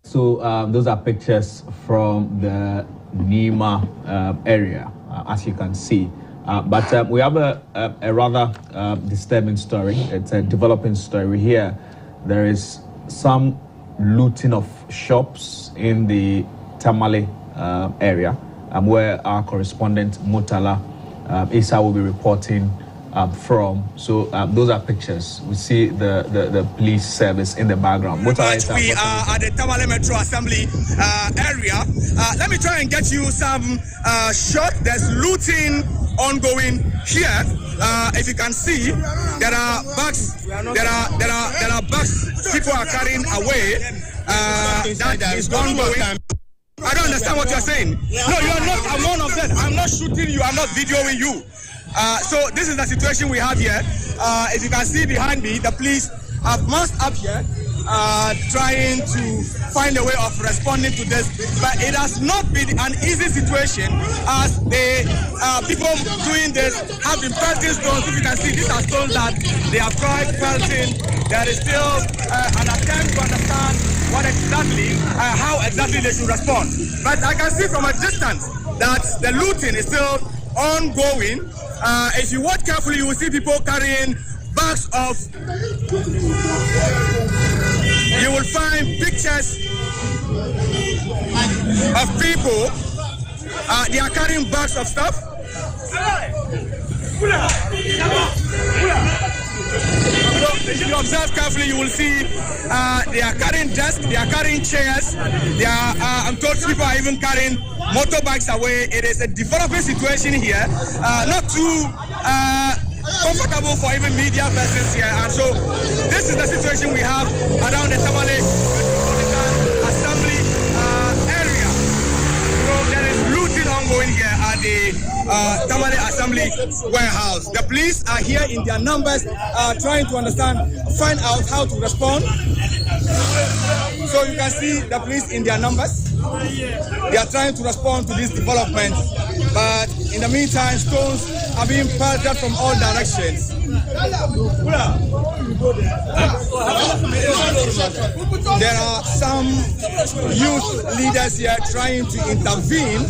Speaker 11: So those are pictures from the Nima area, as you can see. But we have a rather disturbing story. It's a developing story here. There is some looting of shops in the Tamale area, where our correspondent Mutala Isa will be reporting from. So those are pictures. We see the police service in the background.
Speaker 2: We are at the Tamale Metro Assembly area. Let me try and get you some shot. There's looting ongoing here. If you can see, there are bags. There are bags people are carrying away. That is ongoing. I don't understand what you're saying. No, you're not. I'm one of them. I'm not shooting you. I'm not videoing you. So this is the situation we have here. If you can see behind me, the police have massed up here, trying to find a way of responding to this. But it has not been an easy situation, as the people doing this have been pelting stones. If you can see, these are stones that they have tried pelting. There is still an attempt to understand what exactly, how exactly they should respond. But I can see from a distance that the looting is still ongoing. If you watch carefully, you will see people carrying bags of. You will find pictures of people. They are carrying bags of stuff.
Speaker 21: If you observe carefully, you will see they are carrying desks, they are carrying chairs, they are, I'm told people are even carrying motorbikes away. It is a developing situation here, not too comfortable for even media persons here. And so this is the situation we have around the Tamale Assembly area. So there is looting ongoing here at the Tamale Assembly warehouse. The police are here in their numbers, trying to find out how to respond. So you can see the police in their numbers. They are trying to respond to this development, but in the meantime, stones are being pelted from all directions. There are some youth leaders here trying to intervene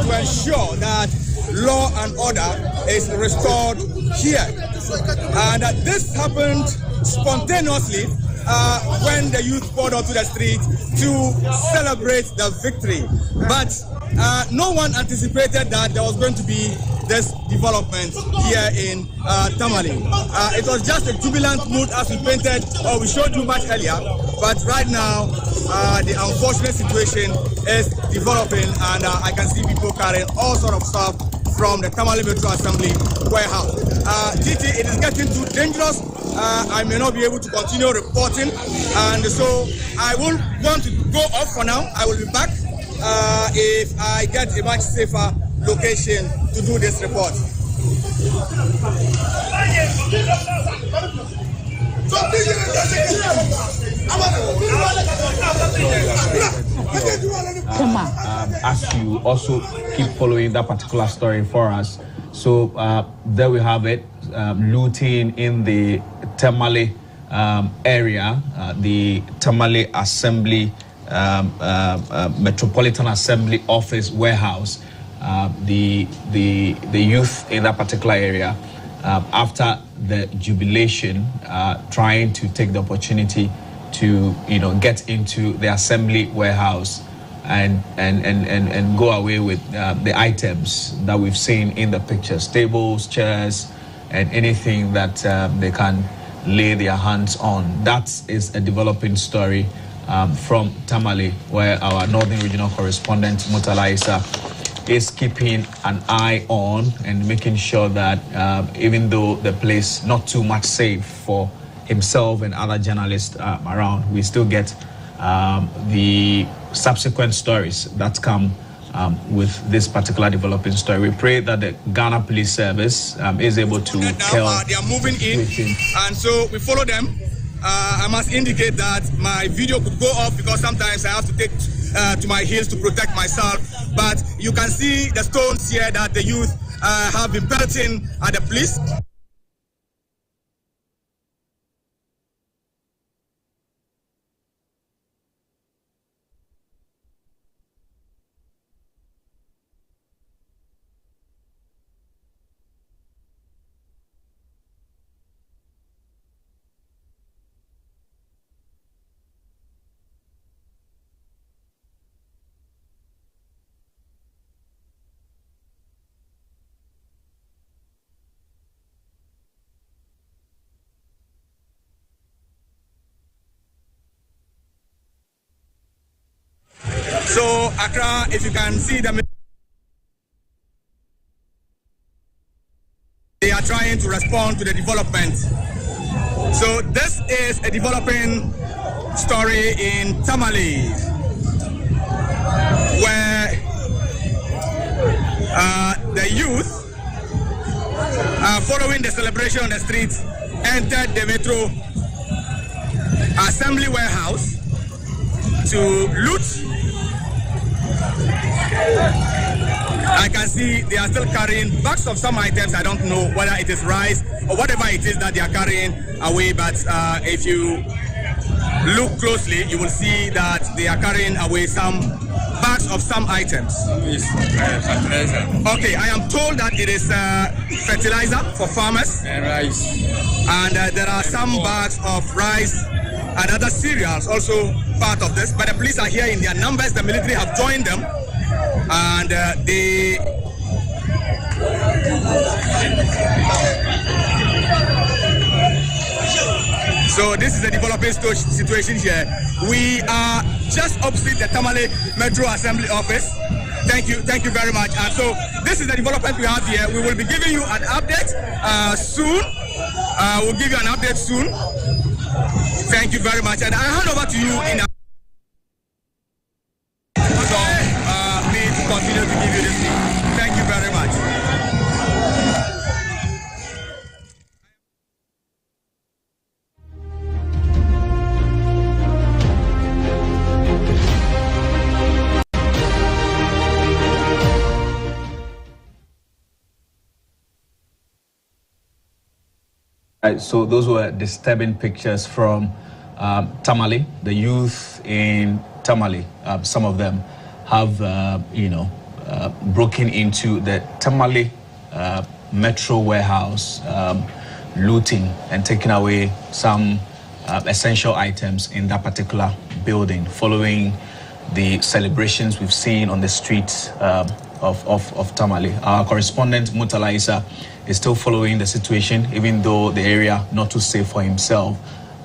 Speaker 21: to ensure that law and order is restored here. And this happened spontaneously when the youth poured onto the street to celebrate the victory. But no one anticipated that there was going to be this development here in Tamale. It was just a jubilant mood as we painted, or we showed you much earlier. But right now, the unfortunate situation is developing, and I can see people carrying all sort of stuff from the Tamale Metro Assembly warehouse. TT, it is getting too dangerous. I may not be able to continue reporting, and so I will want to go off for now. I will be back if I get a much safer location to do this report.
Speaker 22: As you also keep following that particular story for us, so there we have it, looting in the Tamale area, the Tamale Assembly Metropolitan Assembly Office warehouse. The youth in that particular area, after the jubilation, trying to take the opportunity to get into the assembly warehouse and go away with the items that we've seen in the pictures, tables, chairs, and anything that they can lay their hands on. That is a developing story from Tamale, where our Northern Regional Correspondent Mutala Isa is keeping an eye on and making sure that even though the place not too much safe for himself and other journalists around, we still get the subsequent stories that come with this particular developing story. We pray that the Ghana Police Service is able to tell.
Speaker 21: They are moving in, and so we follow them. I must indicate that my video could go off because sometimes I have to take to my heels to protect myself. But you can see the stones here that the youth have been pelting at the police. So Accra, if you can see them, they are trying to respond to the development. So this is a developing story in Tamale, where the youth, following the celebration on the street, entered the Metro Assembly warehouse to loot. I can see they are still carrying bags of some items. I don't know whether it is rice or whatever it is that they are carrying away, but if you look closely, you will see that they are carrying away some bags of some items. Okay, I am told that it is fertilizer for farmers and rice, and there are some bags of rice and other cereals also part of this, but the police are here in their numbers. The military have joined them, and they So this is a developing situation here. We are just opposite the Tamale Metro Assembly Office. Thank you very much. And so this is the development we have here. We will be giving you an update soon. We'll give you an update soon. Thank you very much. And I hand over to you in me to continue to give you this thing. Thank you very much. So those were disturbing pictures from Tamale, the youth in Tamale. Some of them have, broken into the Tamale Metro warehouse, looting and taking away some essential items in that particular building, following the celebrations we've seen on the streets of Tamale. Our correspondent, Mutala Isa, is still following the situation, even though the area not too safe for himself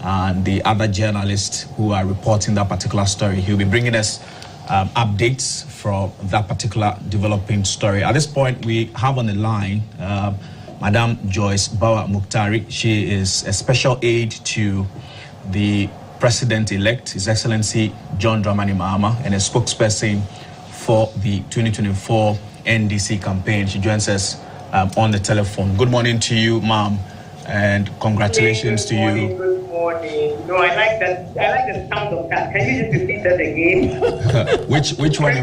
Speaker 21: and the other journalists who are reporting that particular story. He'll be bringing us updates from that particular developing story. At this point, we have on the line Madam Joyce Bawa Muktari. She is a special aide to the President-elect, His Excellency John Dramani Mahama, and a spokesperson for the 2024 NDC campaign. She joins us on the telephone. Good morning to you, ma'am, and congratulations to you.
Speaker 1: Good morning. No, I like the sound of that. Can you just repeat that again?
Speaker 21: which one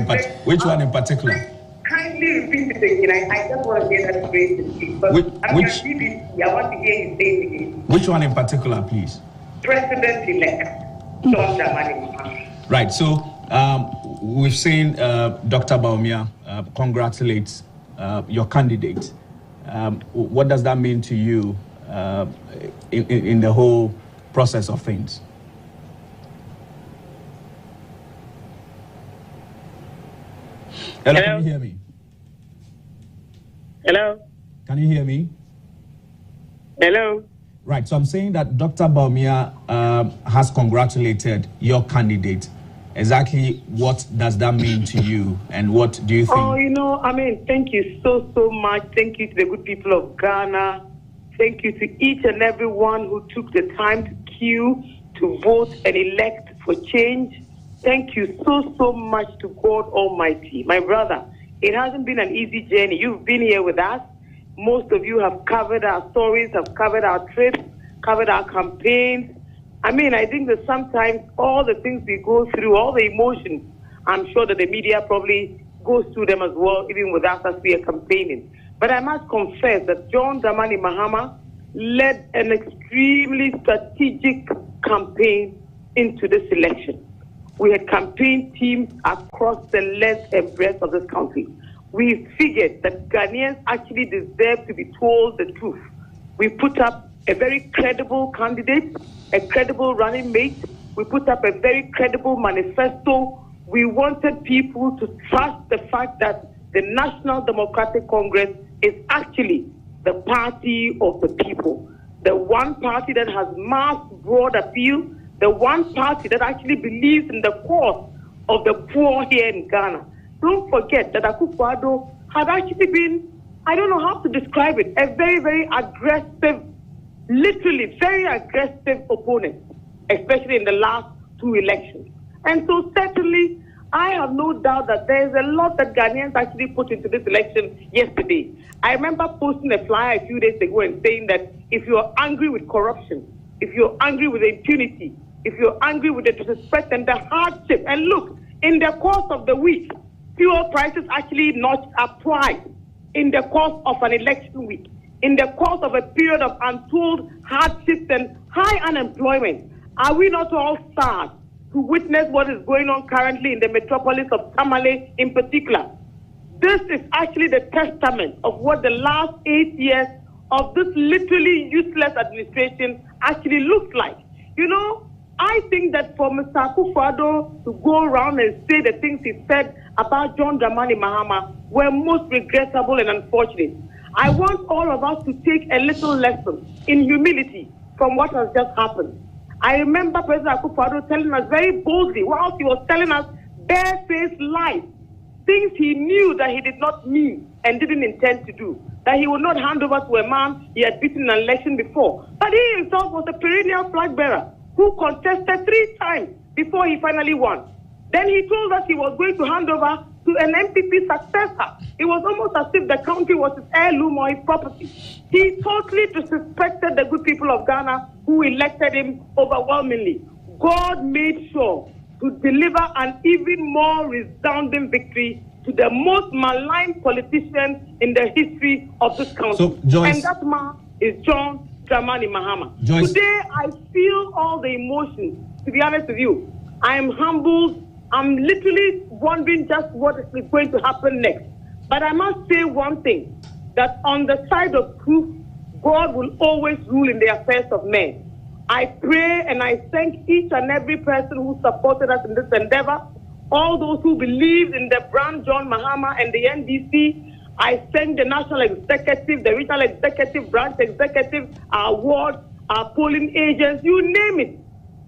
Speaker 21: in particular?
Speaker 1: Kindly repeat it again. I just want to hear that phrase. But I want to hear you say it again.
Speaker 21: Which one in particular, please?
Speaker 1: President-elect John Dramani Mahama.
Speaker 21: Right. So we've seen Dr. Bawumia congratulate your candidate. What does that mean to you in the whole process of things? Hello, can you hear me?
Speaker 1: Hello?
Speaker 21: Can you hear me?
Speaker 1: Hello?
Speaker 21: Right, so I'm saying that Dr. Bawumia has congratulated your candidate. Exactly what does that mean to you, and what do you think?
Speaker 1: Oh, thank you so much. Thank you to the good people of Ghana. Thank you to each and every one who took the time to queue to vote and elect for change. Thank you so much to God Almighty. My brother, it hasn't been an easy journey. You've been here with us. Most of you have covered our stories, have covered our trips, covered our campaigns. I think that sometimes all the things we go through, all the emotions, I'm sure that the media probably goes through them as well, even with us as we are campaigning. But I must confess that John Dramani Mahama led an extremely strategic campaign into this election. We had campaign teams across the length and breadth of this country. We figured that Ghanaians actually deserve to be told the truth. We put up a very credible candidate, a credible running mate. We put up a very credible manifesto. We wanted people to trust the fact that the National Democratic Congress is actually the party of the people, the one party that has mass broad appeal, the one party that actually believes in the cause of the poor here in Ghana. Don't forget that Akufo-Addo had actually been, I don't know how to describe it, a very, very aggressive, literally very aggressive opponent, especially in the last two elections. And so certainly, I have no doubt that there is a lot that Ghanaians actually put into this election yesterday. I remember posting a flyer a few days ago and saying that if you're angry with corruption, if you're angry with impunity, if you're angry with the disrespect and the hardship, and look, in the course of the week, fuel prices actually notched up twice in the course of an election week, in the course of a period of untold hardships and high unemployment. Are we not all sad to witness what is going on currently in the metropolis of Tamale in particular? This is actually the testament of what the last 8 years of this literally useless administration actually looks like. I think that for Mr. Akufo-Addo to go around and say the things he said about John Dramani Mahama were most regrettable and unfortunate. I want all of us to take a little lesson in humility from what has just happened. I remember President Akufo-Addo telling us very boldly, whilst he was telling us bare-faced lies, things he knew that he did not mean and didn't intend to do, that he would not hand over to a man he had beaten in an election before. But he himself was a perennial flag bearer who contested 3 times before he finally won. Then he told us he was going to hand over to an MPP successor. It was almost as if the country was his heirloom or his property. He totally disrespected the good people of Ghana who elected him overwhelmingly. God made sure to deliver an even more resounding victory to the most maligned politician in the history of this country.
Speaker 22: So, Joyce,
Speaker 1: and that man is John Dramani Mahama.
Speaker 22: Joyce,
Speaker 1: today, I feel all the emotions. To be honest with you, I am humbled. I'm literally wondering just what is going to happen next. But I must say one thing, that on the side of truth, God will always rule in the affairs of men. I pray and I thank each and every person who supported us in this endeavor, all those who believed in the brand John Mahama and the NDC. I thank the national executive, the regional executive, branch executive, our ward, our polling agents, you name it.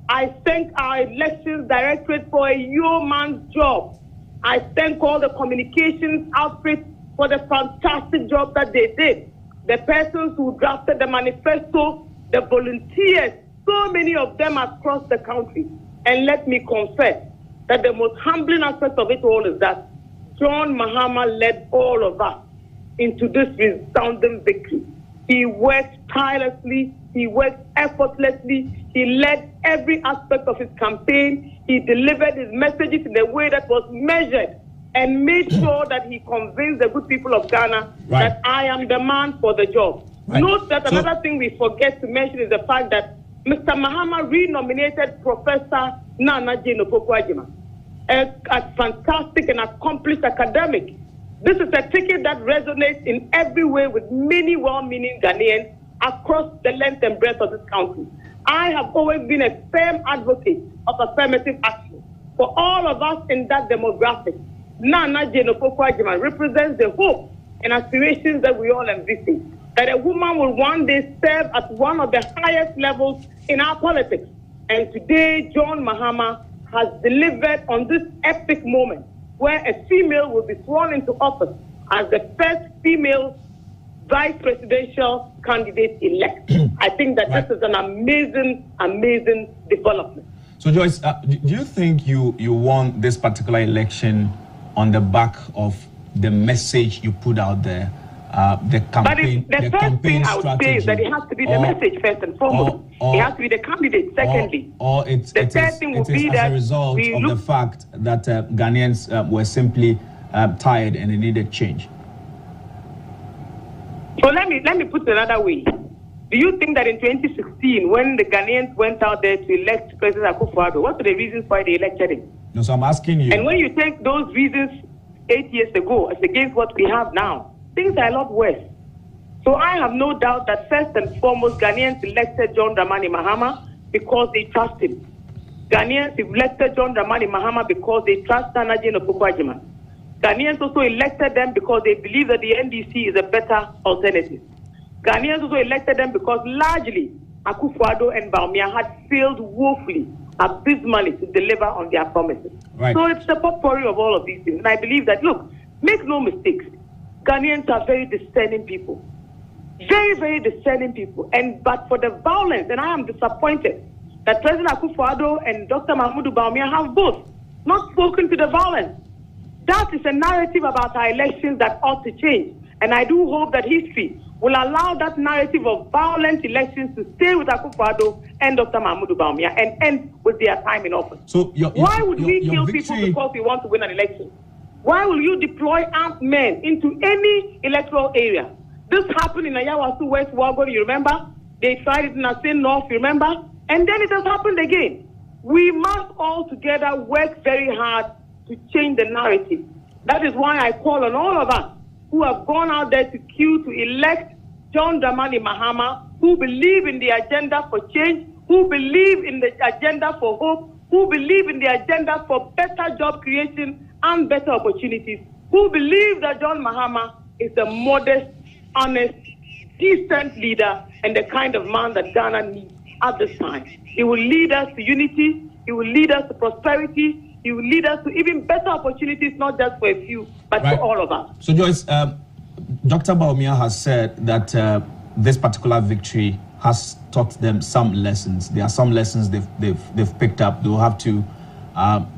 Speaker 1: I thank our elections directorate for a yeoman's job. I thank all the communications outfits for the fantastic job that they did. The persons who drafted the manifesto, the volunteers, so many of them across the country. And let me confess that the most humbling aspect of it all is that John Mahama led all of us into this resounding victory. He worked tirelessly, he worked effortlessly, he led every aspect of his campaign, he delivered his messages in a way that was measured and made sure that he convinced the good people of Ghana that I am the man for the job. Note that another thing we forget to mention is the fact that Mr. Mahama renominated Professor Nana Jane Opoku-Agyeman, a fantastic and accomplished academic. This is a ticket that resonates in every way with many well-meaning Ghanaians across the length and breadth of this country. I have always been a firm advocate of affirmative action for all of us in that demographic. Nana Jane Opoku-Agyeman represents the hope and aspirations that we all envisage, that a woman will one day serve at one of the highest levels in our politics. And today, John Mahama has delivered on this epic moment where a female will be sworn into office as the first female vice presidential candidate elect. I think that this is an amazing, amazing development.
Speaker 22: So Joyce, do you think you won this particular election on the back of the message you put out there? The campaign,
Speaker 1: but the first thing I would say is that it has to be the message first and foremost. It has to be the candidate secondly.
Speaker 22: The third thing would be that as a result of the fact that Ghanaians were simply tired and they needed change.
Speaker 1: So let me put it another way. Do you think that in 2016, when the Ghanaians went out there to elect President Akufo-Addo, what were the reasons why they elected him?
Speaker 22: No, so I'm asking you.
Speaker 1: And when you take those reasons 8 years ago as against what we have now, things are a lot worse. So I have no doubt that first and foremost, Ghanaians elected John Dramani Mahama because they trust him. Ghanaians elected John Dramani Mahama because they trust Nana Jane Opoku-Agyeman. Ghanaians also elected them because they believe that the NDC is a better alternative. Ghanaians also elected them because largely Akufo-Addo and Bawumia had failed woefully, abysmally to deliver on their promises. So it's the potpourri of all of these things. And I believe that, look, make no mistakes, Ghanaians are very discerning people. Very, very discerning people. But for the violence, and I am disappointed that President Akufo-Addo and Dr. Mahmoud Bawumia have both not spoken to the violence. That is a narrative about our elections that ought to change. And I do hope that history will allow that narrative of violent elections to stay with Akufo-Addo and Dr. Mahmoud Bawumia and end with their time in office.
Speaker 22: So
Speaker 1: why would we kill people because we want to win an election? Why will you deploy armed men into any electoral area? This happened in Ayawasu, West Wagon, you remember? They tried it in Asin North, you remember? And then it has happened again. We must all together work very hard to change the narrative. That is why I call on all of us who have gone out there to queue to elect John Dramani Mahama, who believe in the agenda for change, who believe in the agenda for hope, who believe in the agenda for better job creation and better opportunities, who believe that John Mahama is a modest honest, decent leader and the kind of man that Ghana needs at this time. He will lead us to unity. He will lead us to prosperity. He will lead us to even better opportunities, not just for a few, but for all of us.
Speaker 22: So, Joyce, Dr. Bawumia has said that this particular victory has taught them some lessons. There are some lessons they've picked up. They'll have to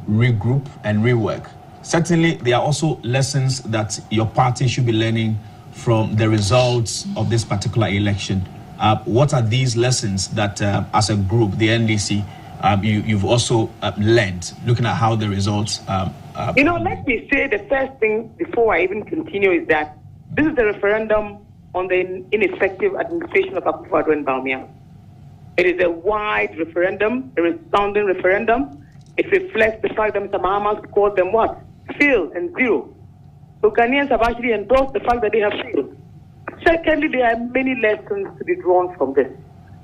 Speaker 22: regroup and rework. Certainly, there are also lessons that your party should be learning from the results of this particular election. What are these lessons that, as a group, the NDC, you've also learned, looking at how the results...
Speaker 1: let me say the first thing before I even continue is that this is the referendum on the ineffective administration of Akufo-Addo and Bawumia. It is a wide referendum, a resounding referendum. It reflects the fact that Mr. Mahama called them what? Failed and zero. So Ghanaians have actually endorsed the fact that they have failed. Secondly, there are many lessons to be drawn from this.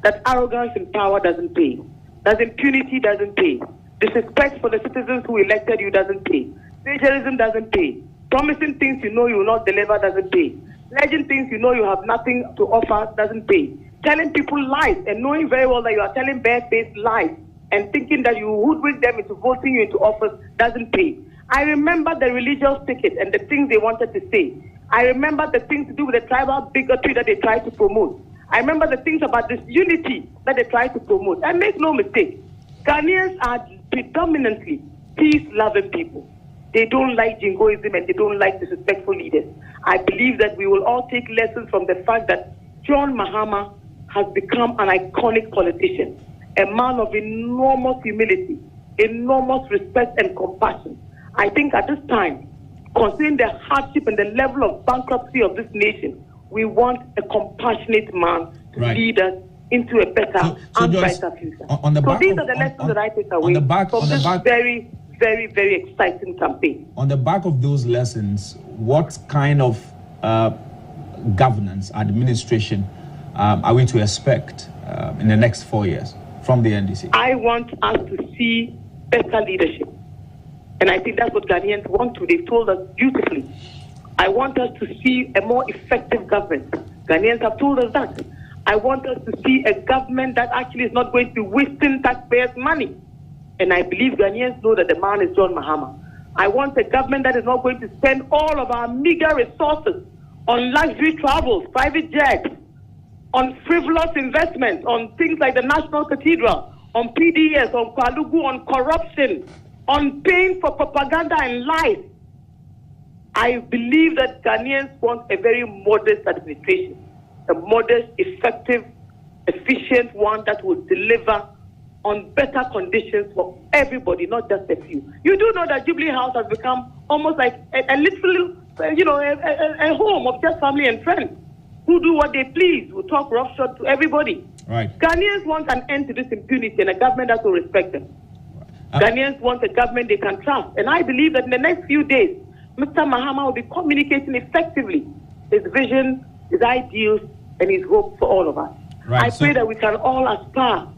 Speaker 1: That arrogance in power doesn't pay. That impunity doesn't pay. Disrespect for the citizens who elected you doesn't pay. Plagiarism doesn't pay. Promising things you know you will not deliver doesn't pay. Pledging things you know you have nothing to offer doesn't pay. Telling people lies and knowing very well that you are telling bare-faced lies and thinking that you hoodwink them into voting you into office doesn't pay. I remember the religious ticket and the things they wanted to say. I remember the things to do with the tribal bigotry that they tried to promote. I remember the things about this unity that they tried to promote. And make no mistake, Ghanaians are predominantly peace-loving people. They don't like jingoism and they don't like disrespectful leaders. I believe that we will all take lessons from the fact that John Mahama has become an iconic politician, a man of enormous humility, enormous respect and compassion. I think at this time, considering the hardship and the level of bankruptcy of this nation, we want a compassionate man to lead us into a better and brighter future. So these are the lessons that I take away from this very, very, very exciting campaign.
Speaker 22: On the back of those lessons, what kind of governance, administration are we to expect in the next 4 years from the NDC?
Speaker 1: I want us to see better leadership. And I think that's what Ghanaians want to. They've told us beautifully. I want us to see a more effective government. Ghanaians have told us that. I want us to see a government that actually is not going to be wasting taxpayers' money. And I believe Ghanaians know that the man is John Mahama. I want a government that is not going to spend all of our meager resources on luxury travels, private jets, on frivolous investments, on things like the National Cathedral, on PDS, on Kwalugu, on corruption, on paying for propaganda and lies. I believe that Ghanaians want a very modest administration, a modest, effective, efficient one that will deliver on better conditions for everybody, not just a few. You do know that Jubilee House has become almost like a little, a home of just family and friends who do what they please, who talk roughshod to everybody.
Speaker 22: Right.
Speaker 1: Ghanaians want an end to this impunity and a government that will respect them. Ghanaians want a government they can trust. And I believe that in the next few days, Mr. Mahama will be communicating effectively his vision, his ideals, and his hope for all of us.
Speaker 22: Right,
Speaker 1: I pray that we can all aspire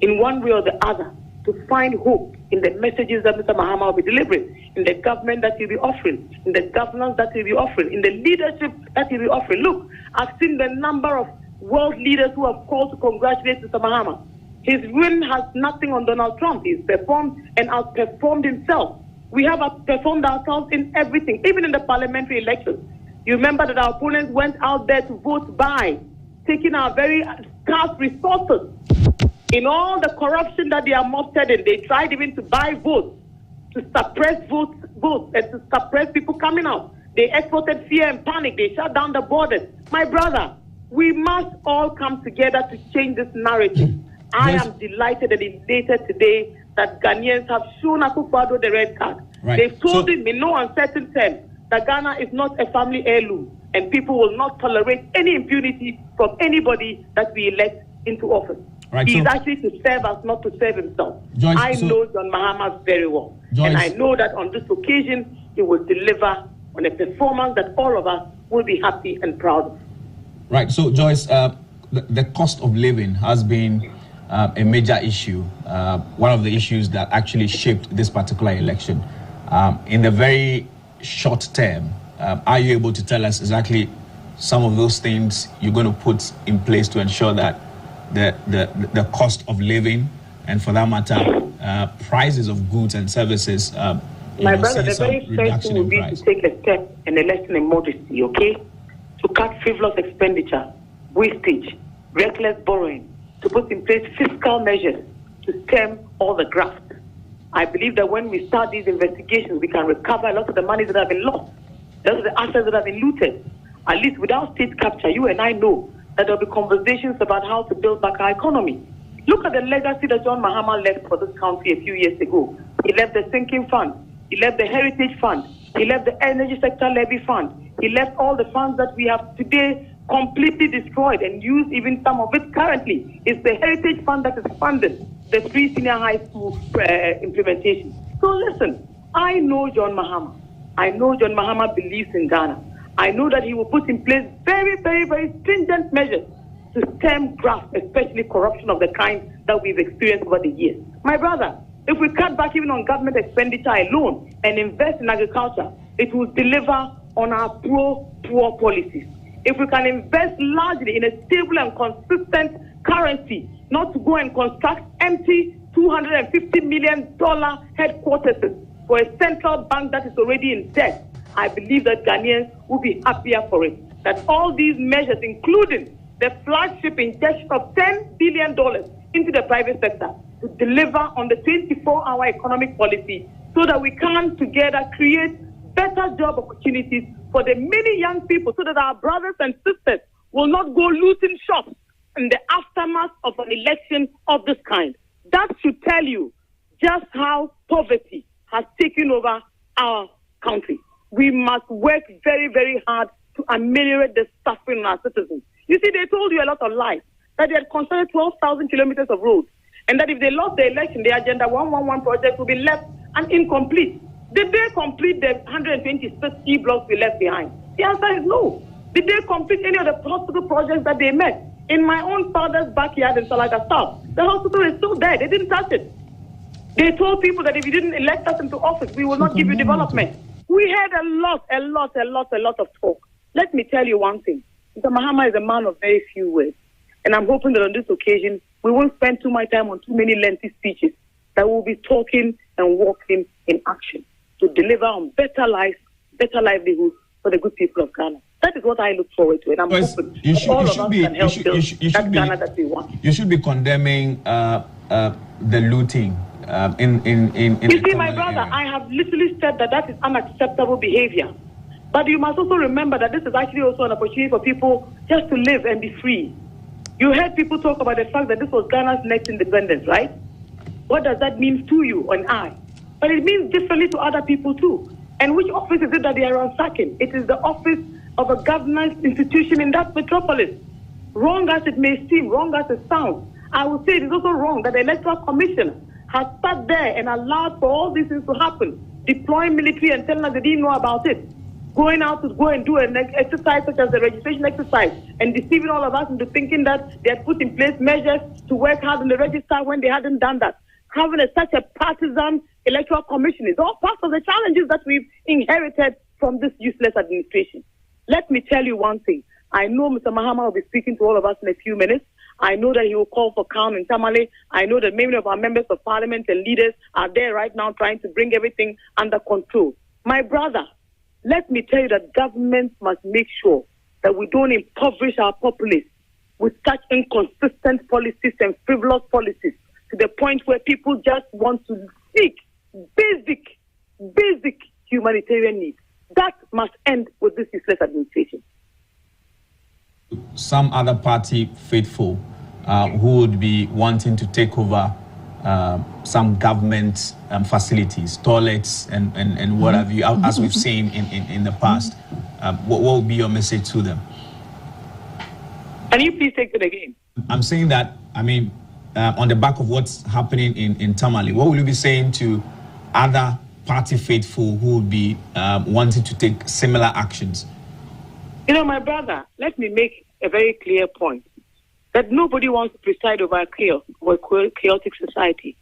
Speaker 1: in one way or the other to find hope in the messages that Mr. Mahama will be delivering, in the government that he'll be offering, in the governance that he'll be offering, in the leadership that he'll be offering. Look, I've seen the number of world leaders who have called to congratulate Mr. Mahama. His win has nothing on Donald Trump. He's performed and outperformed himself. We have outperformed ourselves in everything, even in the parliamentary elections. You remember that our opponents went out there to vote by, taking our very scarce resources. In all the corruption that they are mobstered in, they tried even to buy votes, to suppress votes and to suppress people coming out. They exported fear and panic. They shut down the borders. My brother, we must all come together to change this narrative. I am delighted and elated today that Ghanaians have shown Akufo-Addo the red card.
Speaker 22: Right.
Speaker 1: They've told him in no uncertain terms that Ghana is not a family heirloom and people will not tolerate any impunity from anybody that we elect into office.
Speaker 22: Right,
Speaker 1: He is actually to serve us, not to serve himself.
Speaker 22: Joyce,
Speaker 1: I know John Mahama very well.
Speaker 22: Joyce,
Speaker 1: and I know that on this occasion, he will deliver on a performance that all of us will be happy and proud of.
Speaker 22: Right, so Joyce, the cost of living has been a major issue, one of the issues that actually shaped this particular election. In the very short term, are you able to tell us exactly some of those things you're going to put in place to ensure that the cost of living, and for that matter, prices of goods and services,
Speaker 1: my brother, the very first thing would be to take a step and a lesson in modesty, okay? To cut frivolous expenditure, wastage, reckless borrowing, to put in place fiscal measures to stem all the graft. I believe that when we start these investigations, we can recover a lot of the money that have been lost, a lot of the assets that have been looted. At least without state capture, you and I know that there will be conversations about how to build back our economy. Look at the legacy that John Mahama left for this country a few years ago. He left the sinking fund. He left the heritage fund. He left the energy sector levy fund. He left all the funds that we have today completely destroyed and used even some of it currently. It's the heritage fund that is funded the free senior high school implementation. So listen, I know John Mahama. I know John Mahama believes in Ghana. I know that he will put in place very, very, very stringent measures to stem graft, especially corruption of the kind that we've experienced over the years. My brother, if we cut back even on government expenditure alone and invest in agriculture, it will deliver on our pro-poor policies. If we can invest largely in a stable and consistent currency, not to go and construct empty $250 million headquarters for a central bank that is already in debt, I believe that Ghanaians will be happier for it. That all these measures, including the flagship injection of $10 billion into the private sector, to deliver on the 24-hour economic policy so that we can together create better job opportunities for the many young people so that our brothers and sisters will not go looting shops in the aftermath of an election of this kind. That should tell you just how poverty has taken over our country. We must work very, very hard to ameliorate the suffering of our citizens. You see, they told you a lot of lies, that they had constructed 12,000 kilometers of roads, and that if they lost the election, the Agenda 111 project will be left and incomplete. Did they complete the 126 key blocks we left behind? The answer is no. Did they complete any of the hospital projects that they met? In my own father's backyard in Salaga South, the hospital is still there. They didn't touch it. They told people that if you didn't elect us into office, we will not give you development. We had a lot of talk. Let me tell you one thing. Mr. Mahama is a man of very few words. And I'm hoping that on this occasion, we won't spend too much time on too many lengthy speeches, that we'll be talking and walking in action to deliver on better lives, better livelihoods for the good people of Ghana. That is what I look forward to, and I'm hoping all of us can help build that Ghana that we want.
Speaker 22: You should be condemning the looting in
Speaker 1: You see, my brother, I have literally said that is unacceptable behavior. But you must also remember that this is actually also an opportunity for people just to live and be free. You heard people talk about the fact that this was Ghana's next independence, right? What does that mean to you and I? But it means differently to other people too. And which office is it that they are ransacking? It is the office of a governance institution in that metropolis. Wrong as it may seem, wrong as it sounds, I would say it is also wrong that the Electoral Commission has sat there and allowed for all these things to happen, deploying military and telling us they didn't know about it, going out to go and do an exercise such as the registration exercise and deceiving all of us into thinking that they had put in place measures to work hard in the register when they hadn't done that. Having such a partisan Electoral Commission is all part of the challenges that we've inherited from this useless administration. Let me tell you one thing. I know Mr. Mahama will be speaking to all of us in a few minutes. I know that he will call for calm in Tamale. I know that many of our members of parliament and leaders are there right now trying to bring everything under control. My brother, let me tell you that governments must make sure that we don't impoverish our populace with such inconsistent policies and frivolous policies to the point where people just want to seek basic humanitarian needs. That must end with this useless administration.
Speaker 22: Some other party faithful who would be wanting to take over some government facilities, toilets, and what have you, as we've seen in the past. What would be your message to them?
Speaker 1: Can you please take it again?
Speaker 22: I'm saying that, on the back of what's happening in Tamale, what will you be saying to other party faithful who would be wanting to take similar actions?
Speaker 1: You know, my brother, let me make a very clear point. That nobody wants to preside over chaos or a chaotic society.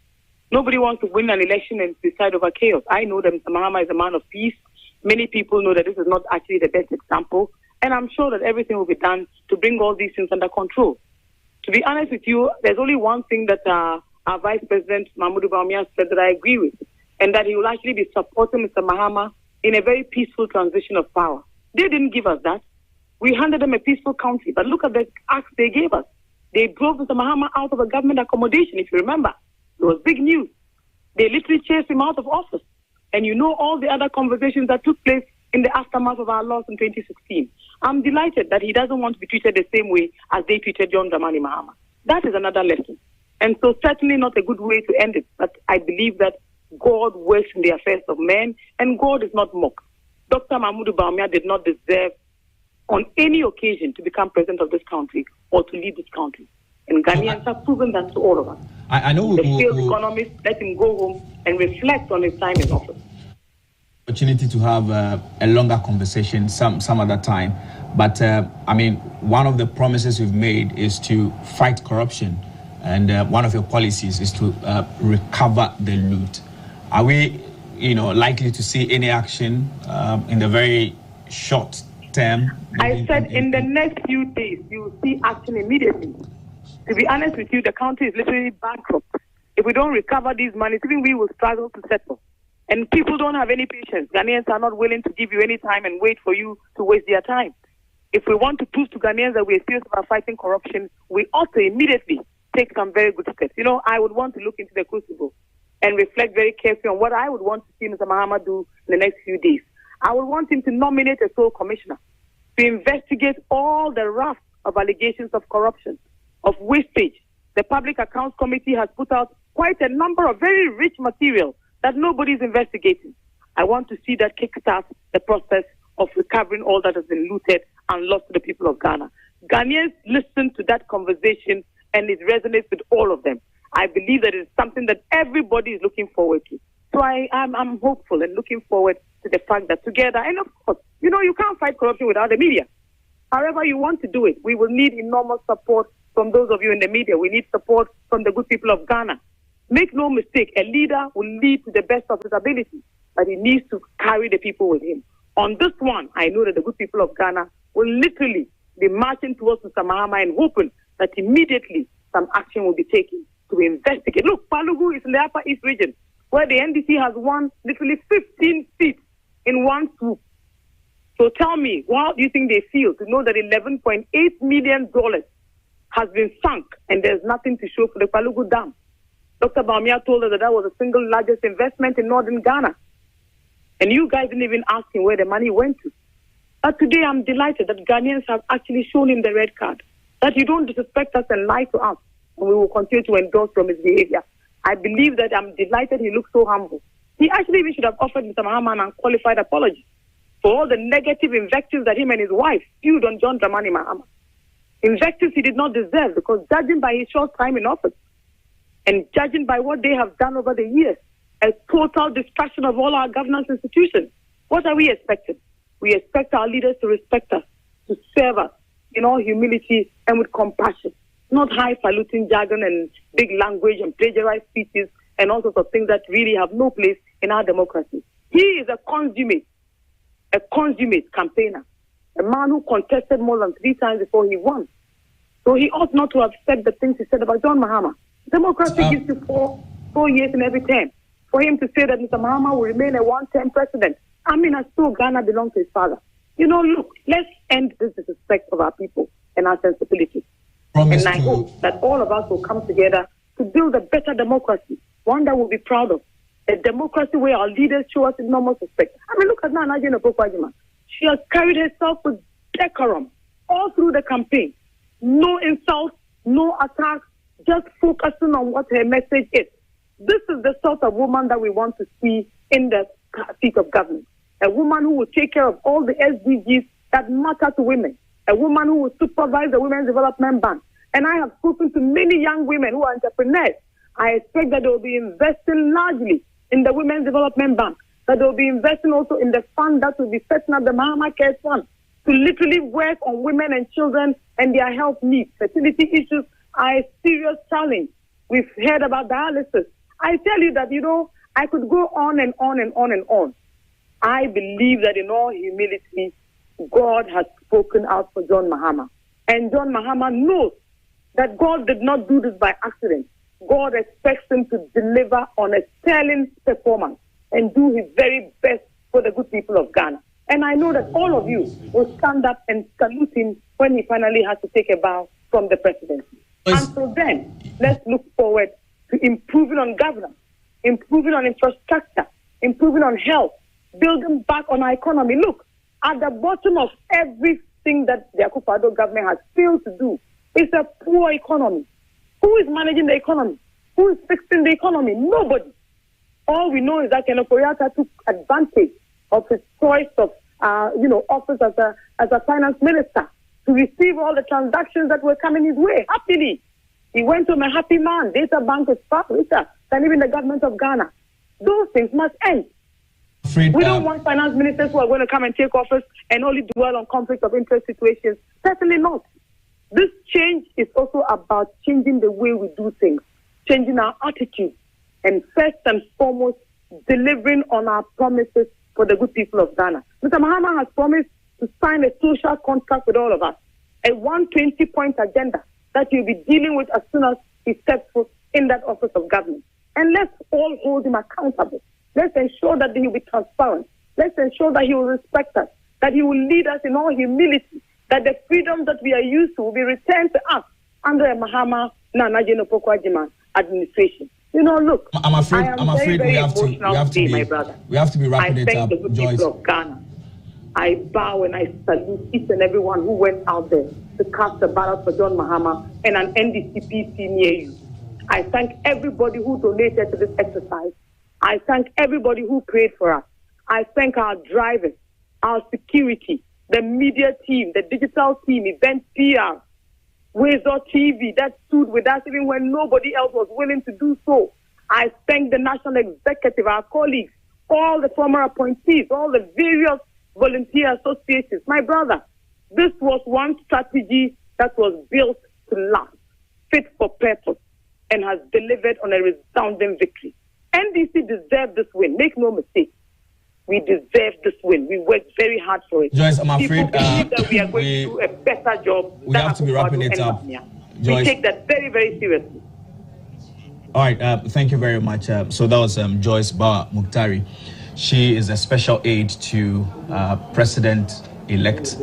Speaker 1: Nobody wants to win an election and preside over chaos. I know that Mr. Mahama is a man of peace. Many people know that this is not actually the best example. And I'm sure that everything will be done to bring all these things under control. To be honest with you, there's only one thing that our Vice President Mahmoud Bawumia said that I agree with, and that he will actually be supporting Mr. Mahama in a very peaceful transition of power. They didn't give us that. We handed them a peaceful country, but look at the acts they gave us. They drove Mr. Mahama out of a government accommodation, if you remember. It was big news. They literally chased him out of office. And you know all the other conversations that took place in the aftermath of our loss in 2016. I'm delighted that he doesn't want to be treated the same way as they treated John Dramani Mahama. That is another lesson. And so certainly not a good way to end it. But I believe that God works in the affairs of men, and God is not mocked. Dr. Mahmoud Bawumia did not deserve on any occasion to become president of this country or to lead this country. And Ghanaians have proven that to all of us.
Speaker 22: I know
Speaker 1: the failed economist, let him go home and reflect on his time in office.
Speaker 22: Opportunity to have a longer conversation some other time. But I mean, one of the promises we've made is to fight corruption. And one of your policies is to recover the loot. Are we, likely to see any action in the very short term?
Speaker 1: I said in the next few days, you will see action immediately. To be honest with you, the country is literally bankrupt. If we don't recover these monies, even we will struggle to settle. And people don't have any patience. Ghanaians are not willing to give you any time and wait for you to waste their time. If we want to prove to Ghanaians that we're serious about fighting corruption, we ought to immediately take some very good steps. I would want to look into the crucible and reflect very carefully on what I would want to see Mr. Mahama do in the next few days. I would want him to nominate a sole commissioner to investigate all the raft of allegations of corruption, of wastage. The Public Accounts Committee has put out quite a number of very rich material that nobody is investigating. I want to see that kickstart the process of recovering all that has been looted and lost to the people of Ghana. Ghanaians listen to that conversation and it resonates with all of them. I believe that it's something that everybody is looking forward to. So I'm hopeful and looking forward to the fact that together, and of course, you can't fight corruption without the media. However you want to do it, we will need enormous support from those of you in the media. We need support from the good people of Ghana. Make no mistake, a leader will lead to the best of his ability, but he needs to carry the people with him. On this one, I know that the good people of Ghana will literally be marching towards Mr. Mahama and hoping that immediately some action will be taken to investigate. Look, Palugu is in the Upper East region, where the NDC has won literally 15 seats in one swoop. So tell me, how do you think they feel to know that $11.8 million has been sunk and there's nothing to show for the Palugu Dam? Dr. Bawumia told us that was the single largest investment in northern Ghana. And you guys didn't even ask him where the money went to. But today I'm delighted that Ghanaians have actually shown him the red card, that you don't disrespect us and lie to us, and we will continue to endorse from his behavior. I believe that I'm delighted he looks so humble. He actually even should have offered Mr. Mahama an unqualified apology for all the negative invectives that him and his wife spewed on John Dramani Mahama. Invectives he did not deserve, because judging by his short time in office and judging by what they have done over the years, a total destruction of all our governance institutions, what are we expecting? We expect our leaders to respect us, to serve us in all humility and with compassion, not highfalutin jargon and big language and plagiarized speeches and all sorts of things that really have no place in our democracy. He is a consummate campaigner, a man who contested more than 3 times before he won. So he ought not to have said the things he said about John Mahama. Democracy gives you 4 years in every term. For him to say that Mr. Mahama will remain a one-term president, as though Ghana belongs to his father. Look, let's end this disrespect of our people and our sensibilities. And I hope that all of us will come together to build a better democracy, one that we'll be proud of. A democracy where our leaders show us enormous respect. Look at Nana Ajino. She has carried herself with decorum all through the campaign. No insults, no attacks, just focusing on what her message is. This is the sort of woman that we want to see in the seat of government. A woman who will take care of all the SDGs that matter to women. A woman who will supervise the Women's Development Bank. And I have spoken to many young women who are entrepreneurs. I expect that they will be investing largely in the Women's Development Bank, that they will be investing also in the fund that will be setting up the Mahama Care Fund to literally work on women and children and their health needs. Fertility issues are a serious challenge. We've heard about dialysis. I tell you that, I could go on and on and on and on. I believe that in all humility, God has spoken out for John Mahama. And John Mahama knows that God did not do this by accident. God expects him to deliver on a sterling performance and do his very best for the good people of Ghana. And I know that all of you will stand up and salute him when he finally has to take a bow from the presidency. Until then, let's look forward to improving on governance, improving on infrastructure, improving on health, building back on our economy. Look, at the bottom of everything that the Akufo-Addo government has failed to do is a poor economy. Who is managing the economy? Who is fixing the economy? Nobody. All we know is that Ken Ofori-Atta took advantage of his choice of, office as a finance minister to receive all the transactions that were coming his way happily. He went home a happy man. Data bank is far richer than even the government of Ghana. Those things must end. We don't want finance ministers who are going to come and take office and only dwell on conflict of interest situations. Certainly not. This change is also about changing the way we do things, changing our attitude, and first and foremost, delivering on our promises for the good people of Ghana. Mr. Mahama has promised to sign a social contract with all of us, a 120-point agenda that he'll be dealing with as soon as he steps foot in that office of government. And let's all hold him accountable. Let's ensure that he will be transparent. Let's ensure that he will respect us, that he will lead us in all humility, that the freedom that we are used to will be returned to us under a Mahama Nana Pokwa administration. You know, look,
Speaker 22: I'm afraid
Speaker 1: very
Speaker 22: we have to be
Speaker 1: my brother.
Speaker 22: We have to be wrapping it up,
Speaker 1: I thank the good
Speaker 22: Joyce.
Speaker 1: people of Ghana. I bow and I salute each and everyone who went out there to cast a ballot for John Mahama and an NDCP near you. I thank everybody who donated to this exercise. I thank everybody who prayed for us. I thank our drivers, our security, the media team, the digital team, event PR, Wazor TV that stood with us even when nobody else was willing to do so. I thank the National Executive, our colleagues, all the former appointees, all the various volunteer associations. My brother, this was one strategy that was built to last, fit for purpose, and has delivered on a resounding victory. NDC deserved this win. Make no mistake. We deserve this win. We worked very hard for it.
Speaker 22: Joyce, I'm afraid
Speaker 1: people believe that we are going to do a better job.
Speaker 22: We have to be wrapping it up.
Speaker 1: We
Speaker 22: Joyce,
Speaker 1: take that very, very seriously.
Speaker 22: all right, thank you very much. So that was Joyce Bawa Muktari. She is a special aide to President-elect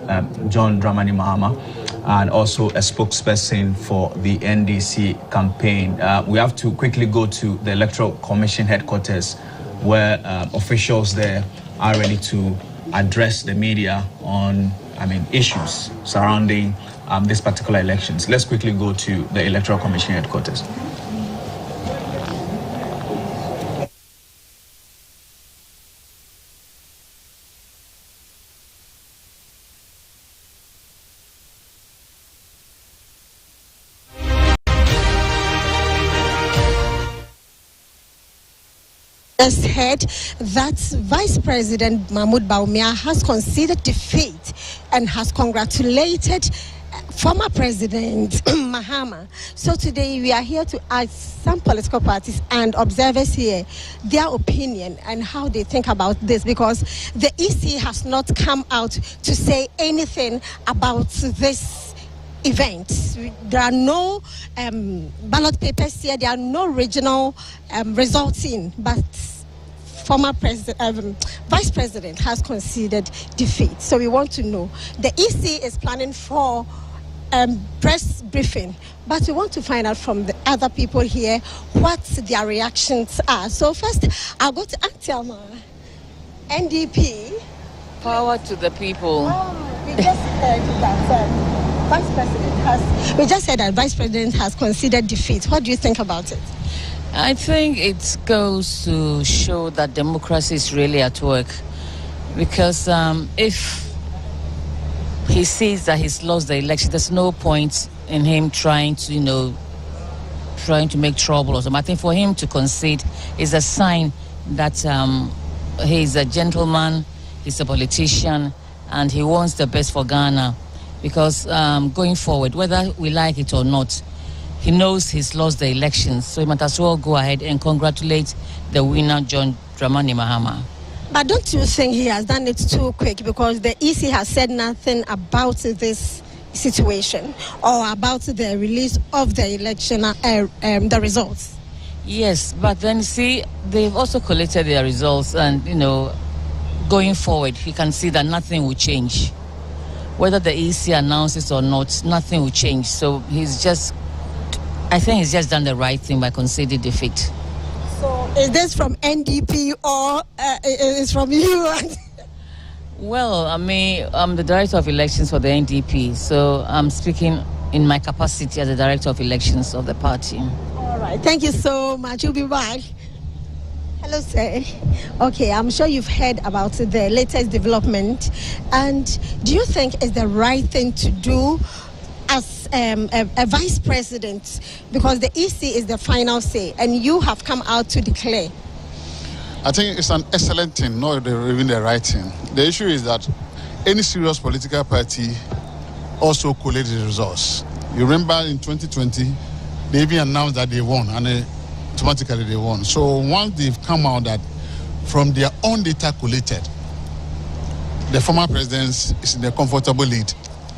Speaker 22: John Dramani Mahama and also a spokesperson for the NDC campaign. We have to quickly go to the Electoral Commission headquarters where officials there are ready to address the media on, issues surrounding this particular elections. Let's quickly go to the Electoral Commission headquarters.
Speaker 4: Just heard that Vice President Mahmoud Bawumia has conceded defeat and has congratulated former President Mahama. So today we are here to ask some political parties and observers here their opinion and how they think about this, because the EC has not come out to say anything about this event. There are no ballot papers here. There are no regional results in, but former Vice President has conceded defeat. So we want to know. The EC is planning for press briefing, but we want to find out from the other people here what their reactions are. So first, I'll go to Antiama, NDP.
Speaker 14: Power to the people.
Speaker 4: We just heard that Vice President has conceded defeat. What do you think about it?
Speaker 14: I think it goes to show that democracy is really at work, because if he sees that he's lost the election, there's no point in him trying to make trouble or something. I think for him to concede is a sign that he's a gentleman, he's a politician, and he wants the best for Ghana. Because going forward, whether we like it or not, he knows he's lost the elections, so he might as well go ahead and congratulate the winner, John Dramani Mahama.
Speaker 4: But don't you think he has done it too quick? Because the EC has said nothing about this situation or about the release of the election, the results.
Speaker 14: Yes, but then see, they've also collected their results, and going forward, you can see that nothing will change. Whether the EC announces or not, nothing will change. So I think he's just done the right thing by conceding defeat.
Speaker 4: So is this from NDP or is from you?
Speaker 14: Well, I'm the director of elections for the NDP, so I'm speaking in my capacity as the director of elections of the party.
Speaker 4: All right, thank you so much. You'll be back. Hello, sir. Okay, I'm sure you've heard about the latest development. And do you think it's the right thing to do as a vice president? Because the EC is the final say, and you have come out to declare.
Speaker 5: I think it's an excellent thing, not even the right thing. The issue is that any serious political party also collates the results. You remember in 2020, they even announced that they won, and automatically they won. So once they've come out that from their own data collated, the former president is in a comfortable lead.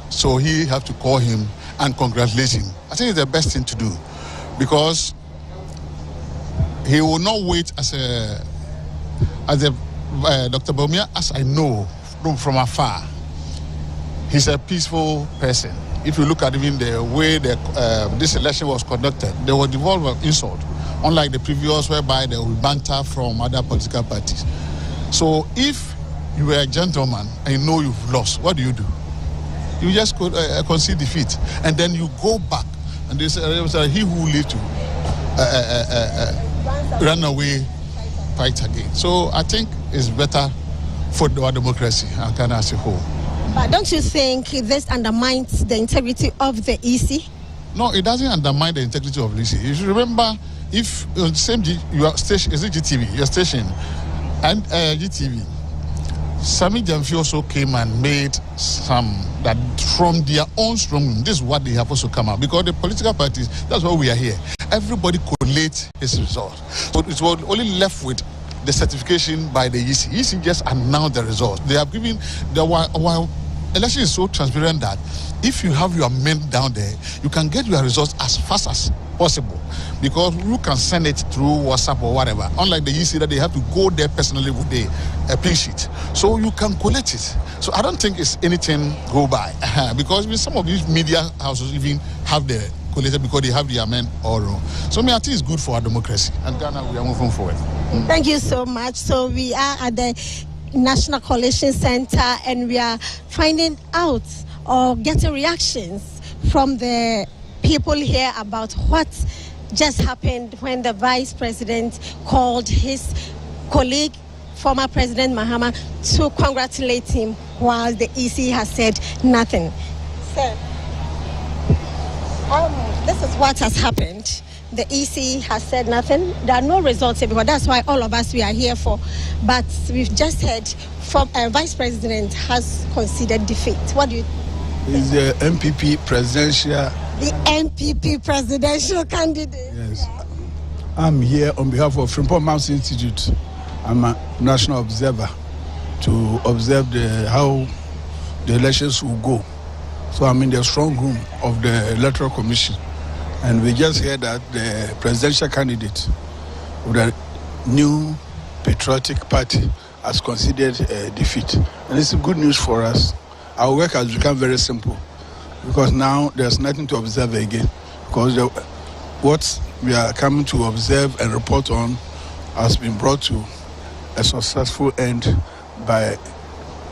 Speaker 5: So he have to call him and congratulate him. I think it's the best thing to do, because he will not wait as Dr. Bawumia, as I know from afar. He's a peaceful person. If you look at even the way this election was conducted, they were devolved of insult, unlike the previous whereby there will be banter from other political parties. So if you were a gentleman and you know you've lost, what do? You just concede defeat, and then you go back, and they say he who lived to run away, fight again. So I think it's better for our democracy and Ghana as a whole.
Speaker 4: But don't you think this undermines the integrity of the EC?
Speaker 5: No, it doesn't undermine the integrity of the EC. You should remember, if your station is it GTV, your station, and GTV, Sami Jamfi also came and made some that from their own strong room. This is what they have also come out, because the political parties, that's why we are here. Everybody collates his result. So it was only left with the certification by the EC. EC just announced the results. They have given while election is so transparent that if you have your men down there, you can get your results as fast as possible, because you can send it through WhatsApp or whatever. Unlike the EC that they have to go there personally with the pin sheet. So you can collect it. So I don't think it's anything go by, because some of these media houses even have the collated because they have the amend all wrong. So I think it's good for our democracy, and Ghana, we are moving forward.
Speaker 4: Thank you so much. So we are at the National Coalition Center, and we are finding out or getting reactions from the people here about what just happened when the vice president called his colleague, former President Mahama, to congratulate him, while the EC has said nothing. Sir, this is what has happened. The EC has said nothing. There are no results here, because that's why all of us we are here for. But we've just heard from a vice president has conceded defeat. What do you think?
Speaker 15: Is the MPP presidential?
Speaker 4: The MPP presidential candidate.
Speaker 15: Yes. I'm here on behalf of Frimpong Mouse Institute. I'm a national observer to observe how the elections will go. So I'm in the strong room of the Electoral Commission. And we just heard that the presidential candidate of the new patriotic party has conceded defeat. And it's good news for us. Our work has become very simple, because now there's nothing to observe again, because what we are coming to observe and report on has been brought to a successful end by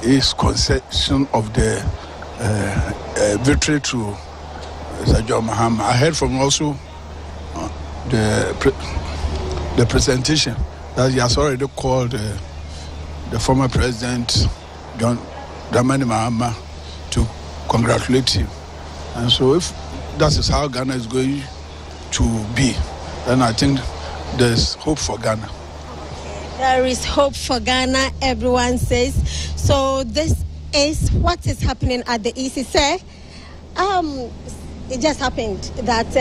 Speaker 15: his concession of the victory to Sir John Mahama. I heard from also the presentation that he has already called the former president, John Dramani Mahama, to congratulate him. And so if that is how Ghana is going to be, then I think there's hope for Ghana.
Speaker 4: There is hope for Ghana, everyone says. So this is what is happening at the EC. Sir, it just happened that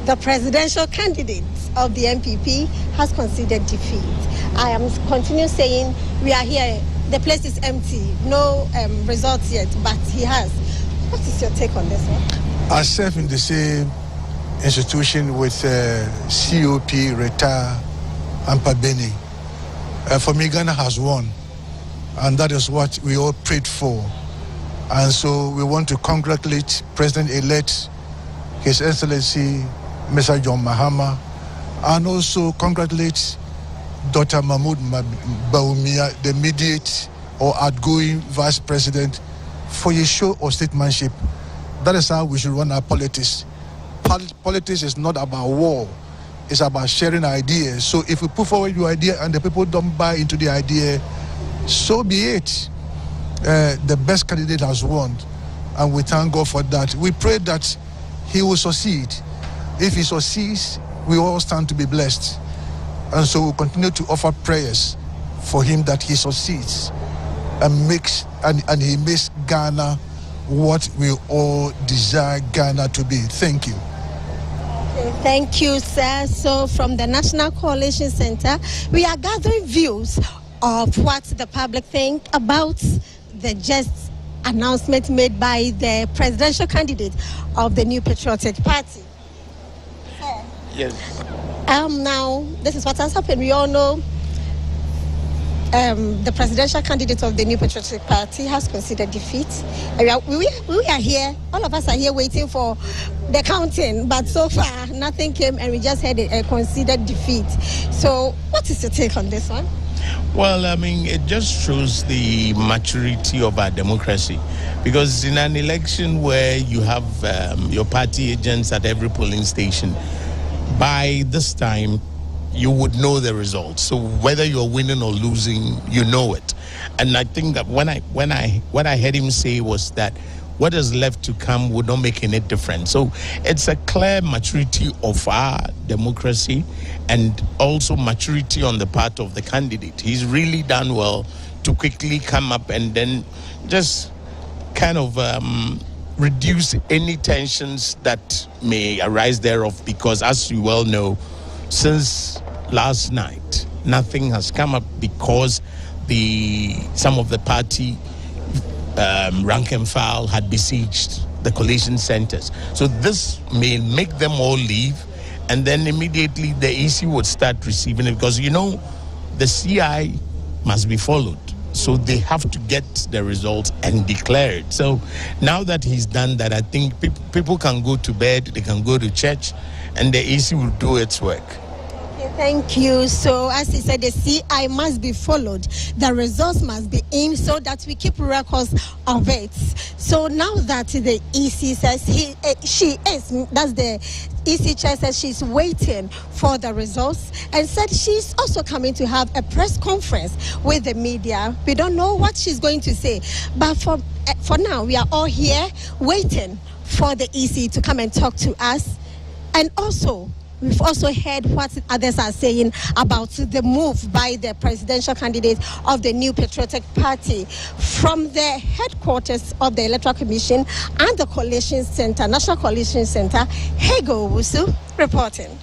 Speaker 4: the presidential candidate of the MPP has conceded defeat. I am continue saying we are here. The place is empty. No results yet, but he has. What is your take on this one?
Speaker 15: I serve in the same institution with COP, Reta, and Pabeni. For me, Ghana has won, and that is what we all prayed for. And so we want to congratulate President-elect, His Excellency, Mr. John Mahama, and also congratulate Dr. Mahmoud Bawumia, the immediate or outgoing Vice President, for your show of statesmanship. That is how we should run our politics. Politics is not about war. It's about sharing ideas. So if we put forward your idea and the people don't buy into the idea, so be it. The best candidate has won, and we thank God for that. We pray that he will succeed. If he succeeds, we all stand to be blessed. And so we'll continue to offer prayers for him that he succeeds and he makes Ghana what we all desire Ghana to be. Thank you.
Speaker 4: Thank you, sir. So from the National Coalition Center, we are gathering views of what the public think about the just announcement made by the presidential candidate of the New Patriotic Party.
Speaker 8: Yes.
Speaker 4: Now, this is what has happened. We all know the presidential candidate of the New Patriotic Party has conceded defeat. We are here, all of us are here waiting for the counting, but so far nothing came and we just had a conceded defeat. So what is your take on this one?
Speaker 8: Well, I mean, it just shows the maturity of our democracy, because in an election where you have your party agents at every polling station, by this time you would know the results. So whether you're winning or losing, you know it. And I think that what I heard him say was that what is left to come would not make any difference. So it's a clear maturity of our democracy and also maturity on the part of the candidate. He's really done well to quickly come up and then just kind of reduce any tensions that may arise thereof, because as you well know, since last night, nothing has come up because some of the party rank and file had besieged the coalition centers. So this may make them all leave, and then immediately the EC would start receiving it, because you know the CI must be followed. So they have to get the results and declare it. So now that he's done that, I think people can go to bed, they can go to church, and the EC will do its work.
Speaker 4: Thank you. So as he said, the CI must be followed. The results must be in so that we keep records of it. So now that the EC says that's the EC chair says she's waiting for the results and said she's also coming to have a press conference with the media. We don't know what she's going to say, but for now, we are all here waiting for the EC to come and talk to us. And also, we've also heard what others are saying about the move by the presidential candidate of the New Patriotic Party from the headquarters of the Electoral Commission and the Coalition Center, National Coalition Center. Hego Wusu reporting.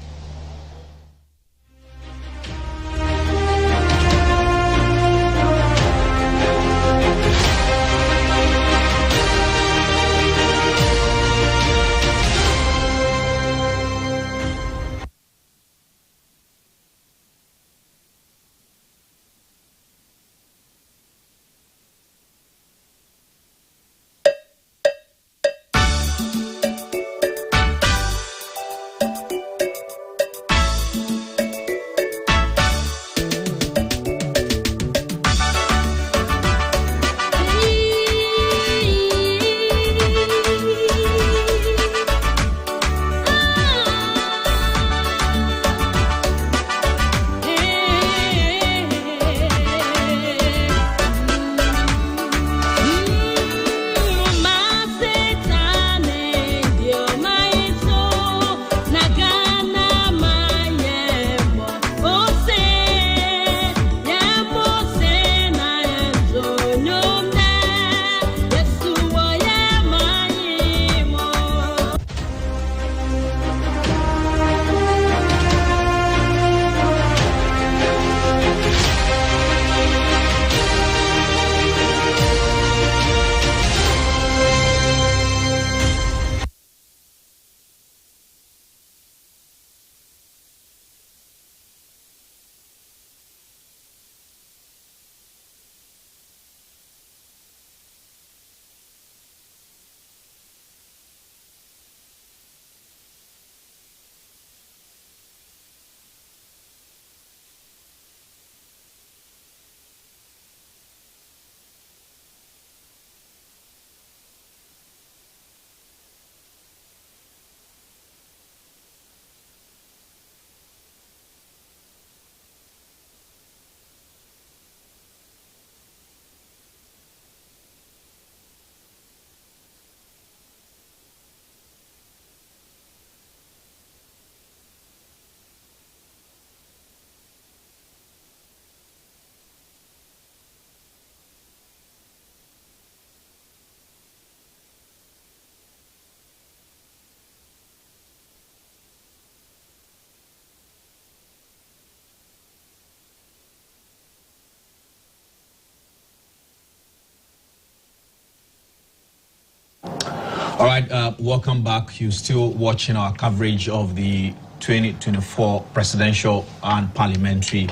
Speaker 22: All right, welcome back. You're still watching our coverage of the 2024 presidential and parliamentary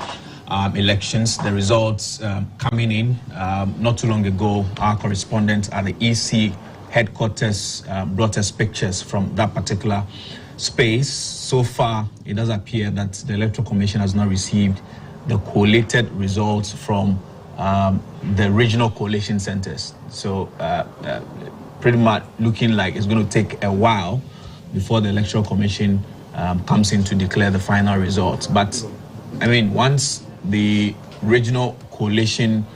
Speaker 22: elections. The results coming in not too long ago. Our correspondent at the EC headquarters brought us pictures from that particular space. So far, it does appear that the Electoral Commission has not received the collated results from the regional coalition centers. So pretty much looking like it's going to take a while before the Electoral Commission comes in to declare the final results. But I mean, once the regional coalition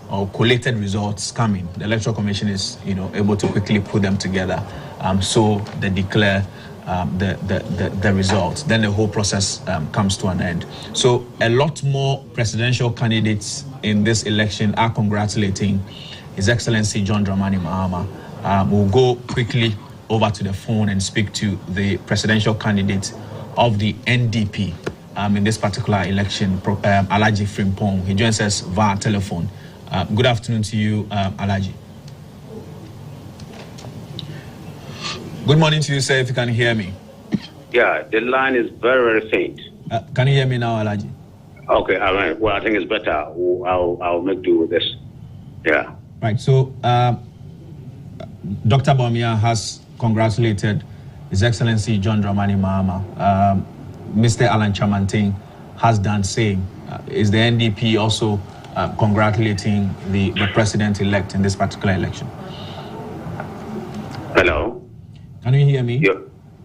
Speaker 22: or collated results come in, the Electoral Commission is, able to quickly put them together, so they declare the results. Then the whole process comes to an end. So a lot more presidential candidates in this election are congratulating His Excellency John Dramani Mahama. We'll go quickly over to the phone and speak to the presidential candidate of the NDP in this particular election, Alhaji Frimpong. He joins us via telephone. Good afternoon to you, Alhaji. Good morning to you, sir, if you can hear me.
Speaker 12: Yeah, the line is very, very faint.
Speaker 22: Can you hear me now, Alhaji?
Speaker 12: Okay, all right. Well, I think it's better. I'll make do with this. Yeah.
Speaker 22: Right, so Dr. Bawumia has congratulated His Excellency John Dramani Mahama. Mr. Alan Chamanting has done same. Is the NDP also congratulating the president-elect in this particular election?
Speaker 12: Hello?
Speaker 22: Can you hear me?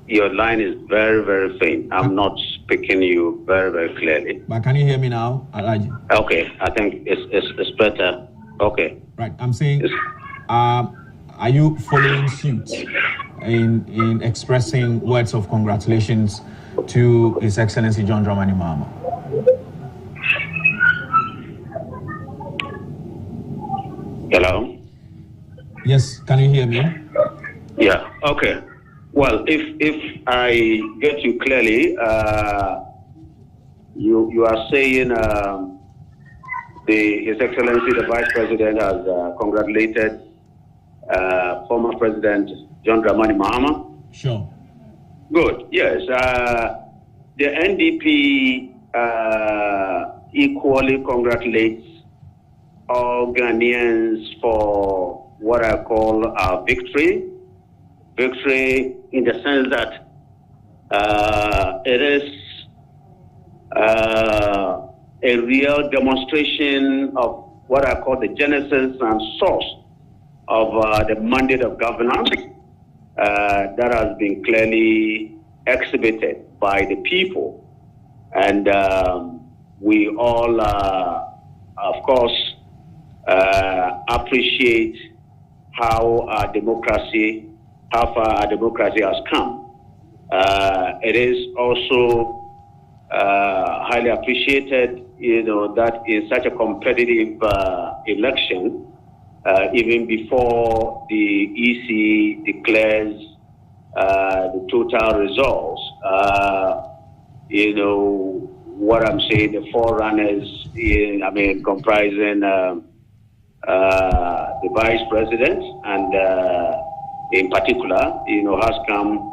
Speaker 12: Your line is very, very faint. I'm not speaking you very, very clearly.
Speaker 22: But can you hear me now, Alhaji?
Speaker 12: Okay, I think it's better. Okay.
Speaker 22: Right, I'm saying, are you following suit in expressing words of congratulations to His Excellency John Dramani Mahama?
Speaker 12: Hello?
Speaker 22: Yes, can you hear me?
Speaker 12: Yeah, okay. Well, if I get you clearly, you are saying His Excellency the Vice President has congratulated former President John Dramani Mahama.
Speaker 22: Sure.
Speaker 12: Good. Yes. The NDP equally congratulates all Ghanaians for what I call our victory. Victory in the sense that it is a real demonstration of what I call the genesis and source of the mandate of governance that has been clearly exhibited by the people. And we all, of course, appreciate how our democracy has come. It is also highly appreciated, that in such a competitive election, even before the EC declares the total results, what I'm saying, the forerunners, comprising the Vice President and in particular, has come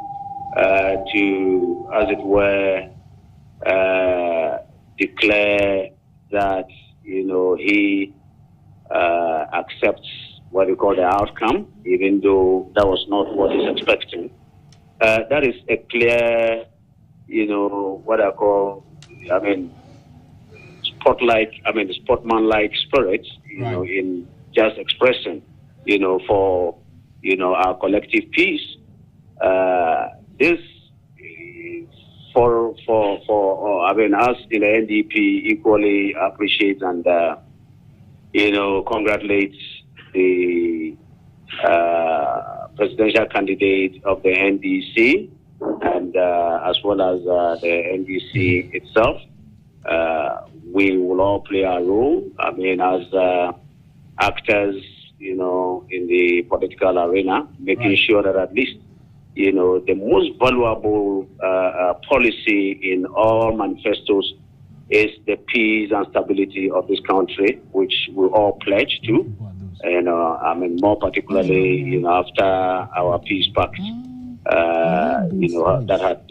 Speaker 12: to, as it were, declare that, he accepts what we call the outcome, even though that was not what he's expecting. That is a clear, what I call, sportsman-like spirit, in just expressing, for, our collective peace. This, for us in the NDP equally appreciate and, congratulates the presidential candidate of the NDC and as well as the NDC itself. We will all play our role, as actors, in the political arena, making sure that at least, the most valuable policy in all manifestos is the peace and stability of this country, which we all pledge to. More particularly, after our peace pact, that had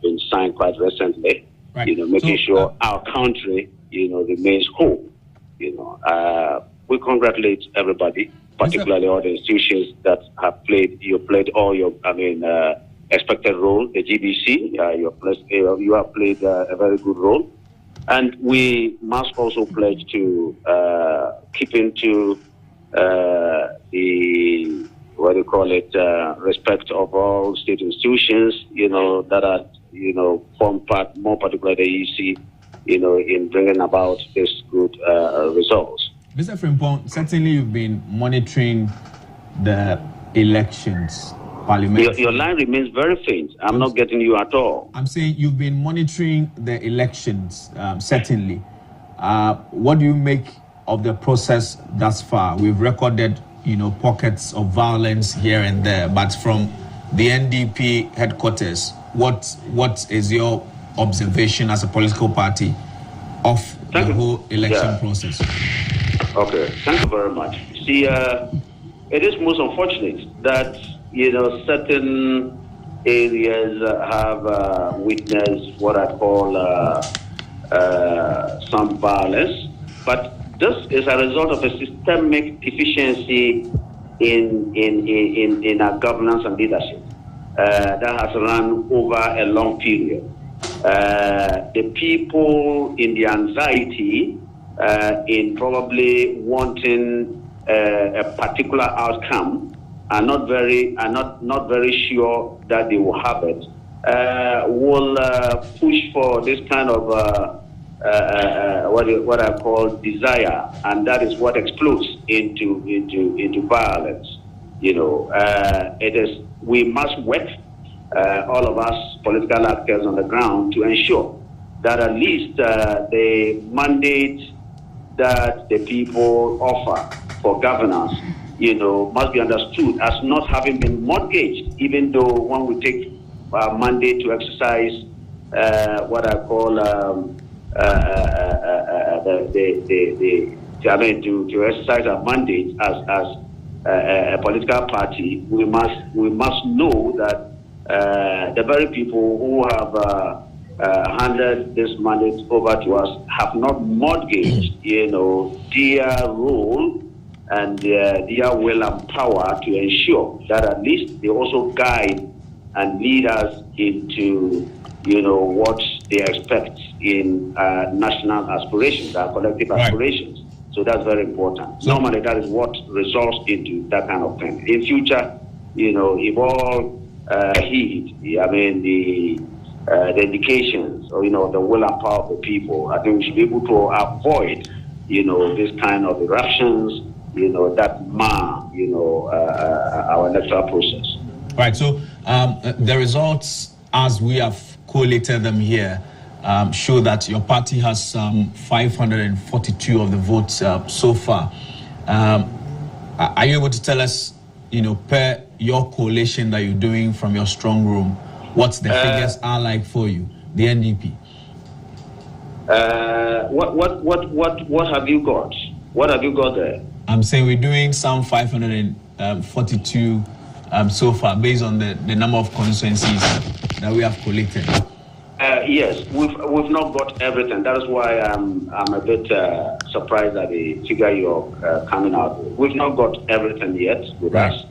Speaker 12: been signed quite recently, making sure our country, remains whole. We congratulate everybody, particularly all the institutions that have played all your, expected role. The GBC, you have played a very good role. And we must also pledge to keep into respect of all state institutions, that are, form part, more particularly the EC, in bringing about these good results.
Speaker 22: Mr. Frimpong, certainly you've been monitoring the elections, parliamentary.
Speaker 12: Your line remains very faint. I'm not getting you at all.
Speaker 22: I'm saying you've been monitoring the elections, certainly. What do you make of the process thus far? We've recorded, pockets of violence here and there, but from the NDP headquarters, what is your observation as a political party of the whole election process?
Speaker 12: Okay, thank you very much. See, it is most unfortunate that, certain areas have witnessed what I call some violence, but this is a result of a systemic deficiency in our governance and leadership that has run over a long period. The people in the anxiety in probably wanting a particular outcome are not very sure that they will have it. Will push for this kind of what I call desire, and that is what explodes into violence. We must work, all of us political actors on the ground, to ensure that at least the mandate that the people offer for governance, must be understood as not having been mortgaged, even though when we take our mandate to exercise what I call to exercise our mandate as a political party, we must know that the very people who have handed this mandate over to us have not mortgaged, their role and their will and power to ensure that at least they also guide and lead us into, what they expect in national aspirations, our collective aspirations. So that's very important. Normally, that is what results into that kind of thing. In future, if all heed, the indications or, the will and power of the people, I think we should be able to avoid, this kind of eruptions, that mar, our electoral process.
Speaker 22: Right. So the results, as we have collated them here, show that your party has 542 of the votes so far. Are you able to tell us, per your coalition that you're doing from your strong room, what the figures are like for you, the NDP?
Speaker 12: What have you got? What have you got there?
Speaker 22: I'm saying we're doing some 542 so far, based on the number of constituencies that we have collected.
Speaker 12: Yes, we've not got everything. That is why I'm a bit surprised at the figure you're coming out with. We've not got everything yet with us.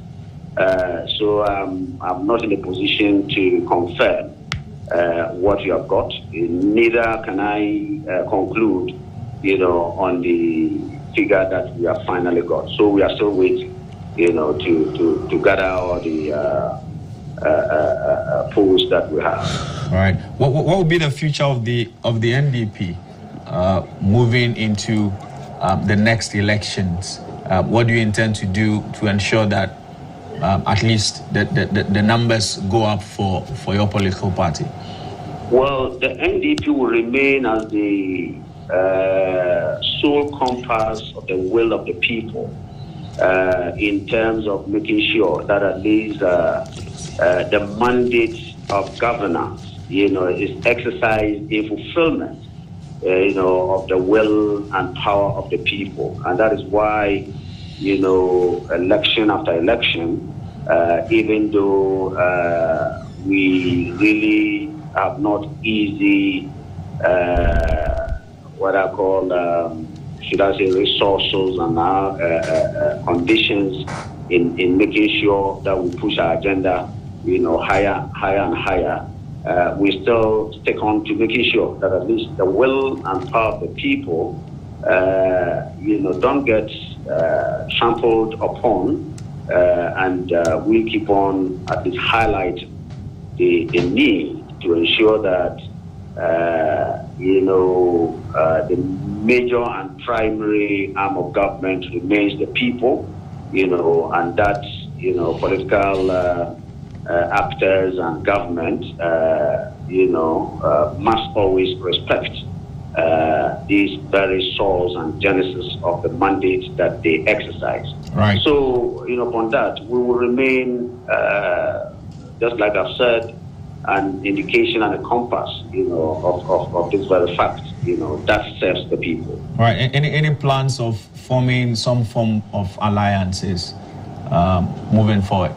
Speaker 12: So I'm not in a position to confirm what you have got. Neither can I conclude, on the figure that we have finally got. So we are still waiting, to gather all the polls that we have.
Speaker 22: All right. What will be the future of the NDP moving into the next elections? What do you intend to do to ensure that at least the numbers go up for your political party?
Speaker 12: Well, the NDP will remain as the sole compass of the will of the people in terms of making sure that at least the mandate of governance, is exercised in fulfillment, of the will and power of the people. And that is why election after election, even though we really have not easy, what I call, resources and conditions in making sure that we push our agenda, higher and higher. We still stick on to making sure that at least the will and power of the people, don't get trampled upon, and we keep on at least highlight the need to ensure that the major and primary arm of government remains the people, and that political actors and government, must always respect these very source and genesis of the mandate that they exercise.
Speaker 22: Right.
Speaker 12: So, upon that, we will remain, just like I've said, an indication and a compass, of this very fact, that serves the people.
Speaker 22: Right. Any plans of forming some form of alliances moving forward?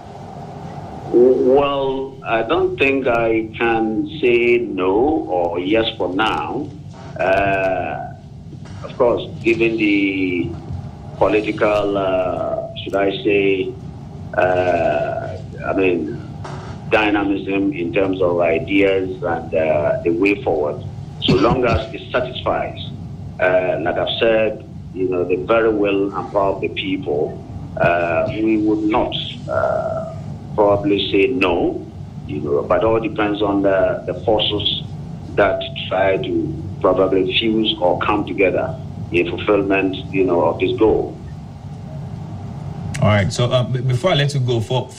Speaker 12: Well, I don't think I can say no or yes for now. Of course, given the political, dynamism in terms of ideas and the way forward, so long as it satisfies, like I've said, the very will and power of the people, we would not probably say no, but all depends on the forces that try to probably fuse or come together in fulfillment, of this goal.
Speaker 22: All right. So before I let you go, for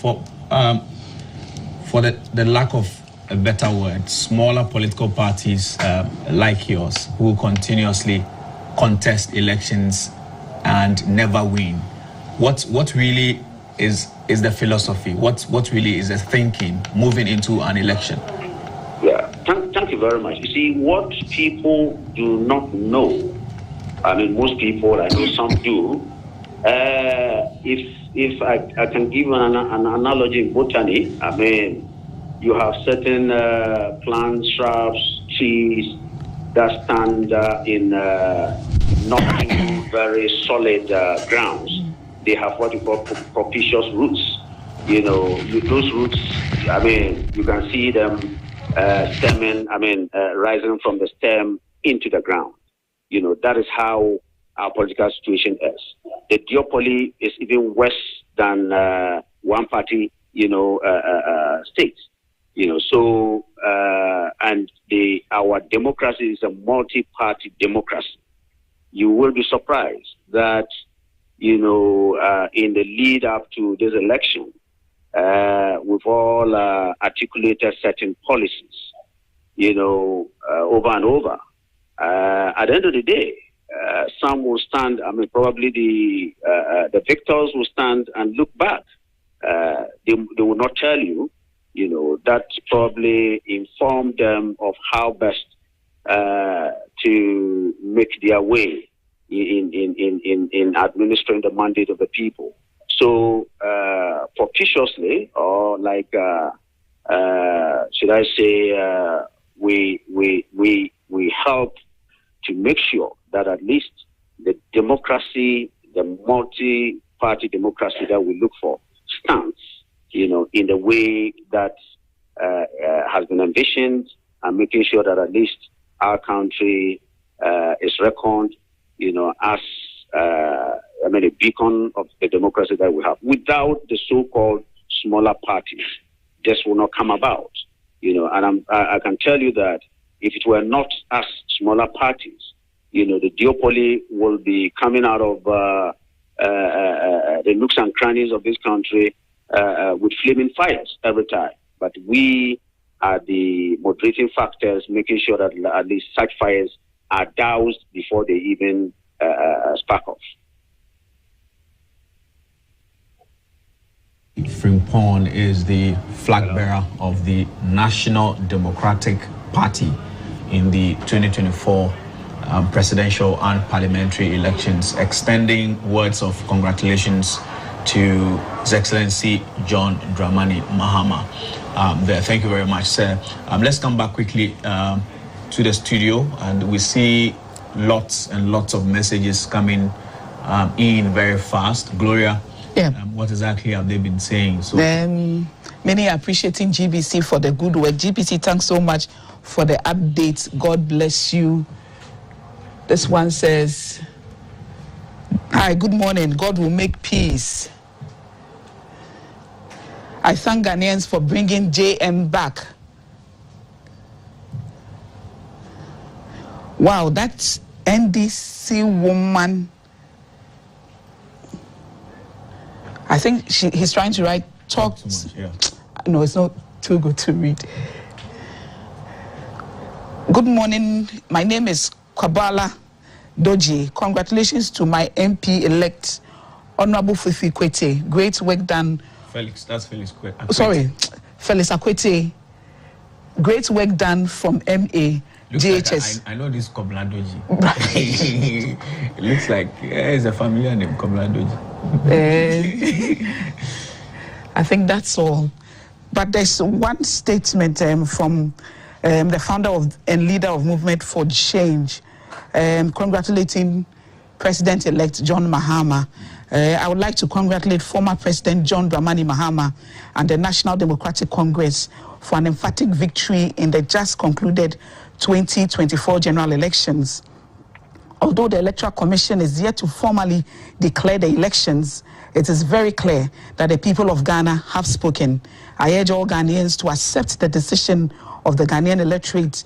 Speaker 22: the lack of a better word, smaller political parties like yours who continuously contest elections and never win, what really is the philosophy? What really is the thinking moving into an election?
Speaker 12: Yeah, thank you very much. You see, what people do not know, most people, I know some do, if I can give an analogy in botany, you have certain plants, shrubs, trees that stand in not very solid grounds. They have what you call propitious roots. Those roots, you can see them stemming, rising from the stem into the ground. That is how our political situation is. The duopoly is even worse than one party, states. And our democracy is a multi-party democracy. You will be surprised that, in the lead up to this election, we've all articulated certain policies, over and over. At the end of the day, some will stand, probably the victors will stand and look back. They will not tell you, that probably informed them of how best to make their way in administering the mandate of the people. So, propitiously, or like, should I say, we help to make sure that at least the democracy, the multi-party democracy that we look for, stands, in the way that has been envisioned, and making sure that at least our country is reckoned, as a beacon of the democracy that we have. Without the so-called smaller parties, this will not come about. And I can tell you that if it were not us smaller parties, the duopoly will be coming out of the nooks and crannies of this country with flaming fires every time. But we are the moderating factors, making sure that at least such fires are doused before they even spark off.
Speaker 22: Frimpong is the flag bearer of the National Democratic Party in the 2024 presidential and parliamentary elections, extending words of congratulations to His Excellency John Dramani Mahama. Thank you very much, sir. Let's come back quickly to the studio, and we see lots and lots of messages coming in very fast. Gloria, what exactly have they been saying? So
Speaker 6: many are appreciating GBC for the good work. GBC, thanks so much for the updates. God bless you. This one says, hi, good morning. God will make peace. I thank Ghanaians for bringing JM back. Wow, that NDC woman, I think he's trying to write, talk too much, yeah. No, it's not too good to read. Good morning, my name is Kwabala Doji. Congratulations to my MP-elect, Honorable Fifi Kwete. Great work done.
Speaker 22: Felix, that's Felix Kwete.
Speaker 6: Sorry, Felix Akwete. Great work done from MA.
Speaker 22: Looks
Speaker 6: GHS.
Speaker 22: Like I know this Kobla Doji. It looks like it's a familiar name, Kobla Doji.
Speaker 6: I think that's all. But there's one statement from the founder and leader of Movement for Change, congratulating President-elect John Mahama. I would like to congratulate former President John Dramani Mahama and the National Democratic Congress for an emphatic victory in the just concluded 2024 general elections. Although the Electoral Commission is yet to formally declare the elections, it is very clear that the people of Ghana have spoken. I urge all Ghanaians to accept the decision of the Ghanaian electorate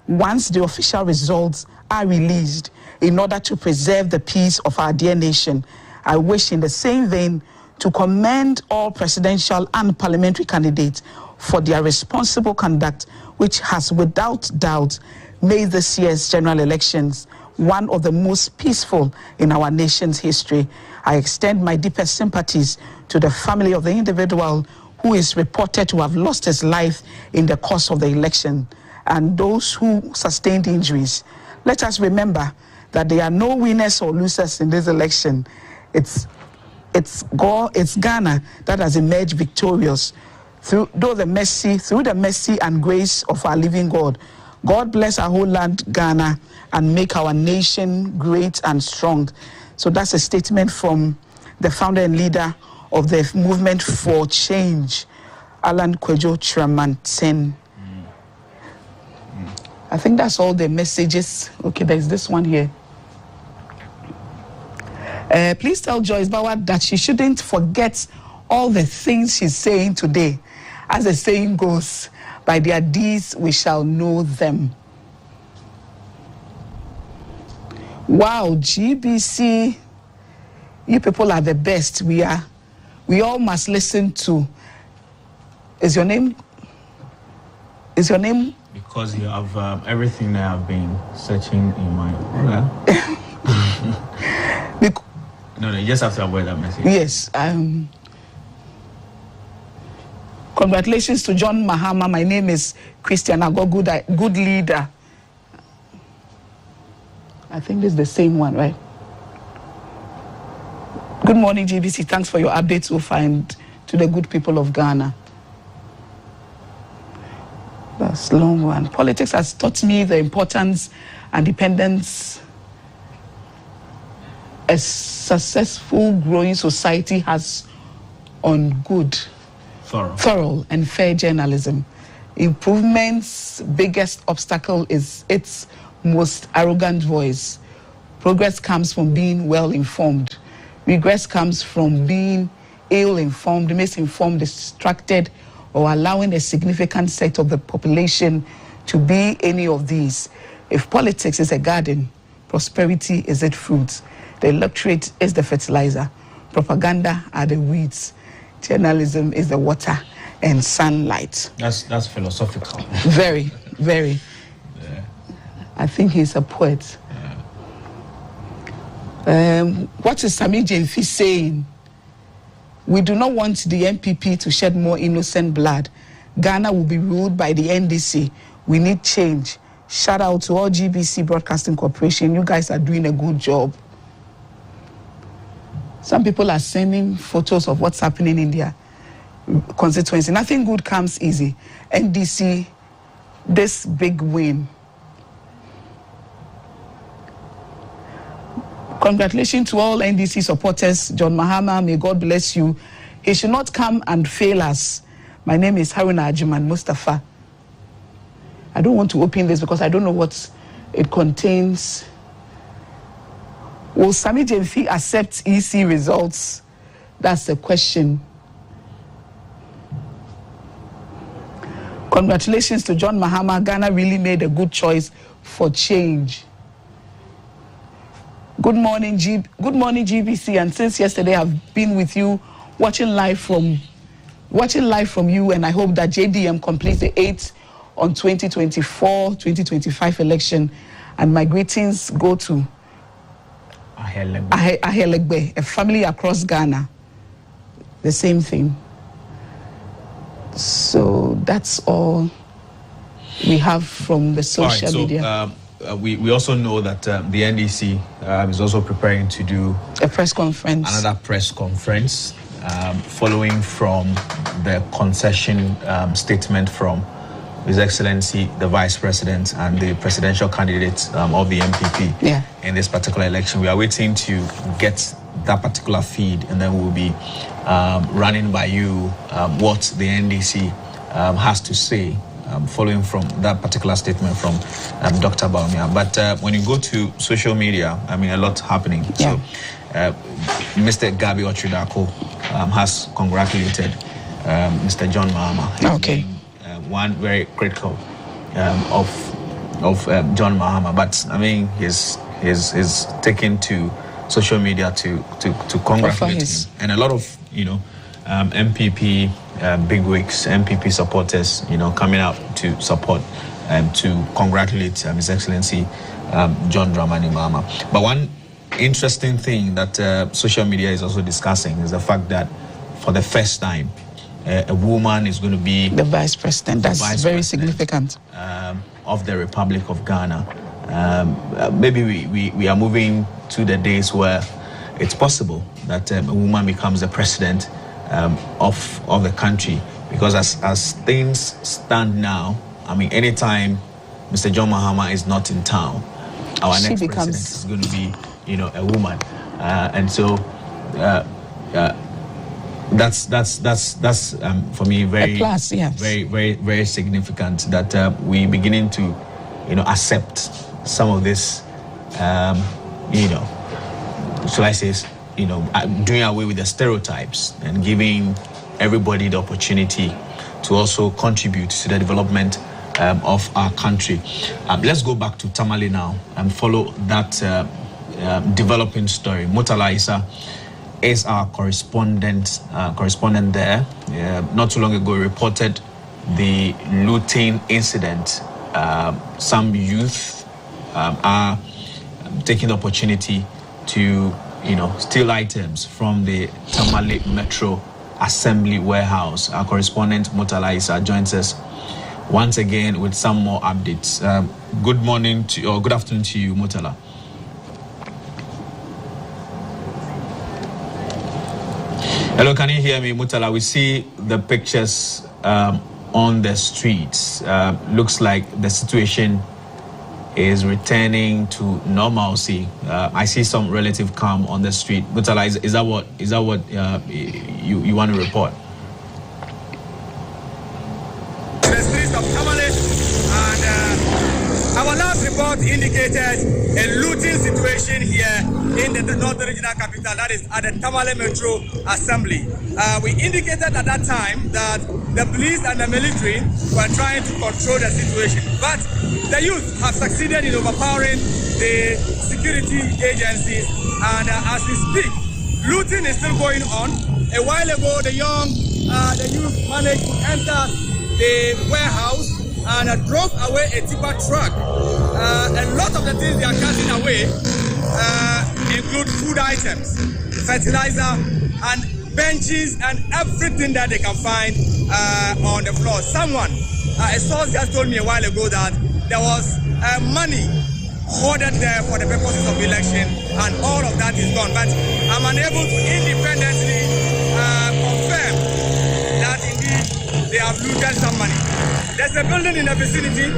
Speaker 6: once the official results are released in order to preserve the peace of our dear nation. I wish in the same vein to commend all presidential and parliamentary candidates for their responsible conduct, which has without doubt made this year's general elections one of the most peaceful in our nation's history. I extend my deepest sympathies to the family of the individual who is reported to have lost his life in the course of the election and those who sustained injuries. Let us remember that there are no winners or losers in this election. It's Ghana that has emerged victorious through the mercy and grace of our living God. God bless our whole land, Ghana, and make our nation great and strong. So that's a statement from the founder and leader of the Movement for Change, Alan Kwejo Tramanten. I think that's all the messages. Okay, there's this one here. Please tell Joyce Bauer that she shouldn't forget all the things she's saying today. As the saying goes, by their deeds we shall know them. Wow, GBC, you people are the best. We all must listen to. Is your name?
Speaker 22: Because you have everything that I've been searching in my... No, you just have to avoid that message.
Speaker 6: Yes. Congratulations to John Mahama. My name is Christian. I got good leader. I think this is the same one, right? Good morning, GBC. Thanks for your updates so far and to the good people of Ghana. That's a long one. Politics has taught me the importance and dependence a successful, growing society has on good, thorough and fair journalism. Improvement's biggest obstacle is its most arrogant voice. Progress comes from being well-informed. Regress comes from being ill-informed, misinformed, distracted, or allowing a significant set of the population to be any of these. If politics is a garden, prosperity is its fruits. The electorate is the fertilizer. Propaganda are the weeds. Journalism is the water and sunlight.
Speaker 22: That's philosophical.
Speaker 6: Very, very.
Speaker 22: Yeah.
Speaker 6: I think he's a poet. Yeah. What is Sami Jenfi saying? We do not want the MPP to shed more innocent blood. Ghana will be ruled by the NDC. We need change. Shout out to all GBC Broadcasting Corporation. You guys are doing a good job. Some people are sending photos of what's happening in their constituency. Nothing good comes easy. NDC, this big win. Congratulations to all NDC supporters. John Mahama, may God bless you. He should not come and fail us. My name is Haruna Ajiman Mustafa. I don't want to open this because I don't know what it contains. Will Sami Jemfi accept EC results? That's the question. Congratulations to John Mahama. Ghana really made a good choice for change. Good morning, GBC. And since yesterday, I've been with you, watching live from you, and I hope that JDM completes the 8th on 2024-2025 election. And my greetings go to Ahelegbe, a family across Ghana. The same thing. So that's all we have from the social media.
Speaker 22: We also know that the NDC is also preparing to do
Speaker 6: a press conference.
Speaker 22: Another press conference following from the concession statement from His Excellency the Vice President and the presidential candidate of the MPP in this particular election. We are waiting to get that particular feed, and then we'll be running by you what the NDC has to say following from that particular statement from Dr. Baumia. But when you go to social media, I mean, a lot happening. So Mr. Gabi Ochudako has congratulated Mr. John Mahama. One very critical of John Mahama, but I mean, he's taken to social media to congratulate him, and a lot of MPP bigwigs, MPP supporters, coming out to support to congratulate His Excellency John Dramani Mahama. But one interesting thing that social media is also discussing is the fact that for the first time, a woman is going to be
Speaker 6: the vice president. That's very significant.
Speaker 22: Of the Republic of Ghana. Maybe we are moving to the days where it's possible that a woman becomes the president of the country, because as things stand now, I mean, anytime Mr. John Mahama is not in town, our next president is going to be, a woman, and so that's for me very very significant that we beginning to accept some of this shall I say doing away with the stereotypes and giving everybody the opportunity to also contribute to the development of our country. Let's go back to Tamale now and follow that developing story. Murtala Issa is our correspondent there. Not too long ago, reported the looting incident. Some youth are taking the opportunity to, steal items from the Tamale Metro Assembly Warehouse. Our correspondent Murtala Issa joins us once again with some more updates. Good morning to, or good afternoon to you, Murtala. Hello, can you hear me, Murtala? We see the pictures on the streets. Looks like the situation is returning to normalcy. I see some relative calm on the street. Murtala, is that what you want to report?
Speaker 21: The streets of Tamale, and our last report indicated a looting situation here in the northern regional capital, that is at the Tamale Metro Assembly. We indicated at that time that the police and the military were trying to control the situation, but the youth have succeeded in overpowering the security agencies, and as we speak, looting is still going on. A while ago, the youth managed to enter the warehouse and drove away a tipper truck. A lot of the things they are cutting away include food items, fertilizer, and benches, and everything that they can find on the floor. A source just told me a while ago that there was money hoarded there for the purposes of election, and all of that is gone. But I'm unable to independently confirm that indeed they have looted some money. There's a building in the vicinity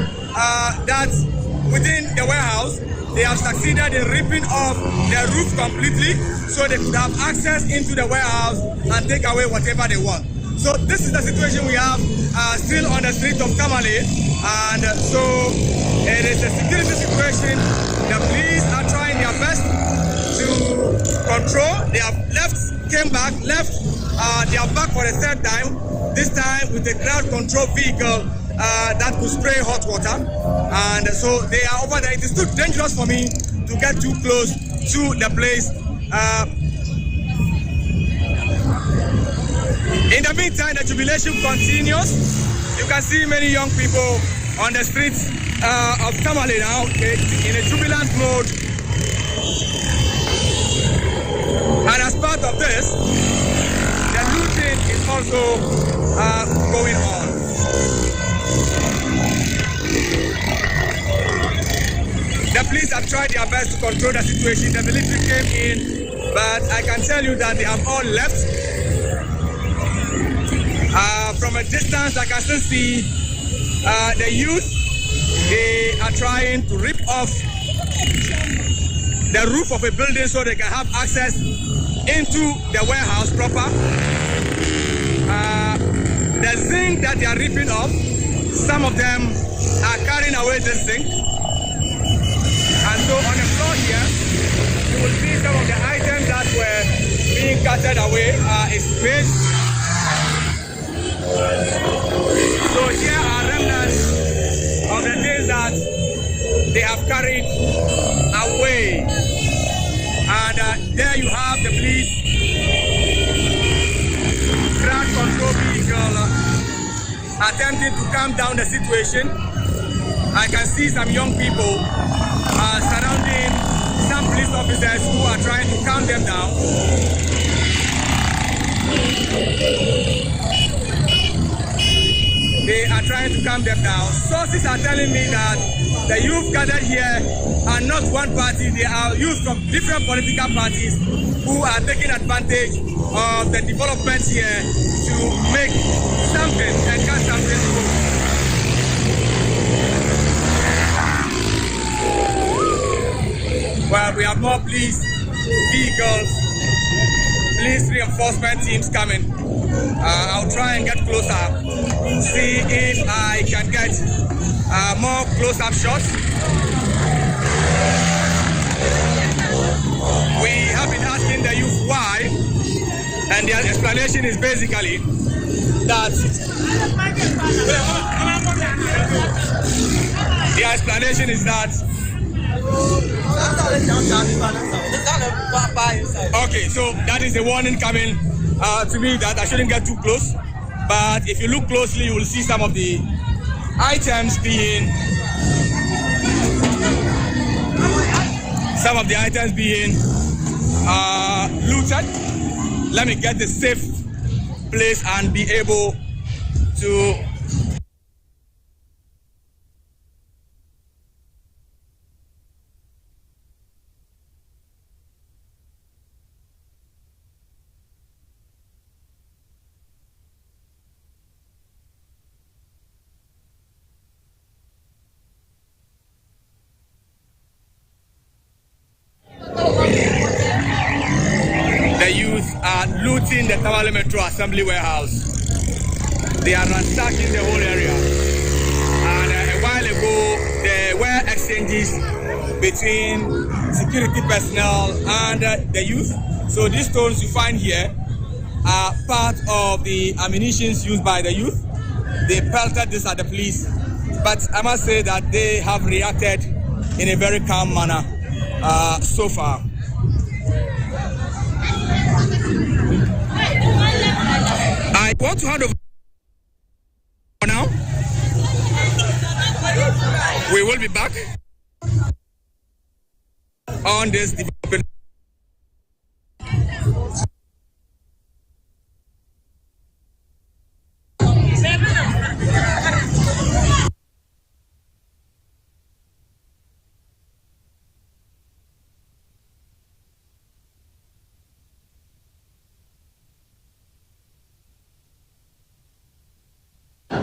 Speaker 21: that's within the warehouse. They have succeeded in ripping off the roof completely so they could have access into the warehouse and take away whatever they want. So this is the situation we have still on the street of Tamale, and so it is a security situation. The police are trying their best to control. They have came back, left. They are back for the third time, this time with a crowd control vehicle that could spray hot water. And so they are over there. It is too dangerous for me to get too close to the place. In the meantime, the jubilation continues. You can see many young people on the streets of Tamale now, in a jubilant mode. And as part of this, the looting is also going on. The police have tried their best to control the situation. The military came in, but I can tell you that they have all left. From a distance, I can still see the youth. They are trying to rip off the roof of a building so they can have access into the warehouse proper. The zinc that they are ripping off, some of them are carrying away the zinc. And so on the floor here, you will see some of the items that were being carted away is fish. So here are remnants of the things that they have carried away. And there you have the police crowd control vehicle attempting to calm down the situation. I can see some young people surrounding some police officers who are trying to calm them down. They are trying to calm them down. Sources are telling me that the youth gathered here are not one party. They are youth from different political parties who are taking advantage of the developments here to make something and get something good. Well, we have more police vehicles, police reinforcement teams coming. I'll try and get closer, see if I can get more close-up shots. We have been asking the youth why, and their explanation is basically that okay, so that is a warning coming to me that I shouldn't get too close. But if you look closely, you will see some of the items being looted. Let me get the safe place and be able to looting the Tamale Metro Assembly warehouse. They are ransacking the whole area. And a while ago, there were exchanges between security personnel and the youth. So these stones you find here are part of the ammunitions used by the youth. They pelted this at the police. But I must say that they have reacted in a very calm manner so far. I want to hand over now. We will be back on this development.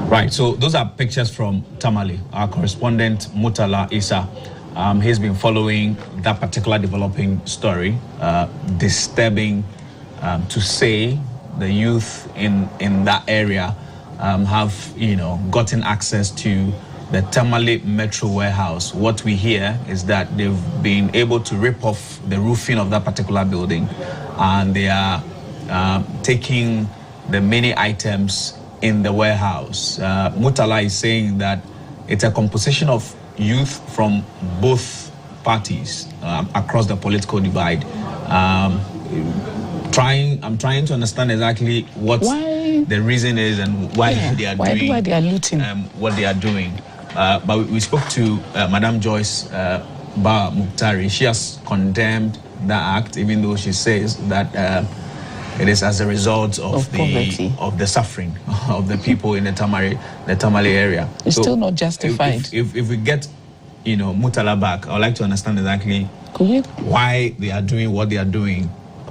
Speaker 22: Right, so those are pictures from Tamale. Our correspondent Mutala Isa, he's been following that particular developing story, disturbing to say the youth in that area have, gotten access to the Tamale Metro warehouse. What we hear is that they've been able to rip off the roofing of that particular building, and they are taking the many items in the warehouse. Mutala is saying that it's a composition of youth from both parties across the political divide. I'm trying to understand exactly what the reason is and why they are doing
Speaker 6: why they are looting
Speaker 22: what they are doing. But we spoke to Madam Joyce Ba Muktari. She has condemned that act, even though she says that it is as a result of the suffering of the people in the Tamale area.
Speaker 6: It's still not justified.
Speaker 22: If we get, Mutala back, I would like to understand exactly why they are doing what they are doing,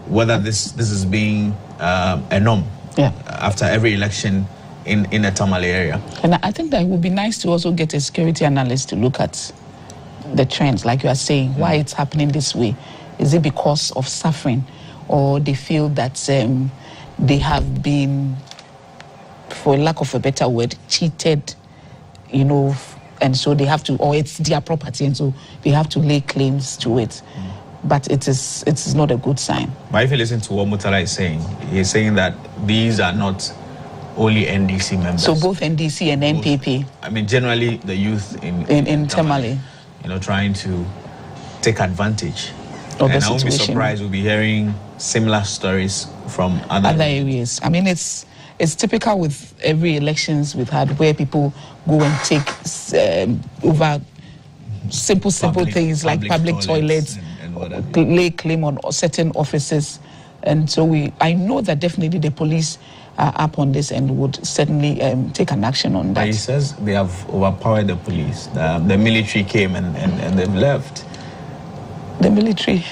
Speaker 22: whether this is being a norm after every election in the Tamale area.
Speaker 6: And I think that it would be nice to also get a security analyst to look at the trends, like you are saying, why it's happening this way. Is it because of suffering? Or they feel that they have been, for lack of a better word, cheated, and so they have to, or it's their property, and so they have to lay claims to it. But it's not a good sign.
Speaker 22: But if you listen to what Mutala is saying, he's saying that these are not only NDC members.
Speaker 6: So both NDC and NPP.
Speaker 22: I mean, generally the youth
Speaker 6: in Tamale,
Speaker 22: trying to take advantage.
Speaker 6: And
Speaker 22: I won't be surprised we'll be hearing similar stories from other
Speaker 6: areas. I mean, it's typical with every elections we've had where people go and take over simple things like public toilets and lay claim on certain offices. And so I know that definitely the police are up on this and would certainly take an action on that.
Speaker 22: But he says they have overpowered the police. The military came and they've left.
Speaker 6: The military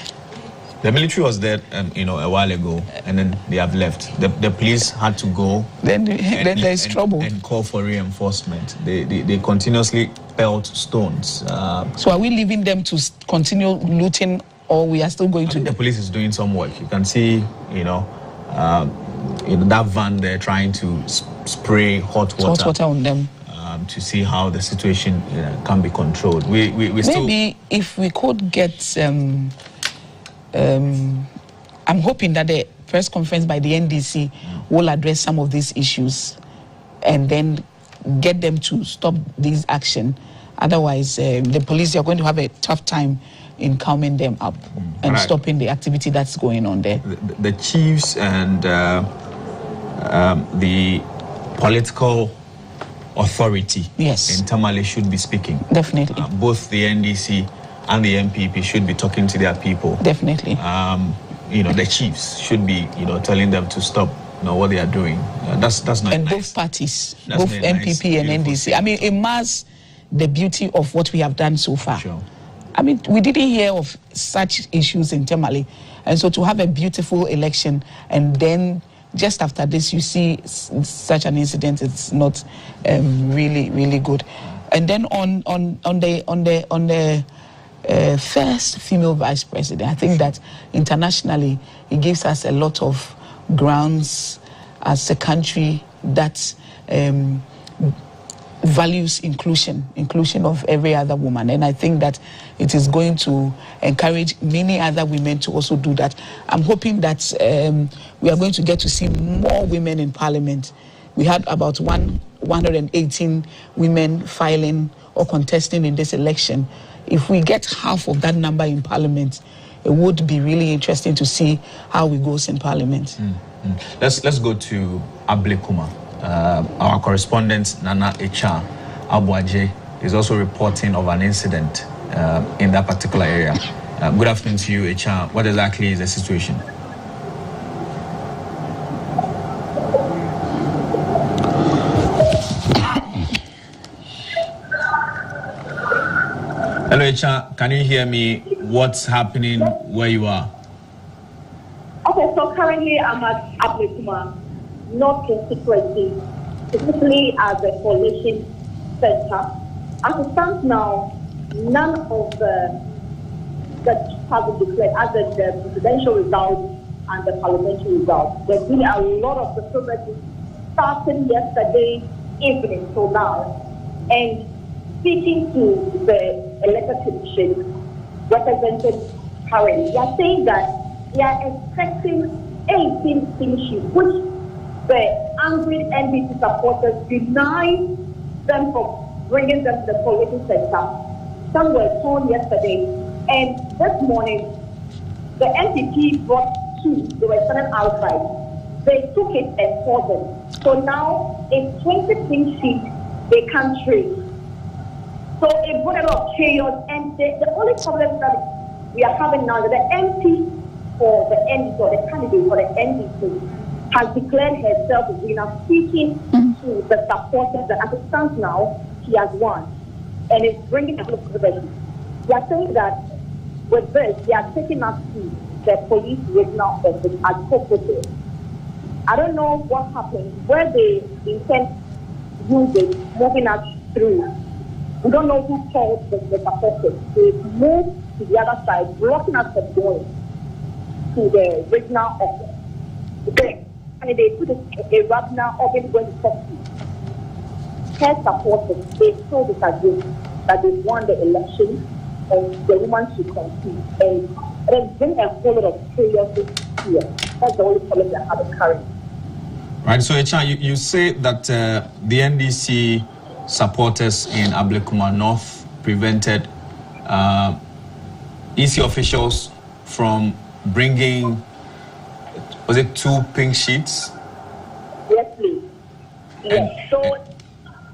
Speaker 22: was there, a while ago, and then they have left. The police had to go.
Speaker 6: Then there's trouble.
Speaker 22: And call for reinforcement. They continuously pelt stones.
Speaker 6: So are we leaving them to continue looting, or we are still going to?
Speaker 22: The police is doing some work. You can see, that van there trying to spray hot water
Speaker 6: on them.
Speaker 22: To see how the situation can be controlled. We
Speaker 6: maybe if we could get, I'm hoping that the press conference by the NDC will address some of these issues and then get them to stop this action. Otherwise, the police are going to have a tough time in calming them up and stopping the activity that's going on there.
Speaker 22: The chiefs and the political authority in Tamale should be speaking.
Speaker 6: Definitely.
Speaker 22: Both the NDC and the MPP should be talking to their people.
Speaker 6: Definitely.
Speaker 22: The chiefs should be, telling them to stop, what they are doing. That's not.
Speaker 6: And
Speaker 22: nice.
Speaker 6: both parties, both MPP and NDC. I mean, it masks the beauty of what we have done so far.
Speaker 22: Sure.
Speaker 6: I mean, we didn't hear of such issues in Tamale, and so to have a beautiful election and then just after this, you see such an incident. It's not really good. And then on the first female vice president, I think that internationally it gives us a lot of grounds as a country that values inclusion of every other woman. And I think that it is going to encourage many other women to also do that. I'm hoping that we are going to get to see more women in parliament. We had about 118 women filing or contesting in this election. If we get half of that number in parliament, it would be really interesting to see how it goes in parliament.
Speaker 22: Let's go to Ablekuma. Our correspondent Nana Echa Abuaje is also reporting of an incident in that particular area. Good afternoon to you, Echa. What exactly is the situation? Hello, Echa. Can you hear me? What's happening where you are?
Speaker 9: Okay, so currently I'm at Ablekuma North constituency. specifically as a coalition center. As it stands now, none of that have been declared as the presidential results and the parliamentary results. There's been a lot of controversy starting yesterday evening till now. And speaking to the elected commission represented currently, they are saying that they are expecting 18 pink sheets, which the angry NDC supporters denied them from bringing them to the coalition center. Some were torn yesterday, and this morning the NDP brought two. They were standing outside. They took it and tore them. So now it's 20 pink sheets they can't trade. So it brought a lot of chaos, and the only problem that we are having now is that the MP for the NDC, or the candidate for the NDC, has declared herself as winner, speaking to the supporters that as it stands now, she has won. And it's bringing a lot of controversy. They are saying that with this, they are taking us to the police regional office at Kokoto. I don't know what happened, where they intend to use it, moving us through. We don't know who told the supporters. They moved to the other side, blocking us from going to the regional office. And they put a regional office going to talk to her supporters. They told us that they won the election and the woman should compete. And there's been a whole lot of chaos here. That's the only problem they have currently.
Speaker 22: Right, so Echa, you say that the NDC supporters in Ablekuma North prevented EC officials from bringing, was it 2 pink sheets?
Speaker 9: Yes, please. Yes. So,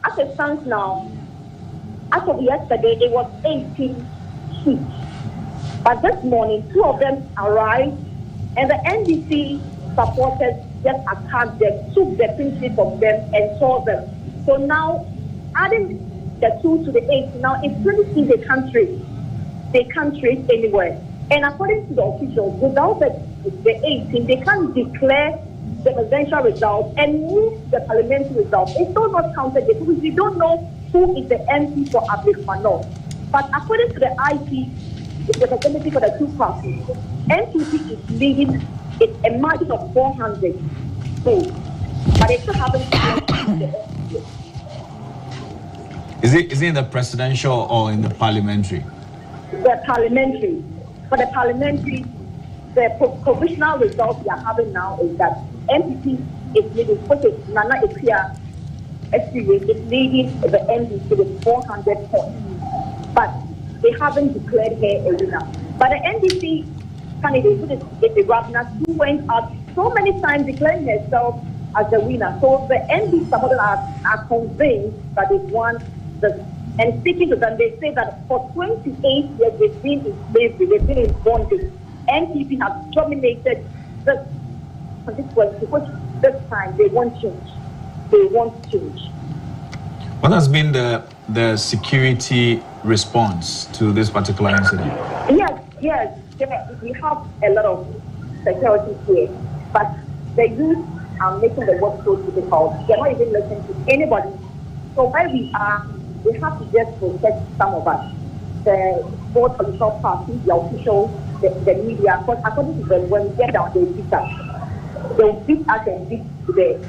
Speaker 9: as it stands now, as of yesterday, it was 18 sheets. But this morning, 2 of them arrived, and the NDC supporters just attacked them, took the pink sheets from them, and tore them. So now, adding the 2 to the 8, now it's 20 in the country. They can't trade anywhere. And according to the officials, without the 18, they can't declare the presidential results and move the parliamentary results. It's still not counted because we don't know who is the MP for Ablekuma North. But according to the IP, the representative for the 2 parties, NPP is leading it a margin of 400 votes. But they still haven't declared the NPP.
Speaker 22: Is it in the presidential or in the parliamentary?
Speaker 9: The parliamentary. For the parliamentary, the provisional results we are having now is that NPP is leading, which is Nana Ekuya is leading the NDC with 400 points. But they haven't declared her a winner. But the NDC candidate, who is the governor, who went out so many times declaring herself as the winner. So the NDC supporters are convinced that they've won this. And speaking to them, they say that for 28 years they've been in slavery, they've been in bondage. NPP has dominated this constituency, which this time they want change. They want change.
Speaker 22: What has been the security response to this particular incident?
Speaker 9: Yes, we have a lot of security here, but the youth are making the work so difficult. They're not even listening to anybody. So where we are, we have to just protect some of us. The both political parties, the officials, the media, because according to them, when we get down, they beat us. They'll beat us and beat the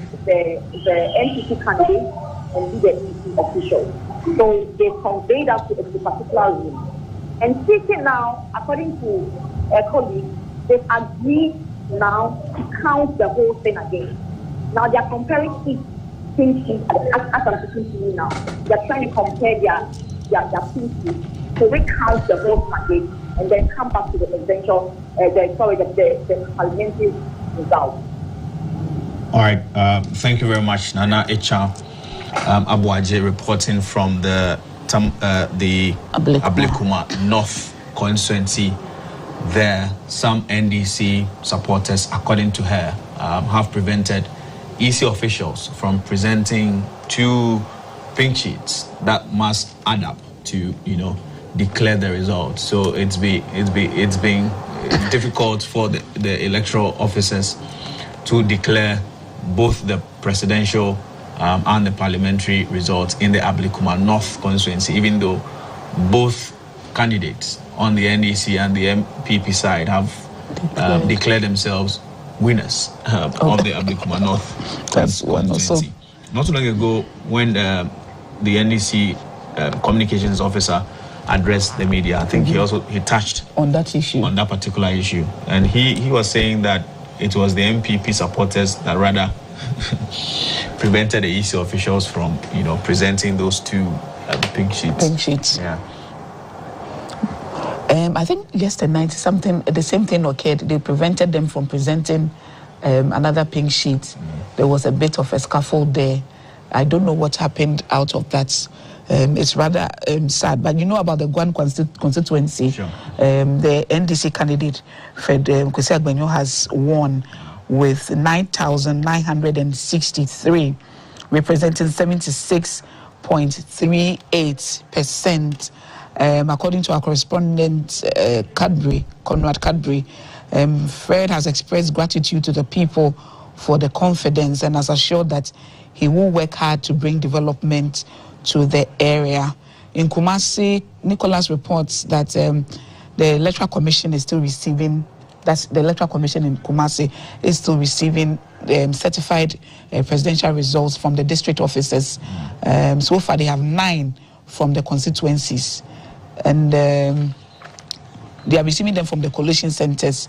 Speaker 9: NPP candidate and beat the NPP officials. So they conveyed us to a particular room. And speaking now, according to a colleague, they've agreed now to count the whole thing again. Now they are comparing each pink sheet as I'm speaking to you now. They are trying to compare their pink sheet to recount the whole package and then come back to the presidential, the parliamentary result.
Speaker 22: All right. Thank you very much, Nana Echa Abuaje, reporting from the Ablekuma North constituency. There, some NDC supporters, according to her, have prevented EC officials from presenting 2 pink sheets that must add up to, declare the results. So it's been difficult for the electoral officers to declare both the presidential and the parliamentary results in the Ablikuma North constituency, even though both candidates on the NDC and the MPP side have declared themselves winners of the Ablikuma North constituency. Not too long ago, when the NDC communications officer addressed the media, I think he touched
Speaker 6: on that issue,
Speaker 22: on that particular issue, and he was saying that it was the MPP supporters that rather prevented the EC officials from, presenting those two pink sheets.
Speaker 6: Pink sheets.
Speaker 22: Yeah.
Speaker 6: I think yesterday night the same thing occurred. They prevented them from presenting another pink sheet. There was a bit of a scuffle there. I don't know what happened out of that. It's rather sad. But you know about the Guan constituency.
Speaker 22: Sure.
Speaker 6: The NDC candidate, Fred Kwesi Agbenyo, has won with 9,963, representing 76.38%. According to our correspondent, Conrad Cadbury, Fred has expressed gratitude to the people for the confidence and has assured that he will work hard to bring development to the area. In Kumasi, Nicholas reports that the Electoral Commission is still receiving, the Electoral Commission in Kumasi is still receiving certified presidential results from the district officers. So far, they have 9 from the constituencies. And they are receiving them from the coalition centers.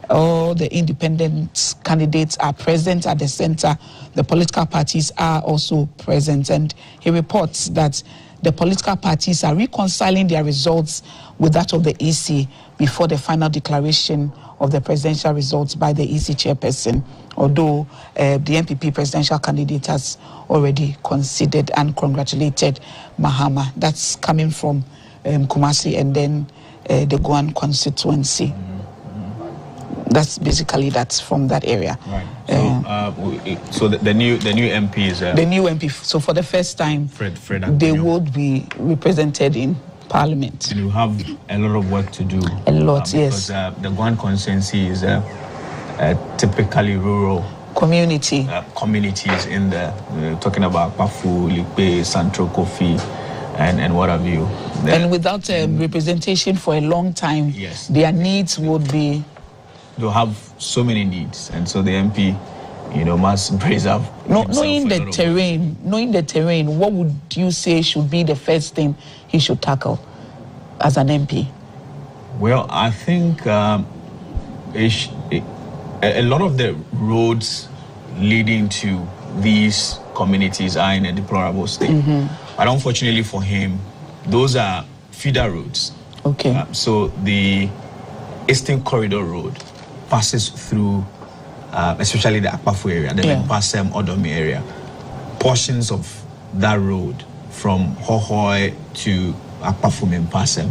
Speaker 6: All the independent candidates are present at the center. The political parties are also present. And he reports that the political parties are reconciling their results with that of the EC before the final declaration of the presidential results by the EC chairperson, although the MPP presidential candidate has already conceded and congratulated Mahama. That's coming from Kumasi and then the Guan constituency. That's basically from that area.
Speaker 22: Right. So, the new MP is
Speaker 6: the new MP. So for the first time,
Speaker 22: Fred
Speaker 6: they would be represented in Parliament.
Speaker 22: And you have a lot of work to do.
Speaker 6: A lot,
Speaker 22: yes. Because the Guan constituency is a typically rural
Speaker 6: community.
Speaker 22: Communities in the talking about Pafu, Likpe, Santro, Kofi, and what have you.
Speaker 6: And without representation for a long time,
Speaker 22: yes,
Speaker 6: their needs would be.
Speaker 22: They'll have so many needs, and so the MP, must preserve.
Speaker 6: Knowing the terrain, what would you say should be the first thing he should tackle as an MP?
Speaker 22: Well, I think a lot of the roads leading to these communities are in a deplorable state. But unfortunately for him, those are feeder roads.
Speaker 6: Okay.
Speaker 22: So the Eastern Corridor Road passes through, especially the Akpafu area, the Mpasem Odomi area. Portions of that road from Hohoi to Akpafu Mpasem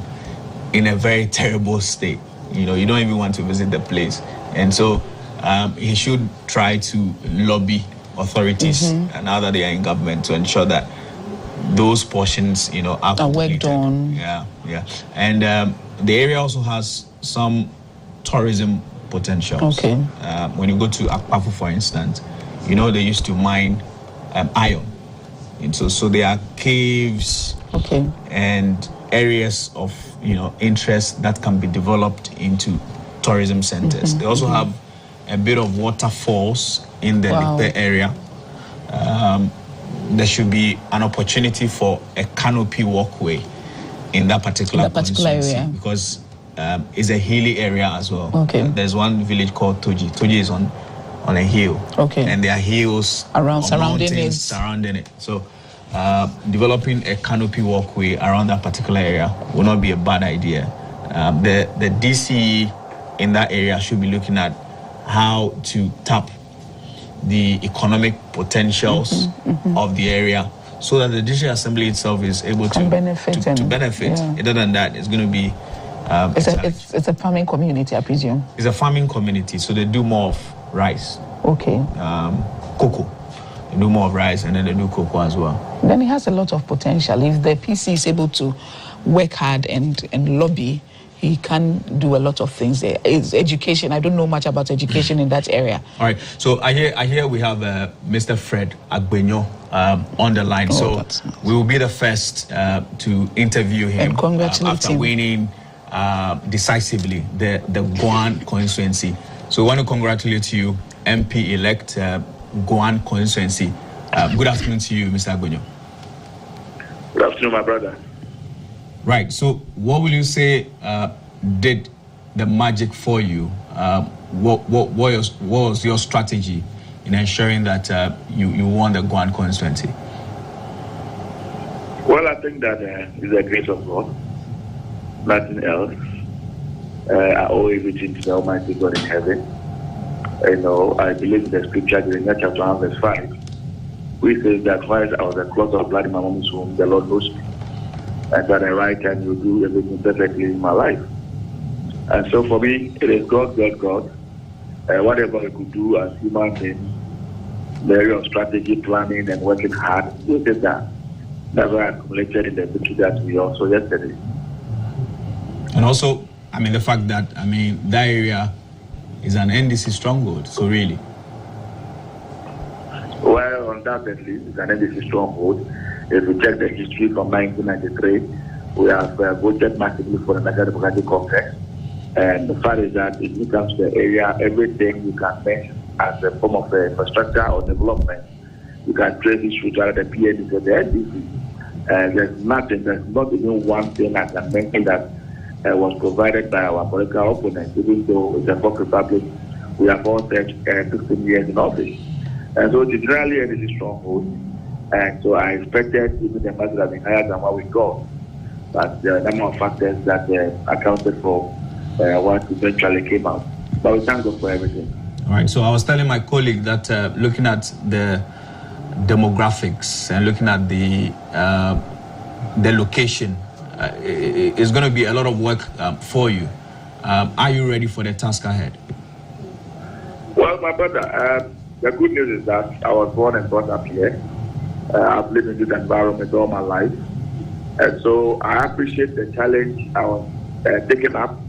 Speaker 22: in a very terrible state. You don't even want to visit the place. And so he should try to lobby authorities, now that they are in government, to ensure that those portions, are
Speaker 6: worked on.
Speaker 22: Yeah. And the area also has some tourism potentials.
Speaker 6: Okay.
Speaker 22: When you go to Akpafu, for instance, they used to mine iron. And so there are caves and areas of interest that can be developed into tourism centers. They also have a bit of waterfalls in the Likpe area. There should be an opportunity for a canopy walkway in that particular
Speaker 6: area,
Speaker 22: because it's a hilly area as well.
Speaker 6: Okay.
Speaker 22: There's one village called Toji. Toji is on a hill.
Speaker 6: Okay.
Speaker 22: And there are hills
Speaker 6: surrounding
Speaker 22: it. So developing a canopy walkway around that particular area will not be a bad idea. The DCE in that area should be looking at how to tap the economic potentials of the area, so that the district assembly itself is able to benefit.
Speaker 6: Yeah.
Speaker 22: Other than that, it's going to be
Speaker 6: it's a farming community, I presume.
Speaker 22: It's a farming community, so they do more of rice.
Speaker 6: Okay.
Speaker 22: Cocoa. They do more of rice, and then they do cocoa as well.
Speaker 6: Then it has a lot of potential. If the PC is able to work hard and lobby, he can do a lot of things there. It's education. I don't know much about education in that area.
Speaker 22: All right. So I hear we have Mr. Fred Agbenyo on the line. So we will be the first to interview him after winning decisively the Guan constituency. So we want to congratulate you, MP-elect Guan constituency. Good afternoon to you, Mr. Agbenyo.
Speaker 7: Good afternoon, my brother.
Speaker 22: Right. So what will you say did the magic for you? What was your strategy in ensuring that you won the Guan constituency?
Speaker 7: Well, I think that it's the grace of God. Nothing else. I owe everything to the Almighty God in heaven. You know, I believe in the scripture in chapter 1, verse 5. We say that while I was a clot of blood in my mom's womb, the Lord knows me. And at the right time, you do everything perfectly in my life. And so for me, it is God. Whatever I could do as human beings, the area of strategy, planning, and working hard, we did that. Never accumulated in the victory that we also yesterday.
Speaker 22: And also, I mean, the fact that, I mean, that area is an NDC stronghold, so really.
Speaker 7: Well, undoubtedly, it's an NDC stronghold. If we check the history from 1993, we have voted massively for the National Democratic Congress. And the fact is that if it comes to the area, everything you can mention as a form of infrastructure or development, you can trace it through the PND or the NDC. There's not even one thing I can mention that was provided by our political opponents, even though it's a Fourth Republic, we have all spent 15 years in office. And so it's generally NDC stronghold. And so I expected even the budget have been higher than what we got. But there are a number of factors that accounted for what eventually came out. But we thank God for everything.
Speaker 22: All right. So I was telling my colleague that looking at the demographics and looking at the location, it's going to be a lot of work for you. Are you ready for the task ahead?
Speaker 7: Well, my brother, the good news is that I was born and brought up here. I've lived in this environment all my life. And so I appreciate the challenge I was taking up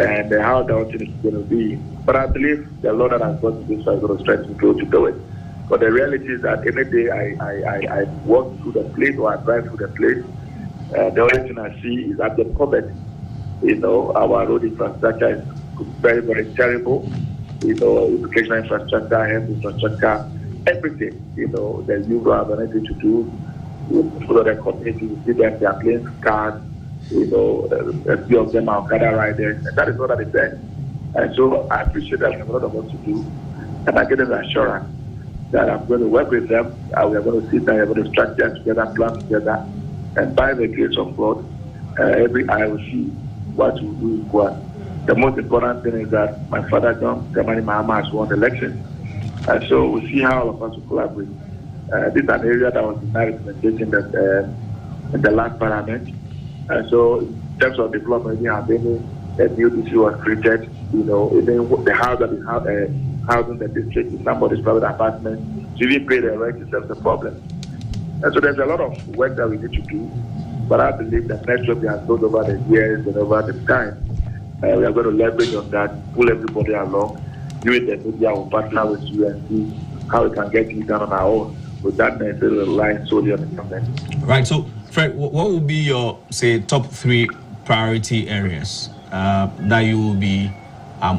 Speaker 7: and how the opportunity is going to be. But I believe the Lord that has brought me this far is going to stretch me to do it. But the reality is that any day I walk through the place or I drive through the place, the only thing I see is that the poverty. You know, our road infrastructure is very, very terrible. You know, educational infrastructure, health infrastructure, everything. You know, the youth don't have anything to do. You follow the community, you see them, they are playing cards. You know, a few of them are gather riders, and that is what I said. And so I appreciate that we have a lot of work to do, and I get an assurance that I'm going to work with them, and we are going to sit down, we are going to structure together, plan together, and by the grace of God, every eye will see what we do in Guan. The most important thing is that my father, John Dramani Mahama, has won the election. And so we'll see how all of us will collaborate. This is an area that was denied representation in the last parliament. And so in terms of development, we have any new DC was created, you know, even the house that is housing the district in somebody's private apartment, to even pay the rent itself is a problem. And so there's a lot of work that we need to do. But I believe that network we have built over the years and over the time, we are going to leverage on that, pull everybody along, do it the media, will partner with you and see how we can get it done on our own without necessarily relying solely on the government.
Speaker 22: Right. So, Fred, what will be your, say, top 3 priority areas that you will be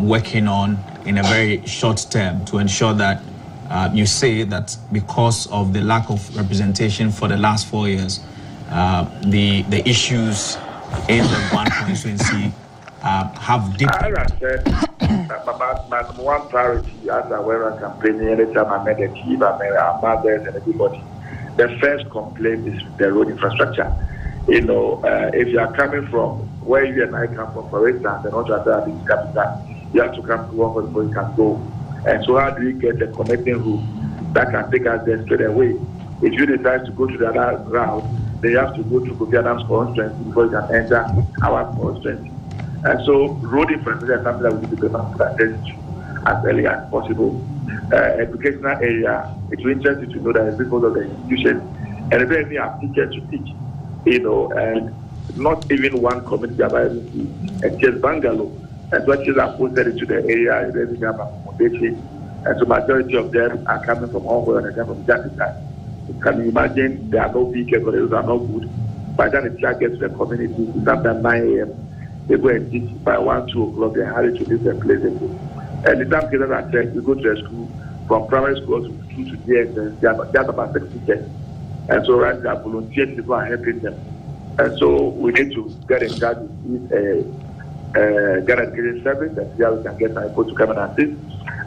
Speaker 22: working on in a very short term to ensure that you say that because of the lack of representation for the last 4 years, the issues in the Guan constituency have deepened?
Speaker 7: As I said, my number one priority as I were campaigning, anytime I met the chief, I met our mothers and everybody, the first complaint is the road infrastructure. You know, if you are coming from where you and I come from, for instance, and also at the capital, you have to come to work before you can go. And so how do we get the connecting route that can take us there straight away? If you decide to go to the other route, then you have to go to Kofi Adams constituency before you can enter our constituency. And so road infrastructure is something that we need to be attention to as early as possible. Educational area, it's interesting to know that it's because of the institution and very many are teachers to teach, you know, and not even one community advisory, and just bungalow. And what is posted into the area, they have accommodation, and so majority of them are coming from Hong and they from Jakarta. Can you imagine there are no vehicles, those are not good. By the time the child gets to the community, it's after 9 a.m. They go and teach by 1, 2 o'clock, they hurry to leave the place. And the time kids are checked, you go to a school, from primary school to JS, they are about 6 teachers. And so right now, volunteers people are helping them. And so we need to get in touch with get a education service and see how we can get our people to come and assist.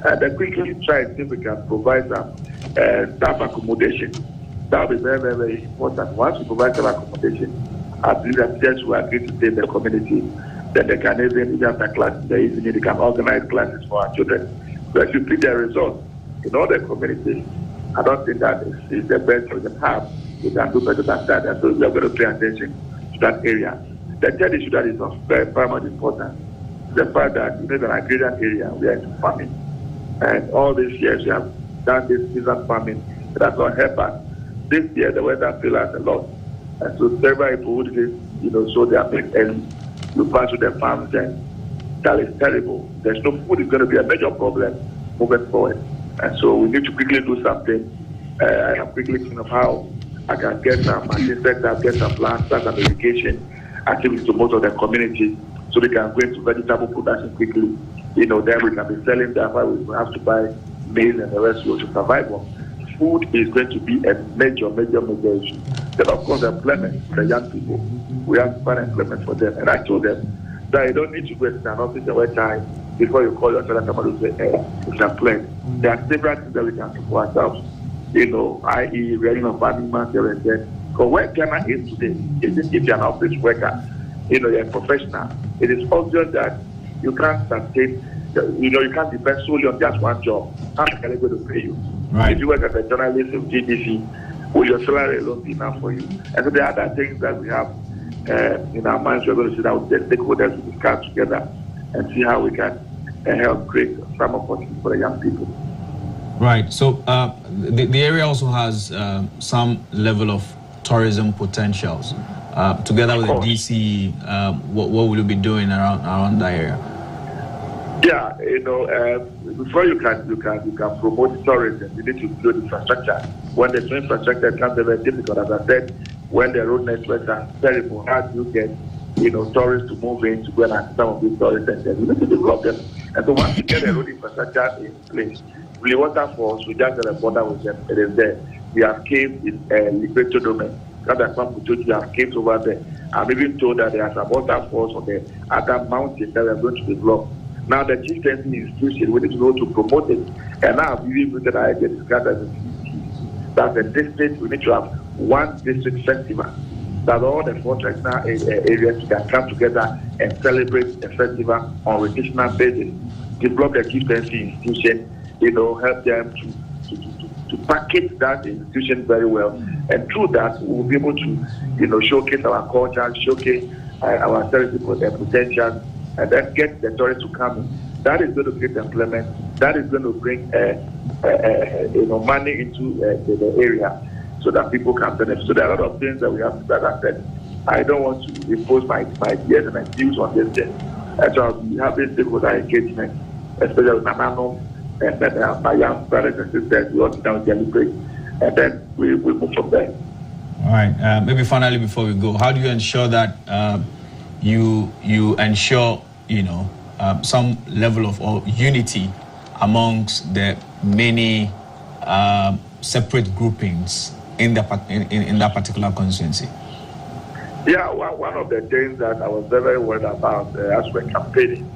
Speaker 7: And then quickly try and see if we can provide some staff accommodation. That will be very, very, very important. Once we provide staff accommodation, I believe that teachers will agree to stay in the community, then they can even after class in the evening, they can organize classes for our children. So if you see the results in all the communities, I don't think that is the best we can have. We can do better than that. And so we are going to pay attention to that area. The third issue that is of very paramount importance is the fact that in an agrarian area, we are into farming. And all these years we have done this season farming that has not helped us. This year the weather failed us a lot. And so several people would sow their milk early. You pass to the farms and that is terrible. There's no food. It's going to be a major problem moving forward. And so we need to quickly do something. I am quickly thinking of how I can get some insecticides, get some plants, start some irrigation activities to most of the community so they can go into vegetable production quickly. Then we can be selling that while we have to buy maize and the rest to survive on. Food is going to be a major issue. Then of course employment for the young people. We have to find employment for them. And I told them that you don't need to go to an office at one time before you call yourself and somebody will say, it's employed. There are several things that we can do for ourselves. I.e. running a farming man here and there. Because where Ghana is today, if you're an office worker, you're a professional, it is obvious that you can't sustain, you can't depend solely on just one job. How can they go to pay you? Right. If you work as a journalist of GDC, will your salary alone be enough for you? And so there are other things that we have in our minds. We're going to sit down with the stakeholders to discuss together and see how we can help create some opportunity for the young people.
Speaker 22: Right. So the area also has some level of tourism potentials. Together with the DC, what will you be doing around that area?
Speaker 7: Yeah, before you can promote tourism, you need to build infrastructure. When the infrastructure becomes very difficult, as I said, when the road networks are terrible, how do you get tourists to move in to go and access some of these tourist centers? You need to develop them. And so once you get the road infrastructure in place, Blue Waterfalls, we just got a border with them. It is there. We have caves in Liberator Domain. We have caves over there. I'm even told that there are some waterfalls on the other mountains that we are going to develop. Now the chieftaincy institution, we need to go to promote it. And now we even that I get discussed as that the district, we need to have one district festival. That all the 4 traditional areas can come together and celebrate a festival on a rotational basis. Develop the chieftaincy institution, help them to package that institution very well. And through that, we will be able to, showcase our culture, showcase our territory potential, and then get the tourists to come in. That is going to create employment. That is going to bring money into the area so that people can benefit. So there are a lot of things that we have to do. As I said, I don't want to impose my ideas and my views on this thing. And so I'll be having stakeholder engagement, especially with Nanano and then my young brothers and sisters. We all sit down and deliberate, and then we move from there.
Speaker 22: All right. Maybe finally, before we go, how do you ensure that you ensure some level of unity amongst the many separate groupings in that particular constituency?
Speaker 7: Yeah, one of the things that I was very worried about as we're campaigning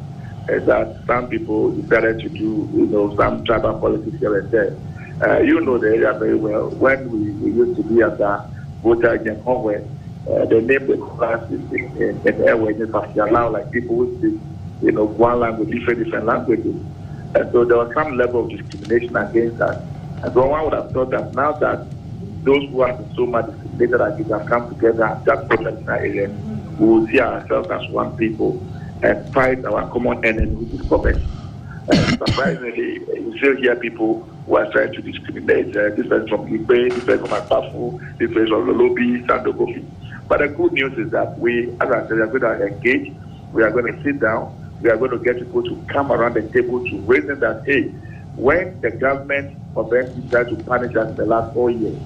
Speaker 7: is that some people decided to do some tribal politics here and there. The area very well. When we used to be at the voter agent Hongway, they named the class in airways to allow like people who speak one language, different languages. And so there was some level of discrimination against us. And so one would have thought that now that those who have been so much discriminated against have come together, that potential area, we will see ourselves as one people and fight our common enemy, which is poverty. Surprisingly, you still hear people who are trying to discriminate, different from Ibe, different from Apafu, different from Lolobi, Sandogofi. But the good news is that we, as I said, we are going to engage. We are going to sit down. We are going to get people to come around the table to reason that, hey, when the government of NC tried to punish us in the last 4 years,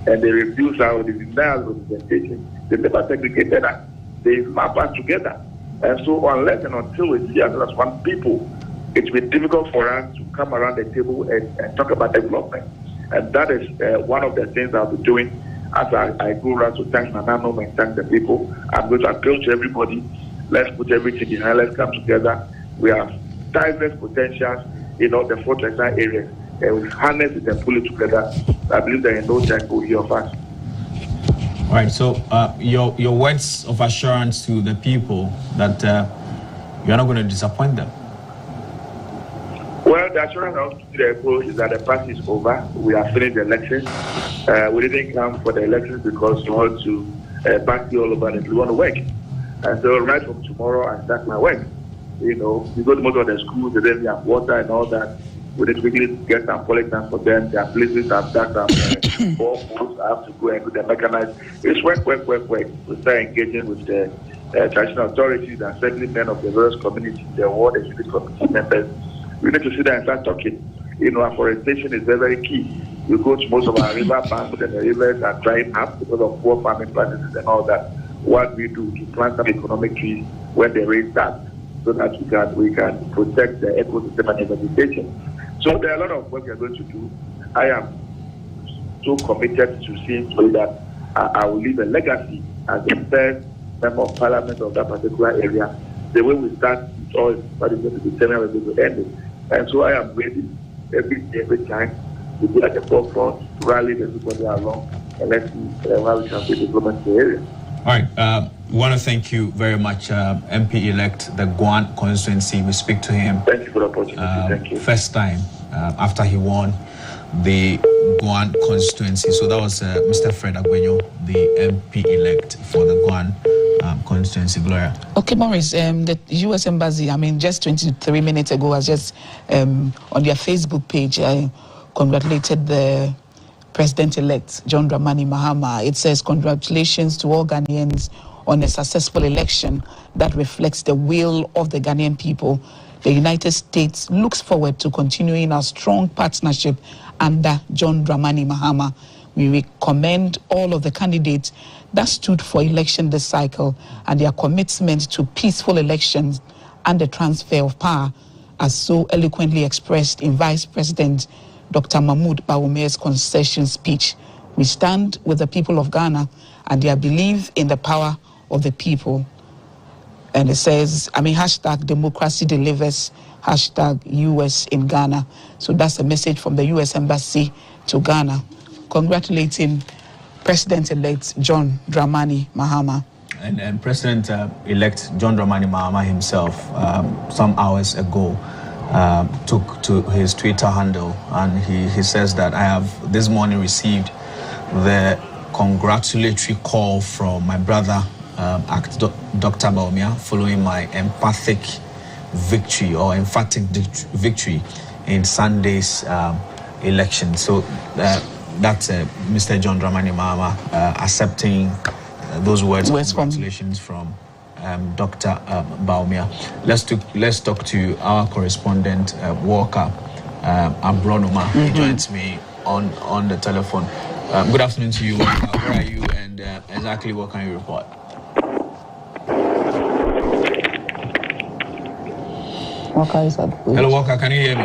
Speaker 7: and they refused our denial representation, they never segregated us. They map us together. And so unless and until we see ourselves as one people, it will be difficult for us to come around the table and talk about development. And that is one of the things I'll be doing as I go around to thank Nanano and thank the people. I'm going to appeal to everybody. Let's put everything behind. Let's come together. We have diverse potentials in all the 4 textile areas. And we harness it and pull it together. I believe there is no time will hear of us.
Speaker 22: All right, so your words of assurance to the people that you're not going to disappoint them.
Speaker 7: Well, the assurance of the people is that the party is over. We have finished the elections. We didn't come for the elections because we want to party all over and we want to work. And so right from tomorrow, I start my work. You know, you go to most of the schools, and then you have water and all that. We need to quickly get some polytechnics for them. There are places I've done some boreholes. I have to go and do the mechanized. It's work. We start engaging with the traditional authorities and settling men of the various communities, the ward and civic committee members. We need to sit there and start talking. You know, afforestation is very, very key. You go to most of our river banks and the rivers are drying up because of poor farming practices and all that. What we do to plant some economic trees when the rain starts, so that we can protect the ecosystem and the vegetation. So there are a lot of work we are going to do. I am so committed to seeing to it that I will leave a legacy as the first member of parliament of that particular area. The way we start, it's all what is going to determine where we're going to end it. And so I am ready every time to be at the forefront, rally everybody along, and let's see how we can be development in the area.
Speaker 22: All right. We want to thank you very much, MP-elect, the Guan constituency. We speak to him.
Speaker 7: Thank you for the opportunity. Thank you.
Speaker 22: First time after he won the Guan constituency. So that was Mr. Fred Agbenyo, the MP-elect for the Guan constituency. Gloria.
Speaker 6: Okay, Maurice, the U.S. Embassy, just 23 minutes ago, was just on their Facebook page, congratulated the President-elect John Dramani Mahama. It says, congratulations to all Ghanaians on a successful election that reflects the will of the Ghanaian people. The United States looks forward to continuing our strong partnership under John Dramani Mahama. We commend all of the candidates that stood for election this cycle and their commitment to peaceful elections and the transfer of power, as so eloquently expressed in Vice President Dr. Mahmoud Bawumia's concession speech. We stand with the people of Ghana and their belief in the power of the people. And it says, hashtag democracy delivers, hashtag US in Ghana. So that's a message from the US Embassy to Ghana, congratulating President-elect John Dramani Mahama.
Speaker 22: And President-elect John Dramani Mahama himself, some hours ago, took to his Twitter handle, and he says that I have this morning received the congratulatory call from my brother, Dr. Bawumia, following my emphatic victory in Sunday's election. So that's Mr. John Dramani Mahama accepting those words of congratulations from Dr. Bawumia. Let's talk to our correspondent, Walker Abronoma. He joins me on the telephone. Good afternoon to you, Walker. Where are you, and exactly what can you report?
Speaker 6: Walker is at work.
Speaker 22: Hello, Walker. Can you hear me?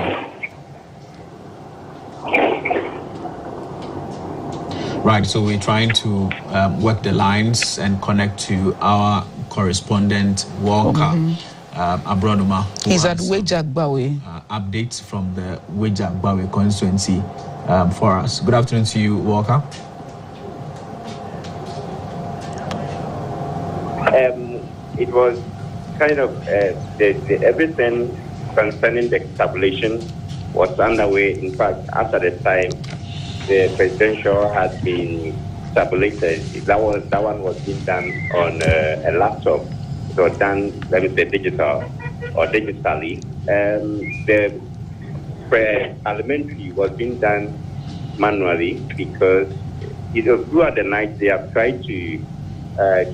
Speaker 22: Right. So we're trying to work the lines and connect to our correspondent Walker Abronoma.
Speaker 6: He's at Wejagbawe.
Speaker 22: Updates from the Wejagbawe constituency for us. Good afternoon to you, Walker.
Speaker 3: It was kind of everything concerning the tabulation was underway. In fact, after the time the presidential had been tabulated, that one was being done on a laptop. It was done, let me say, digital or digitally. The parliamentary was being done manually because throughout the night they have tried to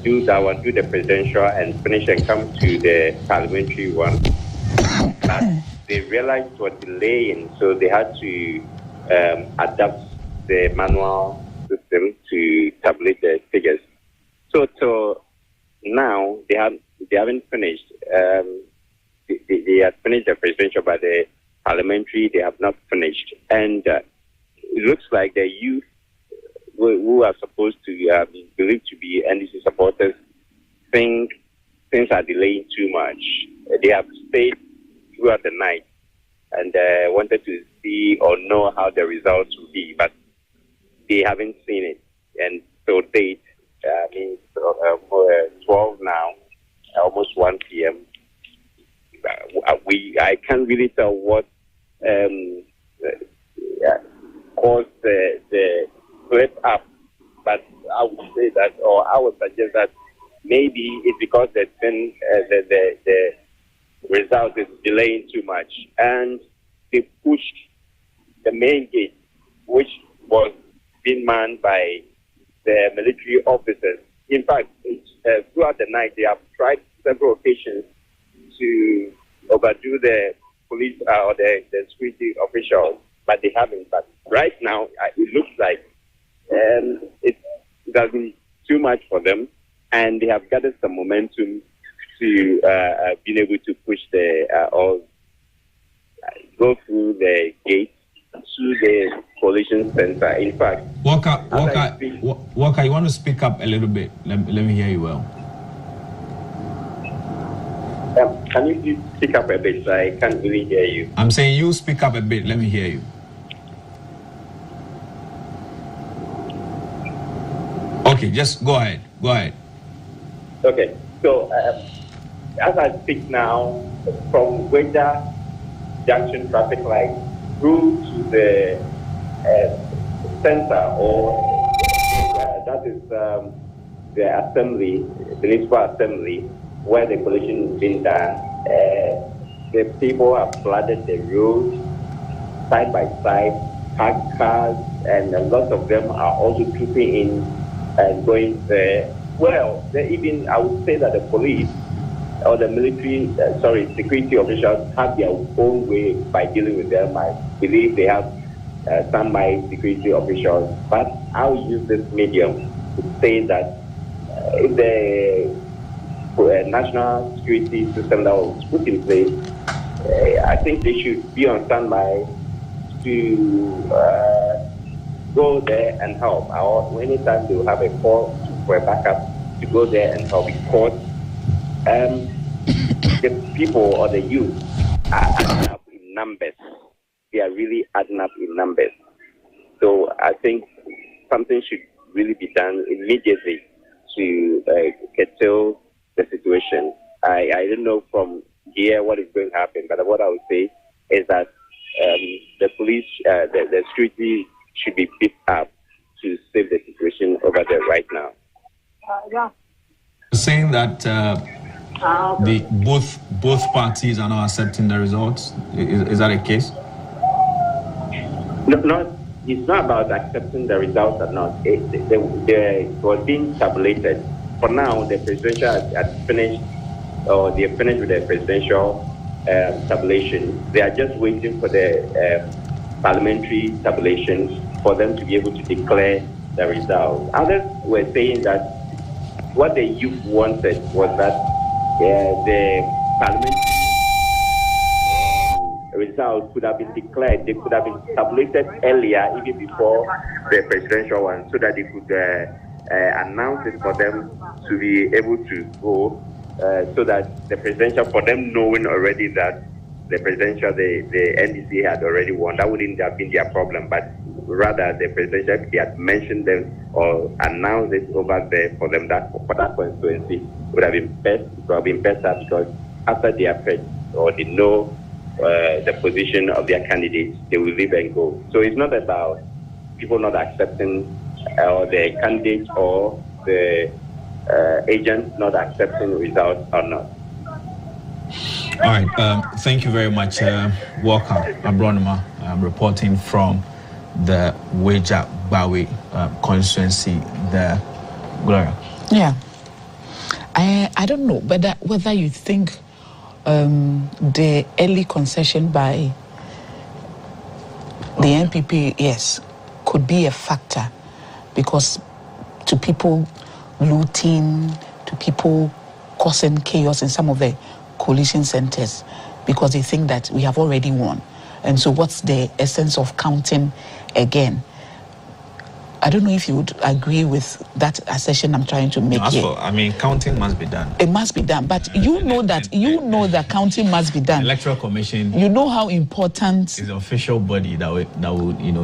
Speaker 3: do that one, do the presidential and finish and come to the parliamentary one. But they realized it was delaying, so they had to adapt the manual system to tabulate the figures. So till now, they haven't finished. They had finished the presidential, but the parliamentary, they have not finished. And it looks like the youth who are supposed to be believed to be NDC supporters think things are delaying too much. They have stayed throughout the night and wanted to see or know how the results will be, but they haven't seen it. And so date, 12 now, almost 1 p.m. I can't really tell what caused the split up, but I would say that, or I would suggest that maybe it's because the result is delaying too much, and they pushed the main gate, which was being manned by the military officers. In fact, throughout the night, they have tried several occasions to overdo the police or the security officials, but they haven't. But right now, it looks like it has been too much for them, and they have gathered some momentum to being able to push or go through the gate to the coalition center. In fact,
Speaker 22: Walker, you want to speak up a little bit? Let me hear you well.
Speaker 3: Can you speak up a bit? I can't really hear you.
Speaker 22: I'm saying you speak up a bit. Let me hear you. Okay, just go ahead. Go ahead.
Speaker 3: Okay, so as I speak now, from Weja Junction traffic light through to the center, or that is the assembly, the municipal assembly, where the coalition is being done. The people have flooded the road side by side, parked cars, and a lot of them are also trooping in and going there. Well, even I would say that the police or the military, security officials have their own way by dealing with them. I believe they have standby security officials, but I'll use this medium to say that if the national security system that was put in place, I think they should be on standby to go there and help. Or anytime they will have a call for a backup, to go there and help. Because the people or the youth are adding up in numbers. They are really adding up in numbers. So I think something should really be done immediately to curtail the situation. I don't know from here what is going to happen, but what I would say is that the police, the security should be beefed up to save the situation over there right now.
Speaker 22: Saying that both parties are not accepting the results. Is that a case?
Speaker 3: No, it's not about accepting the results or not. It was being tabulated. For now, the presidential has finished, or they have finished with the presidential tabulation. They are just waiting for the parliamentary tabulation for them to be able to declare the results. Others were saying that what the youth wanted was that the parliamentary results could have been declared. They could have been tabulated earlier, even before the presidential one, so that they could announce it for them to be able to go, so that the presidential, for them knowing already that the presidential, the NDC had already won, that wouldn't have been their problem. But rather, the presidential, they had mentioned them or announced it over there for them, that for that constituency would have been best. It would have been better, because after they have heard or they know the position of their candidates, they will leave and go. So it's not about people not accepting or the candidates or the agents not accepting results or not.
Speaker 22: All right. Thank you very much, Walker Abronima. I'm reporting from the Weja Bawe constituency there. Gloria.
Speaker 6: Yeah. I don't know whether you think the early concession by the NPP, yes, could be a factor, because to people looting, to people causing chaos in some of the coalition centers, because they think that we have already won. And so what's the essence of counting again? I don't know if you would agree with that assertion I'm trying to make here.
Speaker 22: I mean, counting must be done.
Speaker 6: It must be done, but you know that counting must be done.
Speaker 22: Electoral Commission.
Speaker 6: You know how important
Speaker 22: is the official body that would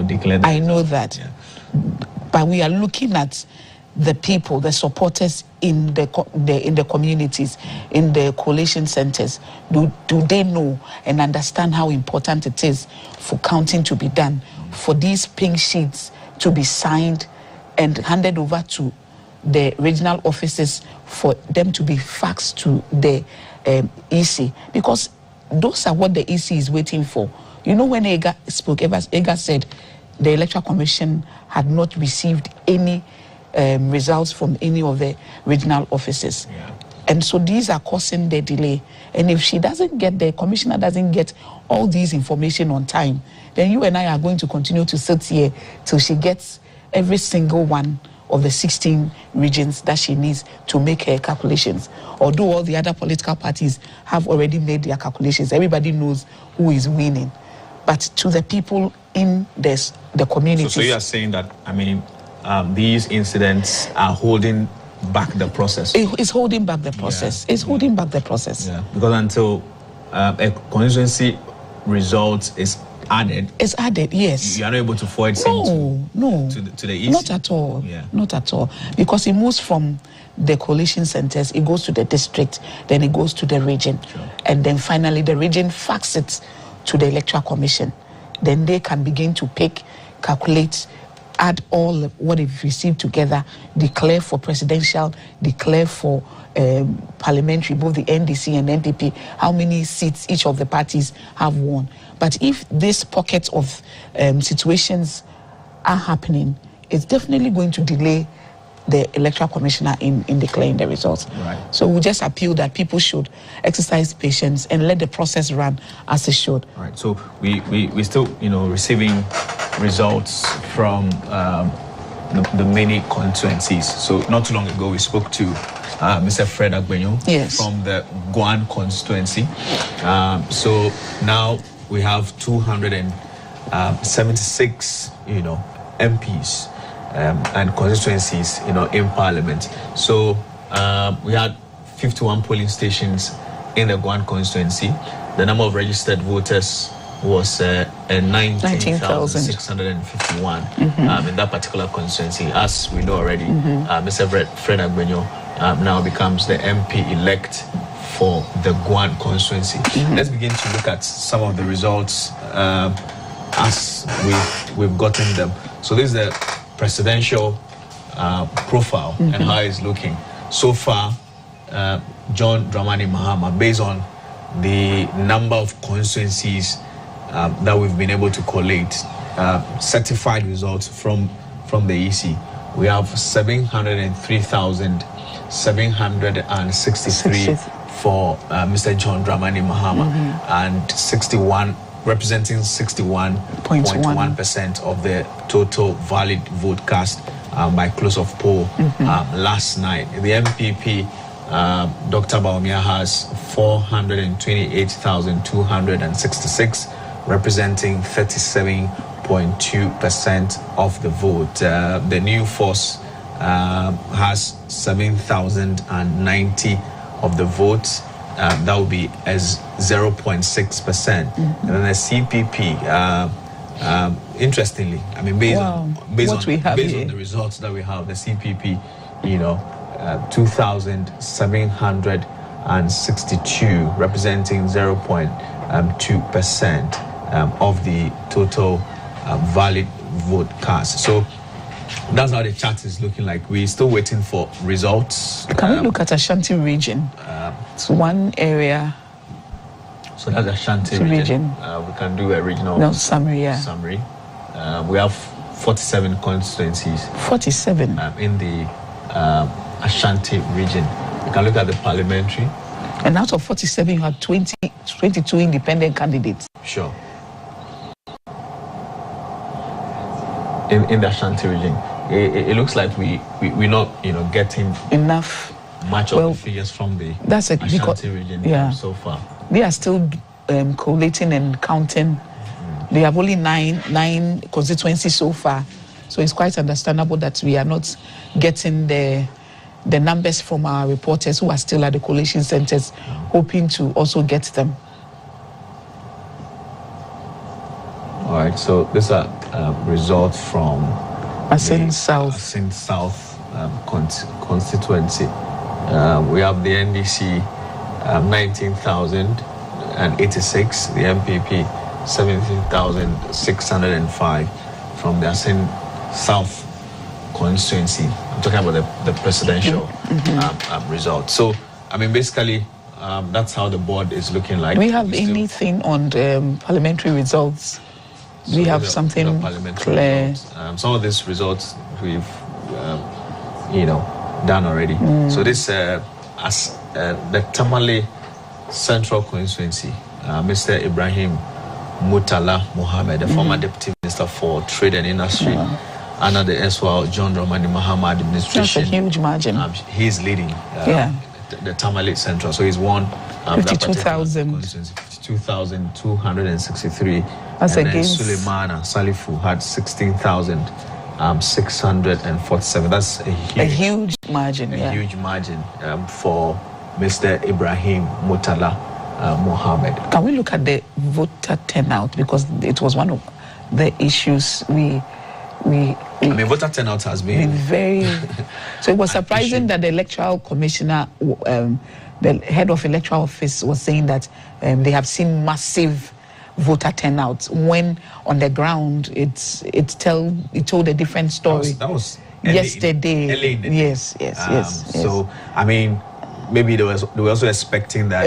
Speaker 22: declare that.
Speaker 6: I know that, yeah. But we are looking at the people, the supporters in the communities, in the coalition centers. Do they know and understand how important it is for counting to be done, for these pink sheets to be signed and handed over to the regional offices for them to be faxed to the EC? Because those are what the EC is waiting for. You know, when Ega spoke, Ega said the Electoral Commission had not received any results from any of the regional offices. Yeah. And so these are causing the delay. And if she doesn't get, the commissioner doesn't get all these information on time, then you and I are going to continue to sit here till she gets every single one of the 16 regions that she needs to make her calculations. Although all the other political parties have already made their calculations, everybody knows who is winning. But to the people in the community.
Speaker 22: So you are saying that, I mean, these incidents are holding back the process?
Speaker 6: It's holding back the process. Yeah. It's holding back the process.
Speaker 22: Yeah. Because until a constituency result is added.
Speaker 6: It's added, yes.
Speaker 22: You are not able to forward to the EC?
Speaker 6: Not at all. Yeah. Not at all. Because it moves from the coalition centers, it goes to the district, then it goes to the region. Sure. And then finally the region faxes it to the Electoral Commission. Then they can begin to pick, calculate, add all what they've received together, declare for presidential, declare for parliamentary, both the NDC and NPP, how many seats each of the parties have won. But if this pocket of situations are happening, it's definitely going to delay the Electoral Commissioner in declaring the results.
Speaker 22: Right.
Speaker 6: So we just appeal that people should exercise patience and let the process run as it should.
Speaker 22: Right. So we still, receiving results from the many constituencies. So not too long ago, we spoke to Mr. Fred Agbenyo from the Guan constituency. So now we have 276, MPs. And constituencies, in Parliament. So we had 51 polling stations in the Guan constituency. The number of registered voters was 19,651 in that particular constituency. As we know already, Mr. Fred Agbenyo now becomes the MP-elect for the Guan constituency. Let's begin to look at some of the results as we've gotten them. So this is the presidential profile and how it's looking. So far, John Dramani Mahama, based on the number of constituencies that we've been able to collate, certified results from the EC, we have 703,763 for Mr. John Dramani Mahama and 61, representing 61.1% of the total valid vote cast by close of poll last night. The MPP, Dr. Bawumia, has 428,266, representing 37.2% of the vote. The new force has 7,090 of the votes. That would be as 0.6%. And then the CPP, interestingly, I mean, based on the results that we have, the CPP, 2,762, representing 0.2% of the total valid vote cast. So that's how the chart is looking like. We're still waiting for results.
Speaker 6: Can we look at Ashanti region? It's one area.
Speaker 22: So that's Ashanti region. We can do a regional
Speaker 6: summary.
Speaker 22: Summary. We have 47 constituencies.
Speaker 6: 47
Speaker 22: in the Ashanti region. You can look at the parliamentary.
Speaker 6: And out of 47, you had 22 independent candidates.
Speaker 22: Sure. In the Ashanti region, it looks like we're not, getting
Speaker 6: enough
Speaker 22: much of the figures from the Ashanti region so far.
Speaker 6: They are still collating and counting. They have only nine constituencies so far, so it's quite understandable that we are not getting the numbers from our reporters who are still at the collation centers, hoping to also get them.
Speaker 22: All right, so these are results from
Speaker 6: Asin South
Speaker 22: constituency. We have the NDC 19,086, the MPP 17,605 from the Asin South constituency. I'm talking about the presidential result. So, basically, that's how the board is looking like.
Speaker 6: Do we have anything on the parliamentary results? Do we have something clear?
Speaker 22: Some of these results we've, done already. So this, as the Tamale Central constituency, Mr. Ibrahim Mutala Mohammed, the former Deputy Minister for Trade and Industry, under the SWAL John Dramani Mahama administration.
Speaker 6: That's a huge margin.
Speaker 22: He's leading the Tamale Central. So he's won 52,263.
Speaker 6: That's
Speaker 22: and
Speaker 6: against
Speaker 22: Suleimana Salifu had 16,647. That's a
Speaker 6: huge margin.
Speaker 22: Huge margin for Mr. Ibrahim Mutala Mohammed.
Speaker 6: Can we look at the voter turnout, because it was one of the issues
Speaker 22: voter turnout has been
Speaker 6: very. So it was surprising that the electoral commissioner, the head of electoral office, was saying that they have seen massive voter turnout, when on the ground it told a different story.
Speaker 22: That was
Speaker 6: yesterday.
Speaker 22: Early in the day.
Speaker 6: Yes.
Speaker 22: So maybe they were also expecting that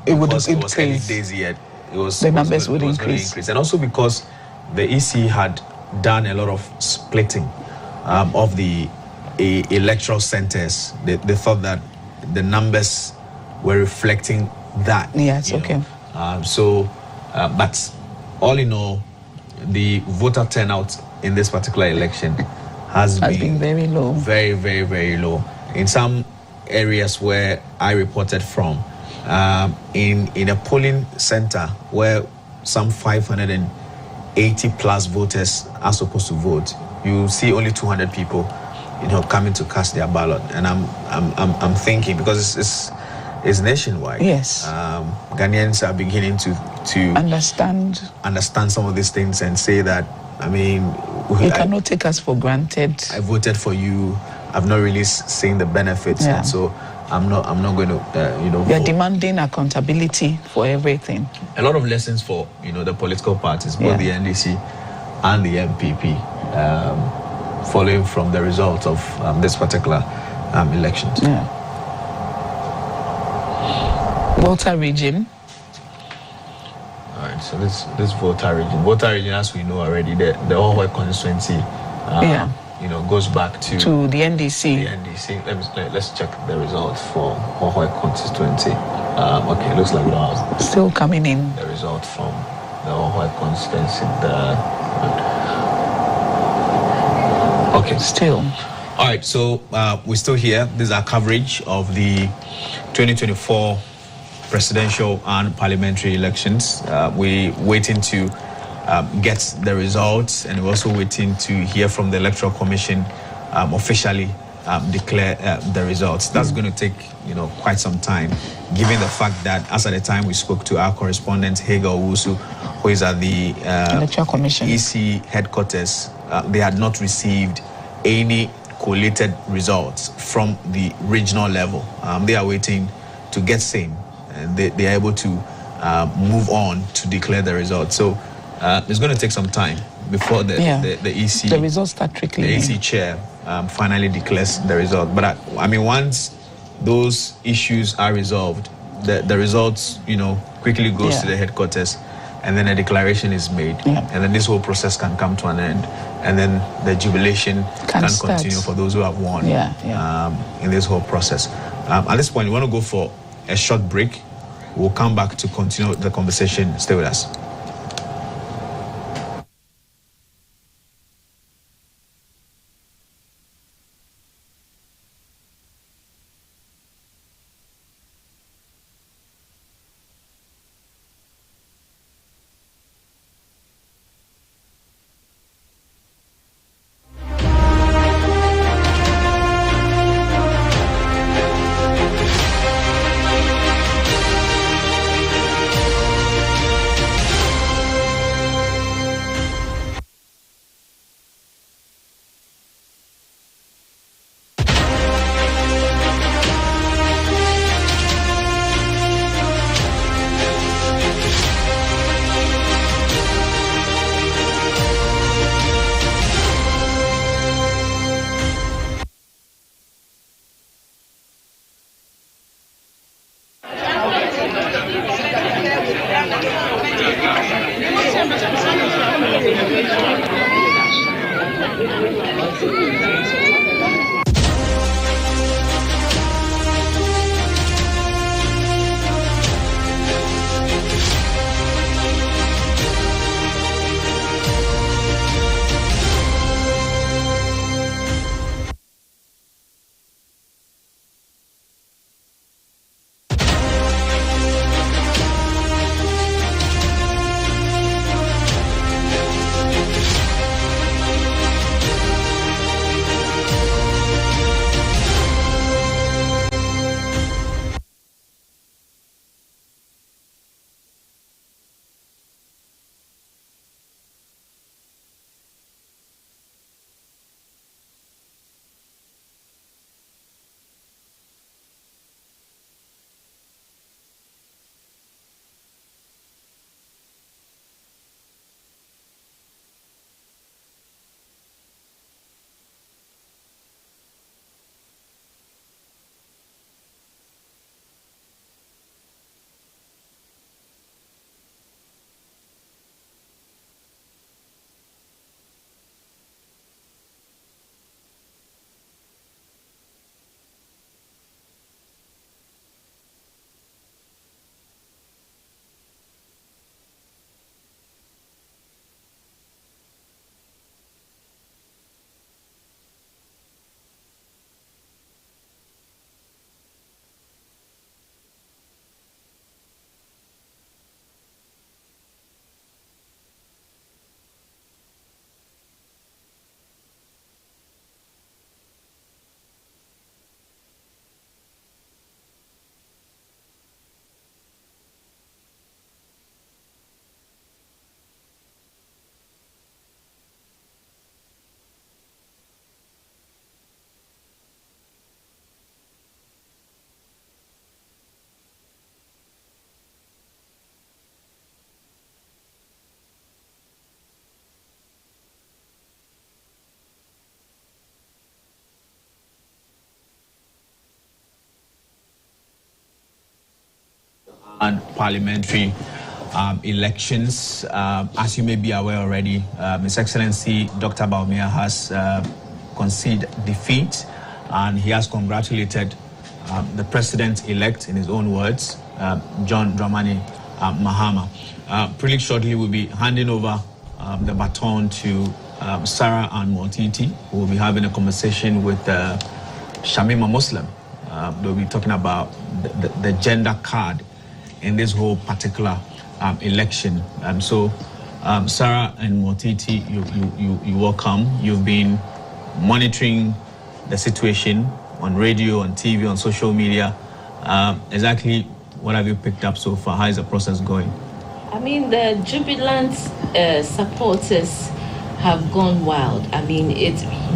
Speaker 6: it would
Speaker 22: increase.
Speaker 6: It was
Speaker 22: early days yet.
Speaker 6: The numbers would increase,
Speaker 22: and also because the EC had done a lot of splitting of the electoral centers. They thought that the numbers were reflecting that.
Speaker 6: Yes, okay.
Speaker 22: But all in all, the voter turnout in this particular election has been
Speaker 6: very low.
Speaker 22: Very, very, very low. In some areas where I reported from, in a polling center where some 580 plus voters are supposed to vote, you see only 200 people, coming to cast their ballot. And I'm thinking, because it's nationwide.
Speaker 6: Yes.
Speaker 22: Ghanaians are beginning to understand some of these things and say that,
Speaker 6: you cannot take us for granted.
Speaker 22: I voted for you. I've not really seen the benefits, and so I'm not going to,
Speaker 6: They're demanding accountability for everything.
Speaker 22: A lot of lessons for the political parties, both the NDC and the MPP, following from the result of this particular elections.
Speaker 6: Yeah. Voter region.
Speaker 22: All right, so this voter region, as we know already, the Ohoi constituency, goes back to
Speaker 6: the NDC.
Speaker 22: The NDC. Let's check the results for Ohoi constituency. Okay, looks like we don't have
Speaker 6: still coming in
Speaker 22: the result from the Ohoi constituency. Okay,
Speaker 6: still.
Speaker 22: All right, so we're still here. This is our coverage of the 2024 presidential and parliamentary elections. We're waiting to get the results, and we're also waiting to hear from the Electoral Commission officially declare the results. That's going to take quite some time, given the fact that as at the time we spoke to our correspondent Hager Owusu, who is at the
Speaker 6: Electoral Commission
Speaker 22: EC headquarters, they had not received any collated results from the regional level. They are waiting to get same, and they are able to move on to declare the results. So it's going to take some time before the EC,
Speaker 6: the results start trickling.
Speaker 22: The EC chair finally declares the result. But once those issues are resolved, the results quickly goes to the headquarters, and then a declaration is made, and then this whole process can come to an end, and then the jubilation can continue for those who have won in this whole process. At this point, we want to go for a short break. We'll come back to continue the conversation. Stay with us. And parliamentary elections. As you may be aware already, His Excellency Dr. Bawumia has conceded defeat, and he has congratulated the president-elect, in his own words, John Dramani Mahama. Pretty shortly, we'll be handing over the baton to Sarah and Montiti, who will be having a conversation with Shamima Muslim. They'll be talking about the gender card in this whole particular election. So, Sarah and Montiti, you welcome. You've been monitoring the situation on radio, on TV, on social media. Exactly what have you picked up so far? How is the process going?
Speaker 13: I mean, the jubilant supporters have gone wild. I mean,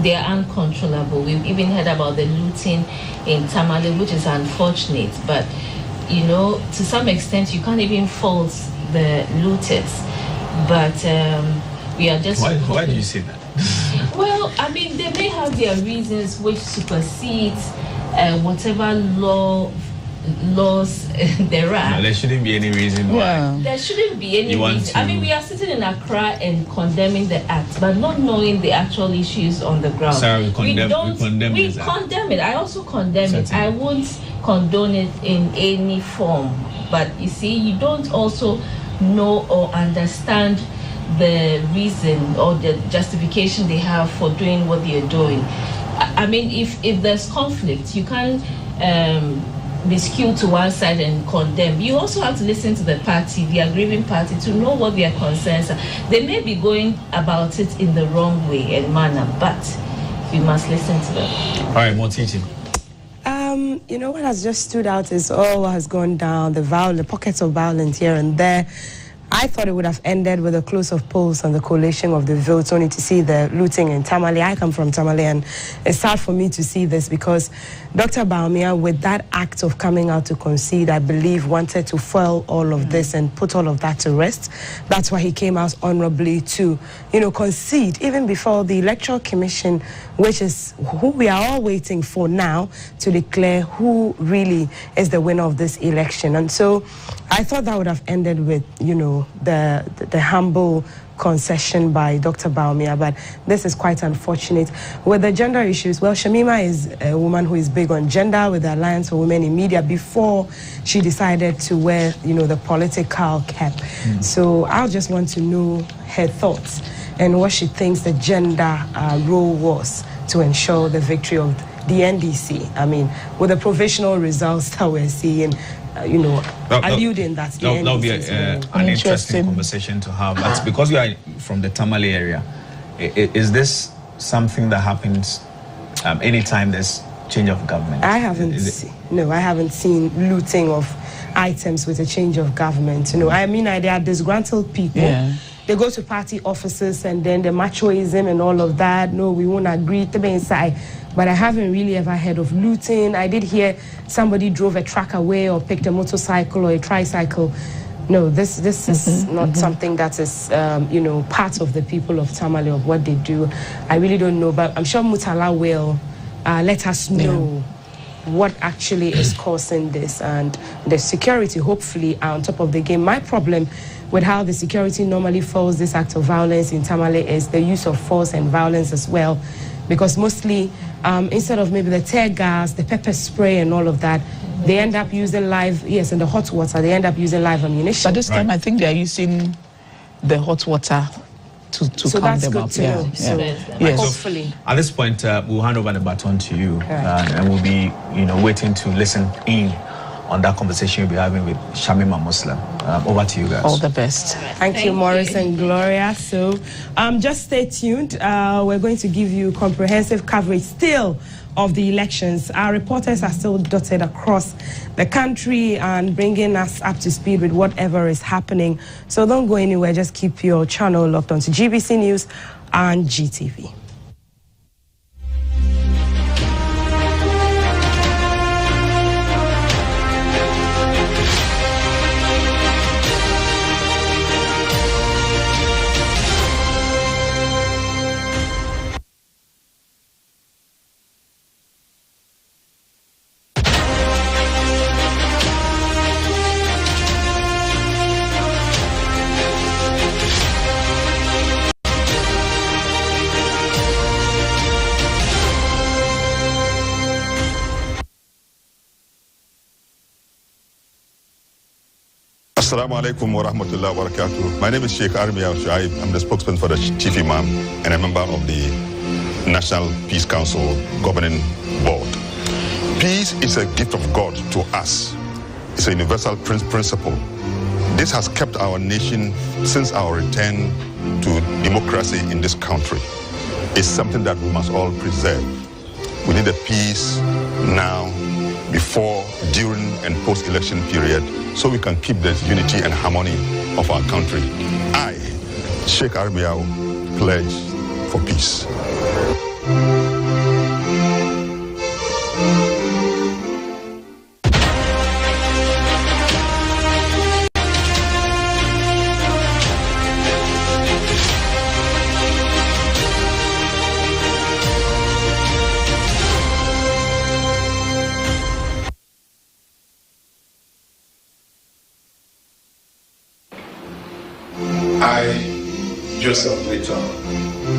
Speaker 13: they're uncontrollable. We've even heard about the looting in Tamale, which is unfortunate, but you know, to some extent, you can't even fault the looters. But we are just...
Speaker 22: Why do you say that?
Speaker 13: Well, I mean, they may have their reasons which supersedes whatever law laws there are.
Speaker 22: No, there shouldn't be any reason why.
Speaker 13: There shouldn't be any reason. I mean, we are sitting in Accra and condemning the act, but not knowing the actual issues on the ground.
Speaker 22: Sarah, we condemn
Speaker 13: it. I also condemn it. I won't condone it in any form. But you see, you don't also know or understand the reason or the justification they have for doing what they are doing. I mean, if there's conflict, you can't be skewed to one side and condemn. You also have to listen to the party, the aggrieving party, to know what their concerns are. They may be going about it in the wrong way and manner, but we must listen to them.
Speaker 22: All right, more teaching.
Speaker 10: You know what has just stood out is all what has gone down, the pockets of violence here and there. I thought it would have ended with a close of polls on the collation of the votes, only to see the looting in Tamale. I come from Tamale, and it's sad for me to see this because Dr. Bawumia, with that act of coming out to concede, I believe wanted to foil all of this and put all of that to rest. That's why he came out honorably to, concede, even before the Electoral Commission, which is who we are all waiting for now, to declare who really is the winner of this election. And so I thought that would have ended with, the humble concession by Dr. Bawumia, but this is quite unfortunate. With the gender issues, well, Shamima is a woman who is big on gender with the Alliance for Women in Media before she decided to wear, the political cap. So I'll just want to know her thoughts and what she thinks the gender role was to ensure the victory of the NDC. I mean, with the provisional results that we're seeing, alluding that the NDC
Speaker 22: that'll be an interesting conversation to have. But because we are from the Tamale area, is this something that happens anytime there's change of government?
Speaker 10: I haven't seen looting of items with a change of government. I mean, they are disgruntled people. Yeah. They go to party offices and then the machoism and all of that. No, we won't agree to be inside. But I haven't really ever heard of looting. I did hear somebody drove a truck away or picked a motorcycle or a tricycle. No, this is not something that is, part of the people of Tamale, of what they do. I really don't know, but I'm sure Mutala will let us know what actually is causing this, and the security hopefully are on top of the game. My problem with how the security normally follows this act of violence in Tamale is the use of force and violence as well, because mostly instead of maybe the tear gas, the pepper spray and all of that, they end up using and the hot water, they end up using live ammunition.
Speaker 6: But this time I think they are using the hot water to
Speaker 10: so
Speaker 6: calm
Speaker 10: that's
Speaker 6: them
Speaker 10: good
Speaker 6: up.
Speaker 10: To know. So
Speaker 6: yes.
Speaker 10: Hopefully.
Speaker 22: At this point, we'll hand over the baton to you, and we'll be, waiting to listen in on that conversation you'll be having with Shamima Muslim. Over to you guys.
Speaker 6: All the best.
Speaker 10: Thank you, Morris and Gloria. So just stay tuned. We're going to give you comprehensive coverage still of the elections. Our reporters are still dotted across the country and bringing us up to speed with whatever is happening. So don't go anywhere. Just keep your channel locked onto GBC News and GTV.
Speaker 16: Assalamu alaikum wa rahmatullahi wa barakatuh. My name is Sheikh Armiya Shuaib. I'm the spokesman for the Chief Imam and a member of the National Peace Council Governing Board. Peace is a gift of God to us. It's a universal principle. This has kept our nation since our return to democracy in this country. It's something that we must all preserve. We need a peace now, before, during, and post-election period, so we can keep the unity and harmony of our country. I, Sheikh Armiya, pledge for peace.
Speaker 17: I, Joseph Layton,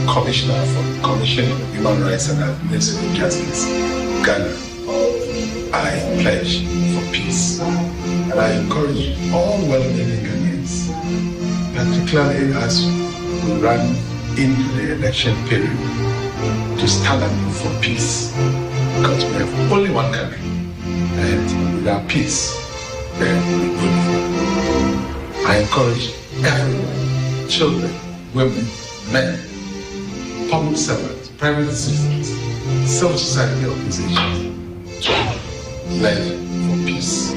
Speaker 17: Commissioner for the Commission on Human Rights and Administrative Justice, Ghana, I pledge for peace. And I encourage all well-meaning Ghanaians, particularly as we run into the election period, to stand up for peace. Because we have only one country, and without peace, then we good. I encourage everyone, children, women, men, public servants, private citizens, civil society organizations, to pledge for peace.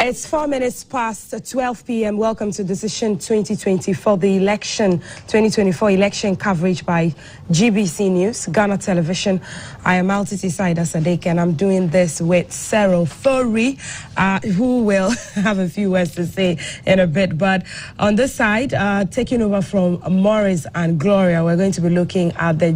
Speaker 10: It's 4 minutes past 12 p.m. Welcome to Decision 2024, the 2024 election coverage by GBC News, Ghana Television. I am Altiti Saida Sadek, and I'm doing this with Cyril Fori, who will have a few words to say in a bit. But on this side, taking over from Morris and Gloria, we're going to be looking at the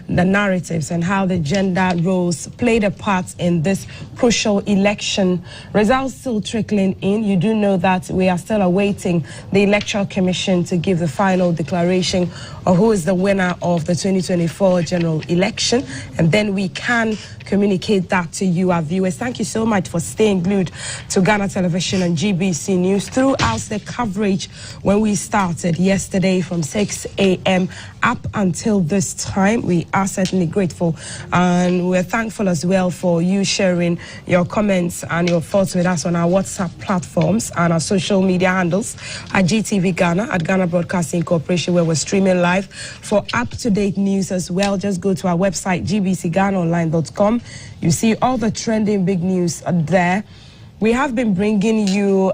Speaker 10: narratives, and how the gender roles played a part in this crucial election. Results still trickling in. You do know that we are still awaiting the Electoral Commission to give the final declaration of who is the winner of the 2024 general election, and then we can communicate that to you, our viewers. Thank you so much for staying glued to Ghana Television and GBC News throughout the coverage when we started yesterday from 6 a.m. up until this time. We are certainly grateful, and we're thankful as well for you sharing your comments and your thoughts with us on our WhatsApp platforms and our social media handles at GTV Ghana, at Ghana Broadcasting Corporation, where we're streaming live. For up-to-date news as well, just go to our website, gbcghanaonline.com. You see all the trending big news there. We have been bringing you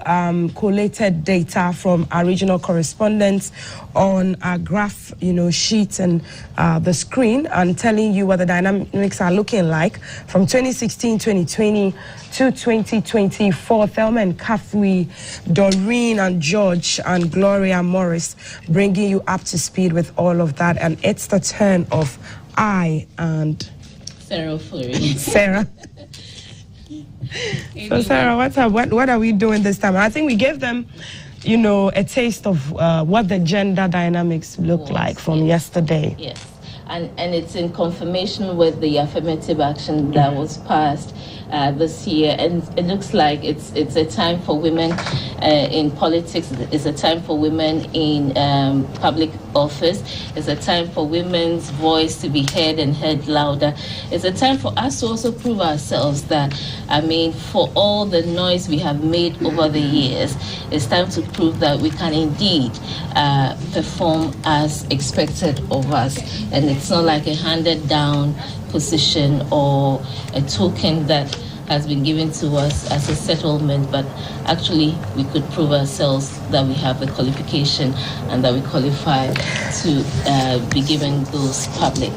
Speaker 10: collated data from our regional correspondents on our graph, sheet and the screen, and telling you what the dynamics are looking like from 2016, 2020 to 2024. Thelma and Kafui, Doreen and George and Gloria Morris, bringing you up to speed with all of that. And it's the turn of I and
Speaker 13: Sarah Fury.
Speaker 10: Sarah. So Sarah, what are we doing this time? I think we gave them, a taste of what the gender dynamics look like from yesterday.
Speaker 13: Yes, and it's in confirmation with the affirmative action that was passed this year, and it looks like it's a time for women in politics. It's a time for women in public office. It's a time for women's voice to be heard and heard louder. It's a time for us to also prove ourselves that, for all the noise we have made over the years, it's time to prove that we can indeed perform as expected of us. And it's not like a handed down position or a token that has been given to us as a settlement, but actually we could prove ourselves that we have the qualification and that we qualify to be given those public.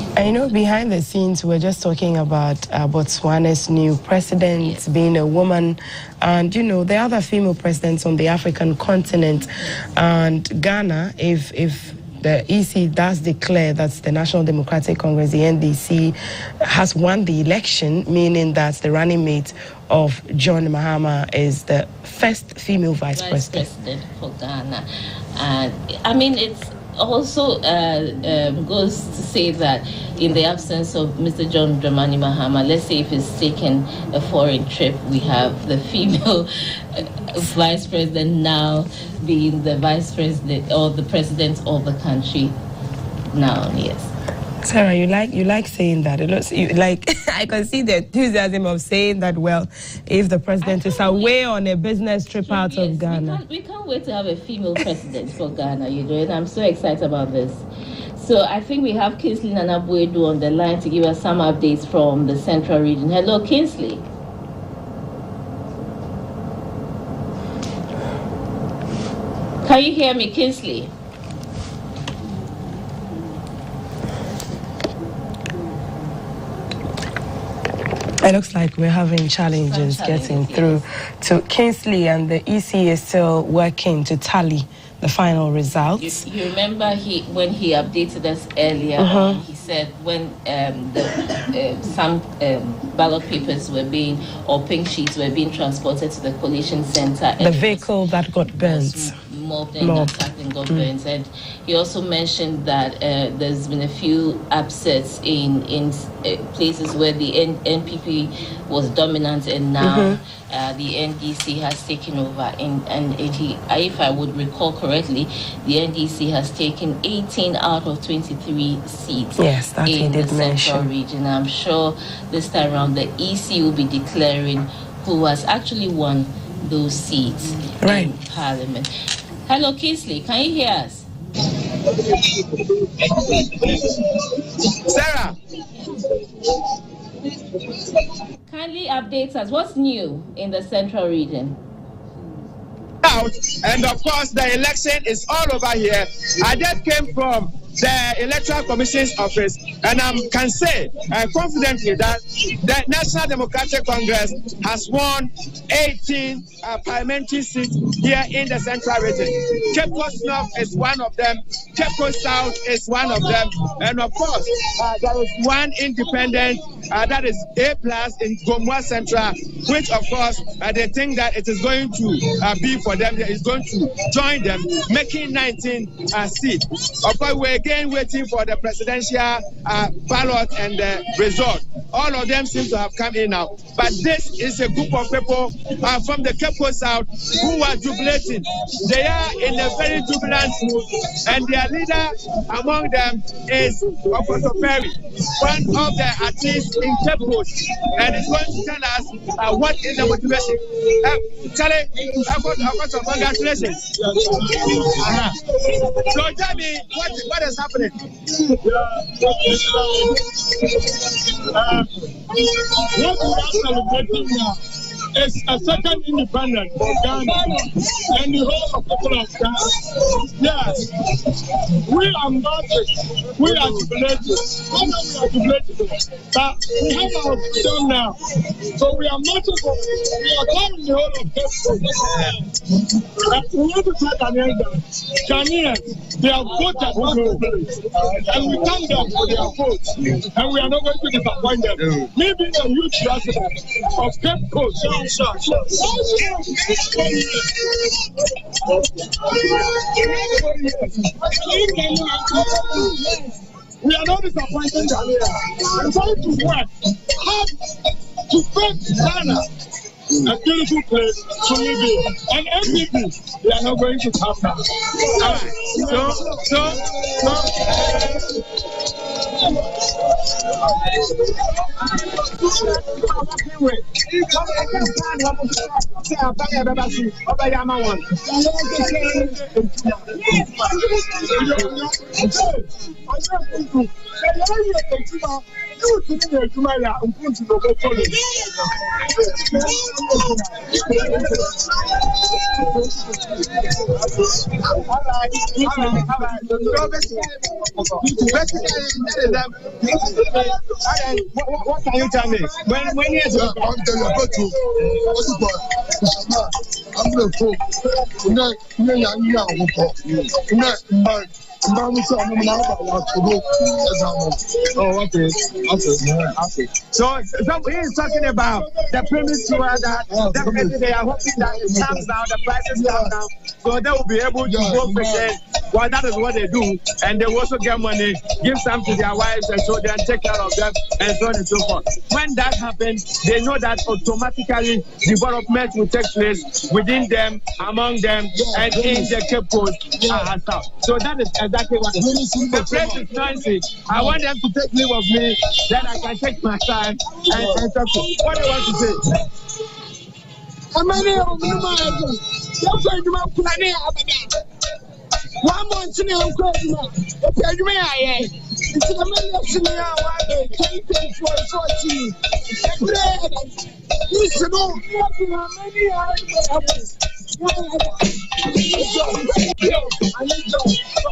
Speaker 10: Behind the scenes, we're just talking about Botswana's new president being a woman, and the other female presidents on the African continent, and Ghana, if the EC does declare that the National Democratic Congress, the NDC, has won the election, meaning that the running mate of John Mahama is the first female vice president
Speaker 13: for Ghana. I mean, it's also goes to say that in the absence of Mr. John Dramani Mahama, let's say if he's taken a foreign trip, we have the female vice president now being the vice president or the president of the country now. Yes.
Speaker 10: Sarah, you like saying that. It looks like I can see the enthusiasm of saying that. Well, if the president is away on a business trip out of Ghana,
Speaker 13: we can't wait to have a female president for Ghana. You know, and I'm so excited about this. So I think we have Kingsley Nanabuedu on the line to give us some updates from the Central Region. Hello, Kingsley. Can you hear me, Kingsley?
Speaker 10: It looks like we're having challenges getting through to Kingsley, and the EC is still working to tally the final results.
Speaker 13: You remember when he updated us earlier, he said when some ballot papers were being, or pink sheets were being transported to the collation center.
Speaker 10: The vehicle that got burnt.
Speaker 13: Mobbed and attacked and got burnt. And he also mentioned that there's been a few upsets in places where the NPP was dominant, and now the NDC has taken over. And if I would recall correctly, the NDC has taken 18 out of 23 seats in the Central Region. I'm sure this time around the EC will be declaring who has actually won those seats in Parliament. Hello, Kingsley. Can you hear us?
Speaker 2: Sarah.
Speaker 13: Kindly update us. What's new in the Central Region?
Speaker 2: Out, and of course, the election is all over here. I just came from the Electoral Commission's office, and I can say confidently that the National Democratic Congress has won 18 parliamentary seats here in the Central Region. Cape Coast North is one of them, Cape Coast South is one of them, and of course, there is one independent, that is A+ in Gomwa Central, which of course, they think that it is going to be for them, that is going to join them, making 19 seats. Of course, we're again waiting for the presidential ballot and the result. All of them seem to have come in now. But this is a group of people from the Cape Coast South who are jubilating. They are in a very jubilant mood, and their leader among them is Okoto Perry, one of the artists in Cape Coast, and is going to tell us what is the motivation. Charlie, Okoto, congratulations. So tell me what is happening.
Speaker 18: What we are celebrating now is a second independence for Ghana and the whole of people of Ghana. Yes, we are marching, we are jubilating. How long we are jubilating? But we have our freedom now. So we are marching for, we are carrying the whole of people. We want to tell Ghanaians that Ghanaians, they have voted for and we thank them for their vote. And we are not going to disappoint them. Me being a huge resident of Cape Coast, we are not disappointing Ghanaians. We are trying to work hard to make Ghana a beautiful place to live in. And MPP, they are not going to have that.
Speaker 2: What can you tell me? When is it?
Speaker 18: Oh, okay. So he is talking about the premise to that definitely they are hoping that it comes down, the prices come down, so they will be able to vote again. Well, that is what they do, and they will also get money, give some to their wives and children, take care of them, and so on and so forth. When that happens, they know that automatically development will take place within them, among them, and in the Cape Coast. So that is exactly what it is. The place is noisy. I want them to take leave of me, then I can take my time and talk to. What do you want to say? One month in the crazy man. Okay, me, I it's a million in our 2014. Listen, no, many I need job.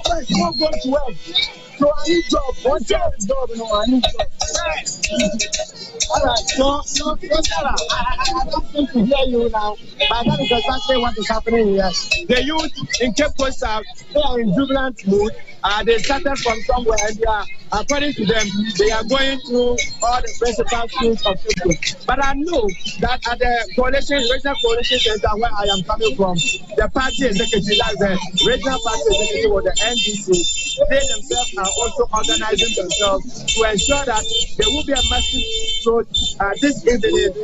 Speaker 18: But I'm not going to work. So I need job. One job, no, I need job. All right, so I don't think to hear you now, but that is exactly what is happening here. The youth in Cape Coast South, they are in jubilant mood. They started from somewhere and they are, according to them, they are going through all the principal streets of Cape Coast. But I know that at the regional coalition center where I am coming from, the party executive, that's the regional party executive of the NDC, they themselves are also organizing themselves to ensure that there will be a massive road this evening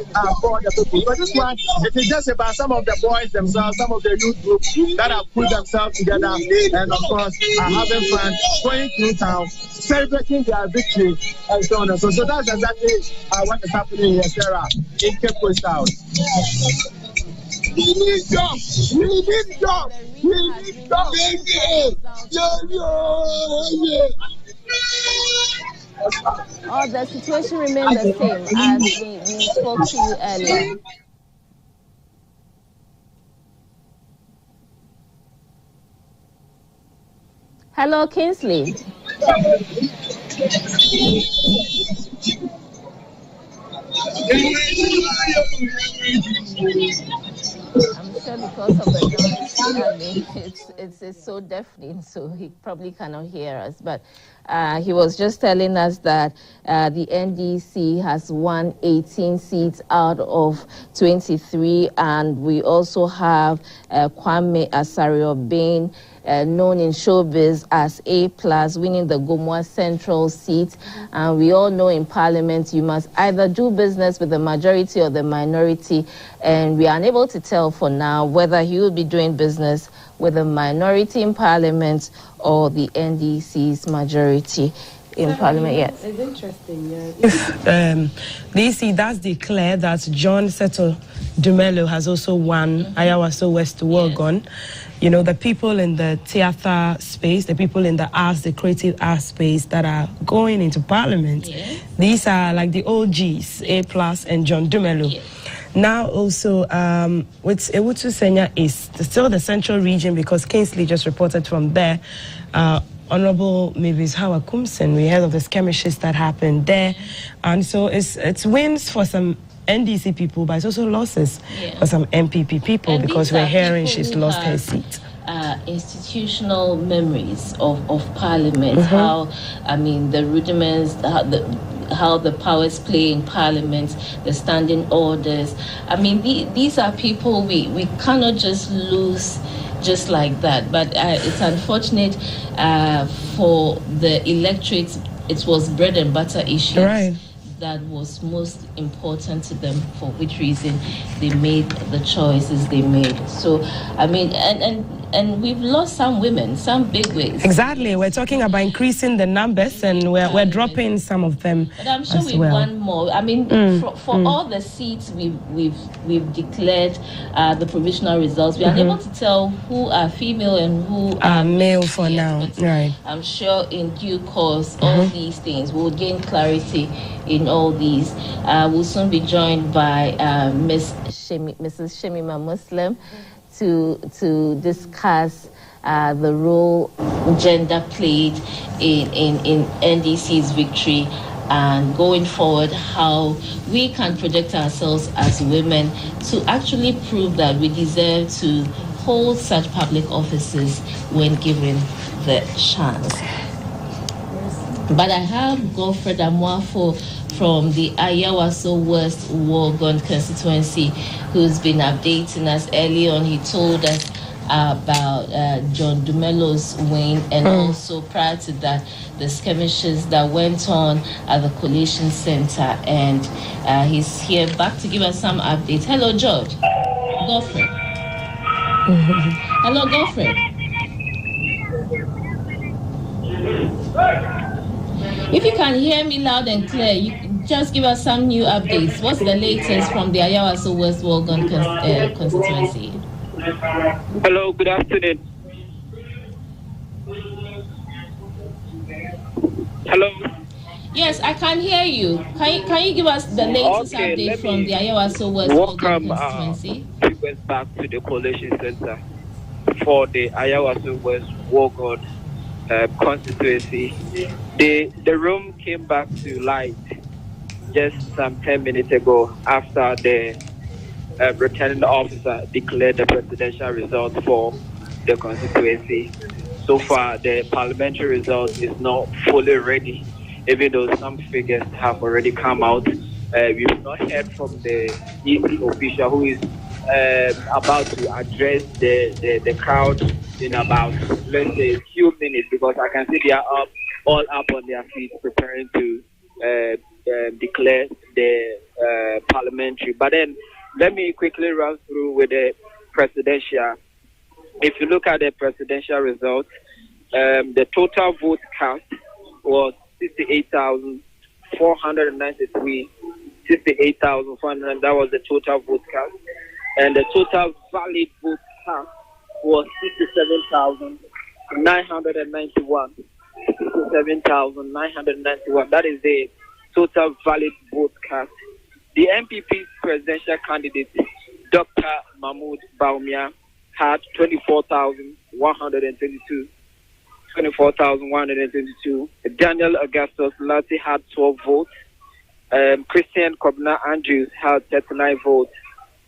Speaker 18: for the people. But this one, it is just about some of the boys themselves, some of the youth groups that have put themselves together and, of course, are having fun, going through town, celebrating their victory, and so on and so on. So that's exactly what is happening here, Sarah, in Cape Coast South. We need jobs. We need jobs. We need jobs.
Speaker 13: Oh, the situation remains the same as we spoke to you earlier. Hello, Kingsley. I'm sure because of the noise, I mean, it's so deafening, so he probably cannot hear us. But he was just telling us that the NDC has won 18 seats out of 23, and we also have Kwame Asare-Obeng, known in showbiz as A+, winning the Gomoa Central seat. And we all know in Parliament you must either do business with the majority or the minority, and we are unable to tell for now whether he will be doing business with the minority in Parliament or the NDC's majority in Parliament. Yes.
Speaker 10: It's interesting, yeah. If the EC does declare that John Seto Dumelo has also won Ayawaso West Worgon, you know, the people in the theater space, the people in the arts, the creative arts space that are going into Parliament, these are like the OGs, A+, and John Dumelo. Now also, with Ewutu Senya is still the central region, because Kingsley just reported from there. Honorable Mavis Hawa Kumsen, we heard of the skirmishes that happened there. And so it's wins for some NDC people, but it's also losses for some MPP people, and because we're hearing she's lost her seat.
Speaker 13: Institutional memories of Parliament, how, I mean, the rudiments, how the powers play in Parliament, the standing orders. I mean, these are people we cannot just lose just like that. But it's unfortunate for the electorate. It was bread and butter issues that was most important to them, for which reason they made the choices they made. So, I mean, and we've lost some women, some big wigs.
Speaker 10: Exactly. We're talking about increasing the numbers, and we're dropping some of them.
Speaker 13: But I'm sure we want more. I mean, for all the seats we've declared the provisional results, we are able to tell who are female and who are
Speaker 10: male for now. Right.
Speaker 13: I'm sure in due course, all these things will gain clarity in all these. We'll soon be joined by Mrs. Shemima Muslim to discuss the role gender played in NDC's victory, and going forward how we can project ourselves as women to actually prove that we deserve to hold such public offices when given the chance. But I have Godfred Amuafo from the Ayawaso West Wogon constituency, who's been updating us. Early on, he told us about John Dumelo's win, and also prior to that, the skirmishes that went on at the Collation Center. And he's here back to give us some updates. Hello, George. Godfred. Hello, Godfred. If you can hear me loud and clear, you just give us some new updates. What's the latest from the Ayawaso West Wogon constituency?
Speaker 19: Hello, good afternoon. Hello.
Speaker 13: Yes, I can hear you. Can you give us the latest update from the Ayawaso West Wogon constituency?
Speaker 19: Went back to the Collation Center for the Ayawaso West Wogon constituency. The room came back to light just some 10 minutes ago after the returning officer declared the presidential results for the constituency. So far, the parliamentary result is not fully ready, even though some figures have already come out. We've not heard from the EC official who is about to address the crowd in about, let's say, a few minutes, because I can see they are all up on their feet preparing to declare the parliamentary. But then let me quickly run through with the presidential. If you look at the presidential results, the total vote cast was 68,493. 68,400. That was the total vote cast, and the total valid vote cast was 67,991. 67,991. That is the total valid vote cast. The MPP's presidential candidate, Dr. Mahmoud Bawumia, had 24,122. 24,122. Daniel Augustus Lati had 12 votes. Christian Kobna Andrews had 39 votes.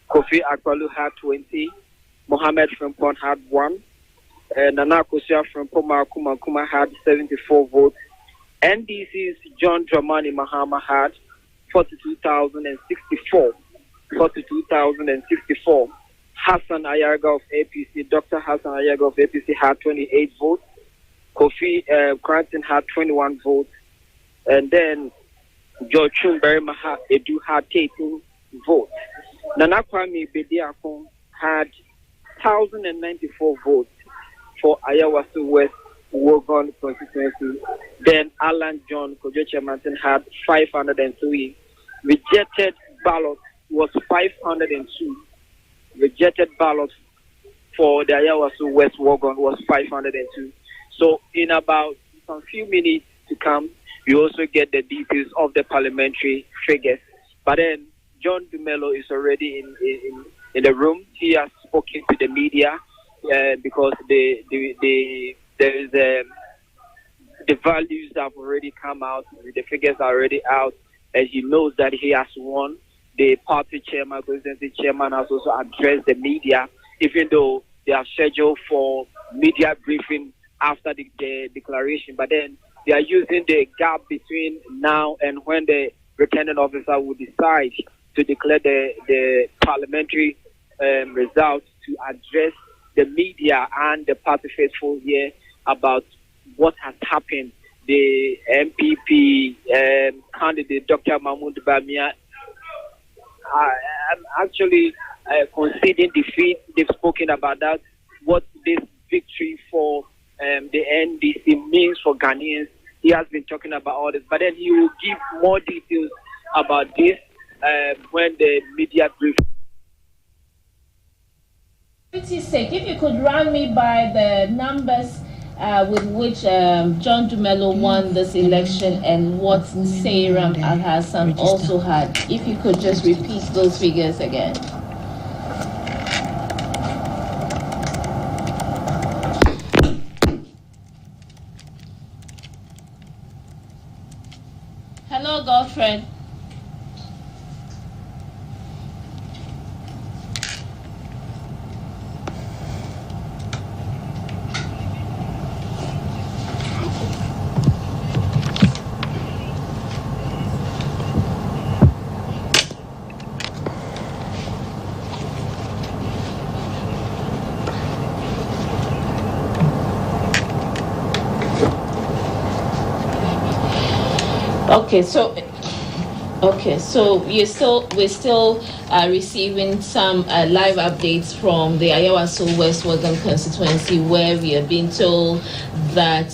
Speaker 19: Kofi Akwalu had 20. Mohammed Frimpong had 1. Nana Akosua Frimpong Kuma had 74 votes. NDC's John Dramani Mahama had 42,064. 42,064. Hassan Ayaga of APC, Dr. Hassan Ayaga of APC had 28 votes. Kofi Cranton had 21 votes. And then George Chumberry Edu had 18 votes. Nana Kwame Bediakon had 1,094 votes for Ayawaso West Wogon constituency. Then Alan John Kojoche Manton had 503. Rejected ballot was 502. Rejected ballot for the Ayawaso West Wogon was 502. So in about some few minutes to come, you also get the details of the parliamentary figures. But then John Dumelo is already in the room. He has spoken to the media because the values have already come out, the figures are already out, and he knows that he has won. The party chairman, presidency chairman, has also addressed the media, even though they are scheduled for media briefing after the declaration. But then they are using the gap between now and when the returning officer will decide to declare the parliamentary results to address the media and the party faithful here about what has happened. The MPP candidate, Dr. Mahmoud Bawumia, I'm actually conceding defeat. They've spoken about that, what this victory for the NDC means for Ghanaians. He has been talking about all this, but then he will give more details about this when the media brief.
Speaker 13: If you could run me by the numbers with which John Dumelo won this election and what Seyram Al-Hassan also had. If you could just repeat those figures again. Hello, Godfred. Okay, so we're still receiving some live updates from the Ayawaso West Western constituency, where we are being told that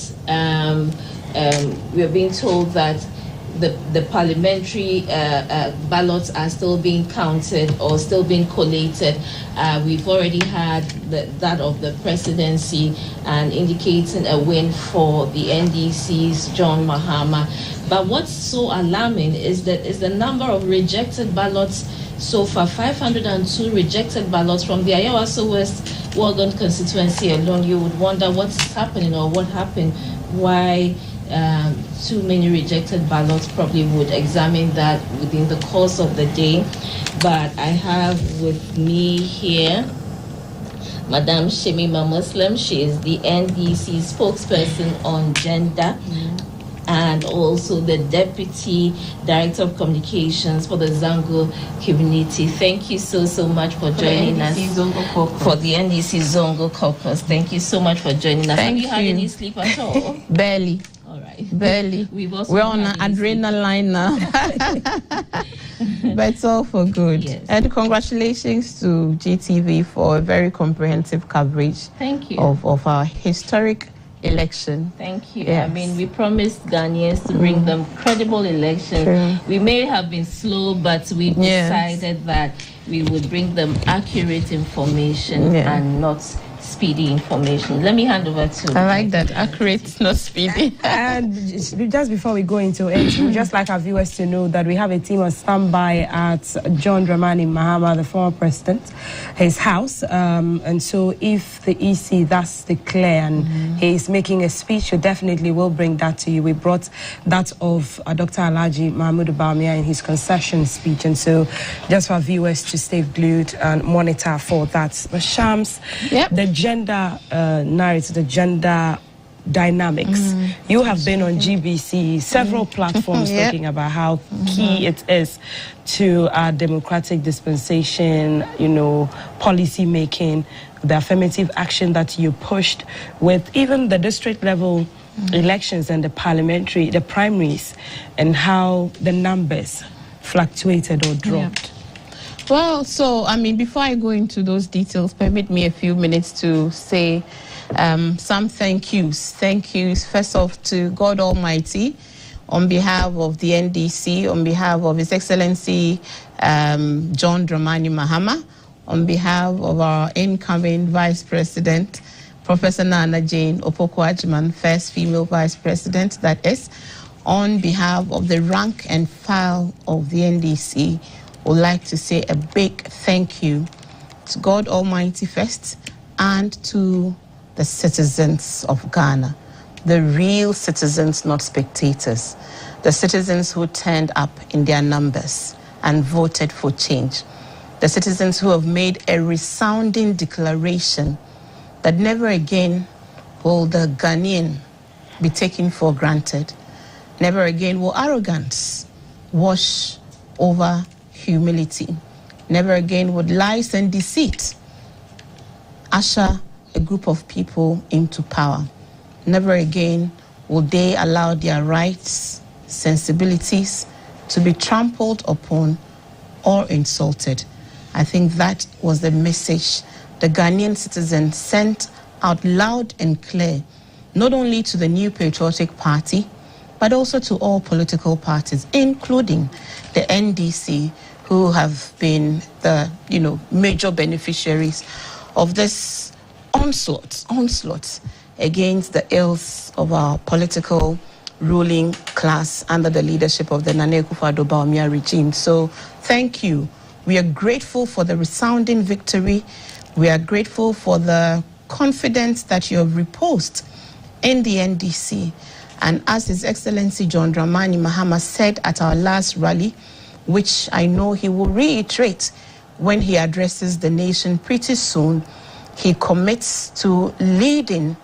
Speaker 13: the parliamentary ballots are still being counted or still being collated. We've already had that of the presidency and indicating a win for the NDC's John Mahama. But what's so alarming is the number of rejected ballots so far. 502 rejected ballots from the Ayawaso West Western constituency alone. You would wonder what's happening or what happened, why too many rejected ballots. Probably would examine that within the course of the day. But I have with me here Madam Shemima Muslim. She is the NDC spokesperson on gender and also the Deputy Director of Communications for the Zango community. Thank you so much for joining us for the NDC Zongo Caucus. Thank you so much for joining us. Have you had any sleep at all?
Speaker 11: Barely.
Speaker 13: All right.
Speaker 11: Barely. We're on an adrenaline now. But it's all for good.
Speaker 13: Yes.
Speaker 11: And congratulations to GTV for a very comprehensive coverage.
Speaker 13: Thank you.
Speaker 11: Of our historic election.
Speaker 13: Thank you.
Speaker 11: Yes.
Speaker 13: I mean, we promised Ghanaians to bring them credible elections.
Speaker 11: True.
Speaker 13: We may have been slow, but we decided that we would bring them accurate information and not speedy information. Let me hand over to...
Speaker 11: I like that. Accurate, not speedy.
Speaker 10: And just before we go into it, we'd just like our viewers to know that we have a team on standby at John Dramani Mahama, the former president, his house. And so if the EC thus declare and he's making a speech, we definitely will bring that to you. We brought that of Dr. Alhaji Mahmoud Bawumia in his concession speech. And so just for our viewers to stay glued and monitor for that. But Shams, the gender narrative, the gender dynamics. You have been on GBC, several platforms talking about how key it is to our democratic dispensation, policy making, the affirmative action that you pushed with even the district level elections and the primaries, and how the numbers fluctuated or dropped.
Speaker 11: Well, so, before I go into those details, permit me a few minutes to say some thank yous. Thank yous, first off, to God Almighty, on behalf of the NDC, on behalf of His Excellency John Dramani Mahama, on behalf of our incoming Vice President, Professor Nana Jane Opoku-Agyeman, first female Vice President, that is, on behalf of the rank and file of the NDC, would like to say a big thank you to God Almighty first and to the citizens of Ghana, the real citizens, not spectators, the citizens who turned up in their numbers and voted for change, the citizens who have made a resounding declaration that never again will the Ghanaian be taken for granted, never again will arrogance wash over humility. Never again would lies and deceit usher a group of people into power. Never again will they allow their rights, sensibilities to be trampled upon or insulted. I think that was the message the Ghanaian citizen sent out loud and clear, not only to the New Patriotic Party, but also to all political parties, including the NDC, who have been the major beneficiaries of this onslaught against the ills of our political ruling class under the leadership of the Nana Akufo-Addo Bawumia regime. So thank you. We are grateful for the resounding victory. We are grateful for the confidence that you have reposed in the NDC. And as His Excellency John Dramani Mahama said at our last rally, which I know he will reiterate when he addresses the nation pretty soon, he commits to leading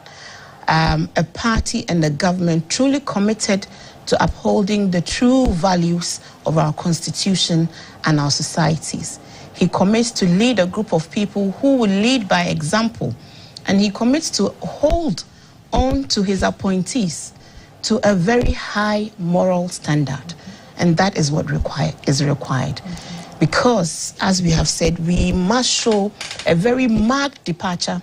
Speaker 11: a party and a government truly committed to upholding the true values of our constitution and our societies. He commits to lead a group of people who will lead by example, and he commits to hold on to his appointees, to a very high moral standard. And that is what is required. Because, as we have said, we must show a very marked departure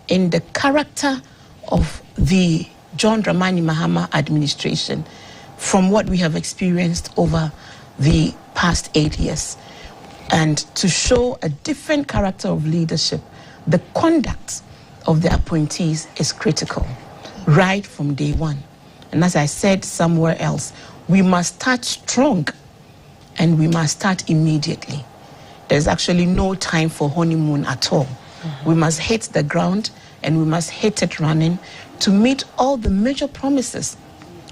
Speaker 11: in the character of the John Dramani Mahama administration from what we have experienced over the past 8 years. And to show a different character of leadership, the conduct of the appointees is critical, right from day one. And as I said somewhere else, we must start strong and we must start immediately. There's actually no time for honeymoon at all. We must hit the ground and we must hit it running to meet all the major promises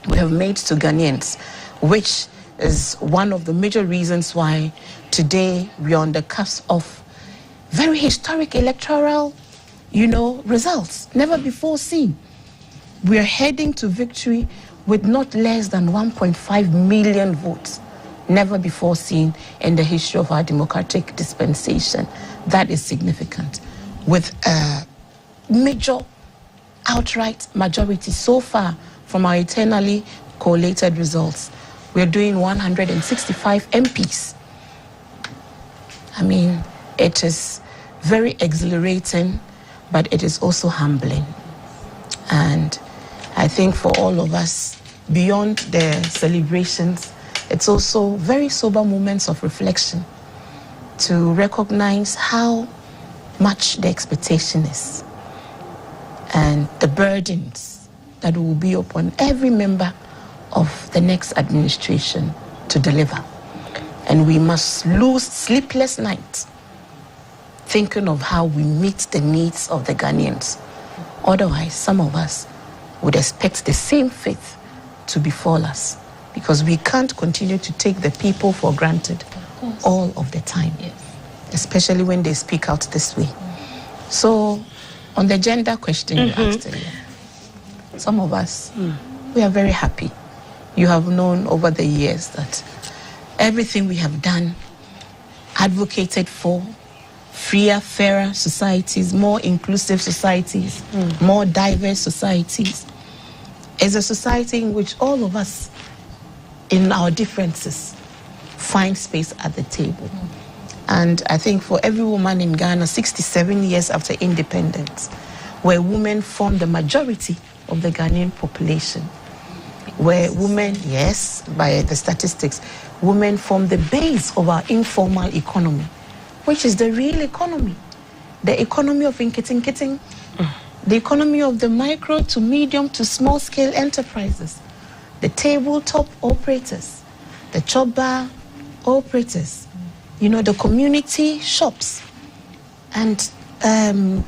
Speaker 11: we have made to Ghanaians, which is one of the major reasons why today we are on the cusp of very historic electoral, results, never before seen. We are heading to victory with not less than 1.5 million votes, never before seen in the history of our democratic dispensation. That is significant. With a major outright majority so far from our eternally collated results. We're doing 165 MPs. I mean, it is very exhilarating, but it is also humbling. And I think for all of us, beyond the celebrations, it's also very sober moments of reflection to recognize how much the expectation is and the burdens that will be upon every member of the next administration to deliver. And we must lose sleepless nights thinking of how we meet the needs of the Ghanaians. Otherwise, some of us would expect the same fate to befall us, because we can't continue to take the people for granted all of the time, especially when they speak out this way. So, on the gender question you asked earlier, some of us, we are very happy. You have known over the years that everything we have done, advocated for freer, fairer societies, more inclusive societies, more diverse societies, is a society in which all of us, in our differences, find space at the table. And I think for every woman in Ghana, 67 years after independence, where women form the majority of the Ghanaian population, where women, yes, by the statistics, women form the base of our informal economy, which is the real economy, the economy of inkiting, the economy of the micro to medium to small scale enterprises, the tabletop operators, the chop bar operators, the community shops and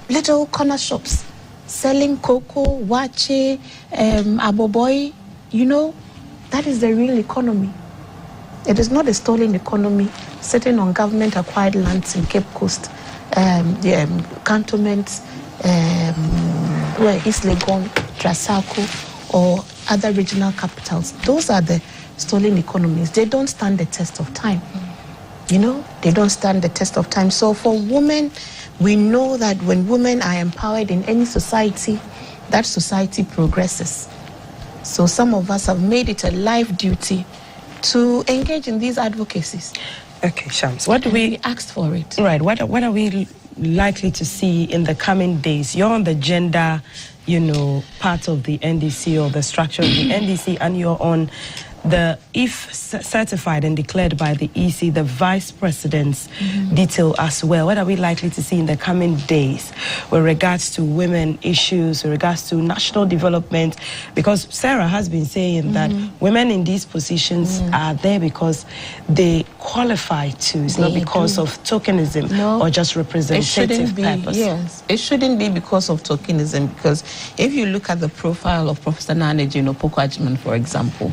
Speaker 11: little corner shops selling cocoa, wache, aboboy, that is the real economy. It is not a stolen economy sitting on government-acquired lands in Cape Coast, cantonments, East Legon, Trasaco, or other regional capitals. Those are the stolen economies. They don't stand the test of time. They don't stand the test of time. So for women, we know that when women are empowered in any society, that society progresses. So some of us have made it a life duty to engage in these advocacies.
Speaker 10: Okay, Shams, what do we
Speaker 11: asked for it?
Speaker 10: Right, what are we likely to see in the coming days? You're on the gender, part of the NDC or the structure of the NDC, and you're on the, if certified and declared by the EC, the vice president's detail as well. What are we likely to see in the coming days with regards to women issues, with regards to national development? Because Sarah has been saying that women in these positions are there because they qualify to. It's not because of tokenism or just representative purpose.
Speaker 11: Yes, it shouldn't be because of tokenism, because if you look at the profile of Professor Nana Jino Pokwajman, for example,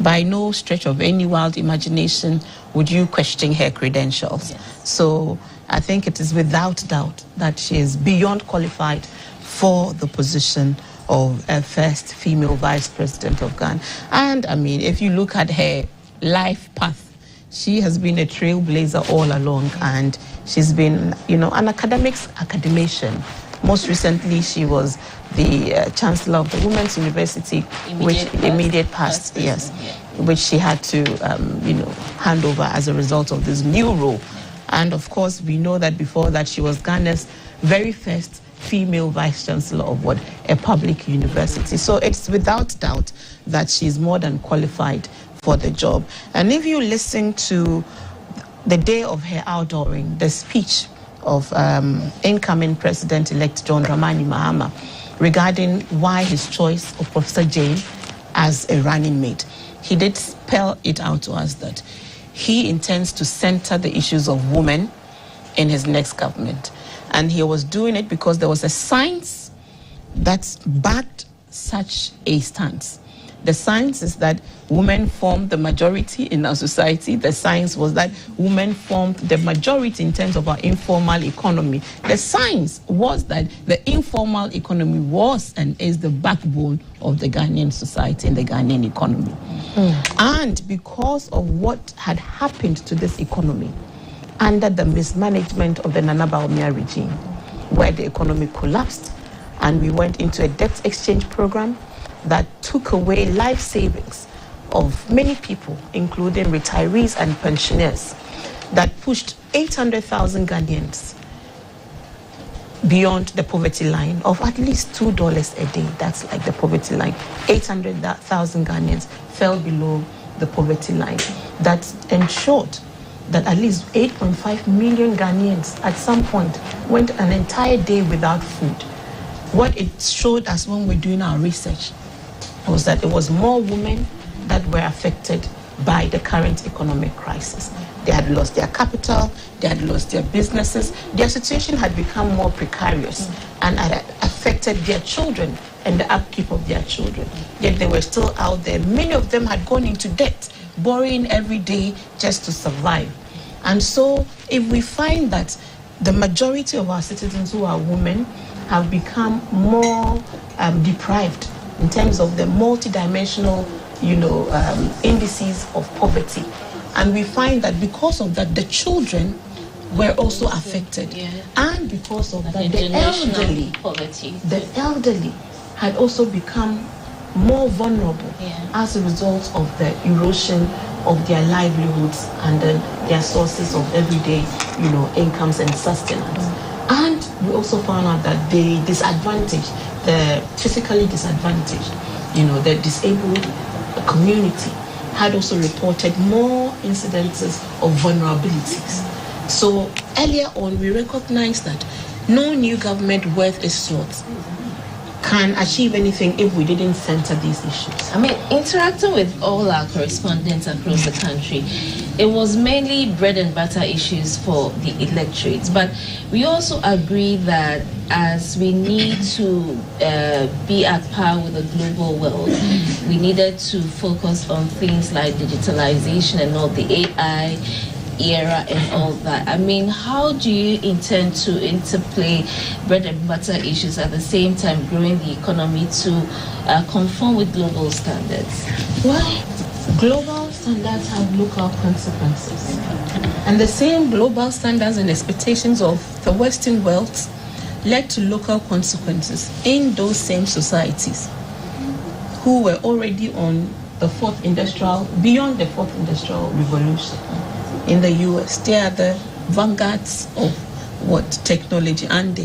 Speaker 11: by no stretch of any wild imagination would you question her credentials. Yes. So I think it is without doubt that she is beyond qualified for the position of a first female vice president of Ghana. And I mean, if you look at her life path, she has been a trailblazer all along, and She's been, an academician. Most recently, she was the Chancellor of the Women's University, immediate past, yes, which she had to, hand over as a result of this new role. And of course, we know that before that, she was Ghana's very first female vice chancellor of a public university. So it's without doubt that she's more than qualified for the job. And if you listen to the day of her outdooring, the speech of incoming President-elect John Dramani Mahama regarding why his choice of Professor Jane as a running mate, he did spell it out to us that he intends to center the issues of women in his next government. And he was doing it because there was a science that backed such a stance. The science is that women form the majority in our society. The science was that women formed the majority in terms of our informal economy. The science was that the informal economy was and is the backbone of the Ghanaian society and the Ghanaian economy. And because of what had happened to this economy under the mismanagement of the Nana Bawumia regime, where the economy collapsed and we went into a debt exchange program that took away life savings of many people, including retirees and pensioners, that pushed 800,000 Ghanaians beyond the poverty line of at least $2 a day. That's like the poverty line. 800,000 Ghanaians fell below the poverty line. That ensured that at least 8.5 million Ghanaians at some point went an entire day without food. What it showed us when we're doing our research was that it was more women that were affected by the current economic crisis. They had lost their capital, they had lost their businesses, their situation had become more precarious and had affected their children and the upkeep of their children. Yet they were still out there. Many of them had gone into debt, borrowing every day just to survive. And so if we find that the majority of our citizens who are women have become more deprived in terms of the multidimensional, indices of poverty. And we find that because of that, the children were also affected. And because of that, the elderly had also become more vulnerable as a result of the erosion of their livelihoods and their sources of everyday, incomes and sustenance. And we also found out that the disadvantaged, the physically disadvantaged, the disabled community had also reported more incidences of vulnerabilities. So earlier on, we recognized that no new government worth its salt can achieve anything if we didn't center these issues.
Speaker 13: I mean, interacting with all our correspondents across the country, it was mainly bread and butter issues for the electorate. But we also agree that as we need to be at par with the global world, we needed to focus on things like digitalization and all the AI era and all that. I mean, how do you intend to interplay bread and butter issues at the same time growing the economy to conform with global standards?
Speaker 11: Well, global standards have local consequences. And the same global standards and expectations of the Western world led to local consequences in those same societies who were already on the beyond the fourth industrial revolution. In the US, they are the vanguards of technology, and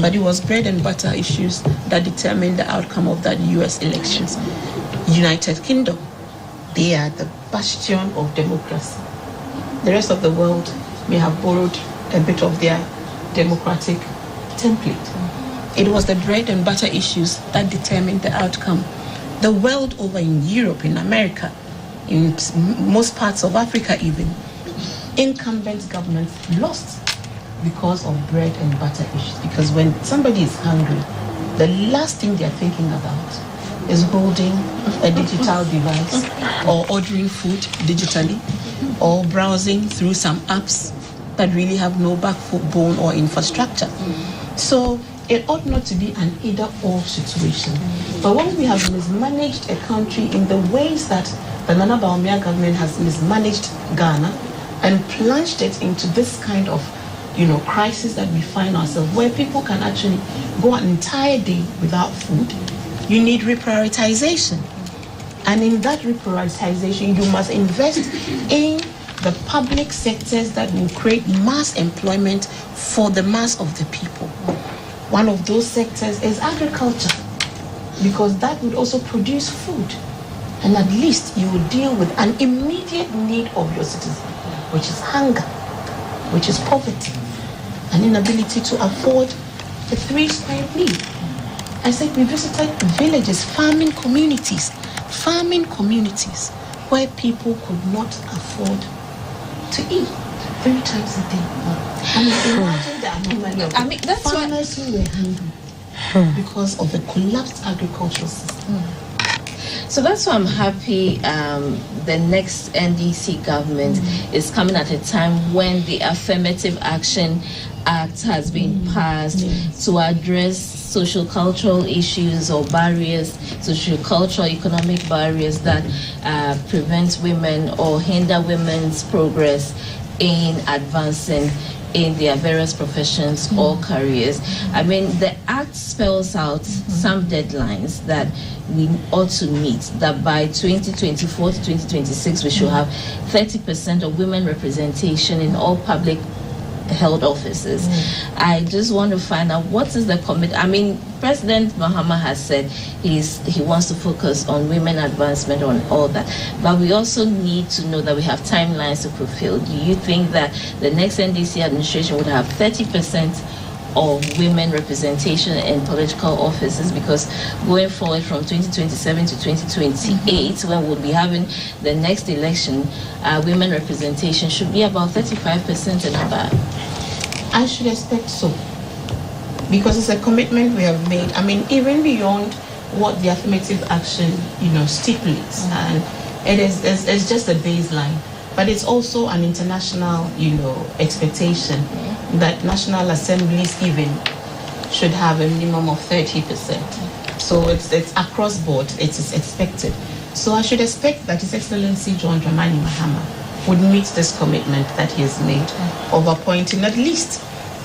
Speaker 11: but it was bread and butter issues that determined the outcome of that US elections. United Kingdom, they are the bastion of democracy. The rest of the world may have borrowed a bit of their democratic template. It was the bread and butter issues that determined the outcome. The world over, in Europe, in America, in most parts of Africa even, incumbent governments lost because of bread and butter issues. Because when somebody is hungry, the last thing they're thinking about is holding a digital device or ordering food digitally or browsing through some apps that really have no backbone or infrastructure. So it ought not to be an either-or situation. But when we have mismanaged a country in the ways that the Nana Bawumia government has mismanaged Ghana and plunged it into this kind of crisis that we find ourselves, where people can actually go an entire day without food, you need reprioritization. And in that reprioritization, you must invest in the public sectors that will create mass employment for the mass of the people. One of those sectors is agriculture, because that would also produce food. And at least you will deal with an immediate need of your citizens, which is hunger, which is poverty, an inability to afford a 3-square meal. I said we visited villages, farming communities, where people could not afford to eat 3 times a day. Imagine the anomaly of that's farmers who were hungry because of the collapsed agricultural system.
Speaker 13: So that's why I'm happy the next NDC government is coming at a time when the Affirmative Action Act has been passed to address social cultural issues or barriers, social cultural economic barriers that prevent women or hinder women's progress in advancing in their various professions or careers. I mean, the Act spells out some deadlines that we ought to meet, that by 2024 to 2026 we should have 30% of women representation in all public held offices. I just want to find out what is the commitment. I mean, President Mahama has said he wants to focus on women advancement, on all that, but we also need to know that we have timelines to fulfill. Do you think that the next NDC administration would have 30% of women representation in political offices? Because going forward from 2027 to 2028, when we'll be having the next election, women representation should be about 35% and above.
Speaker 11: I should expect so, because it's a commitment we have made. I mean, even beyond what the affirmative action, stipulates, and it's just a baseline, but it's also an international, expectation that national assemblies even should have a minimum of 30%. So it's across board. It is expected. So I should expect that His Excellency John Dramani Mahama would meet this commitment that he has made of appointing at least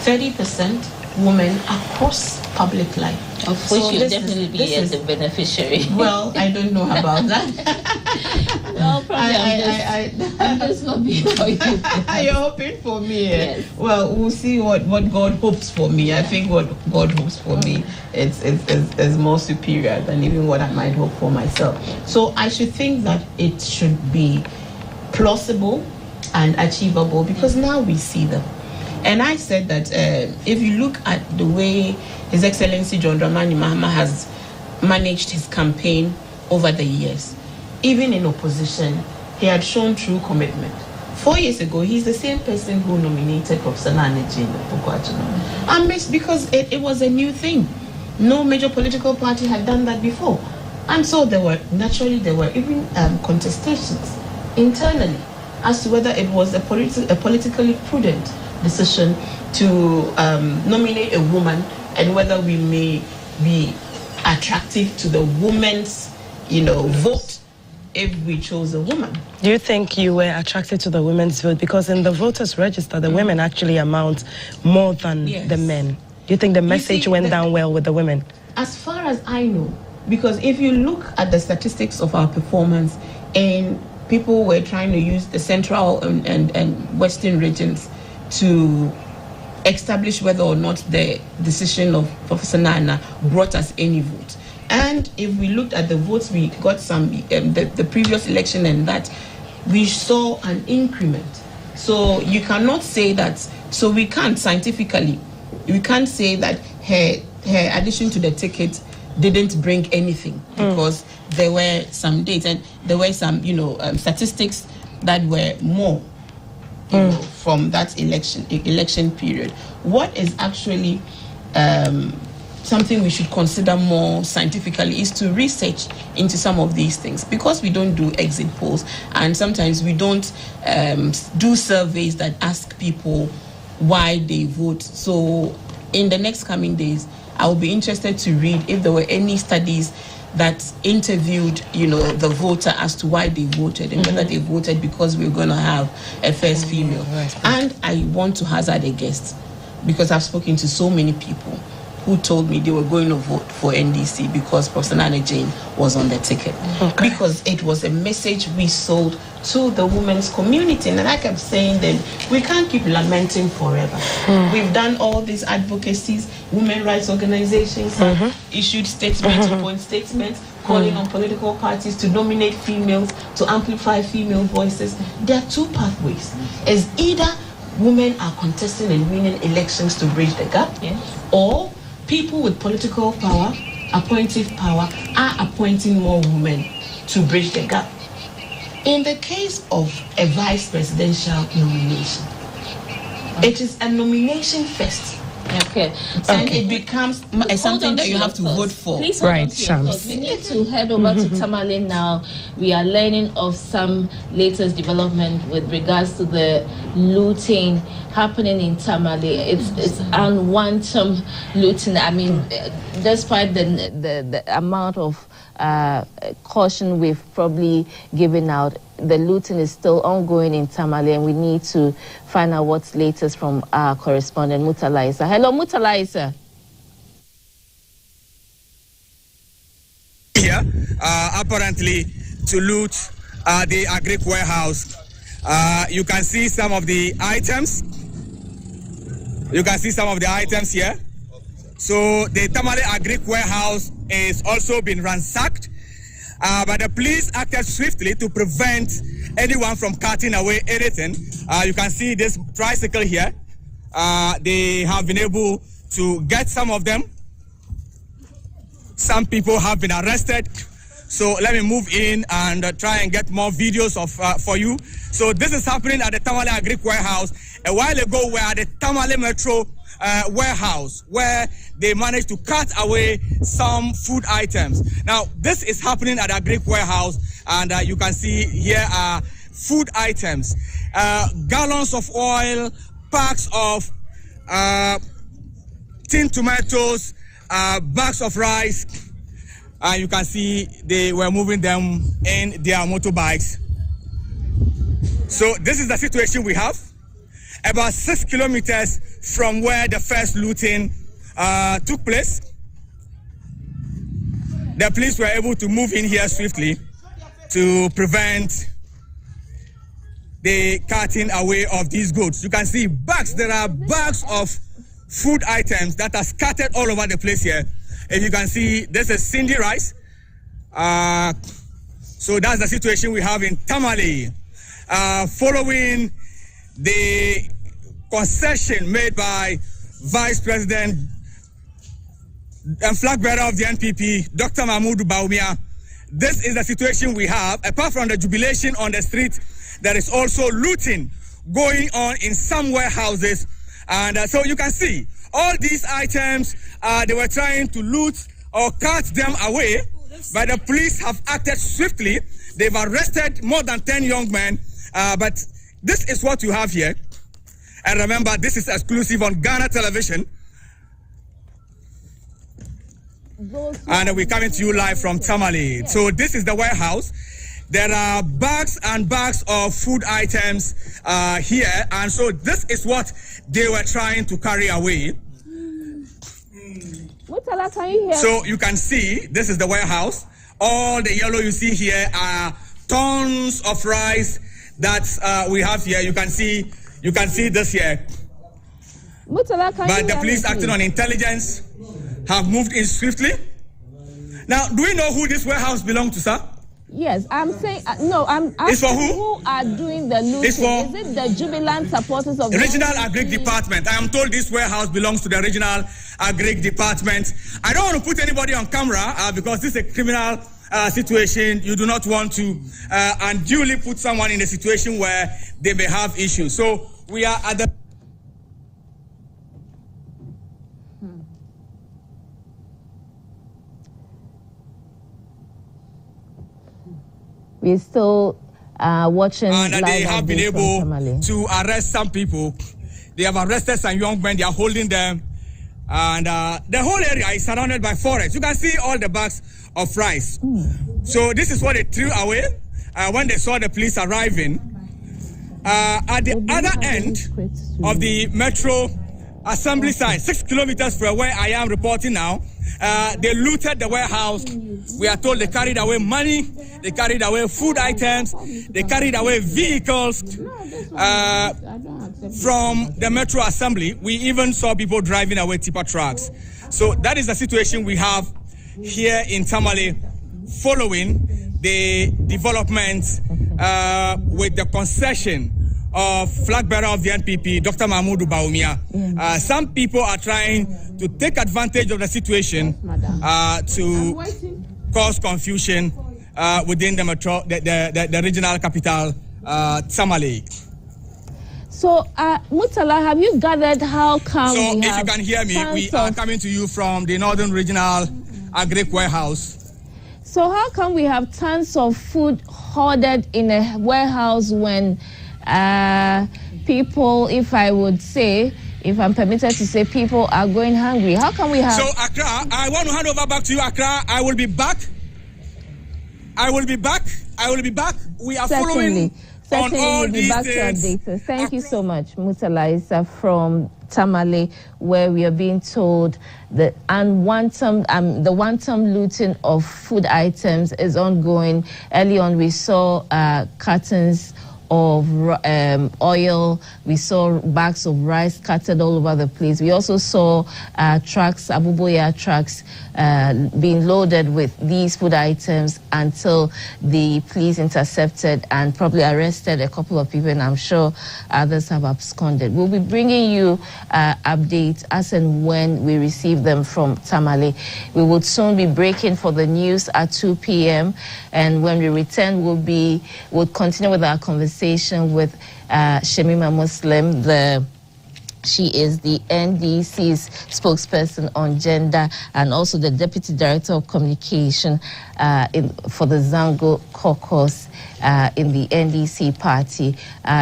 Speaker 11: 30% women across public life.
Speaker 13: Of which you'll definitely be as a beneficiary.
Speaker 11: Well, I don't know about that.
Speaker 13: Well, probably I'm just not being for you.
Speaker 11: You're hoping for me.
Speaker 13: Yes.
Speaker 11: Well, we'll see what God hopes for me. I think what God hopes for me is more superior than even what I might hope for myself. So I should think that it should be plausible and achievable, because now we see them. And I said that if you look at the way His Excellency John Dramani Mahama has managed his campaign over the years, even in opposition, he had shown true commitment. 4 years ago, he's the same person who nominated Professor Nana Jane because it was a new thing. No major political party had done that before. And so there were even contestations internally as to whether it was a politically prudent decision to nominate a woman, and whether we may be attractive to the woman's, vote if we chose a woman.
Speaker 10: Do you think you were attracted to the women's vote? Because in the voters' register, the women actually amount more than the men. Do you think the message went down well with the women?
Speaker 11: As far as I know, because if you look at the statistics of our performance, and people were trying to use the central and western regions to establish whether or not the decision of Professor Nana brought us any vote. And if we looked at the votes we got the previous election, and that we saw an increment. So you cannot say that, so we can't scientifically, we can't say that her addition to the ticket didn't bring anything, because there were some dates and there were some, statistics that were more from that election period. What is actually something we should consider more scientifically is to research into some of these things, because we don't do exit polls, and sometimes we don't do surveys that ask people why they vote. So in the next coming days, I would be interested to read if there were any studies that interviewed, the voter as to why they voted and whether they voted because we're going to have a first female. And I want to hazard a guess, because I've spoken to so many people who told me they were going to vote for NDC because Professor Nana Jane was on the ticket. Because it was a message we sold to the women's community. And I kept saying then, we can't keep lamenting forever. We've done all these advocacies, women rights organizations have issued statements upon statements, calling on political parties to nominate females, to amplify female voices. There are two pathways. As either women are contesting and winning elections to bridge the gap, or people with political power, appointive power, are appointing more women to bridge the gap. In the case of a vice presidential nomination, it is a nomination first. And it becomes something that you have to vote for.
Speaker 13: Please Shams. We need to head over to Tamale now. We are learning of some latest development with regards to the looting happening in Tamale. It's unwanted looting. I mean, despite the amount of caution we've probably given out, the looting is still ongoing in Tamale, and we need to find out what's latest from our correspondent Mutalaisa. Hello, Mutalaisa.
Speaker 21: Here, apparently to loot the agric warehouse. You can see some of the items. You can see some of the items here. So the Tamale agric warehouse is also been ransacked. But the police acted swiftly to prevent anyone from carting away anything. You can see this tricycle here. They have been able to get some of them. Some people have been arrested. So let me move in and try and get more videos of for you. So this is happening at the Tamale agric warehouse. A while ago, we were at the Tamale Metro warehouse, where they managed to cut away some food items. Now, this is happening at a Greek warehouse, and you can see here are food items, gallons of oil, packs of tinned tomatoes, bags of rice. You can see they were moving them in their motorbikes. So this is the situation we have. About 6 kilometers from where the first looting took place. The police were able to move in here swiftly to prevent the carting away of these goods. You can see bags. There are bags of food items that are scattered all over the place here. If you can see, this is Cindy rice. So that's the situation we have in Tamale. Following the concession made by Vice President and flag bearer of the NPP, Dr. Mahmoud Bawumia, this is the situation we have. Apart from the jubilation on the street, there is also looting going on in some warehouses. And so you can see all these items, they were trying to loot or cut them away, but the police have acted swiftly. They've arrested more than 10 young men. But this is what you have here. And remember, this is exclusive on Ghana television. And we're coming to you live from Tamale. So this is the warehouse. There are bags and bags of food items here. And so this is what they were trying to carry away. So you can see, this is the warehouse. All the yellow you see here are tons of rice that we have here. You can see this here. But the police acting on intelligence have moved in swiftly. Now, do we know who this warehouse belongs to, sir?
Speaker 13: Yes, I'm saying, no, I'm asking who are doing the looting. Is it the Jubilant supporters of the
Speaker 21: Regional Agric Department? I am told this warehouse belongs to the Regional Agric Department. I don't want to put anybody on camera because this is a criminal situation. You do not want to unduly put someone in a situation where they may have issues. So we are at the...
Speaker 13: We're still watching.
Speaker 21: And they have been able to arrest some people. They have arrested some young men. They are holding them And the whole area is surrounded by forest. You can see all the bags of rice. So this is what they threw away when they saw the police arriving. At the other end of the metro assembly site, 6 kilometers from where I am reporting now, they looted the warehouse. We are told they carried away money, they carried away food items, they carried away vehicles from the metro assembly. We even saw people driving away tipper trucks. So that is the situation we have here in Tamale following the developments with the concession of flag bearer of the NPP, Dr. Mahmoud Bawumia. Some people are trying to take advantage of the situation to cause confusion within the metro, the regional capital, Tamale.
Speaker 13: So, Murtala, have you gathered how come?
Speaker 21: So, if you can hear me, we are coming to you from the Northern Regional Agric Warehouse.
Speaker 13: So, how come we have tons of food hoarded in a warehouse when people, if I would say, if I'm permitted to say, people are going hungry? How can we have...
Speaker 21: So, Accra, I want to hand over back to you, Accra. I will be back. We are following on all these things.
Speaker 13: Thank you so much, Murtala Issa from Tamale, where we are being told the wanton looting of food items is ongoing. Early on, we saw cartons of oil. We saw bags of rice scattered all over the place. We also saw trucks, Abuboya trucks, being loaded with these food items until the police intercepted and probably arrested a couple of people, and I'm sure others have absconded. We'll be bringing you updates as and when we receive them from Tamale. We will soon be breaking for the news at 2 p.m. and when we return, we'll continue with our conversation with Shemima Muslim. She is the NDC's spokesperson on gender and also the Deputy Director of Communication for the Zango caucus in the NDC party.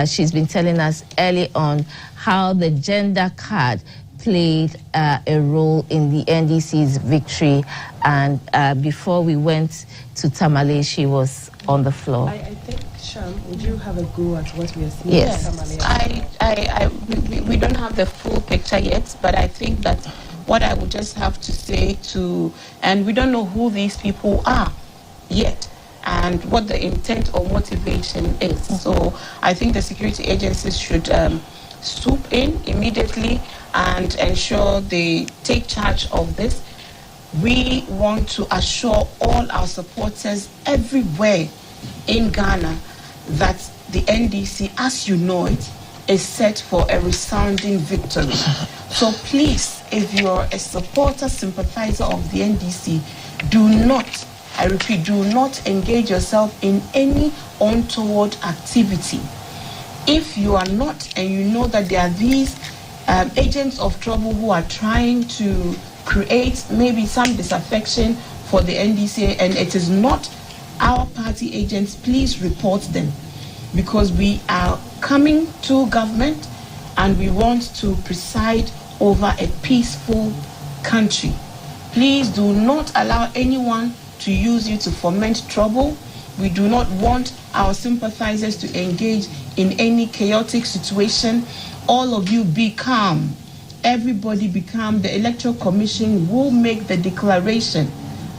Speaker 13: She's been telling us early on how the gender card played a role in the NDC's victory, and before we went to Tamale, she was on the floor.
Speaker 10: I think, Sham, would you have a go at what we are seeing?
Speaker 11: Yes, we don't have the full picture yet, but I think that what I would just have to say and we don't know who these people are yet and what the intent or motivation is. So I think the security agencies should swoop in immediately and ensure they take charge of this. We want to assure all our supporters everywhere in Ghana that the NDC, as you know it, is set for a resounding victory. So please, if you're a supporter, sympathizer of the NDC, do not, I repeat, do not engage yourself in any untoward activity. If you are not, and you know that there are these agents of trouble who are trying to create maybe some disaffection for the NDC, and it is not our party agents, please report them, because we are coming to government and we want to preside over a peaceful country. Please do not allow anyone to use you to foment trouble. We do not want our sympathizers to engage in any chaotic situation. All of you be calm. Everybody be calm. The Electoral Commission will make the declaration.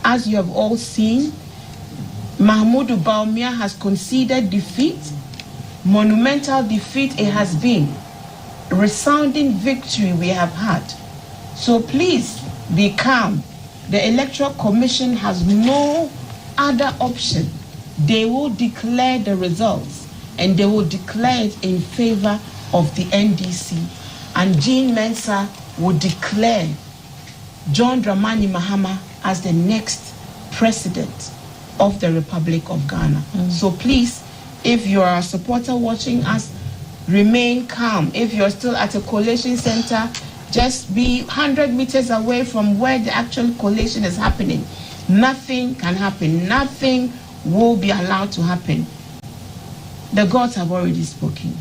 Speaker 11: As you have all seen, Mahmoud Bawumia has conceded defeat. Monumental defeat it has been. Resounding victory we have had. So please be calm. The Electoral Commission has no other option. They will declare the results, and they will declare it in favor of the NDC. And Jean Mensa will declare John Dramani Mahama as the next president of the Republic of Ghana. So please, if you are a supporter watching us, remain calm. If you're still at a collation center, just be 100 meters away from where the actual collation is happening. Nothing can happen. Nothing will be allowed to happen. The gods have already spoken.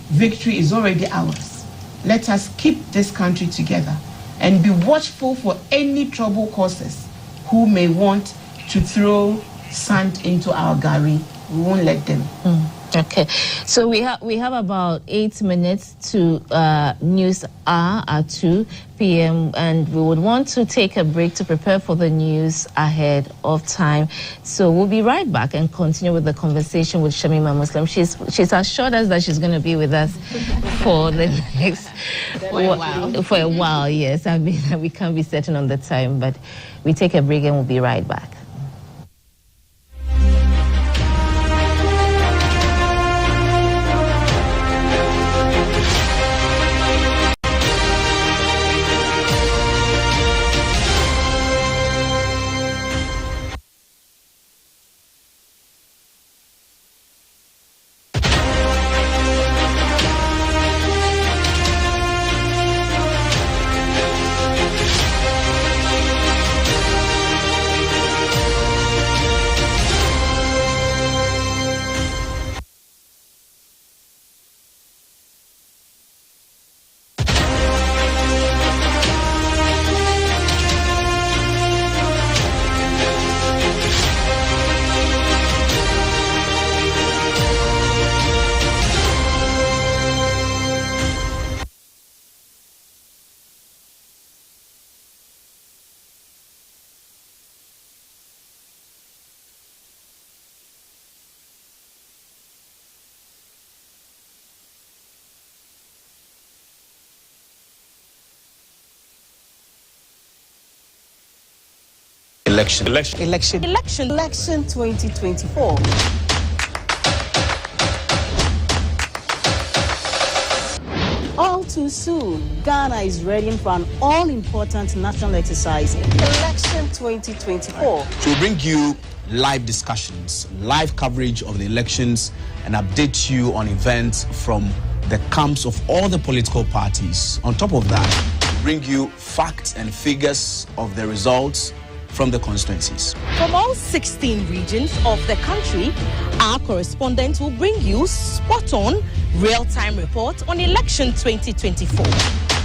Speaker 11: Victory is already ours. Let us keep this country together.
Speaker 6: and be watchful for any trouble causers who may want to throw sand into our gari. We won't let them.
Speaker 13: Okay, so we have about 8 minutes to news hour at 2 p.m. and we would want to take a break to prepare for the news ahead of time. So we'll be right back and continue with the conversation with Shamima Muslim. She's assured us that she's going to be with us for the next for a while. Yes, I mean we can't be certain on the time, but we take a break and we'll be right back.
Speaker 1: Election
Speaker 20: 2024. All too soon, Ghana is ready for an all-important national exercise, Election 2024.
Speaker 22: To bring you live discussions, live coverage of the elections, and update you on events from the camps of all the political parties. On top of that, to bring you facts and figures of the results from the constituencies.
Speaker 20: From all 16 regions of the country, our correspondents will bring you spot-on, real-time reports on Election 2024.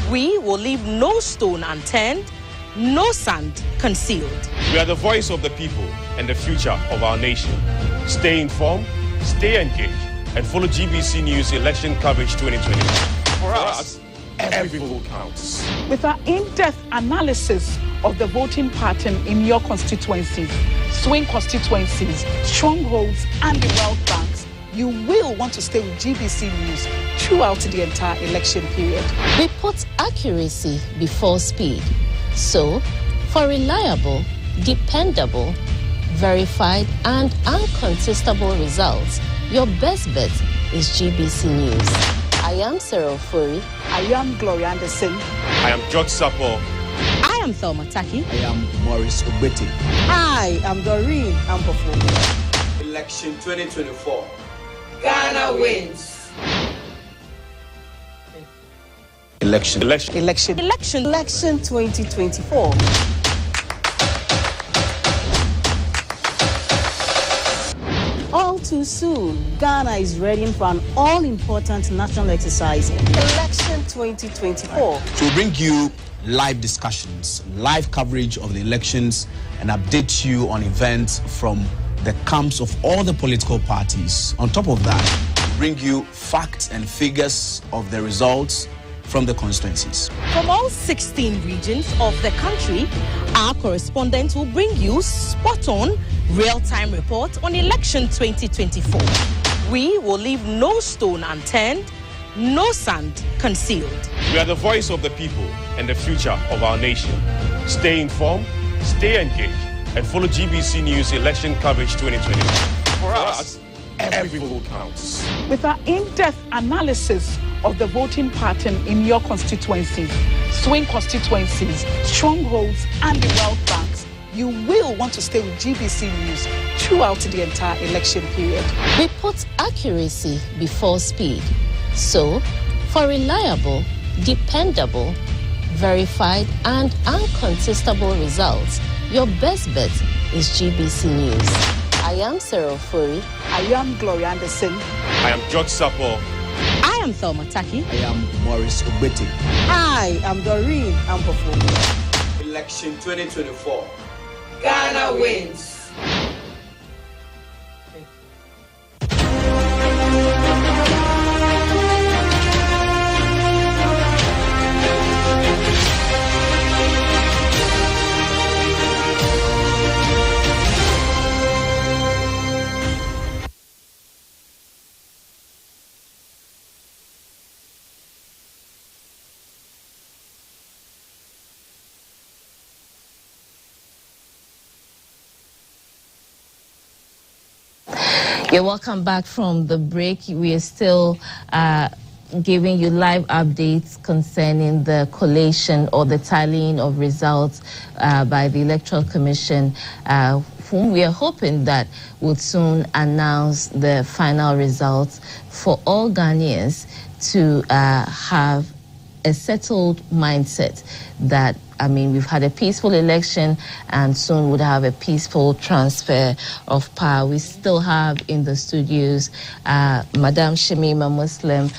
Speaker 20: We will leave no stone unturned, no sand concealed.
Speaker 23: We are the voice of the people and the future of our nation. Stay informed, stay engaged, and follow GBC News election coverage 2024. For us, every vote counts.
Speaker 6: With our in-depth analysis of the voting pattern in your constituencies, swing constituencies, strongholds, and the wealth banks, you will want to stay with GBC News throughout the entire election period.
Speaker 13: We put accuracy before speed. So, for reliable, dependable, verified, and uncontestable results, your best bet is GBC News. I am Sarah Ofori.
Speaker 6: I am Gloria Anderson.
Speaker 23: I am George Sapo.
Speaker 20: I am Thelma Taki.
Speaker 22: I am Maurice Obeti.
Speaker 20: I am Doreen Ampofo.
Speaker 22: Election 2024.
Speaker 20: Ghana wins.
Speaker 22: Election
Speaker 20: 2024. All too soon, Ghana is ready for an all-important national exercise, Election 2024.
Speaker 22: To bring you live discussions, live coverage of the elections, and update you on events from the camps of all the political parties. On top of that, bring you facts and figures of the results from the constituencies.
Speaker 20: From all 16 regions of the country, our correspondents will bring you spot-on, real-time reports on Election 2024. We will leave no stone unturned, no sand concealed.
Speaker 23: We are the voice of the people and the future of our nation. Stay informed, stay engaged, and follow GBC News election coverage 2024. For us, every vote counts.
Speaker 6: With our in-depth analysis of the voting pattern in your constituencies, swing constituencies, strongholds, and the wealth banks, you will want to stay with GBC News throughout the entire election period.
Speaker 13: We put accuracy before speed. So, for reliable, dependable, verified, and uncontestable results, your best bet is GBC News. I am Sarah Ofori.
Speaker 6: I am Gloria Anderson.
Speaker 23: I am George Sapo.
Speaker 20: I am Thelma Taki.
Speaker 1: I am Maurice Ogbeti.
Speaker 5: I am Doreen Ampofo.
Speaker 1: Election 2024.
Speaker 5: Ghana wins.
Speaker 13: You're welcome back from the break. We are still giving you live updates concerning the collation or the tallying of results by the Electoral Commission, whom we are hoping that would soon announce the final results for all Ghanaians to have a settled mindset that, I mean, we've had a peaceful election and soon would have a peaceful transfer of power. We still have in the studios Madam Shamima Muslim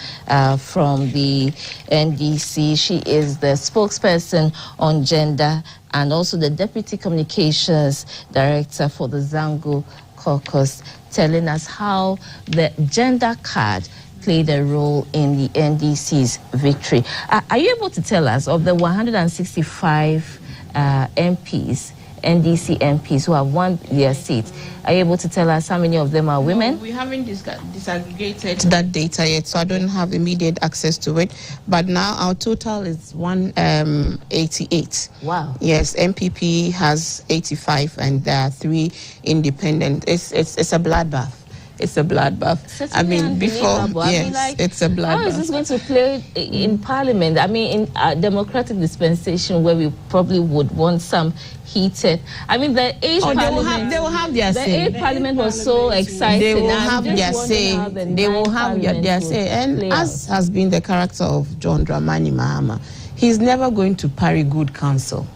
Speaker 13: from the NDC. She is the spokesperson on gender and also the Deputy Communications Director for the Zango Caucus, telling us how the gender card played a role in the NDC's victory. Are you able to tell us, of the 165 MPs, NDC MPs who have won their seats, are you able to tell us how many of them are women?
Speaker 11: No, we haven't disaggregated that data yet, so I don't have immediate access to it. But now our total is 188.
Speaker 13: Wow.
Speaker 11: Yes, MPP has 85 and there are 3 independent. It's a bloodbath. It's a bloodbath.
Speaker 13: Certainly
Speaker 11: I mean, before, yes,
Speaker 13: like,
Speaker 11: it's a bloodbath.
Speaker 13: How is this going to play in Parliament? I mean, in a democratic dispensation where we probably would want some heated. I mean, the age Parliament.
Speaker 11: They will have their say.
Speaker 13: The age Parliament was so exciting.
Speaker 11: They will have their say. They will have their say. And as has been the character of John Dramani Mahama, he's never going to parry good counsel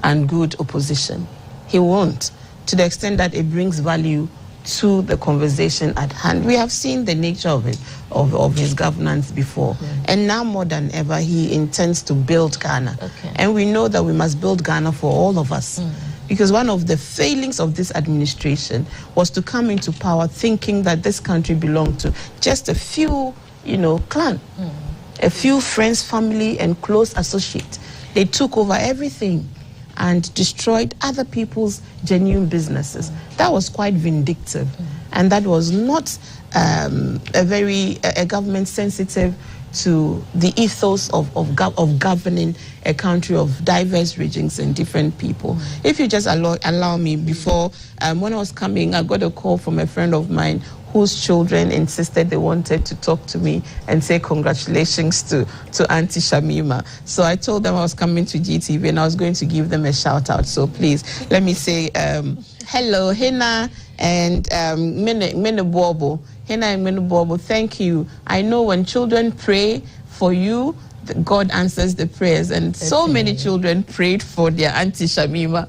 Speaker 11: and good opposition. He won't, to the extent that it brings value to the conversation at hand. We have seen the nature of it, of his governance before. And now more than ever, he intends to build Ghana. And we know that we must build Ghana for all of us. Because one of the failings of this administration was to come into power thinking that this country belonged to just a few, clan, a few friends, family, and close associates. They took over everything and destroyed other people's genuine businesses. That was quite vindictive. And that was not a government sensitive to the ethos of governing a country of diverse regions and different people. If you just allow me, before, when I was coming, I got a call from a friend of mine whose children insisted they wanted to talk to me and say congratulations to Auntie Shamima. So I told them I was coming to GTV and I was going to give them a shout out. So please, let me say hello, Hina and Mene Bobo. Hina and Mene Bobo, thank you. I know when children pray for you, God answers the prayers, and so many children prayed for their Auntie Shamima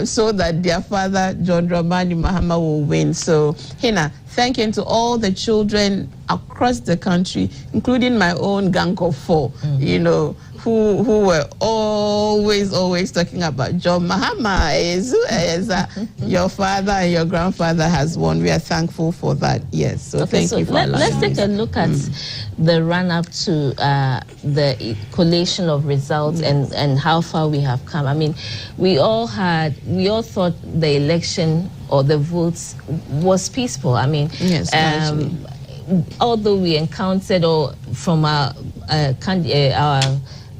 Speaker 11: so that their father, John Dramani Mahama, will win. So, Hina, thank you to all the children across the country, including my own gang of 4, who were always talking about John Mahama is your father and your grandfather has won. We are thankful for that. Yes. So thank you for
Speaker 13: let's take a look at the run-up to the collation of results and how far we have come. I mean, we all thought the election or the votes was peaceful. I mean,
Speaker 11: yes,
Speaker 13: although we encountered from our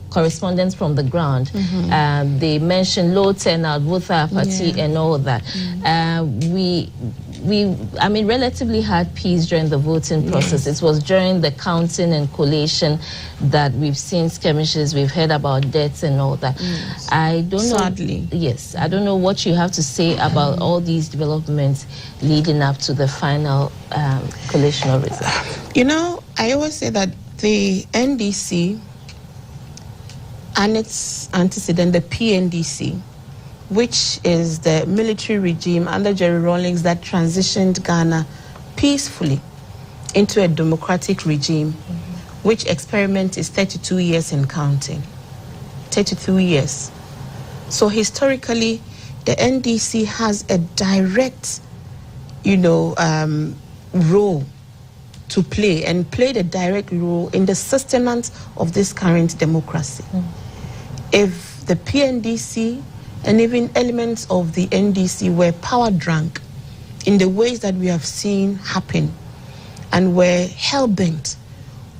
Speaker 13: correspondents from the ground, they mentioned low turnout, voter apathy, and all that. I mean, relatively had peace during the voting process. It was during the counting and collation that we've seen skirmishes, we've heard about deaths and all that. I don't know.
Speaker 11: Sadly.
Speaker 13: Yes, I don't know what you have to say about all these developments leading up to the final collation of results.
Speaker 11: I always say that the NDC and its antecedent, the PNDC, which is the military regime under Jerry Rawlings that transitioned Ghana peacefully into a democratic regime, which experiment is 32 years and counting. 32 years. So historically, the NDC has a direct, role to play, and played a direct role in the sustenance of this current democracy. If the PNDC and even elements of the NDC were power drunk in the ways that we have seen happen, and were hell-bent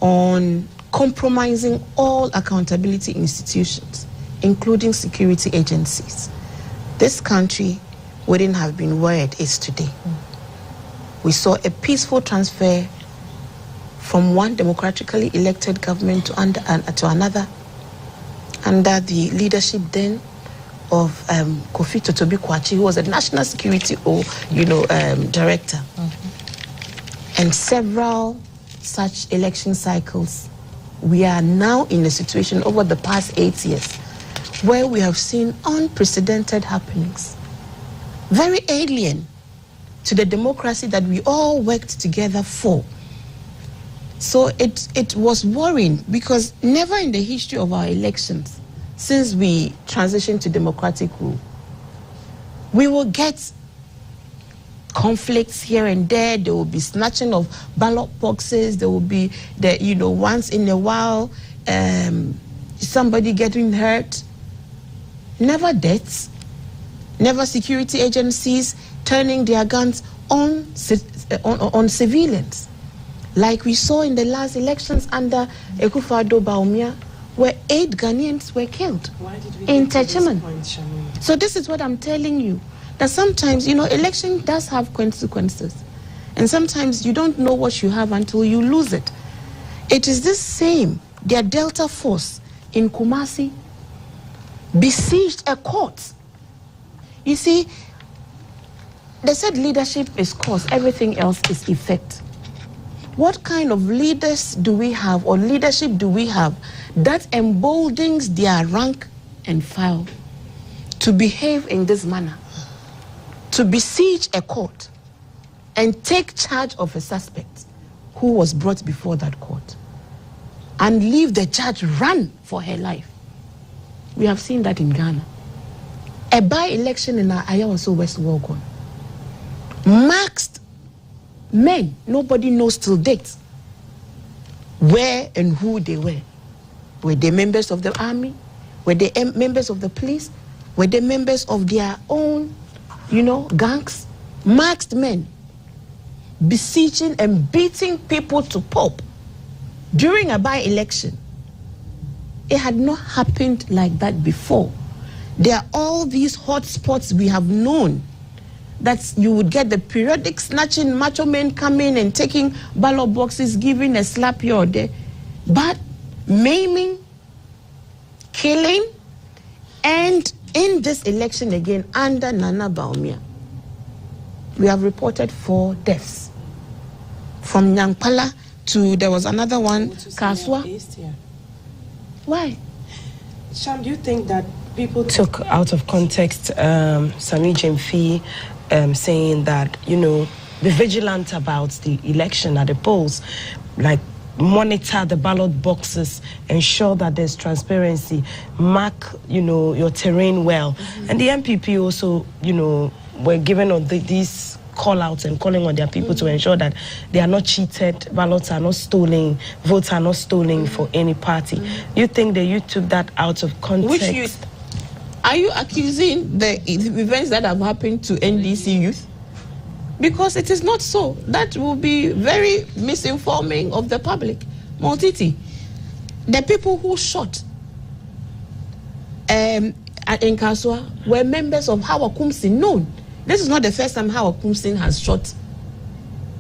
Speaker 11: on compromising all accountability institutions, including security agencies, this country wouldn't have been where it is today. We saw a peaceful transfer from one democratically elected government to another, under the leadership then of Kofi Totobi Kwachi, who was a national security director. And several such election cycles. We are now in a situation over the past 8 years where we have seen unprecedented happenings, very alien to the democracy that we all worked together for. So it was worrying, because never in the history of our elections, since we transitioned to democratic rule, we will get conflicts here and there. There will be snatching of ballot boxes. There will be once in a while somebody getting hurt. Never deaths. Never security agencies turning their guns on civilians, like we saw in the last elections under Akufo-Addo Bawumia, where 8 Ghanaians were killed in Techiman. So this is what I'm telling you, that sometimes, election does have consequences. And sometimes you don't know what you have until you lose it. It is this same, their Delta Force in Kumasi besieged a court. You see, they said leadership is cause, everything else is effect. What kind of leaders do we have, or leadership do we have, that emboldens their rank and file to behave in this manner? To besiege a court and take charge of a suspect who was brought before that court, and leave the judge run for her life. We have seen that in Ghana. A by-election in Ayawaso West Wogon. Masked men, nobody knows till date where and who they were. Were they members of the army? Were they members of the police? Were they members of their own, gangs? Masked men besieging and beating people to pulp during a by-election. It had not happened like that before. There are all these hot spots we have known, that you would get the periodic snatching, macho men coming and taking ballot boxes, giving a slap here or there. But maiming, killing, and in this election again, under Nana Bawumia, we have reported 4 deaths. From Nyankpala to, there was another one, Kaswa. Why?
Speaker 10: Sham, do you think that people took out of context Sami Jemfi saying that, be vigilant about the election at the polls, like monitor the ballot boxes, ensure that there's transparency, mark, your terrain well. And the MPP also, were given on these call-outs and calling on their people to ensure that they are not cheated, ballots are not stolen, votes are not stolen for any party. You think that you took that out of context?
Speaker 11: Which youth? Are you accusing the events that have happened to NDC youth? Because it is not so. That will be very misinforming of the public. Multiti, the people who shot in Kaswa were members of Hawa Kumsin. Known. This is not the first time Hawa Kumsin has shot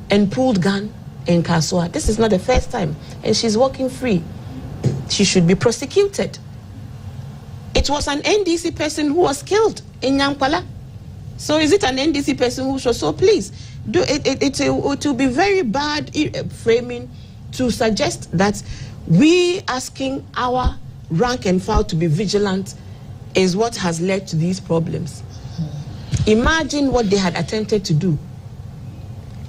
Speaker 11: and pulled gun in Kaswa. This is not the first time. And she's walking free. She should be prosecuted. It was an NDC person who was killed in Nyankpala. So is it an NDC person who shot? So please, it will be very bad framing to suggest that we asking our rank and file to be vigilant is what has led to these problems. Imagine what they had attempted to do.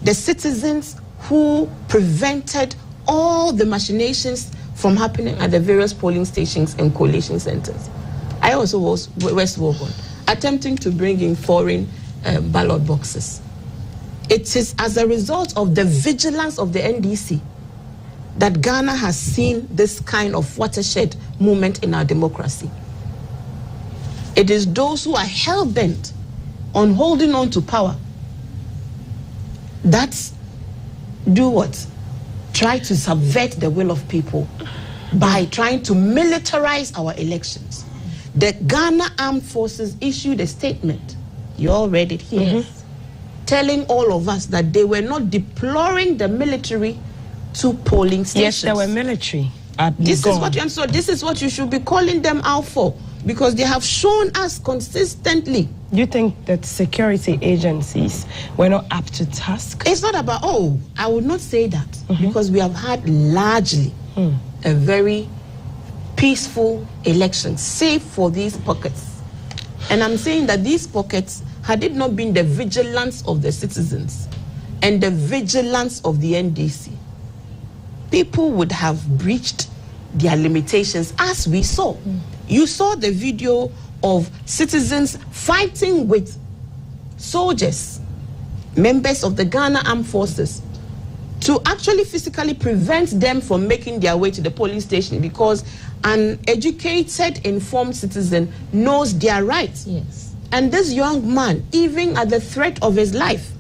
Speaker 11: The citizens who prevented all the machinations from happening at the various polling stations and collation centers. I also was West Wogon, attempting to bring in foreign ballot boxes. It is as a result of the vigilance of the NDC that Ghana has seen this kind of watershed moment in our democracy. It is those who are hell-bent on holding on to power that do what? Try to subvert the will of people by trying to militarize our elections. The Ghana Armed Forces issued a statement, you all read it here, telling all of us that they were not deploying the military to polling stations.
Speaker 10: Yes, they were military.
Speaker 11: This is what you should be calling them out for, because they have shown us consistently.
Speaker 10: You think that security agencies were not up to task?
Speaker 11: It's not about, I would not say that, because we have had largely a very peaceful election, save for these pockets. And I'm saying that these pockets, had it not been the vigilance of the citizens and the vigilance of the NDC, people would have breached their limitations, as we saw. You saw the video of citizens fighting with soldiers, members of the Ghana Armed Forces, to actually physically prevent them from making their way to the police station, because an educated, informed citizen knows their rights.
Speaker 13: Yes.
Speaker 11: And this young man, even at the threat of his life,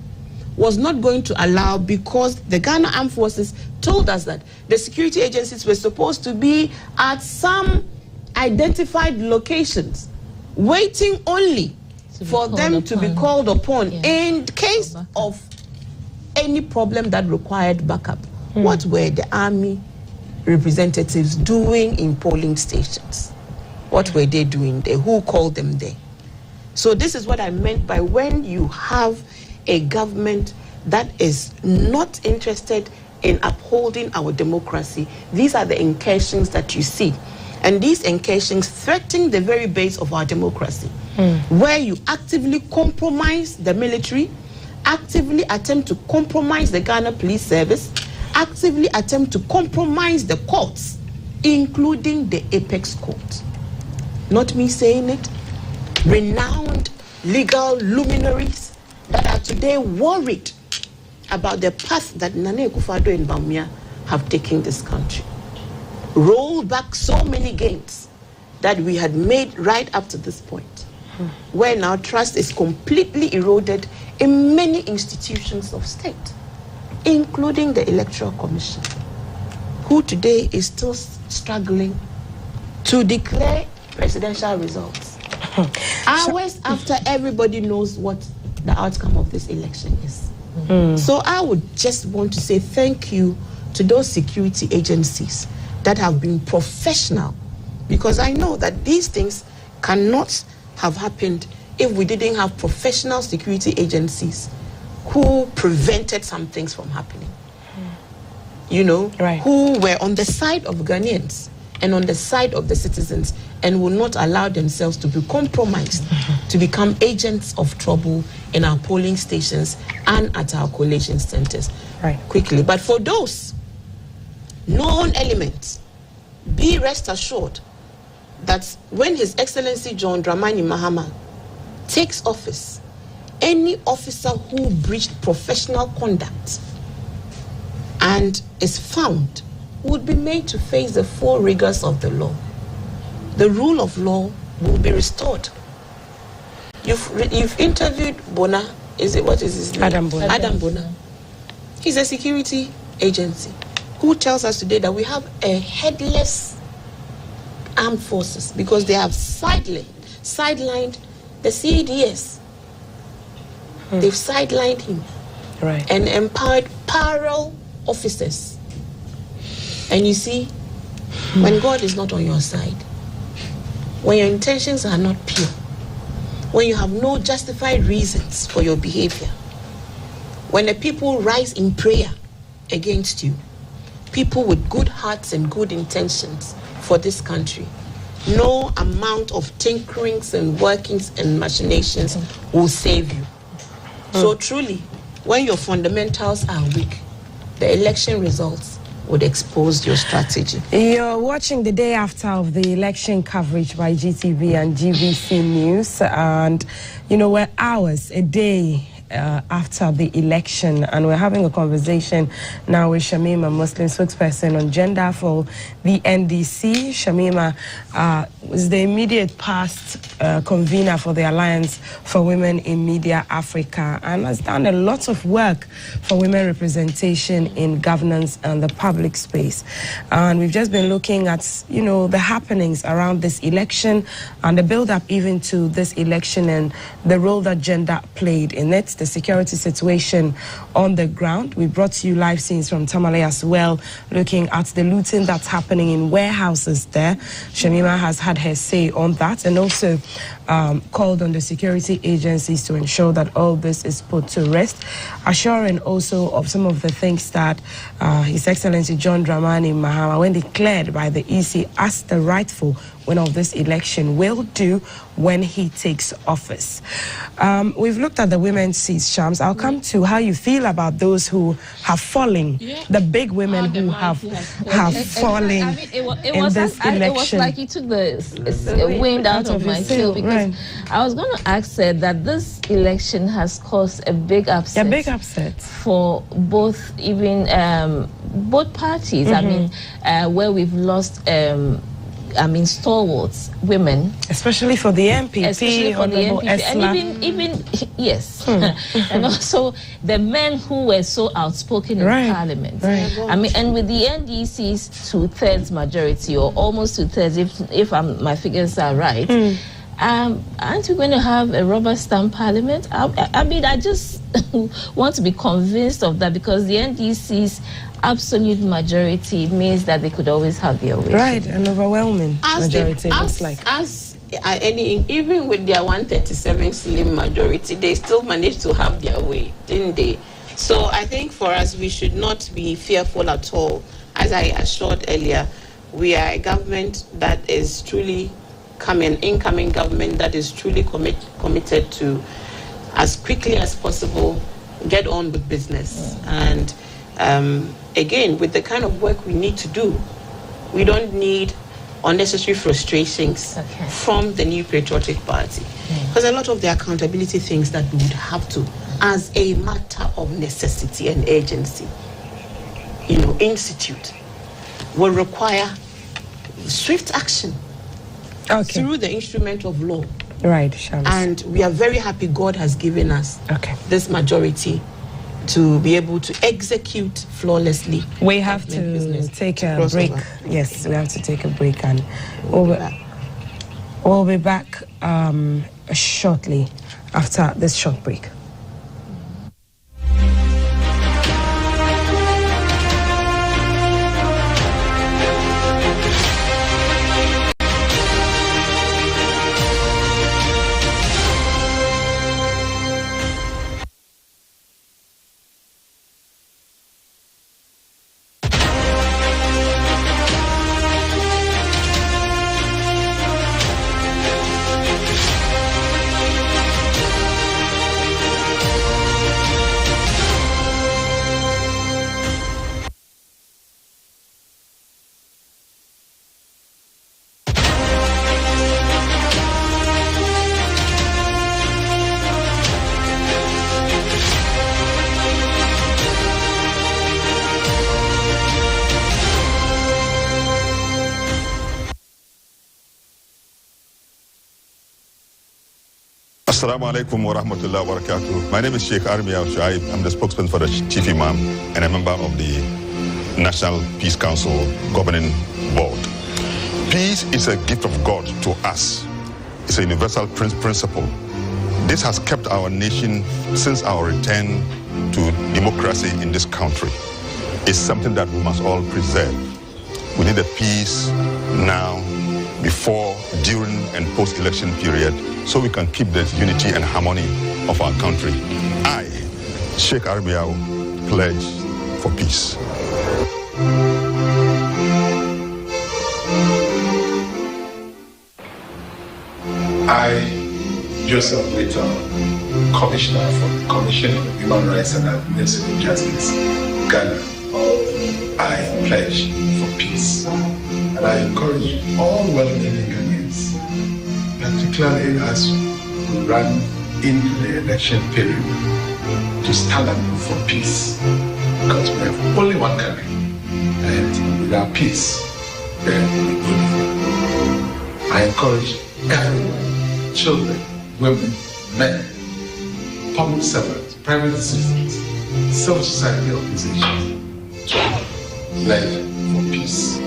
Speaker 11: was not going to allow, because the Ghana Armed Forces told us that the security agencies were supposed to be at some identified locations, waiting only for them to be called upon in case of any problem that required backup. What were the army representatives doing in polling stations? What were they doing there? Who called them there? So this is what I meant by when you have a government that is not interested in upholding our democracy, these are the incursions that you see. And these incursions threaten the very base of our democracy, where you actively compromise the military, actively attempt to compromise the Ghana Police Service, actively attempt to compromise the courts, including the Apex Court. Not me saying it. Renowned legal luminaries that are today worried about the path that Nana Akufo-Addo and Bawumia have taken this country. Roll back so many gains that we had made right up to this point, where now trust is completely eroded in many institutions of state, including the Electoral Commission, who today is still struggling to declare presidential results. Hours after everybody knows what the outcome of this election is. So I would just want to say thank you to those security agencies that have been professional, because I know that these things cannot have happened if we didn't have professional security agencies who prevented some things from happening. You know, who were on the side of Ghanaians and on the side of the citizens, and will not allow themselves to be compromised, to become agents of trouble in our polling stations and at our collation centers. Quickly. But for those known elements, be rest assured that when His Excellency John Dramani Mahama takes office, any officer who breached professional conduct and is found would be made to face the full rigors of the law. The rule of law will be restored. You've interviewed Bona. What is his name?
Speaker 10: Adam Bona.
Speaker 11: Adam Bona. He's a security agency who tells us today that we have a headless armed forces because they have sidelined the CDS. They've sidelined him and empowered parallel officers. And you see, when God is not on your side, when your intentions are not pure, when you have no justified reasons for your behavior, when the people rise in prayer against you, people with good hearts and good intentions for this country, no amount of tinkerings and workings and machinations will save you. So truly, when your fundamentals are weak, the election results
Speaker 8: would expose your strategy.
Speaker 10: You're watching the day after of the election coverage by GTV and GVC News, and we're hours, a day after the election, and we're having a conversation now with Shamima, Muslim spokesperson on gender for the NDC. Shamima was the immediate past convener for the Alliance for Women in Media Africa and has done a lot of work for women representation in governance and the public space. And we've just been looking at, the happenings around this election and the build-up even to this election and the role that gender played in it, the security situation on the ground. We brought you live scenes from Tamale as well, looking at the looting that's happening in warehouses there. Shamima has had her say on that and also called on the security agencies to ensure that all this is put to rest, assuring also of some of the things that His Excellency John Dramani Mahama, when declared by the EC as the rightful winner of this election, will do when he takes office. We've looked at the women's seats, Shams. I'll come to how you feel about those who have fallen, the big women who have fallen in this election.
Speaker 13: It was like he took the wind out of my sail, because I was going to ask that this election has caused a big upset.
Speaker 10: A big upset
Speaker 13: for both, even both parties. I mean, where we've lost stalwarts women,
Speaker 10: especially for the MPP,
Speaker 13: and even yes, and also the men who were so outspoken in Parliament. I mean, and with the NDC's 2/3 majority, or almost 2/3, if my figures are right. Aren't we going to have a rubber stamp Parliament? I mean, I just want to be convinced of that, because the NDC's absolute majority means that they could always have their way.
Speaker 10: Right, an overwhelming majority, looks like.
Speaker 8: Even with their 137 slim majority, they still managed to have their way, didn't they? So I think for us, we should not be fearful at all. As I assured earlier, we are a government that is truly incoming government that is truly committed to, as quickly as possible, get on with business. And again, with the kind of work we need to do, we don't need unnecessary frustrations from the New Patriotic Party. Because a lot of the accountability things that we would have to, as a matter of necessity and urgency, institute, will require swift action through the instrument of law.
Speaker 10: Right, Shams.
Speaker 8: And we are very happy God has given us this majority to be able to execute flawlessly.
Speaker 10: We have to take a break. Yes, we have to take a break, and we'll be back shortly after this short break.
Speaker 16: Assalamu alaikum wa rahmatullahi wa barakatuh. My name is Sheikh Armia Shuaib. I'm the spokesman for the Chief Imam and a member of the National Peace Council Governing Board. Peace is a gift of God to us. It's a universal principle. This has kept our nation since our return to democracy in this country. It's something that we must all preserve. We need a peace now, before, during, and post-election period, so we can keep the unity and harmony of our country. I, Sheikh Armiao, pledge for peace.
Speaker 17: I, Joseph Layton, Commissioner for the Commission on Human Rights and Administrative Justice, Ghana. I pledge for peace. And I encourage all well-meaning Ghanaians, particularly as we run into the election period, to stand up for peace. Because we have only one country, and without peace, then we will. I encourage everyone, children, women, men, public servants, private citizens, civil society organizations, to pledge for peace.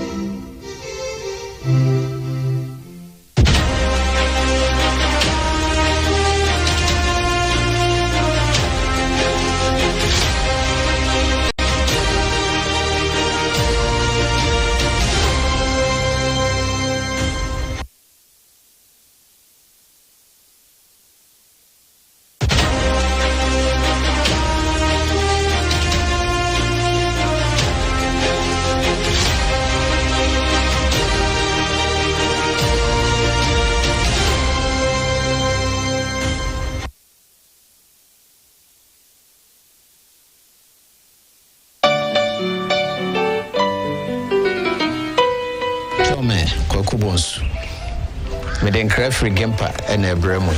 Speaker 4: Free Gempa and a Bremo.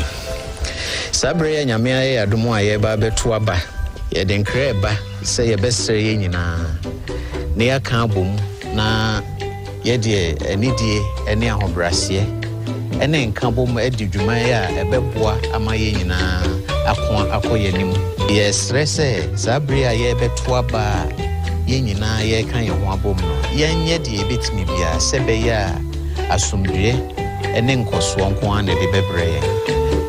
Speaker 4: Sabre Yamia Adumoa Yeba Betuaba, Yeden Creba, say a best saying near Carbum, na Yedie, Enidie, and near Hobrasie, and then Carbum Edumaya, a beboa, Amayina, Akoyenim. Yes, Rese, Sabria Yebetuaba, Yenina, Ye kind of wabum, Yan Yedi bit me be a Sebeya, Asumdre. Ene nkoswo nko ane de bebre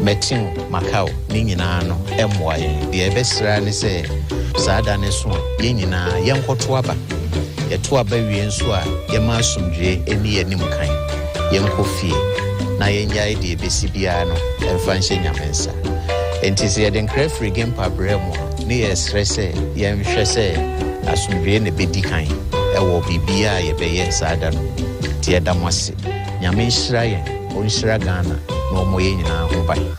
Speaker 4: metin Macau ni nyina no emwaye de ebesra ne se saada ne so ye nyina yenkoto aba yeto aba wie nso a ye ma asumdwe eni anim kan yenkofie na yenyae de ebesi bia no emfa nhye nyamensa enti se ye den free game pa bremo ne ye stresse ye nhwe se asumdwe ne bedi kan ewo bibia ye beye saada no tie damwase Nyame Israel, or Israel Ghana, no more in our home.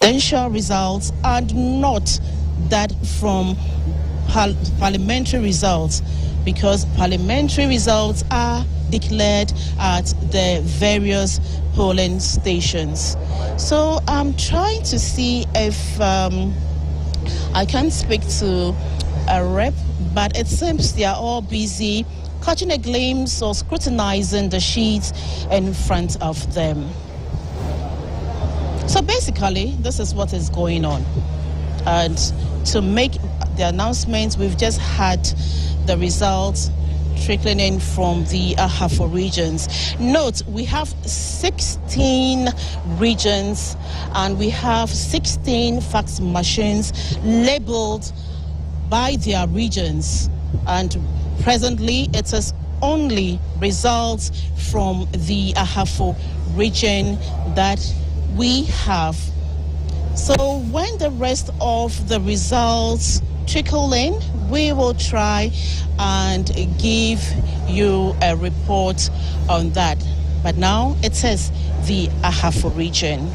Speaker 12: presidential results and not that from parliamentary results, because parliamentary results are declared at the various polling stations. So I'm trying to see if I can speak to a rep, but it seems they are all busy catching a glimpse or scrutinizing the sheets in front of them. So basically, this is what is going on. And to make the announcements, we've just had the results trickling in from the Ahafo regions. Note, we have 16 regions and we have 16 fax machines labeled by their regions. And presently, it is only results from the Ahafo region that we have. So when the rest of the results trickle in, we will try and give you a report on that. But now it says the Ahafo region.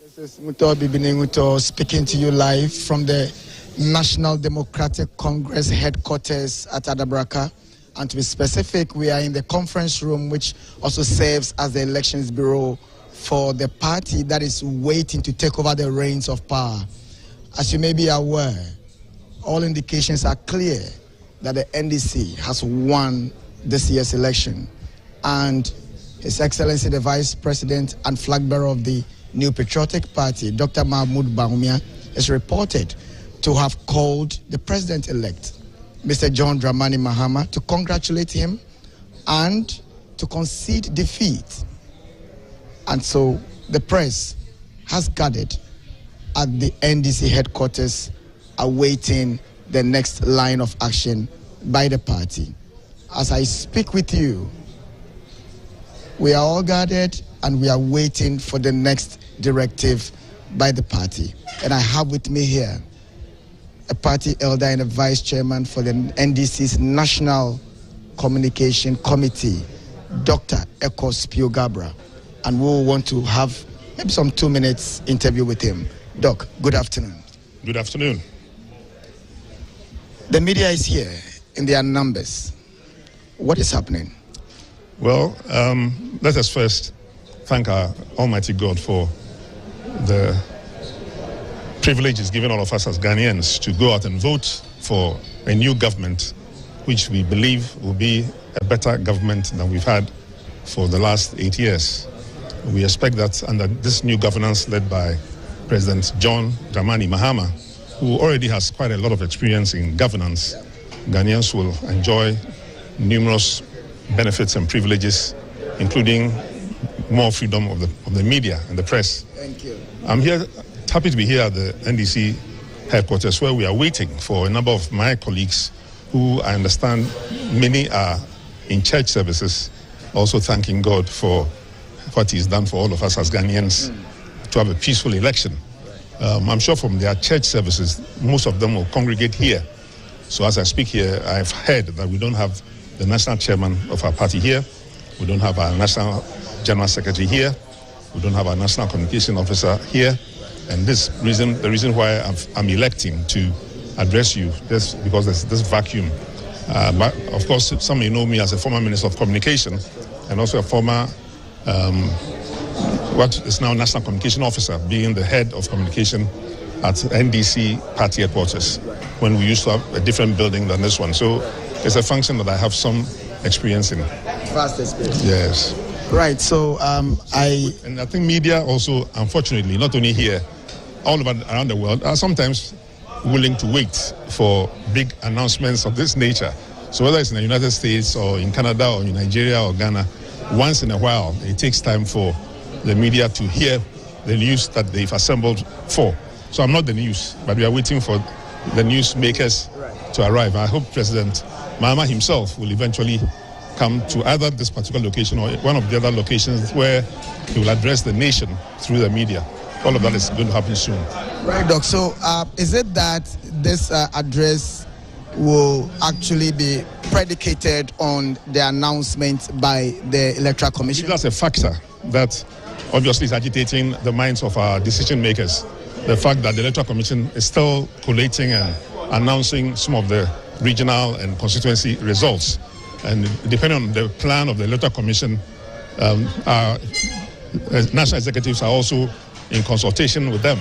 Speaker 14: This is Muto Bibininguto speaking to you live from the National Democratic Congress headquarters at Adabraka. And to be specific, we are in the conference room, which also serves as the elections bureau for the party that is waiting to take over the reins of power. As you may be aware, all indications are clear that the NDC has won this year's election. And His Excellency the Vice President and flag bearer of the New Patriotic Party, Dr. Mahmoud Bawumia, is reported to have called the president-elect, Mr. John Dramani Mahama, to congratulate him and to concede defeat. And so the press has gathered at the NDC headquarters awaiting the next line of action by the party. As I speak with you, we are all gathered and we are waiting for the next directive by the party. And I have with me here a party elder and a vice chairman for the NDC's National Communication Committee, Dr. Ekos Piogabra. And we will want to have maybe some 2 minutes interview with him. Doc, good afternoon.
Speaker 16: Good afternoon.
Speaker 14: The media is here in their numbers. What is happening?
Speaker 16: Well, let us first thank our Almighty God for the privilege is given all of us as Ghanaians to go out and vote for a new government, which we believe will be a better government than we've had for the last 8 years. We expect that under this new governance led by President John Dramani Mahama,
Speaker 7: who already has quite a lot of experience in governance, Ghanaians will enjoy numerous benefits and privileges, including more freedom of the media and the press.
Speaker 14: Thank you.
Speaker 7: I'm happy to be here at the NDC headquarters, where we are waiting for a number of my colleagues who I understand many are in church services, also thanking God for what he's done for all of us as Ghanaians to have a peaceful election. I'm sure from their church services, most of them will congregate here. So as I speak here, I've heard that we don't have the national chairman of our party here. We don't have our national general secretary here. We don't have our national communication officer here. And the reason why I'm electing to address you, is because there's this vacuum. But of course, some may know me as a former Minister of Communication and also a former, what is now National Communication Officer, being the head of communication at NDC party headquarters, when we used to have a different building than this one. So it's a function that I have some experience in.
Speaker 14: Vast experience.
Speaker 7: Yes.
Speaker 14: Right, so And
Speaker 7: I think media also, unfortunately, not only here, all over around the world, are sometimes willing to wait for big announcements of this nature. So whether it's in the United States or in Canada or in Nigeria or Ghana, once in a while, it takes time for the media to hear the news that they've assembled for. So I'm not the news, but we are waiting for the newsmakers to arrive. I hope President Mahama himself will eventually come to either this particular location or one of the other locations where he will address the nation through the media. All of that is going to happen soon.
Speaker 14: Right, Doc. So is it that this address will actually be predicated on the announcement by the Electoral Commission?
Speaker 7: That's a factor that obviously is agitating the minds of our decision makers. The fact that the Electoral Commission is still collating and announcing some of the regional and constituency results. And depending on the plan of the Electoral Commission, our national executives are also in consultation with them.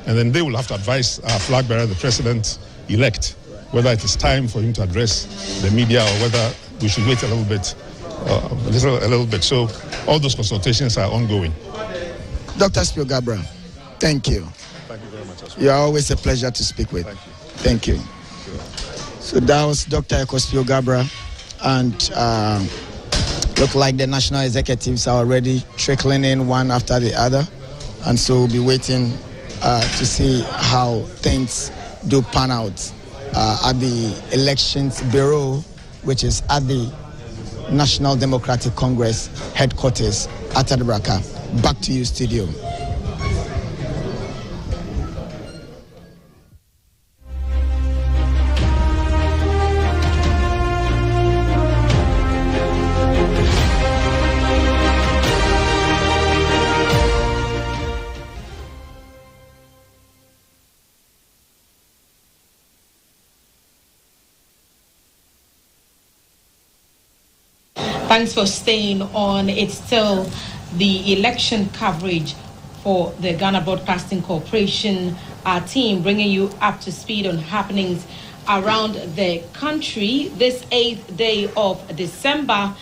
Speaker 7: And then they will have to advise our flag bearer, the president-elect, whether it is time for him to address the media or whether we should wait a little bit. So all those consultations are ongoing.
Speaker 14: Dr. Spiogabra, thank you.
Speaker 7: Thank you very much.
Speaker 14: You are always a pleasure to speak with. Thank you. So that was Dr. Spiogabra, and look like the national executives are already trickling in one after the other, and so we'll be waiting to see how things do pan out at the Elections Bureau, which is at the National Democratic Congress headquarters at Adabraka. Back to you, studio.
Speaker 20: Thanks for staying on. It's still the election coverage for the Ghana Broadcasting Corporation. Our team bringing you up to speed on happenings around the country this 8th day of December,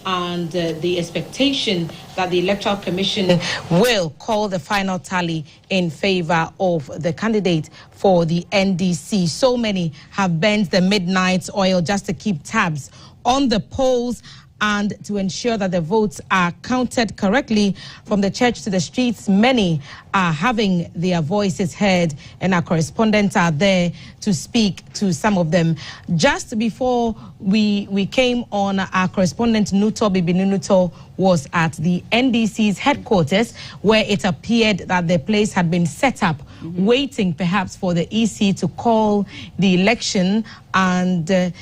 Speaker 20: and the expectation that the Electoral Commission will call the final tally in favor of the candidate for the NDC. So many have burnt the midnight oil just to keep tabs on the polls and to ensure that the votes are counted correctly. From the church to the streets, many are having their voices heard, and our correspondents are there to speak to some of them. Just before we came on, our correspondent Nuto Bibi Nuto was at the NDC's headquarters, where it appeared that the place had been set up, waiting perhaps for the EC to call the election, and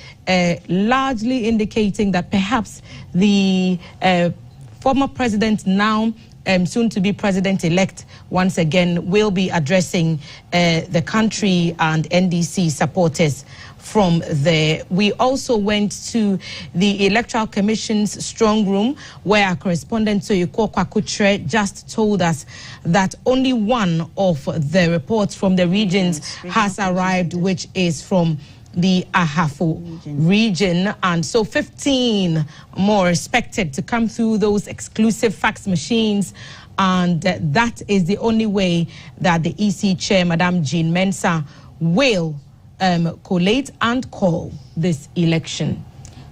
Speaker 20: largely indicating that perhaps the former president, now soon to be president-elect, once again will be addressing the country and NDC supporters from there. We also went to the Electoral Commission's strong room, where our correspondent Soyuko Kwakutre just told us that only one of the reports from the regions has arrived, which is from the Ahafo region, and so 15 more expected to come through those exclusive fax machines, and that is the only way that the EC chair, Madame Jean Mensah, will collate and call this election.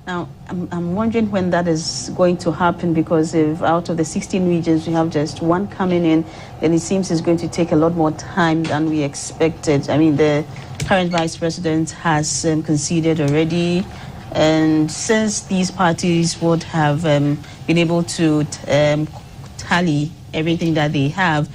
Speaker 5: Now, I'm wondering when that is going to happen, because if out of the 16 regions we have just one coming in, then it seems it's going to take a lot more time than we expected. I mean, the current vice president has conceded already, and since these parties would have been able to tally everything that they have,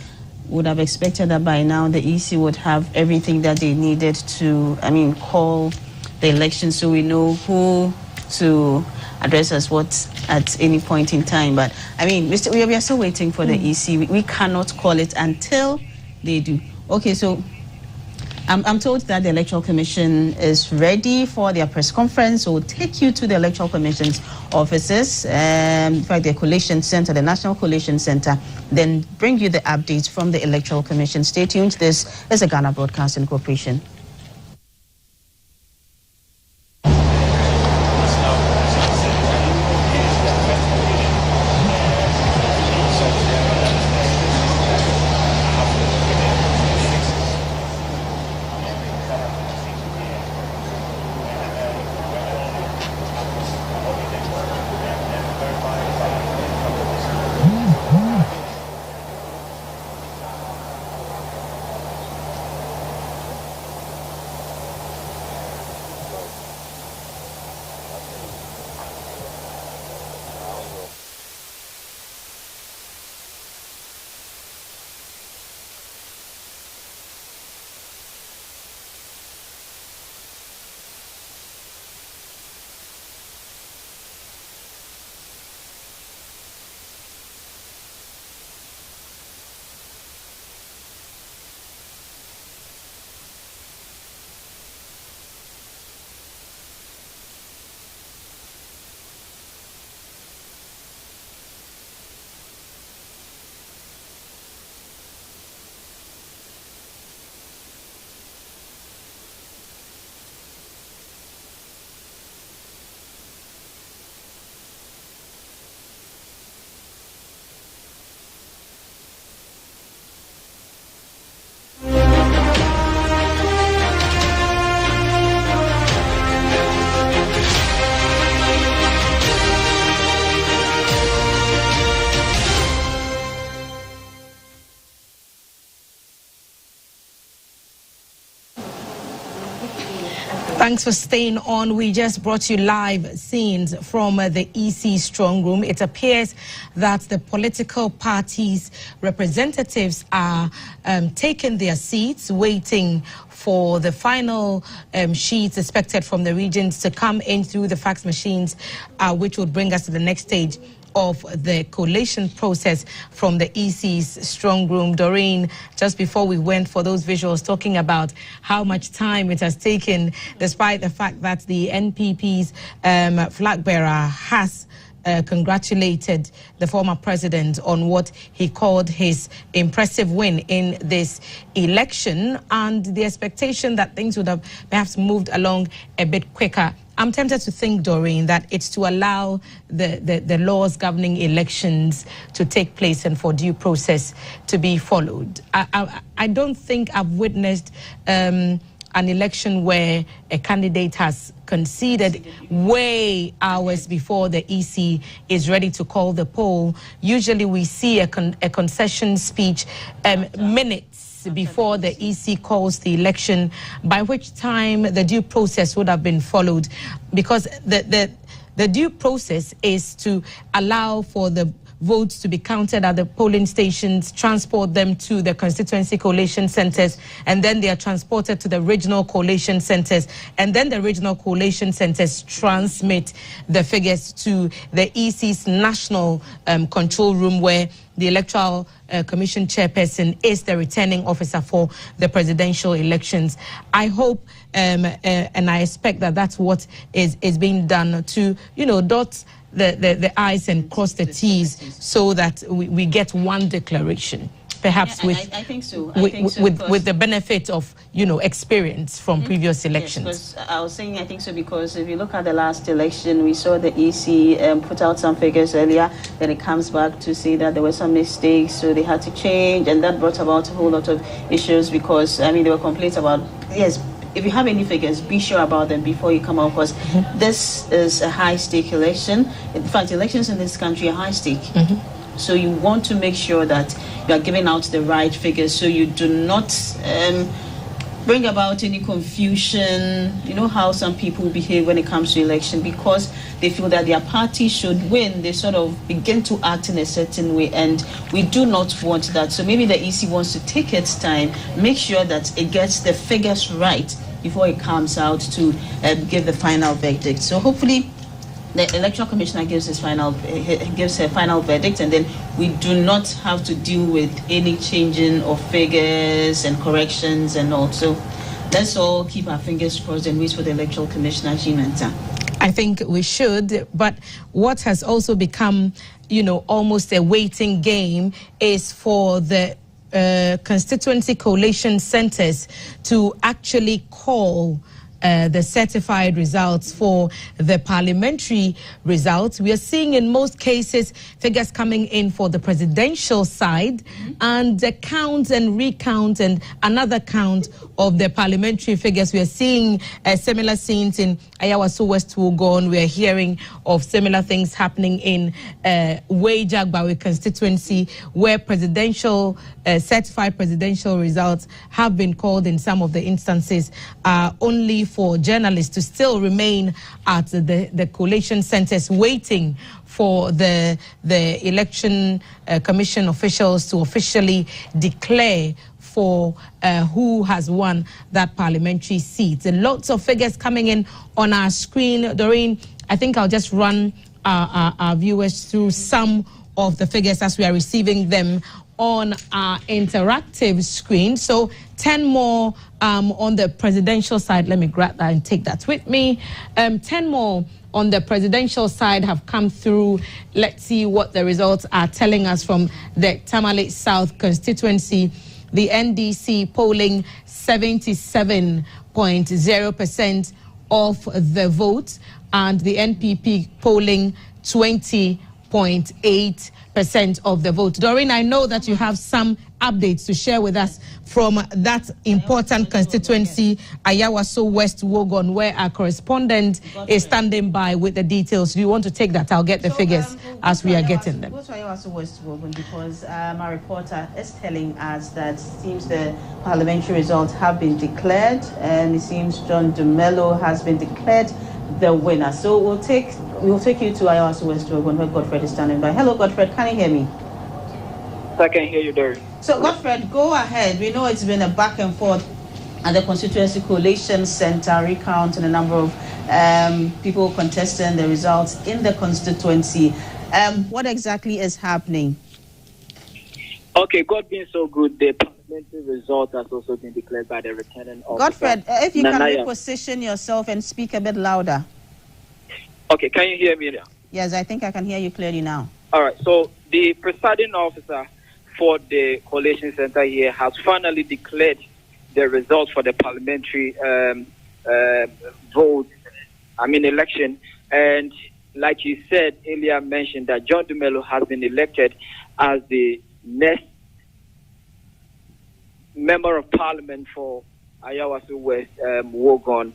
Speaker 5: would have expected that by now the EC would have everything that they needed to, call the election, so we know who to address us what at any point in time. But we are still waiting for the EC. We cannot call it until they do. Okay, so I'm told that the Electoral Commission is ready for their press conference. We'll take you to the Electoral Commission's offices, in fact, the Collation Center, the National Collation Center, then bring you the updates from the Electoral Commission. Stay tuned. This is a Ghana Broadcasting Corporation.
Speaker 20: Thanks for staying on. We just brought you live scenes from the EC Strong Room. It appears that the political parties' representatives are taking their seats, waiting for the final sheets expected from the regions to come in through the fax machines, which would bring us to the next stage of the collation process from the EC's Strong Room. Doreen, just before we went for those visuals, talking about how much time it has taken, despite the fact that the NPP's flag bearer has congratulated the former president on what he called his impressive win in this election, and the expectation that things would have perhaps moved along a bit quicker. I'm tempted to think, Doreen, that it's to allow the laws governing elections to take place and for due process to be followed. I don't think I've witnessed an election where a candidate has conceded way hours before the EC is ready to call the poll. Usually we see a concession speech minutes before the EC calls the election, by which time the due process would have been followed, because the due process is to allow for the votes to be counted at the polling stations, transport them to the constituency collation centers, and then they are transported to the regional collation centers, and then the regional collation centers transmit the figures to the EC's national control room, where the Electoral Commission chairperson is the returning officer for the presidential elections. I hope and I expect that that's what is being done to, dot the I's and cross the T's, so that we get one declaration.
Speaker 3: perhaps
Speaker 5: I think so. I think so
Speaker 3: with the benefit of experience from previous elections.
Speaker 5: Yes, because I was saying I think so because if you look at the last election, we saw the EC put out some figures earlier. Then it comes back to say that there were some mistakes, so they had to change, and that brought about a whole lot of issues because there were complaints about if you have any figures, be sure about them before you come out because this is a high-stake election. In fact, elections in this country are high-stake. So you want to make sure that you are giving out the right figures so you do not bring about any confusion. You know how some people behave when it comes to election because they feel that their party should win. They sort of begin to act in a certain way, and we do not want that. So maybe the EC wants to take its time, make sure that it gets the figures right before it comes out to give the final verdict. So hopefully the Electoral Commissioner gives her final verdict, and then we do not have to deal with any changing of figures and corrections and all. So let's all keep our fingers crossed and wait for the Electoral Commissioner, Jimenta.
Speaker 3: I think we should, but what has also become, almost a waiting game is for the constituency coalition centers to actually call the certified results for the parliamentary results. We are seeing in most cases figures coming in for the presidential side and the count and recount and another count of the parliamentary figures. We are seeing similar scenes in Ayawaso West Wuogon. We are hearing of similar things happening in Wejagbawe constituency where presidential certified presidential results have been called in some of the instances only for journalists to still remain at the collation centers waiting for the election commission officials to officially declare for who has won that parliamentary seat. And lots of figures coming in on our screen. Doreen, I think I'll just run our viewers through some of the figures as we are receiving them on our interactive screen. So 10 more on the presidential side. Let me grab that and take that with me. 10 more on the presidential side have come through. Let's see what the results are telling us from the Tamale South constituency. The NDC polling 77.0% of the vote, and the NPP polling 20.8% of the vote. Doreen, I know that you have some updates to share with us from that important constituency, Ayawaso West Wuogon, where our correspondent is standing by with the details. Do you want to take that? I'll get the figures as we are getting them.
Speaker 5: Go to Ayawaso West Wuogon because my reporter is telling us that it seems the parliamentary results have been declared, and it seems John Dumelo has been declared the winner. So we'll take you to Ayawaso West Wuogon where Godfred is standing by. Hello, Godfred. Can you hear me?
Speaker 19: I can hear you, Derek.
Speaker 5: So, Godfred, go ahead. We know it's been a back and forth at the Constituency Coalition Center, recount and a number of people contesting the results in the constituency. What exactly is happening?
Speaker 19: Okay, God being so good, the parliamentary result has also been declared by the returning officer.
Speaker 5: Godfred, if you can reposition yourself and speak a bit louder.
Speaker 19: Okay, can you hear me now?
Speaker 5: Yes, I think I can hear you clearly now.
Speaker 19: All right, so the presiding officer for the coalition center here has finally declared the results for the parliamentary election. And like you said earlier, mentioned that John Dumelo has been elected as the next member of parliament for Ayawaso West Wuogon.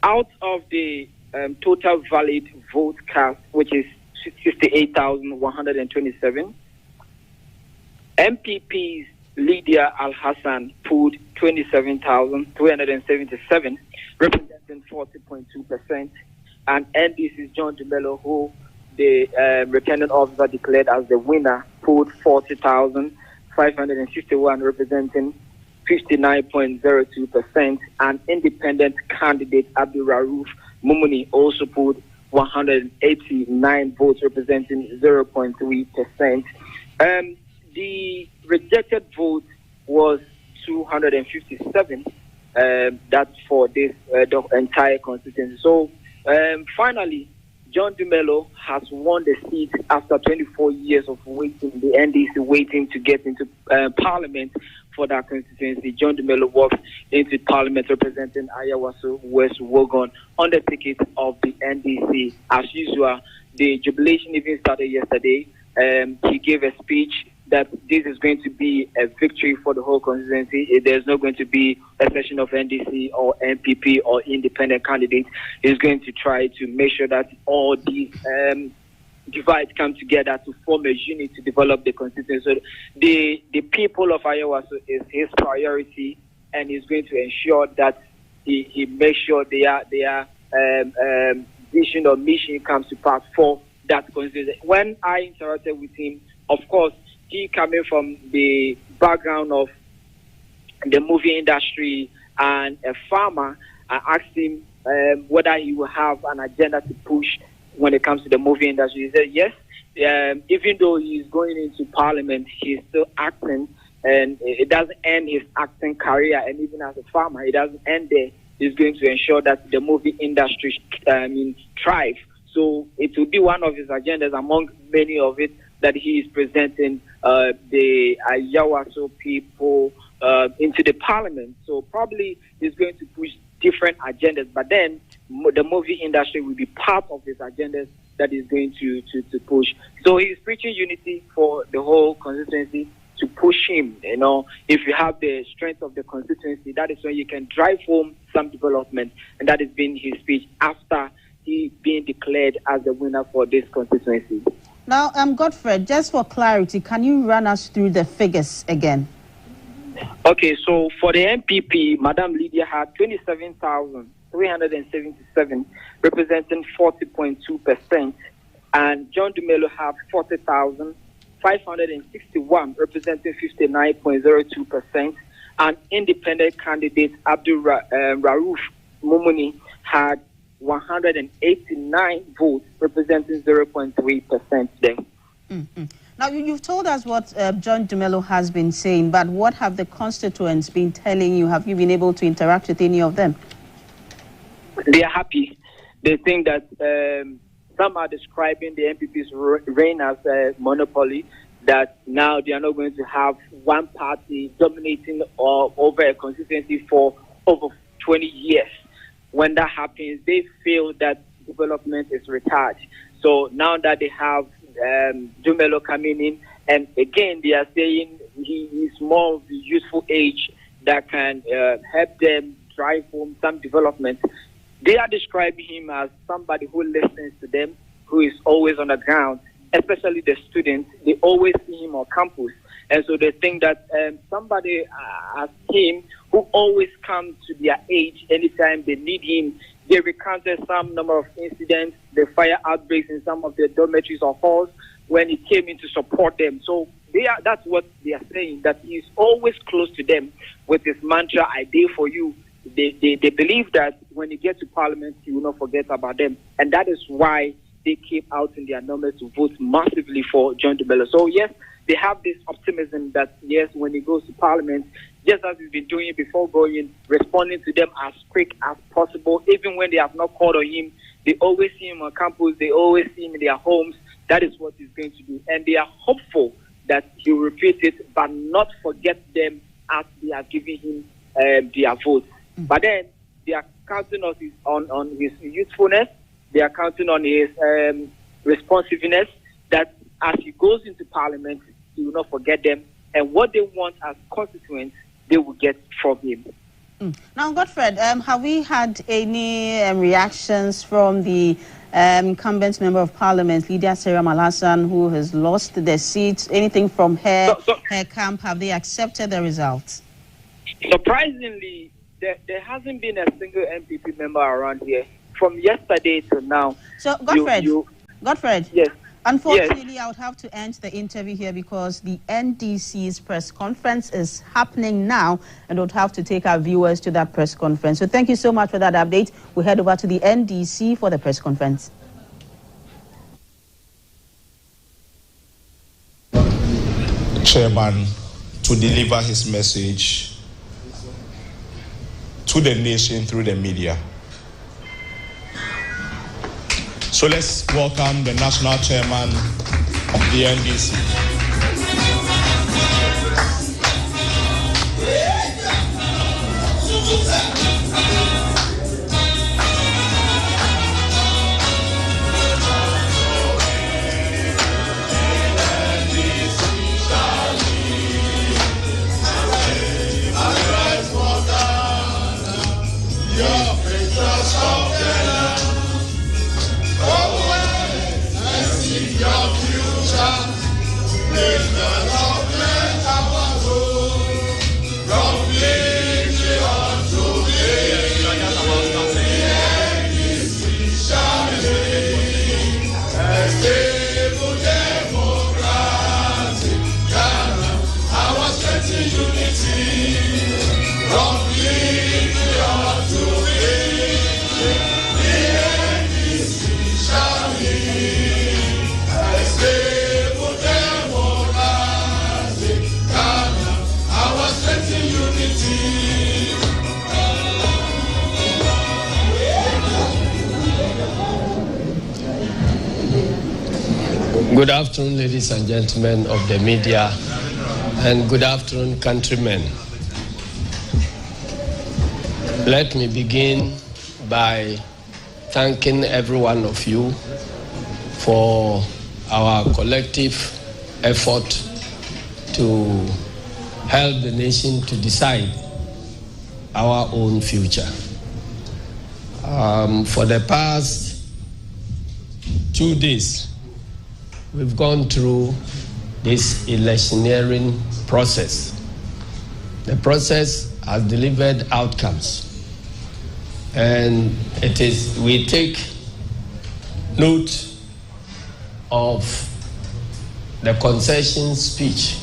Speaker 19: Out of the total valid vote cast, which is 68,127, MPP's Lydia Al-Hassan pulled 27,377, representing 40.2%, and NDC's John Dumelo, who the returning officer declared as the winner, pulled 40,561, representing 59.02%, and independent candidate Abdul Rauf Mumuni also pulled 189 votes, representing 0.3%. The rejected vote was 257. That's for this the entire constituency. So finally, John Dumelo has won the seat after 24 years of waiting, the NDC waiting to get into Parliament for that constituency. John Dumelo walks into Parliament representing Ayawaso West Wogon on the ticket of the NDC. As usual, the jubilation even started yesterday. He gave a speech that this is going to be a victory for the whole constituency. There's not going to be a session of NDC or MPP or independent candidates. He's going to try to make sure that all these divides come together to form a unit to develop the constituency. So the people of Iowa is his priority, and he's going to ensure that he makes sure their vision or mission comes to pass for that constituency. When I interacted with him, of course, he coming from the background of the movie industry and a farmer, I asked him whether he will have an agenda to push when it comes to the movie industry. He said yes. Even though he's going into Parliament, he's still acting, and it doesn't end his acting career. And even as a farmer, it doesn't end there. He's going to ensure that the movie industry thrive. So it will be one of his agendas among many of it that he is presenting the Ayawaso people into the Parliament. So probably he's going to push different agendas, but then the movie industry will be part of his agendas that he's going to push. So he's preaching unity for the whole constituency to push him. You know, if you have the strength of the constituency, that is when you can drive home some development, and that has been his speech after he being declared as the winner for this constituency.
Speaker 12: Now, Godfred, just for clarity, can you run us through the figures again?
Speaker 19: Okay, so for the MPP, Madam Lydia had 27,377, representing 40.2%, and John Dumelo had 40,561, representing 59.02%, and independent candidate Abdul Rauf Mumuni had 189 votes, representing 0.3% there.
Speaker 12: Mm-hmm. Now, you've told us what John Dumelo has been saying, but what have the constituents been telling you? Have you been able to interact with any of them?
Speaker 19: They are happy. They think that some are describing the MPP's reign as a monopoly, that now they are not going to have one party dominating over a constituency for over 20 years. When that happens, they feel that development is retarded. So now that they have Dumelo coming in, and again, they are saying he is more of the youthful age that can help them drive home some development. They are describing him as somebody who listens to them, who is always on the ground, especially the students. They always see him on campus. And so they think that somebody as him, who always comes to their age anytime they need him. They recounted some number of incidents, the fire outbreaks in some of the dormitories or halls when he came in to support them. So that's what they are saying, that he's always close to them with his mantra, I dare for you. They believe that when he gets to Parliament, he will not forget about them. And that is why they came out in their numbers to vote massively for John Dumelo. So yes, they have this optimism that yes, when he goes to Parliament, just as he's been doing it before going, responding to them as quick as possible, even when they have not called on him. They always see him on campus, they always see him in their homes. That is what he's going to do. And they are hopeful that he will repeat it, but not forget them as they are giving him their votes. Mm-hmm. But then they are counting on his youthfulness, they are counting on his responsiveness, that as he goes into Parliament, he will not forget them. And what they want as constituents, they will get from him.
Speaker 12: Now, Godfred, have we had any reactions from the incumbent member of Parliament, Lydia Sarah Malasan, who has lost the seat? Anything from her camp? Have they accepted the results?
Speaker 19: Surprisingly, there hasn't been a single MPP member around here from yesterday to now.
Speaker 12: So, Godfred,
Speaker 19: yes.
Speaker 12: Unfortunately, I would have to end the interview here because the NDC's press conference is happening now, and would have to take our viewers to that press conference. So thank you so much for that update. We'll head over to the NDC for the press conference.
Speaker 2: Chairman, to deliver his message to the nation through the media. So let's welcome the national chairman of the NDC.
Speaker 9: Good afternoon, ladies and gentlemen of the media, and good afternoon, countrymen. Let me begin by thanking every one of you for our collective effort to help the nation to decide our own future. For the past 2 days, we've gone through this electioneering process. The process has delivered outcomes, and we take note of the concession speech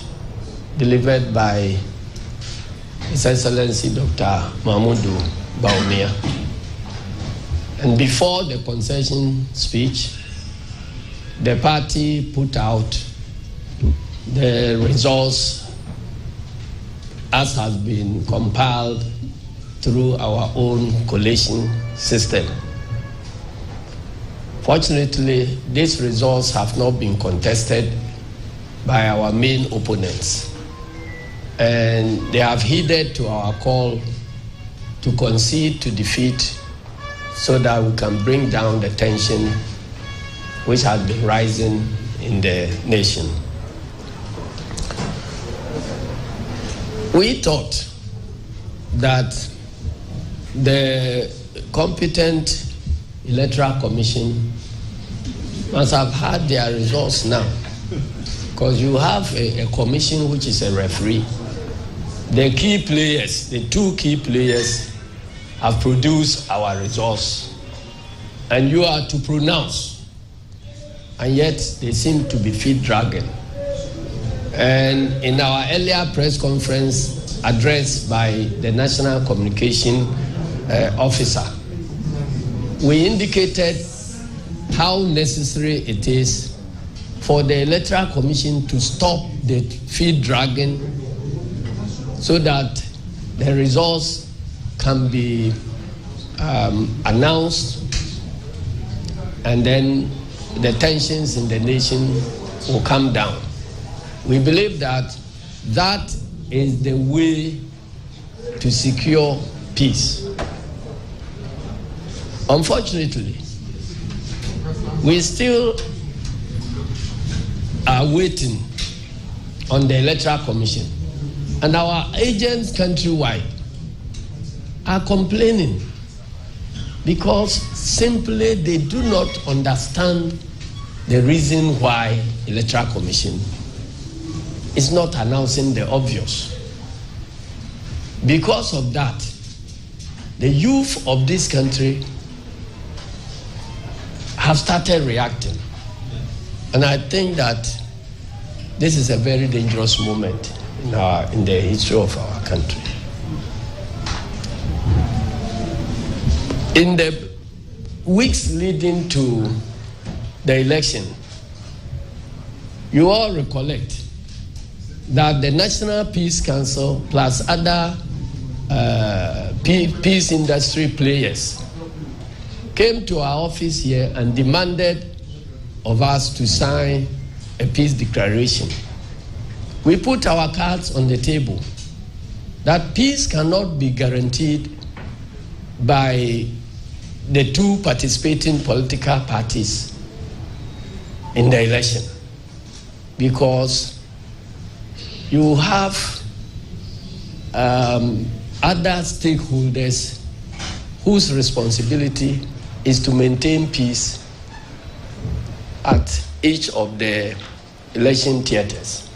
Speaker 9: delivered by His Excellency Dr. Mahmoudou Bawumia. And before the concession speech, the party put out the results as has been compiled through our own collation system. Fortunately, these results have not been contested by our main opponents, and they have heeded to our call to concede to defeat so that we can bring down the tension which has been rising in the nation. We thought that the competent Electoral Commission must have had their results now, because you have a commission which is a referee. The key players, the two key players, have produced our results, and you are to pronounce. And yet they seem to be feet dragging. And in our earlier press conference addressed by the National Communication Officer, we indicated how necessary it is for the Electoral Commission to stop the feet dragging so that the results can be announced, and then the tensions in the nation will come down. We believe that that is the way to secure peace. Unfortunately, we still are waiting on the Electoral Commission, and our agents countrywide are complaining because simply they do not understand the reason why Electoral Commission is not announcing the obvious. Because of that, the youth of this country have started reacting. And I think that this is a very dangerous moment in the history of our country. In the weeks leading to the election, you all recollect that the National Peace Council plus other peace industry players came to our office here and demanded of us to sign a peace declaration. We put our cards on the table that peace cannot be guaranteed by the two participating political parties in the election, because you have other stakeholders whose responsibility is to maintain peace at each of the election theaters.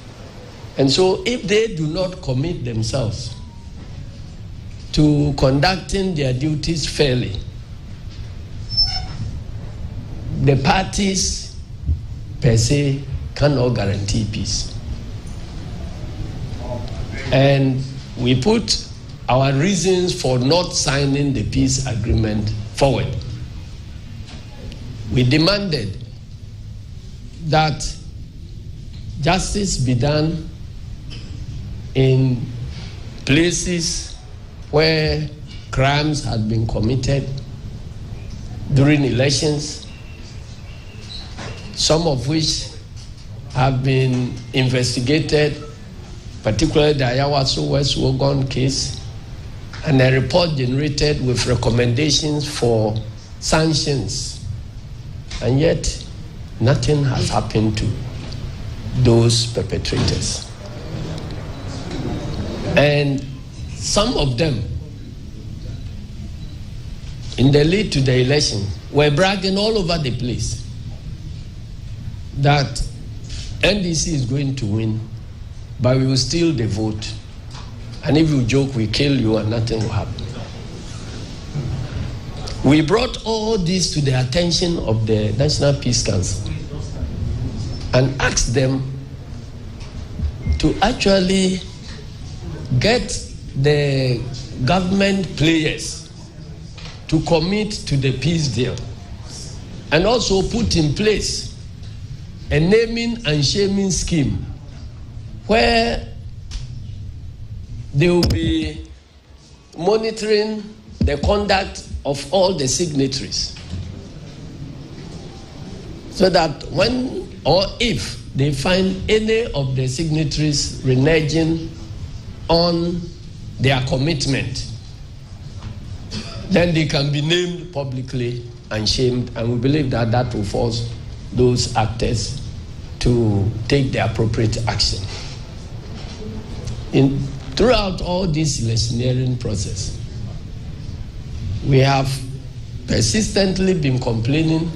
Speaker 9: And so if they do not commit themselves to conducting their duties fairly, the parties per se cannot guarantee peace. And we put our reasons for not signing the peace agreement forward. We demanded that justice be done in places where crimes had been committed during elections, some of which have been investigated, particularly the Ayawaso West Wogon case, and a report generated with recommendations for sanctions. And yet, nothing has happened to those perpetrators. And some of them, in the lead to the election, were bragging all over the place that NDC is going to win, but we will steal the vote. And if you joke, we kill you and nothing will happen. We brought all this to the attention of the National Peace Council and asked them to actually get the government players to commit to the peace deal and also put in place a naming and shaming scheme where they will be monitoring the conduct of all the signatories, so that when or if they find any of the signatories reneging on their commitment, then they can be named publicly and shamed, and we believe that that will force those actors to take the appropriate action. Throughout all this electioneering process, we have persistently been complaining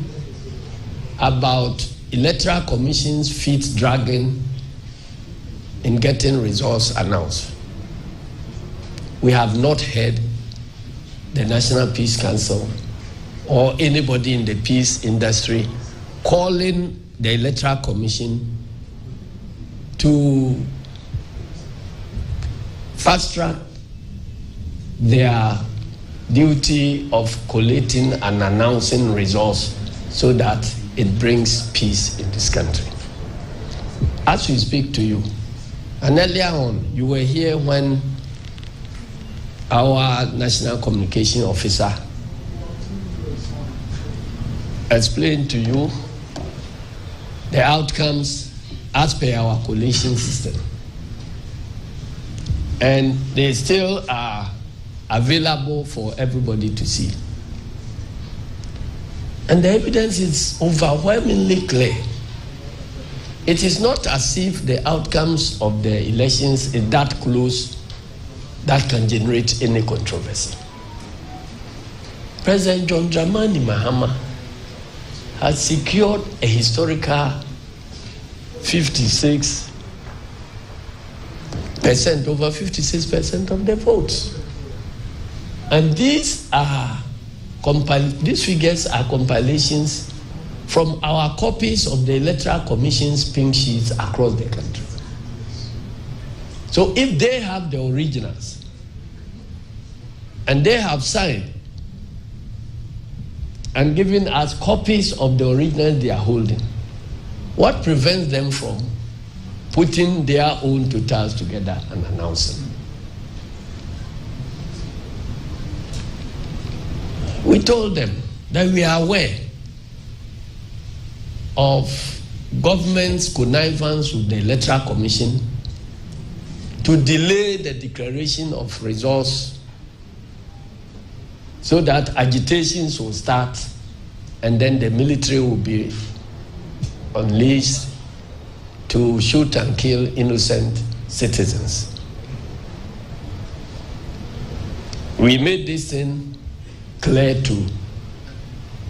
Speaker 9: about Electoral Commission's feet dragging in getting results announced. We have not heard the National Peace Council or anybody in the peace industry calling the Electoral Commission to fast-track their duty of collating and announcing results so that it brings peace in this country. As we speak to you, and earlier on, you were here when our National Communication Officer explained to you the outcomes as per our collation system. And they still are available for everybody to see. And the evidence is overwhelmingly clear. It is not as if the outcomes of the elections is that close that can generate any controversy. President John Dramani Mahama has secured a historical 56%, over 56% of the votes. And these figures are compilations from our copies of the Electoral Commission's pink sheets across the country. So if they have the originals and they have signed and given us copies of the originals they are holding, what prevents them from putting their own totals together and announcing? We told them that we are aware of government's connivance with the Electoral Commission to delay the declaration of results so that agitations will start and then the military will be unleashed to shoot and kill innocent citizens. We made this thing clear to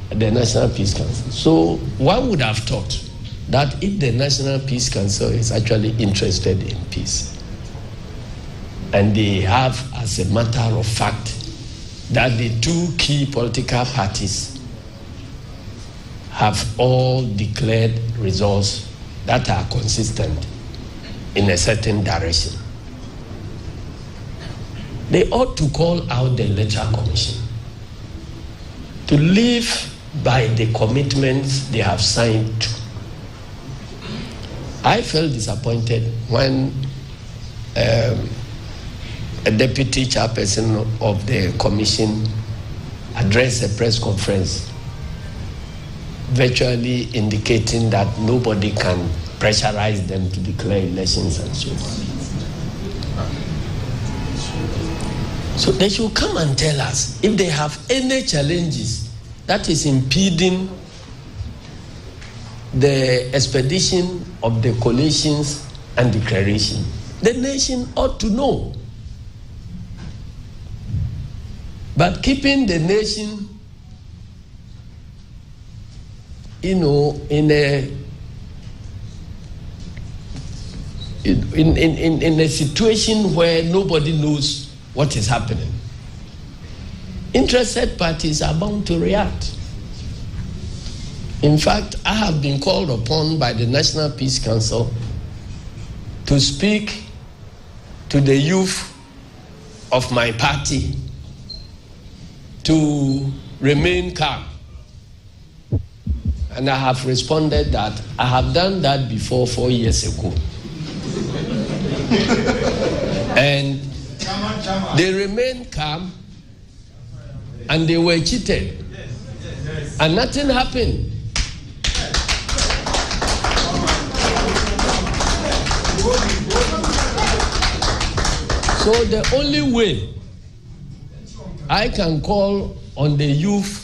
Speaker 9: the National Peace Council. So one would have thought that if the National Peace Council is actually interested in peace, and they have, as a matter of fact, that the two key political parties have all declared results that are consistent in a certain direction, they ought to call out the Electoral Commission to live by the commitments they have signed to. I felt disappointed when a deputy chairperson of the commission addressed a press conference virtually indicating that nobody can pressurize them to declare elections and so on. So they should come and tell us if they have any challenges that is impeding the expedition of the collations and declaration. The nation ought to know. But keeping the nation, in a situation where nobody knows what is happening, interested parties are bound to react. In fact, I have been called upon by the National Peace Council to speak to the youth of my party to remain calm. And I have responded that I have done that before 4 years ago. And they remained calm and they were cheated. And nothing happened. So the only way I can call on the youth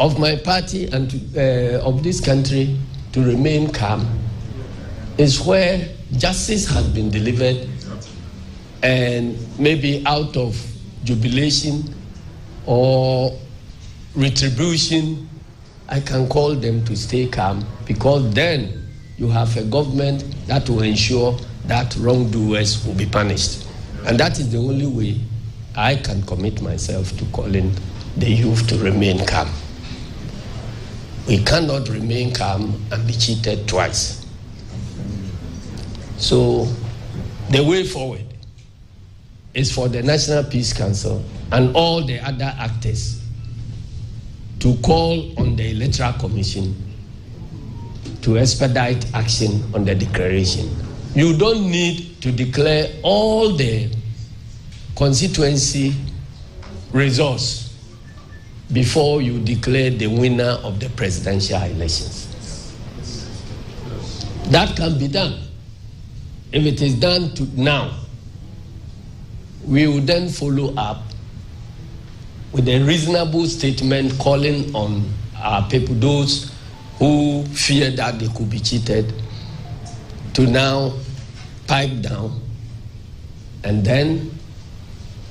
Speaker 9: of my party and of this country to remain calm is where justice has been delivered, and maybe out of jubilation or retribution, I can call them to stay calm, because then you have a government that will ensure that wrongdoers will be punished. And that is the only way I can commit myself to calling the youth to remain calm. We cannot remain calm and be cheated twice. So the way forward is for the National Peace Council and all the other actors to call on the Electoral Commission to expedite action on the declaration. You don't need to declare all the constituency results before you declare the winner of the presidential elections. That can be done. If it is done now, we will then follow up with a reasonable statement calling on our people, those who fear that they could be cheated, to now pipe down, and then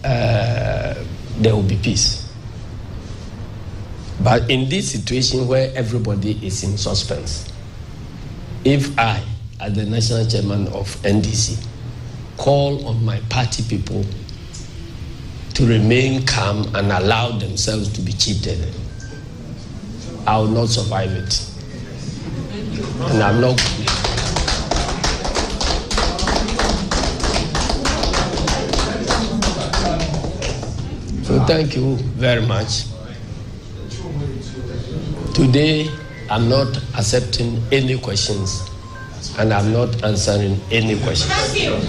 Speaker 9: there will be peace. But in this situation where everybody is in suspense, if I, as the national chairman of NDC, call on my party people to remain calm and allow themselves to be cheated, I will not survive it. And I'm not. So thank you very much. Today, I'm not accepting any questions, and I'm not answering any questions.
Speaker 15: Thank you.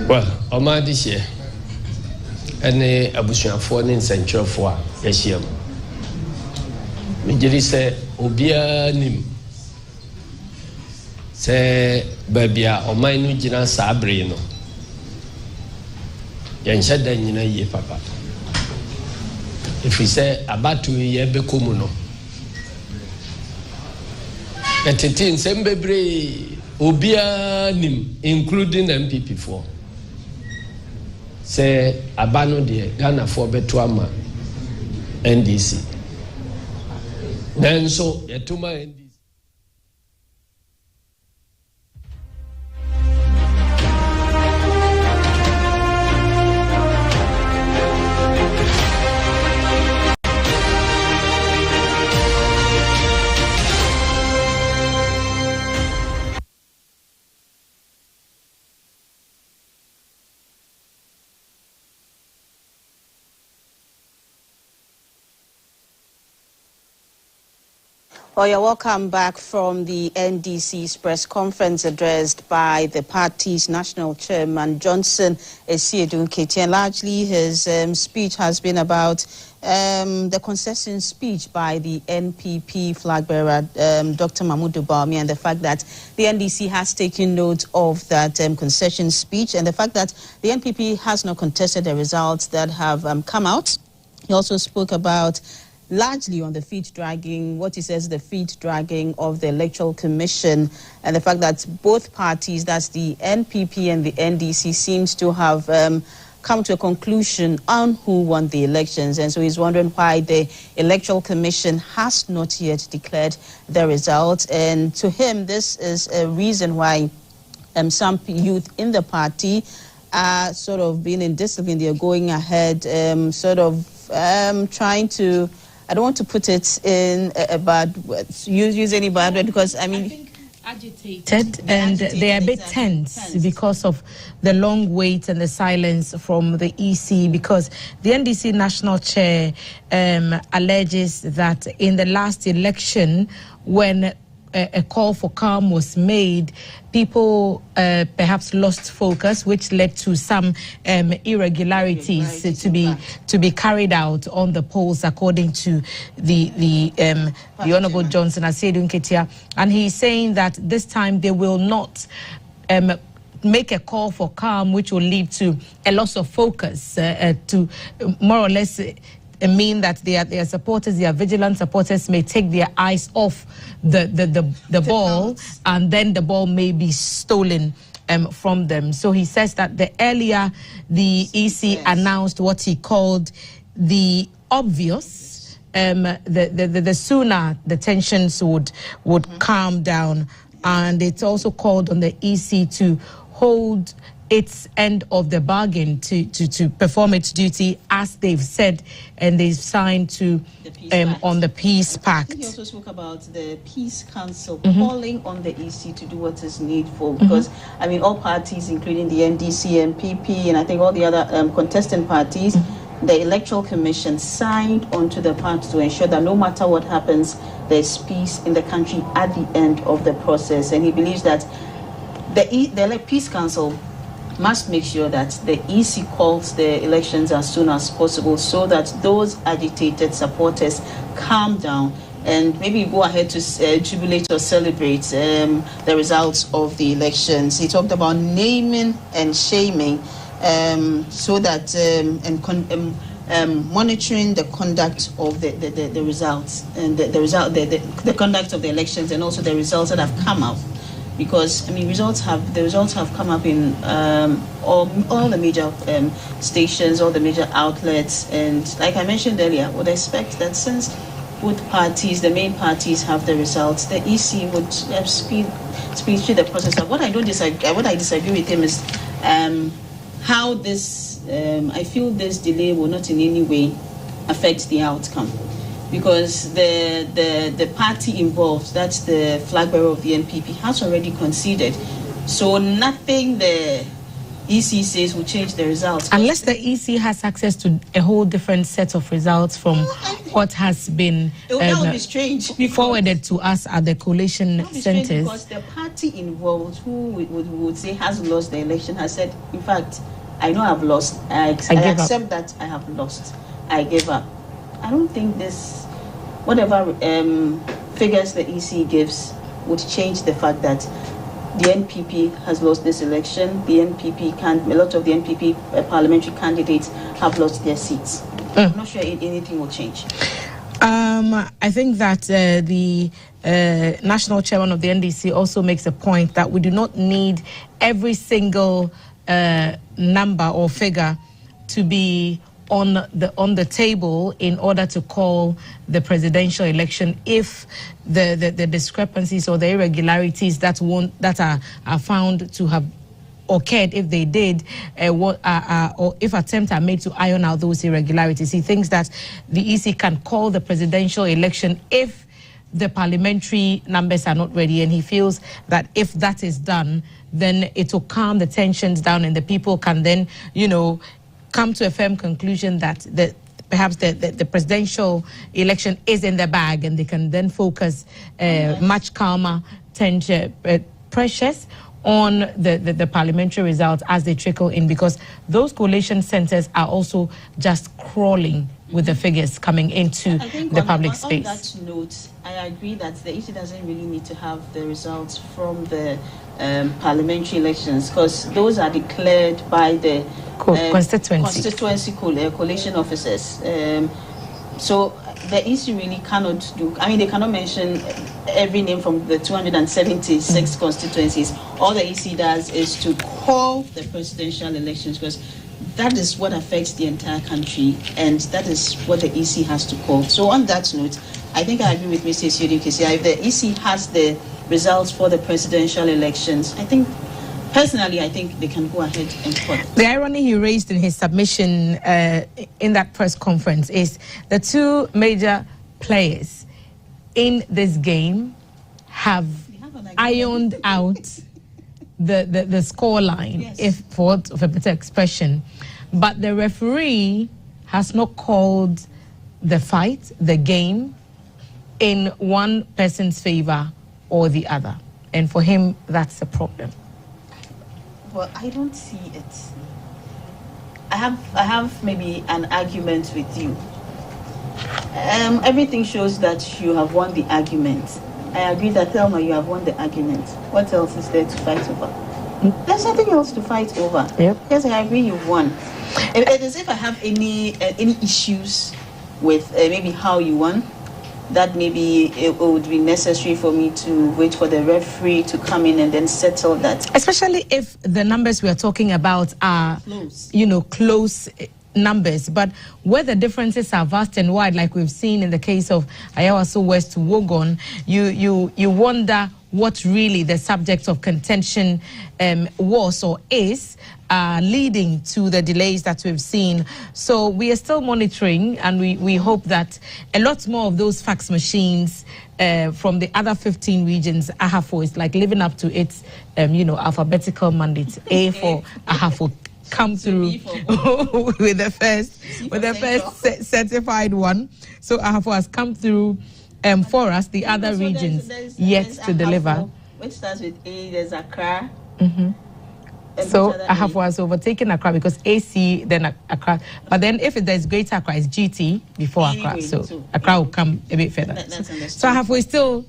Speaker 9: Well, Oma this year, any abusuafoɔ ne nsɛnkyerɛfoɔ a yɛahyia mu. Megyeri sɛ obiara nim sɛ baabi a ɔman no gyina saa bere no yɛnhyɛ da nyina yie papa. Ɛfiri sɛ abato yi yɛbɛkɔ mu no ɛtete nsɛm bebree obiara nim including MPP foɔ. Say abano de Ghana for betuama NDC. Then so yetuma NDC.
Speaker 12: Well, you're welcome back from the NDC's press conference addressed by the party's national chairman, Johnson Esiedun-Ketia. And largely his speech has been about the concession speech by the NPP flag bearer, Dr. Mahmoud Bawumia, and the fact that the NDC has taken note of that concession speech and the fact that the NPP has not contested the results that have come out. He also spoke about largely on the feet dragging, what he says the feet dragging of the Electoral Commission and the fact that both parties, that's the NPP and the NDC, seems to have come to a conclusion on who won the elections. And so he's wondering why the Electoral Commission has not yet declared the results. And to him, this is a reason why some youth in the party are sort of being indisciplined. They're going ahead, trying to, I don't want to put it in a bad word, use any bad word, because I mean,
Speaker 3: agitated and they are a bit tense because of the long wait and the silence from the EC, because the NDC national chair alleges that in the last election, when a call for calm was made, people perhaps lost focus, which led to some irregularities to be carried out on the polls, according to the Honourable Johnson Esiedun-Ketia. And he's saying that this time they will not make a call for calm, which will lead to a loss of focus, to more or less mean that their supporters, their vigilant supporters, may take their eyes off the ball, and then the ball may be stolen from them. So he says that earlier the EC announced what he called the obvious, the sooner the tensions would calm down, and it's also called on the EC to hold its end of the bargain, to perform its duty as they've said, and they've signed to on the Peace Pact.
Speaker 5: He also spoke about the Peace Council calling on the EC to do what is needful, because I mean all parties, including the NDC, MPP, and I think all the other contestant parties, the Electoral Commission signed onto the pact to ensure that no matter what happens, there's peace in the country at the end of the process. And he believes that the Peace Council must make sure that the EC calls the elections as soon as possible, so that those agitated supporters calm down and maybe go ahead to jubilate or celebrate the results of the elections. He talked about naming and shaming, so that monitoring the conduct of the results and the conduct of the elections, and also the results that have come out. Because I mean, the results have come up in all the major stations, all the major outlets, and like I mentioned earlier, I would expect that since both parties, the main parties, have the results, the EC would speed through the process. What I disagree with him is how this. I feel this delay will not in any way affect the outcome, because the party involved, that's the flag bearer of the NPP, has already conceded. So nothing the EC says will change the results.
Speaker 3: Unless the EC has access to a whole different set of results from what has been
Speaker 5: that would be strange
Speaker 3: forwarded to us at the collation centers.
Speaker 5: Because the party involved who would say has lost the election has said, in fact, I know I've lost. I accept that I have lost. I gave up. I don't think this, whatever figures the EC gives, would change the fact that the NPP has lost this election. The NPP a lot of the NPP parliamentary candidates have lost their seats. I'm not sure anything will change.
Speaker 3: I think that the national chairman of the NDC also makes a point that we do not need every single number or figure to be on the table in order to call the presidential election if the discrepancies or the irregularities that are found to have occurred, if they did, or if attempts are made to iron out those irregularities. He thinks that the EC can call the presidential election if the parliamentary numbers are not ready, and he feels that if that is done, then it will calm the tensions down and the people can then, come to a firm conclusion that perhaps the presidential election is in the bag, and they can then focus much calmer pressures on the parliamentary results as they trickle in, because those collation centers are also just crawling with the figures coming into the public space.
Speaker 5: On that note, I agree that the EC doesn't really need to have the results from the parliamentary elections, because those are declared by the constituency collation officers. So the EC really cannot do, they cannot mention every name from the 276 constituencies. All the EC does is to call the presidential elections, because that is what affects the entire country, and that is what the EC has to call. So on that note, I think I agree with Mr. Isiodi Kesia. If the EC has the results for the presidential elections, personally, I think they can go ahead and call it.
Speaker 3: The irony he raised in his submission in that press conference is the two major players in this game have ironed out the score line, yes, if for want of a better expression, but the referee has not called the fight, the game, in one person's favor or the other, and for him that's the problem.
Speaker 5: Well, I don't see it. I have maybe an argument with you. Everything shows that you have won the argument. I agree that, Thelma, you have won the argument. What else is there to fight over? There's nothing else to fight over.
Speaker 3: Yep.
Speaker 5: Yes, I agree you've won. It is if I have any issues with maybe how you won, that maybe it would be necessary for me to wait for the referee to come in and then settle that.
Speaker 3: Especially if the numbers we are talking about are close numbers, but where the differences are vast and wide, like we've seen in the case of Ayawaso West to Wogon, you wonder what really the subject of contention was or is, leading to the delays that we've seen. So we are still monitoring, and we hope that a lot more of those fax machines from the other 15 regions, AHAFO is like living up to its alphabetical mandate. A for AHAFO come through with the first certified one. So AHAFO has come through for us. The other regions yet to deliver.
Speaker 5: Which starts with A, there's Accra.
Speaker 3: So AHAFO has overtaken Accra because AC, then Accra. But then if there's Greater Accra, it's GT before Accra. So Accra will come a bit further. So AHAFO is still,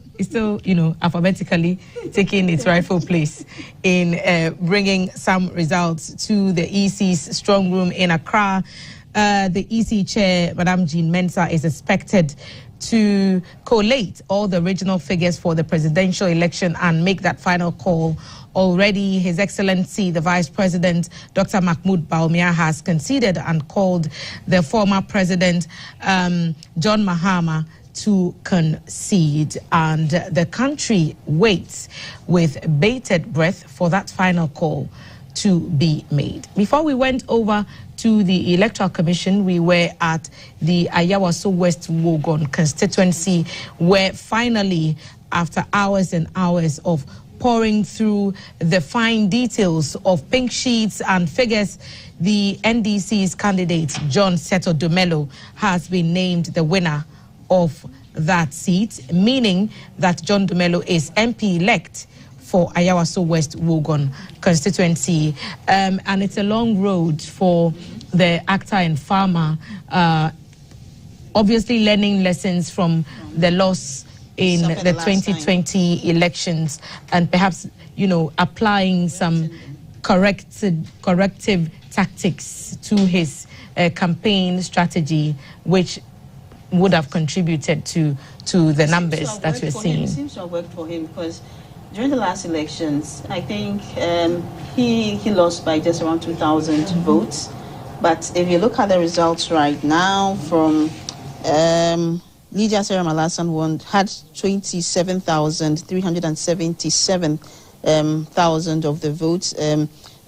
Speaker 3: alphabetically taking its rightful place in bringing some results to the EC's strong room in Accra. The EC chair, Madam Jean Mensah, is expected to collate all the regional figures for the presidential election and make that final call. Already, His Excellency, the Vice President, Dr. Mahmoud Bawumia, has conceded and called the former President, John Mahama, to concede, and the country waits with bated breath for that final call to be made. Before we went over to the Electoral Commission, we were at the Ayawaso West Wogon constituency, where finally, after hours and hours of pouring through the fine details of pink sheets and figures, the NDC's candidate, John Seto Dumelo, has been named the winner of that seat, meaning that John Dumelo is MP-elect for Ayawaso West Wogon constituency. And it's a long road for the actor and farmer, obviously learning lessons from the loss in the 2020 elections, and perhaps, applying some corrective tactics to his campaign strategy, which would have contributed to the numbers that we're seeing.
Speaker 5: It seems to have worked for him, because during the last elections, I think he lost by just around 2,000 votes. But if you look at the results right now from Lydia Sarah Malasan had 27,377 thousand of the votes.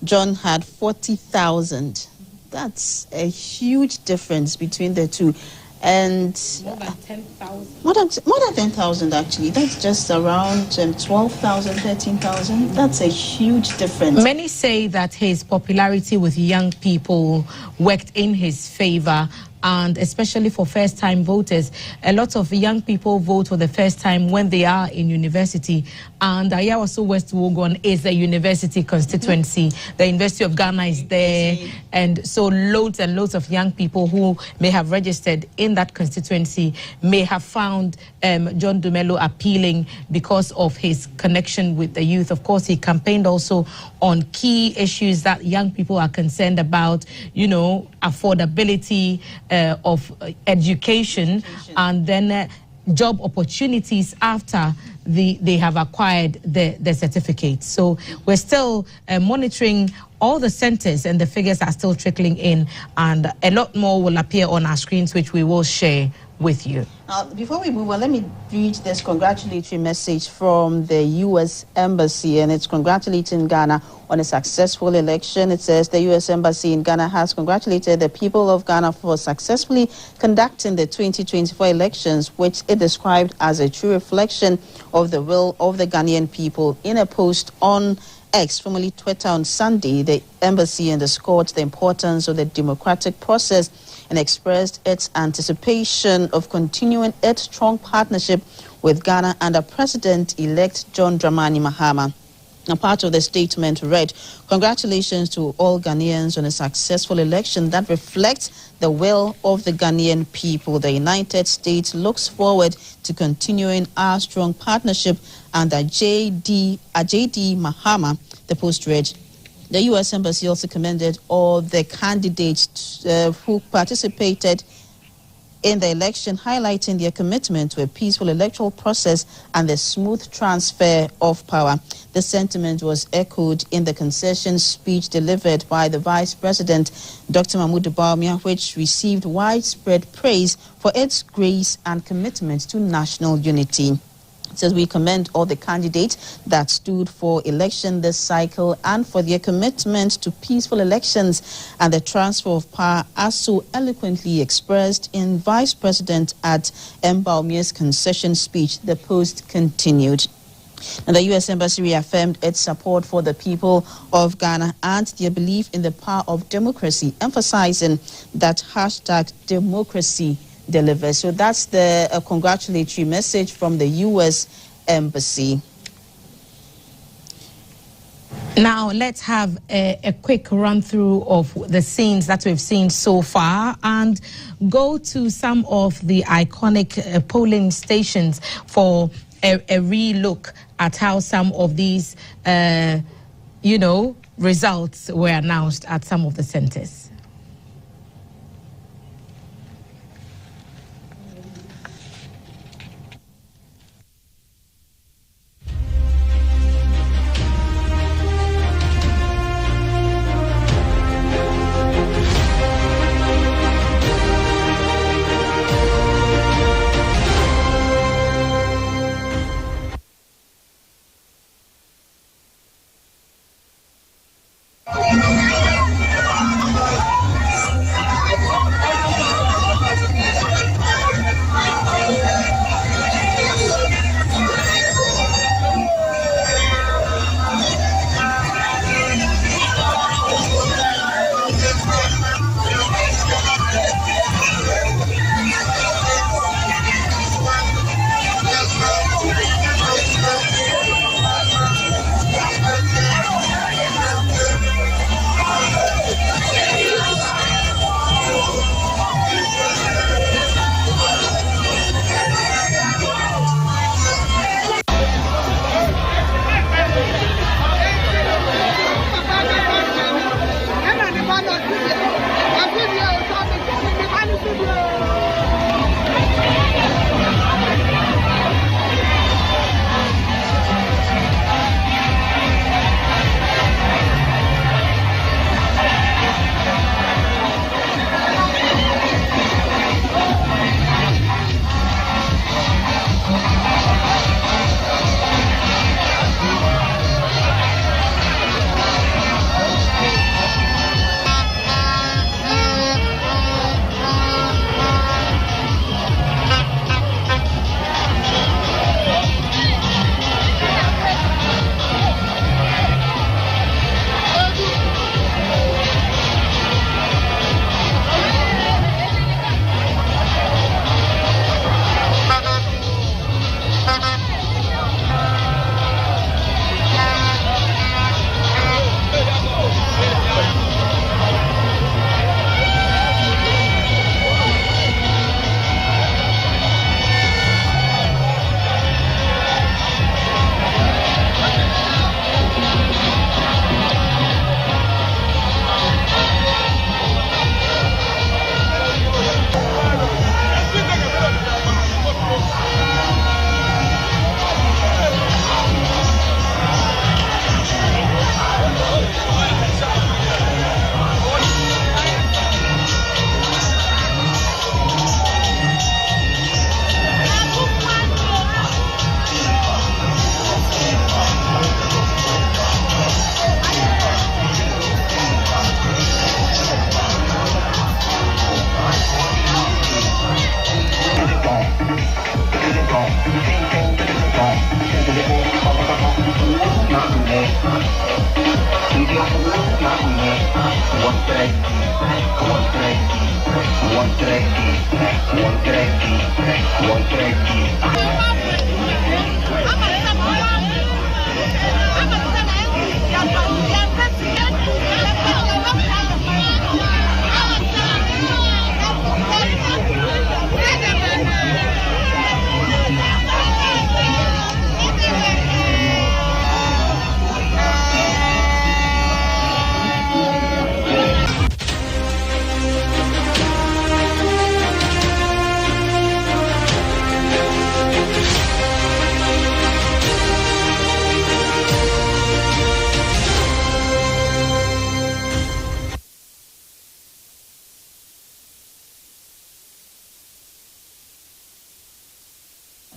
Speaker 5: John had 40,000. That's a huge difference between the two. And
Speaker 3: more than 10,000.
Speaker 5: More than 10,000 actually. That's just around 12,000, 13,000. That's a huge difference.
Speaker 3: Many say that his popularity with young people worked in his favor, and especially for first-time voters. A lot of young people vote for the first time when they are in university, and Ayawaso West Wogon is a university constituency. The University of Ghana is there, and so loads and loads of young people who may have registered in that constituency may have found John Dumelo appealing because of his connection with the youth. Of course, he campaigned also on key issues that young people are concerned about, affordability of education, and then job opportunities after they have acquired the certificate. So we're still monitoring all the centers, and the figures are still trickling in, and a lot more will appear on our screens, which we will share with you.
Speaker 5: Before we move on, let me read this congratulatory message from the U.S. Embassy, and it's congratulating Ghana on a successful election. It says the U.S. Embassy in Ghana has congratulated the people of Ghana for successfully conducting the 2024 elections, which it described as a true reflection of the will of the Ghanaian people. In a post on X, formerly Twitter, on Sunday, the embassy underscored the importance of the democratic process and expressed its anticipation of continuing its strong partnership with Ghana under President-elect John Dramani Mahama. A part of the statement read, "Congratulations to all Ghanaians on a successful election that reflects the will of the Ghanaian people. The United States looks forward to continuing our strong partnership under JD Mahama," the post read. The U.S. Embassy also commended all the candidates who participated in the election, highlighting their commitment to a peaceful electoral process and the smooth transfer of power. The sentiment was echoed in the concession speech delivered by the Vice President, Dr. Mahmoud Bawumia, which received widespread praise for its grace and commitment to national unity. It says, "We commend all the candidates that stood for election this cycle and for their commitment to peaceful elections and the transfer of power as so eloquently expressed in Vice President at Bawumia's concession speech," the post continued. And the U.S. Embassy reaffirmed its support for the people of Ghana and their belief in the power of democracy, emphasizing that #democracy delivers. So that's the congratulatory message from the U.S. Embassy.
Speaker 3: Now, let's have a quick run-through of the scenes that we've seen so far and go to some of the iconic polling stations for a re-look at how some of these, results were announced at some of the centers.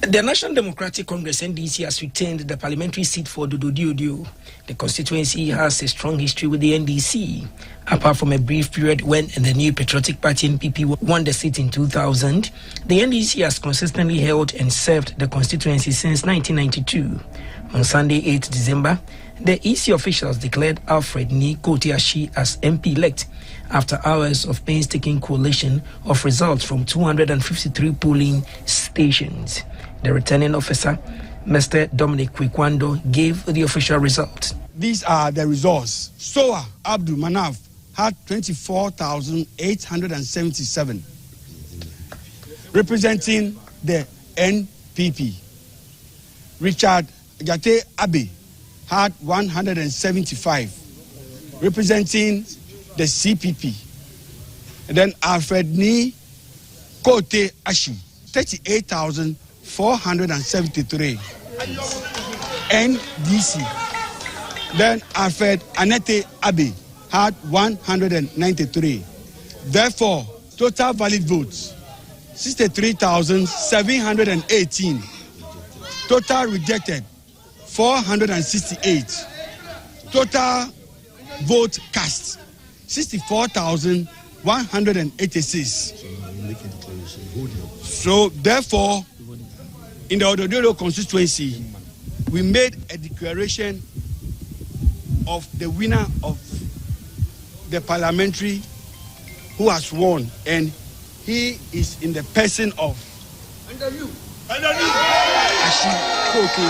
Speaker 15: The National Democratic Congress (NDC) has retained the parliamentary seat for Dododiodio. The constituency has a strong history with the NDC. Apart from a brief period when the New Patriotic Party (NPP) won the seat in 2000, the NDC has consistently held and served the constituency since 1992. On Sunday, 8 December, the EC officials declared Alfred Ni Kotiashi as MP-elect after hours of painstaking collation of results from 253 polling stations. The returning officer, Mr. Dominic Kwikwando, gave the official results.
Speaker 18: These are the results. Soa Abdul Manaf had 24,877, representing the NPP. Richard Gate Abe had 175, representing the CPP. And then Alfred Ni Kote Ashi, 38,473, NDC. Then Alfred Anete Abe had 193. Therefore, total valid votes, 63,718. Total rejected, 468. Total vote cast, 64,186. So therefore, in the Odododo constituency, we made a declaration of the winner of the parliamentary who has won, and he is in the person of Ashi Kote.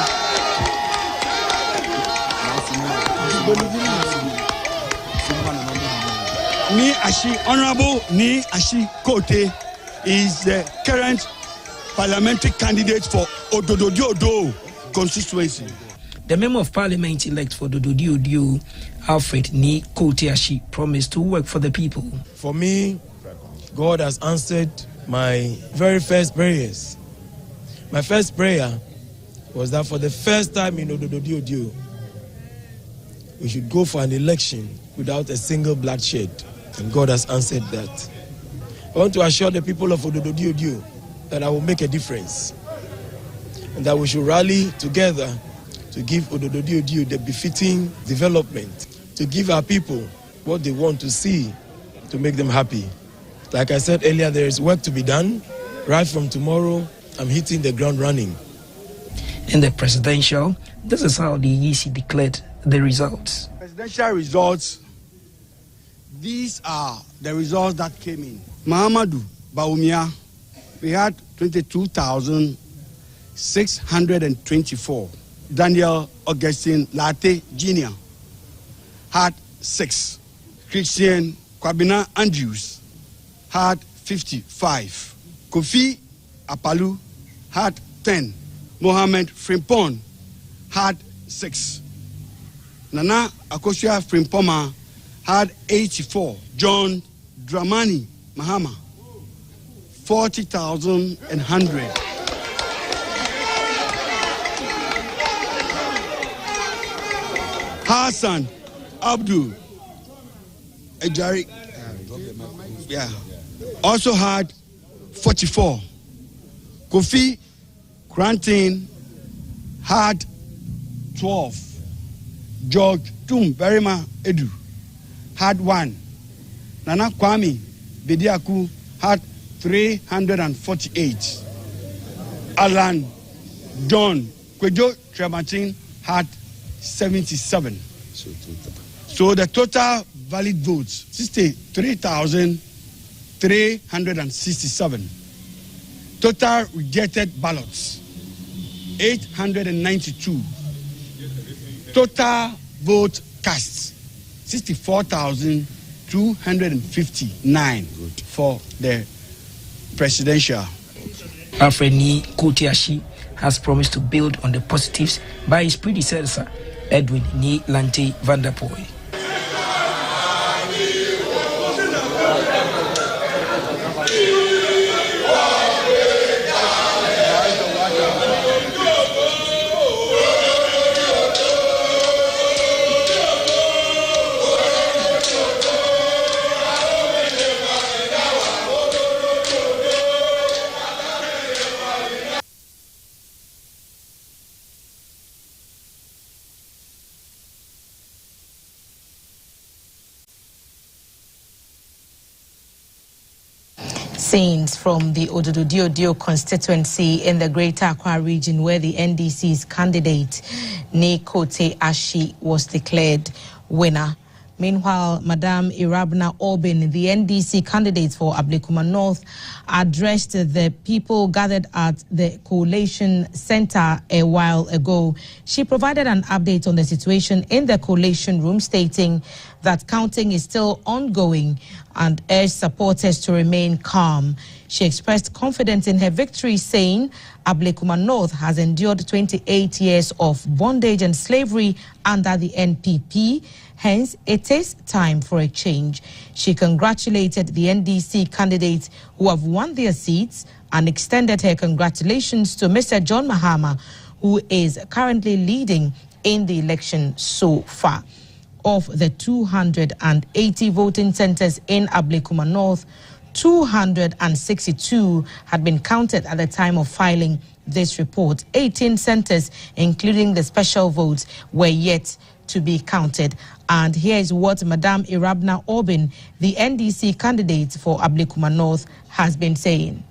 Speaker 18: Honorable Ni Ashi Kote is the current parliamentary candidate for Odododiodo constituency.
Speaker 15: The member of parliament elect for Dododiodio, Alfred Ni Kote Ashi, promised to work for the people.
Speaker 21: For me, God has answered my very first prayers. My first prayer was that for the first time in Odododiodio, we should go for an election without a single bloodshed. And God has answered that. I want to assure the people of Odododiodio that I will make a difference. And that we should rally together to give Odododiodio the befitting development, to give our people what they want to see, to make them happy. Like I said earlier, there is work to be done. Right from tomorrow, I'm hitting the ground running.
Speaker 15: In the presidential, this is how the EC declared the results.
Speaker 18: Presidential results, these are the results that came in. Mahamadou Baumia, we had 22,624. Daniel Augustine Latte Jr. had 6. Christian Kwabena Andrews had 55. Kofi Apalu had 10. Mohammed Frimpong had 6. Nana Akosua Frimpoma had 84. John Dramani Mahama, 40,100. Hassan Abdul Ejari, also had 44. Kofi Grantin had 12. George Tum Berima Edu had 1. Nana Kwame Bediaku had 348. Alan John Kwejo Trematin had 77. So the total valid votes, 63,367. Total rejected ballots, 892. Total vote cast, 64,259 for the presidential.
Speaker 15: Alfred Ni Kote Ashi has promised to build on the positives by his predecessor, Edwin Ni Lante Vanderpoel.
Speaker 3: Scenes from the Ododo-Diodio constituency in the Greater Accra region, where the NDC's candidate Nekote Ashi was declared winner. Meanwhile, Madam Irabna Orbin, the NDC candidate for Ablekuma North, addressed the people gathered at the Collation Center a while ago. She provided an update on the situation in the collation room, stating that counting is still ongoing and urged supporters to remain calm. She expressed confidence in her victory, saying Ablekuma North has endured 28 years of bondage and slavery under the NPP. Hence, it is time for a change. She congratulated the NDC candidates who have won their seats and extended her congratulations to Mr. John Mahama, who is currently leading in the election so far. Of the 280 voting centers in Ablekuma North, 262 had been counted at the time of filing this report. 18 centers, including the special votes, were yet to be counted. And here is what Madam Irabna Orbin, the NDC candidate for Ablekuma North, has been saying.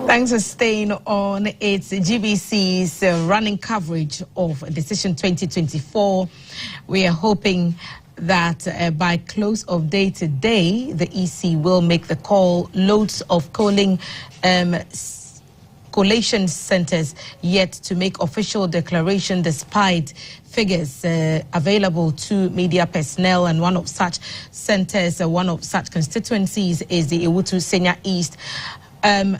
Speaker 3: Thanks for staying on. It's GBC's running coverage of Decision 2024. We are hoping that by close of day today, the EC will make the call. Loads of collation centers yet to make official declaration, despite figures available to media personnel. And one of such centers, one of such constituencies is the Ewutu Senior East.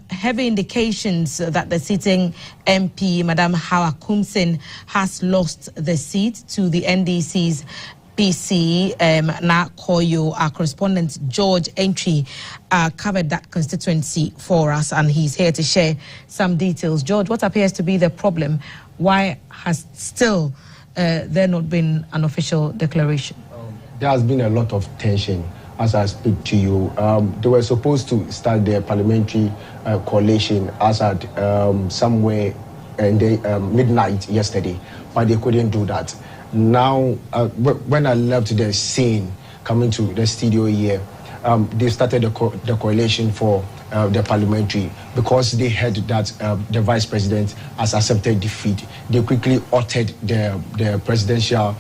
Speaker 3: Heavy indications that the sitting MP, Madam Hawa Kumsin, has lost the seat to the NDC's PC. Na Koyo, our correspondent George Entry, covered that constituency for us, and he's here to share some details. George, what appears to be the problem? Why has still there not been an official declaration?
Speaker 6: There has been a lot of tension. As I speak to you, they were supposed to start their parliamentary coalition as at somewhere in the midnight yesterday, but they couldn't do that. Now, when I left the scene, coming to the studio here, they started the coalition for the parliamentary, because they heard that the vice president has accepted defeat. They quickly altered the presidential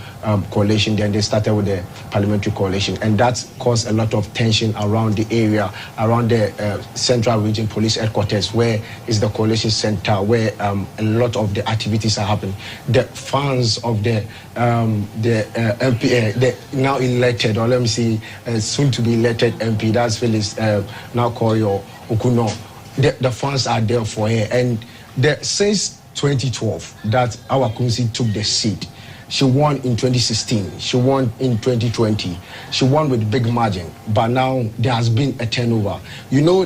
Speaker 6: coalition. Then they started with the parliamentary coalition, and that caused a lot of tension around the area, around the Central Region Police Headquarters, where is the coalition center, where a lot of the activities are happening. The fans of the MP, the now elected, or let me see, soon to be elected MP, that's Phyllis Nakoyo Okuno. The fans are there for her, and since 2012 that our Kunsi took the seat. She won in 2016. She won in 2020. She won with big margin. But now there has been a turnover. You know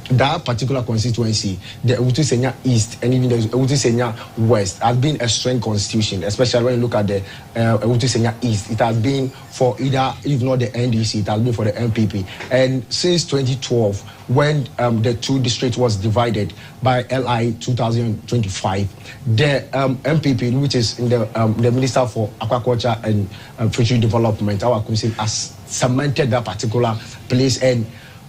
Speaker 6: that particular constituency, the Ewutu-Senya East and even the Ewutu-Senya West, has been a strong constitution, especially when you look at the Ewutu-Senya East. It has been for either, if not the NDC, it has been for the MPP. And since 2012, when the two districts was divided by LI 2025, the MPP, which is in the Minister for Aquaculture and Fishery Development, our council, has cemented that particular place, and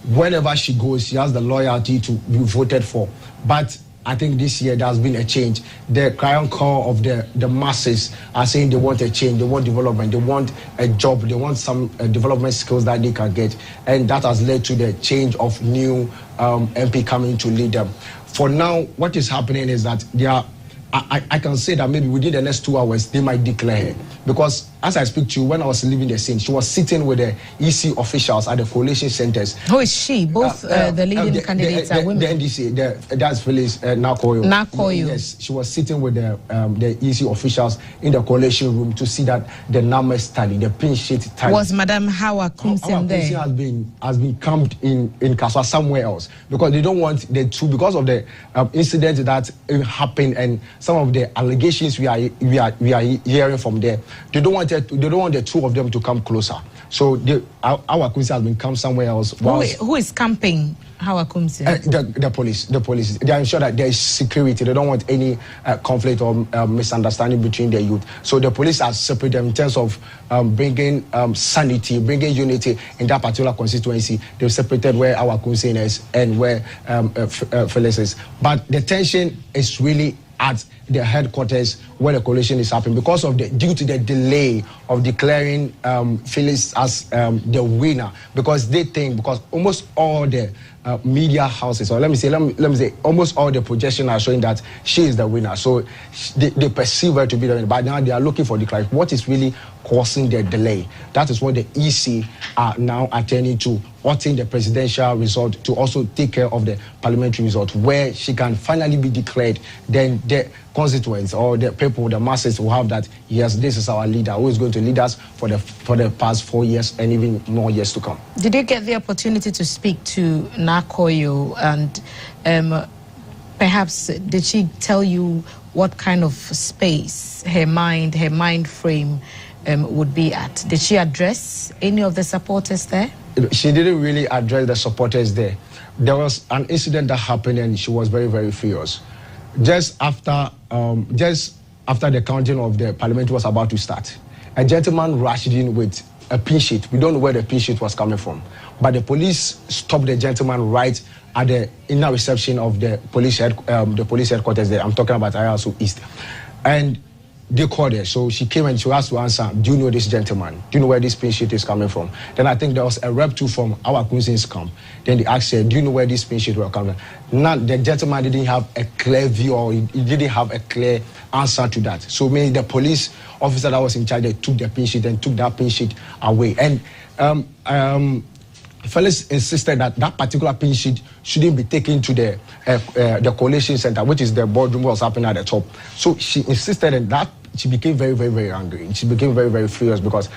Speaker 6: whenever she goes, she has the loyalty to be voted for. But I think this year there has been a change. The crying call of the masses are saying they want a change, they want development, they want a job, they want some development skills that they can get. And that has led to the change of new MP coming to lead them. For now, what is happening is that they are, I can say that maybe within the next 2 hours, they might declare her. Because as I speak to you, when I was leaving the scene, she was sitting with the EC officials at the coalition centers.
Speaker 3: Who is she? Both the leading candidates are women.
Speaker 6: The NDC, that's Phyllis Nakoyo.
Speaker 3: Nakoyo.
Speaker 6: Yes, she was sitting with the EC officials in the coalition room to see that the numbers tally, the pin sheet tally.
Speaker 3: Was Madam Hawa Kumsin there?
Speaker 6: Hawa Kumsin has been camped in Kaswa somewhere else, because they don't want the two, because of the incident that happened and some of the allegations we are hearing from there. They don't want the two of them to come closer. So our Kumsi has been camped somewhere else.
Speaker 3: Who is camping Hawa Kumsi?
Speaker 6: The police. They are ensured that there is security. They don't want any conflict or misunderstanding between the youth. So the police are separate them in terms of bringing sanity, bringing unity in that particular constituency. They've separated where our Kumsi is and where Phyllis is. But the tension is really at the headquarters where the coalition is happening, because of due to the delay of declaring Phyllis as the winner, because they think, because almost all the media houses, or let me say almost all the projections are showing that she is the winner. So they perceive her to be the winner, but now they are looking for declaration. What is really causing the delay? That is what the EC are now attending to, altering the presidential result to also take care of the parliamentary result, where she can finally be declared. Then the constituents or the people, the masses will have that, yes, this is our leader who is going to lead us for the past 4 years and even more years to come.
Speaker 3: Did you get the opportunity to speak to Nakoyo, and perhaps did she tell you what kind of space her mind frame would be at? Did she address any of the supporters there?
Speaker 6: She didn't really address the supporters there. There was an incident that happened and she was very, very furious. Just after the counting of the parliament was about to start, a gentleman rushed in with a pin sheet. We don't know where the pin sheet was coming from, but the police stopped the gentleman right at the inner reception of the police headquarters there. I'm talking about Ayasu East, and they called her. So she came and she asked to answer, do you know this gentleman? Do you know where this pin sheet is coming from? Then I think there was a rep too from our Kunsin's camp. Then they asked her, do you know where this pin sheet was coming from? Now the gentleman didn't have a clear view, or he didn't have a clear answer to that. So maybe the police officer that was in charge, they took the pin sheet and took that pin sheet away. And Phyllis insisted that that particular pin sheet shouldn't be taken to the coalition center, which is the boardroom was happening at the top. So she insisted, and that she became very, very, very angry. She became very, very furious, because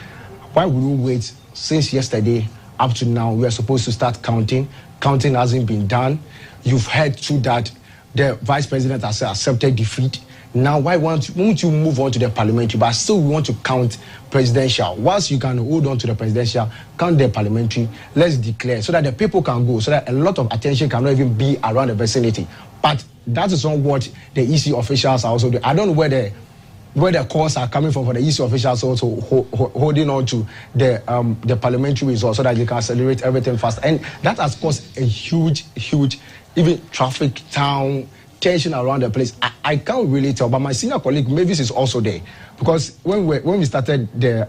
Speaker 6: why would we wait since yesterday up to now? We are supposed to start counting. Counting hasn't been done. You've heard too that the vice president has accepted defeat. Now, why won't you move on to the parliamentary, but still we want to count presidential? Once you can hold on to the presidential, count the parliamentary, let's declare, so that the people can go, so that a lot of attention cannot even be around the vicinity. But that is not what the EC officials are also doing. I don't know where where the calls are coming from for the EC officials also holding on to the parliamentary results so that they can accelerate everything fast. And that has caused a huge, even traffic town, tension around the place. I can't really tell, but my senior colleague Mavis is also there, because when we started the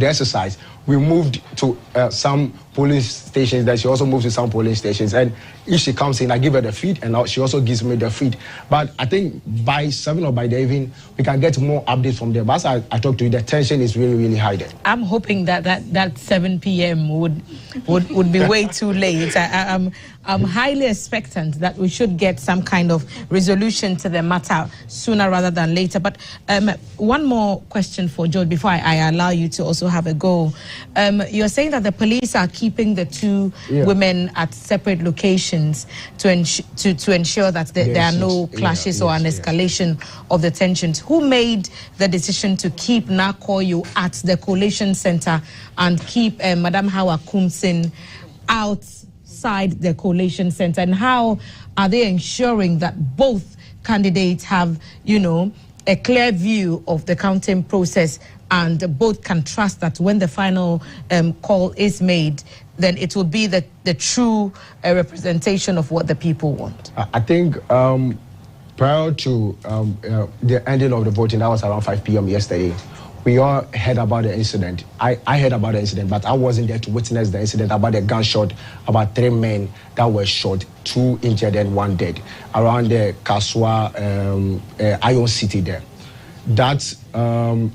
Speaker 6: exercise, we moved to some police stations. That she also moves to some police stations, and if she comes in, I give her the feed, and she also gives me the feed. But I think by 7 or by the evening, we can get more updates from there. But as I talked to you, the tension is really high there.
Speaker 3: I'm hoping that 7 p.m. would be way too late. I'm highly expectant that we should get some kind of resolution to the matter sooner rather than later. But one more question for George before I allow you to also have a go. You're saying that the police are keeping the two women at separate locations to ensure that there are no clashes or an escalation of the tensions. Who made the decision to keep Nakoyo at the collation center and keep Madam Hawa Kumsin outside the collation center? And how are they ensuring that both candidates have, a clear view of the counting process, and both can trust that when the final call is made, then it will be the true representation of what the people want?
Speaker 6: I think prior to the ending of the voting, that was around 5 p.m. yesterday, we all heard about the incident. I heard about the incident, but I wasn't there to witness the incident about the gunshot, about 3 men that were shot, 2 injured and 1 dead, around the Kaswa Iron City there. That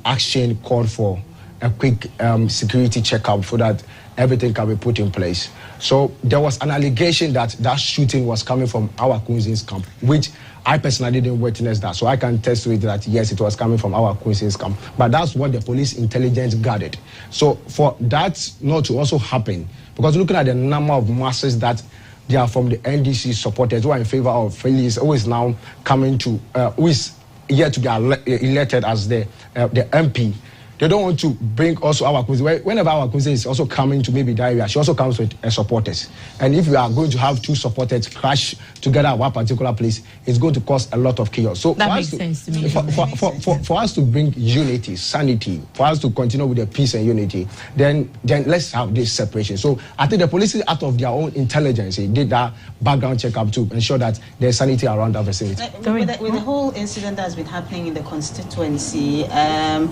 Speaker 6: action called for a quick security checkup so that everything can be put in place. So there was an allegation that shooting was coming from our Kunzin's camp, which I personally didn't witness that. So I can test to it that yes, it was coming from our Kunzin's camp. But that's what the police intelligence gathered. So for that not to also happen, because looking at the number of masses that they are from the NDC supporters who are in favor of Felix, who is now coming to, who is yet to be elected as the MP. They don't want to bring also our Kunzi. Whenever our Kunzi is also coming to maybe that area, she also comes with supporters. And if we are going to have 2 supporters crash together at one particular place, it's going to cause a lot of chaos. So
Speaker 3: that makes sense to me.
Speaker 6: For us to bring unity, sanity, for us to continue with the peace and unity, then let's have this separation. So I think the police, out of their own intelligence, did that background checkup to ensure that there's sanity around that vicinity.
Speaker 5: With the whole incident that's been happening in the constituency, I'm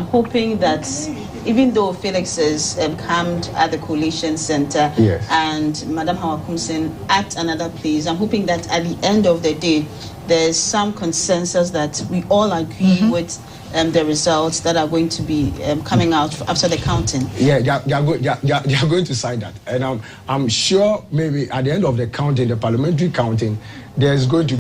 Speaker 5: hoping that even though Felix is camped at the collation center,
Speaker 6: yes,
Speaker 5: and Madam Hawa Kumsin at another place, I'm hoping that at the end of the day, there's some consensus that we all agree with the results that are going to be coming out after the counting.
Speaker 6: Yeah, they are going to sign that. And I'm sure maybe at the end of the counting, the parliamentary counting, there's going to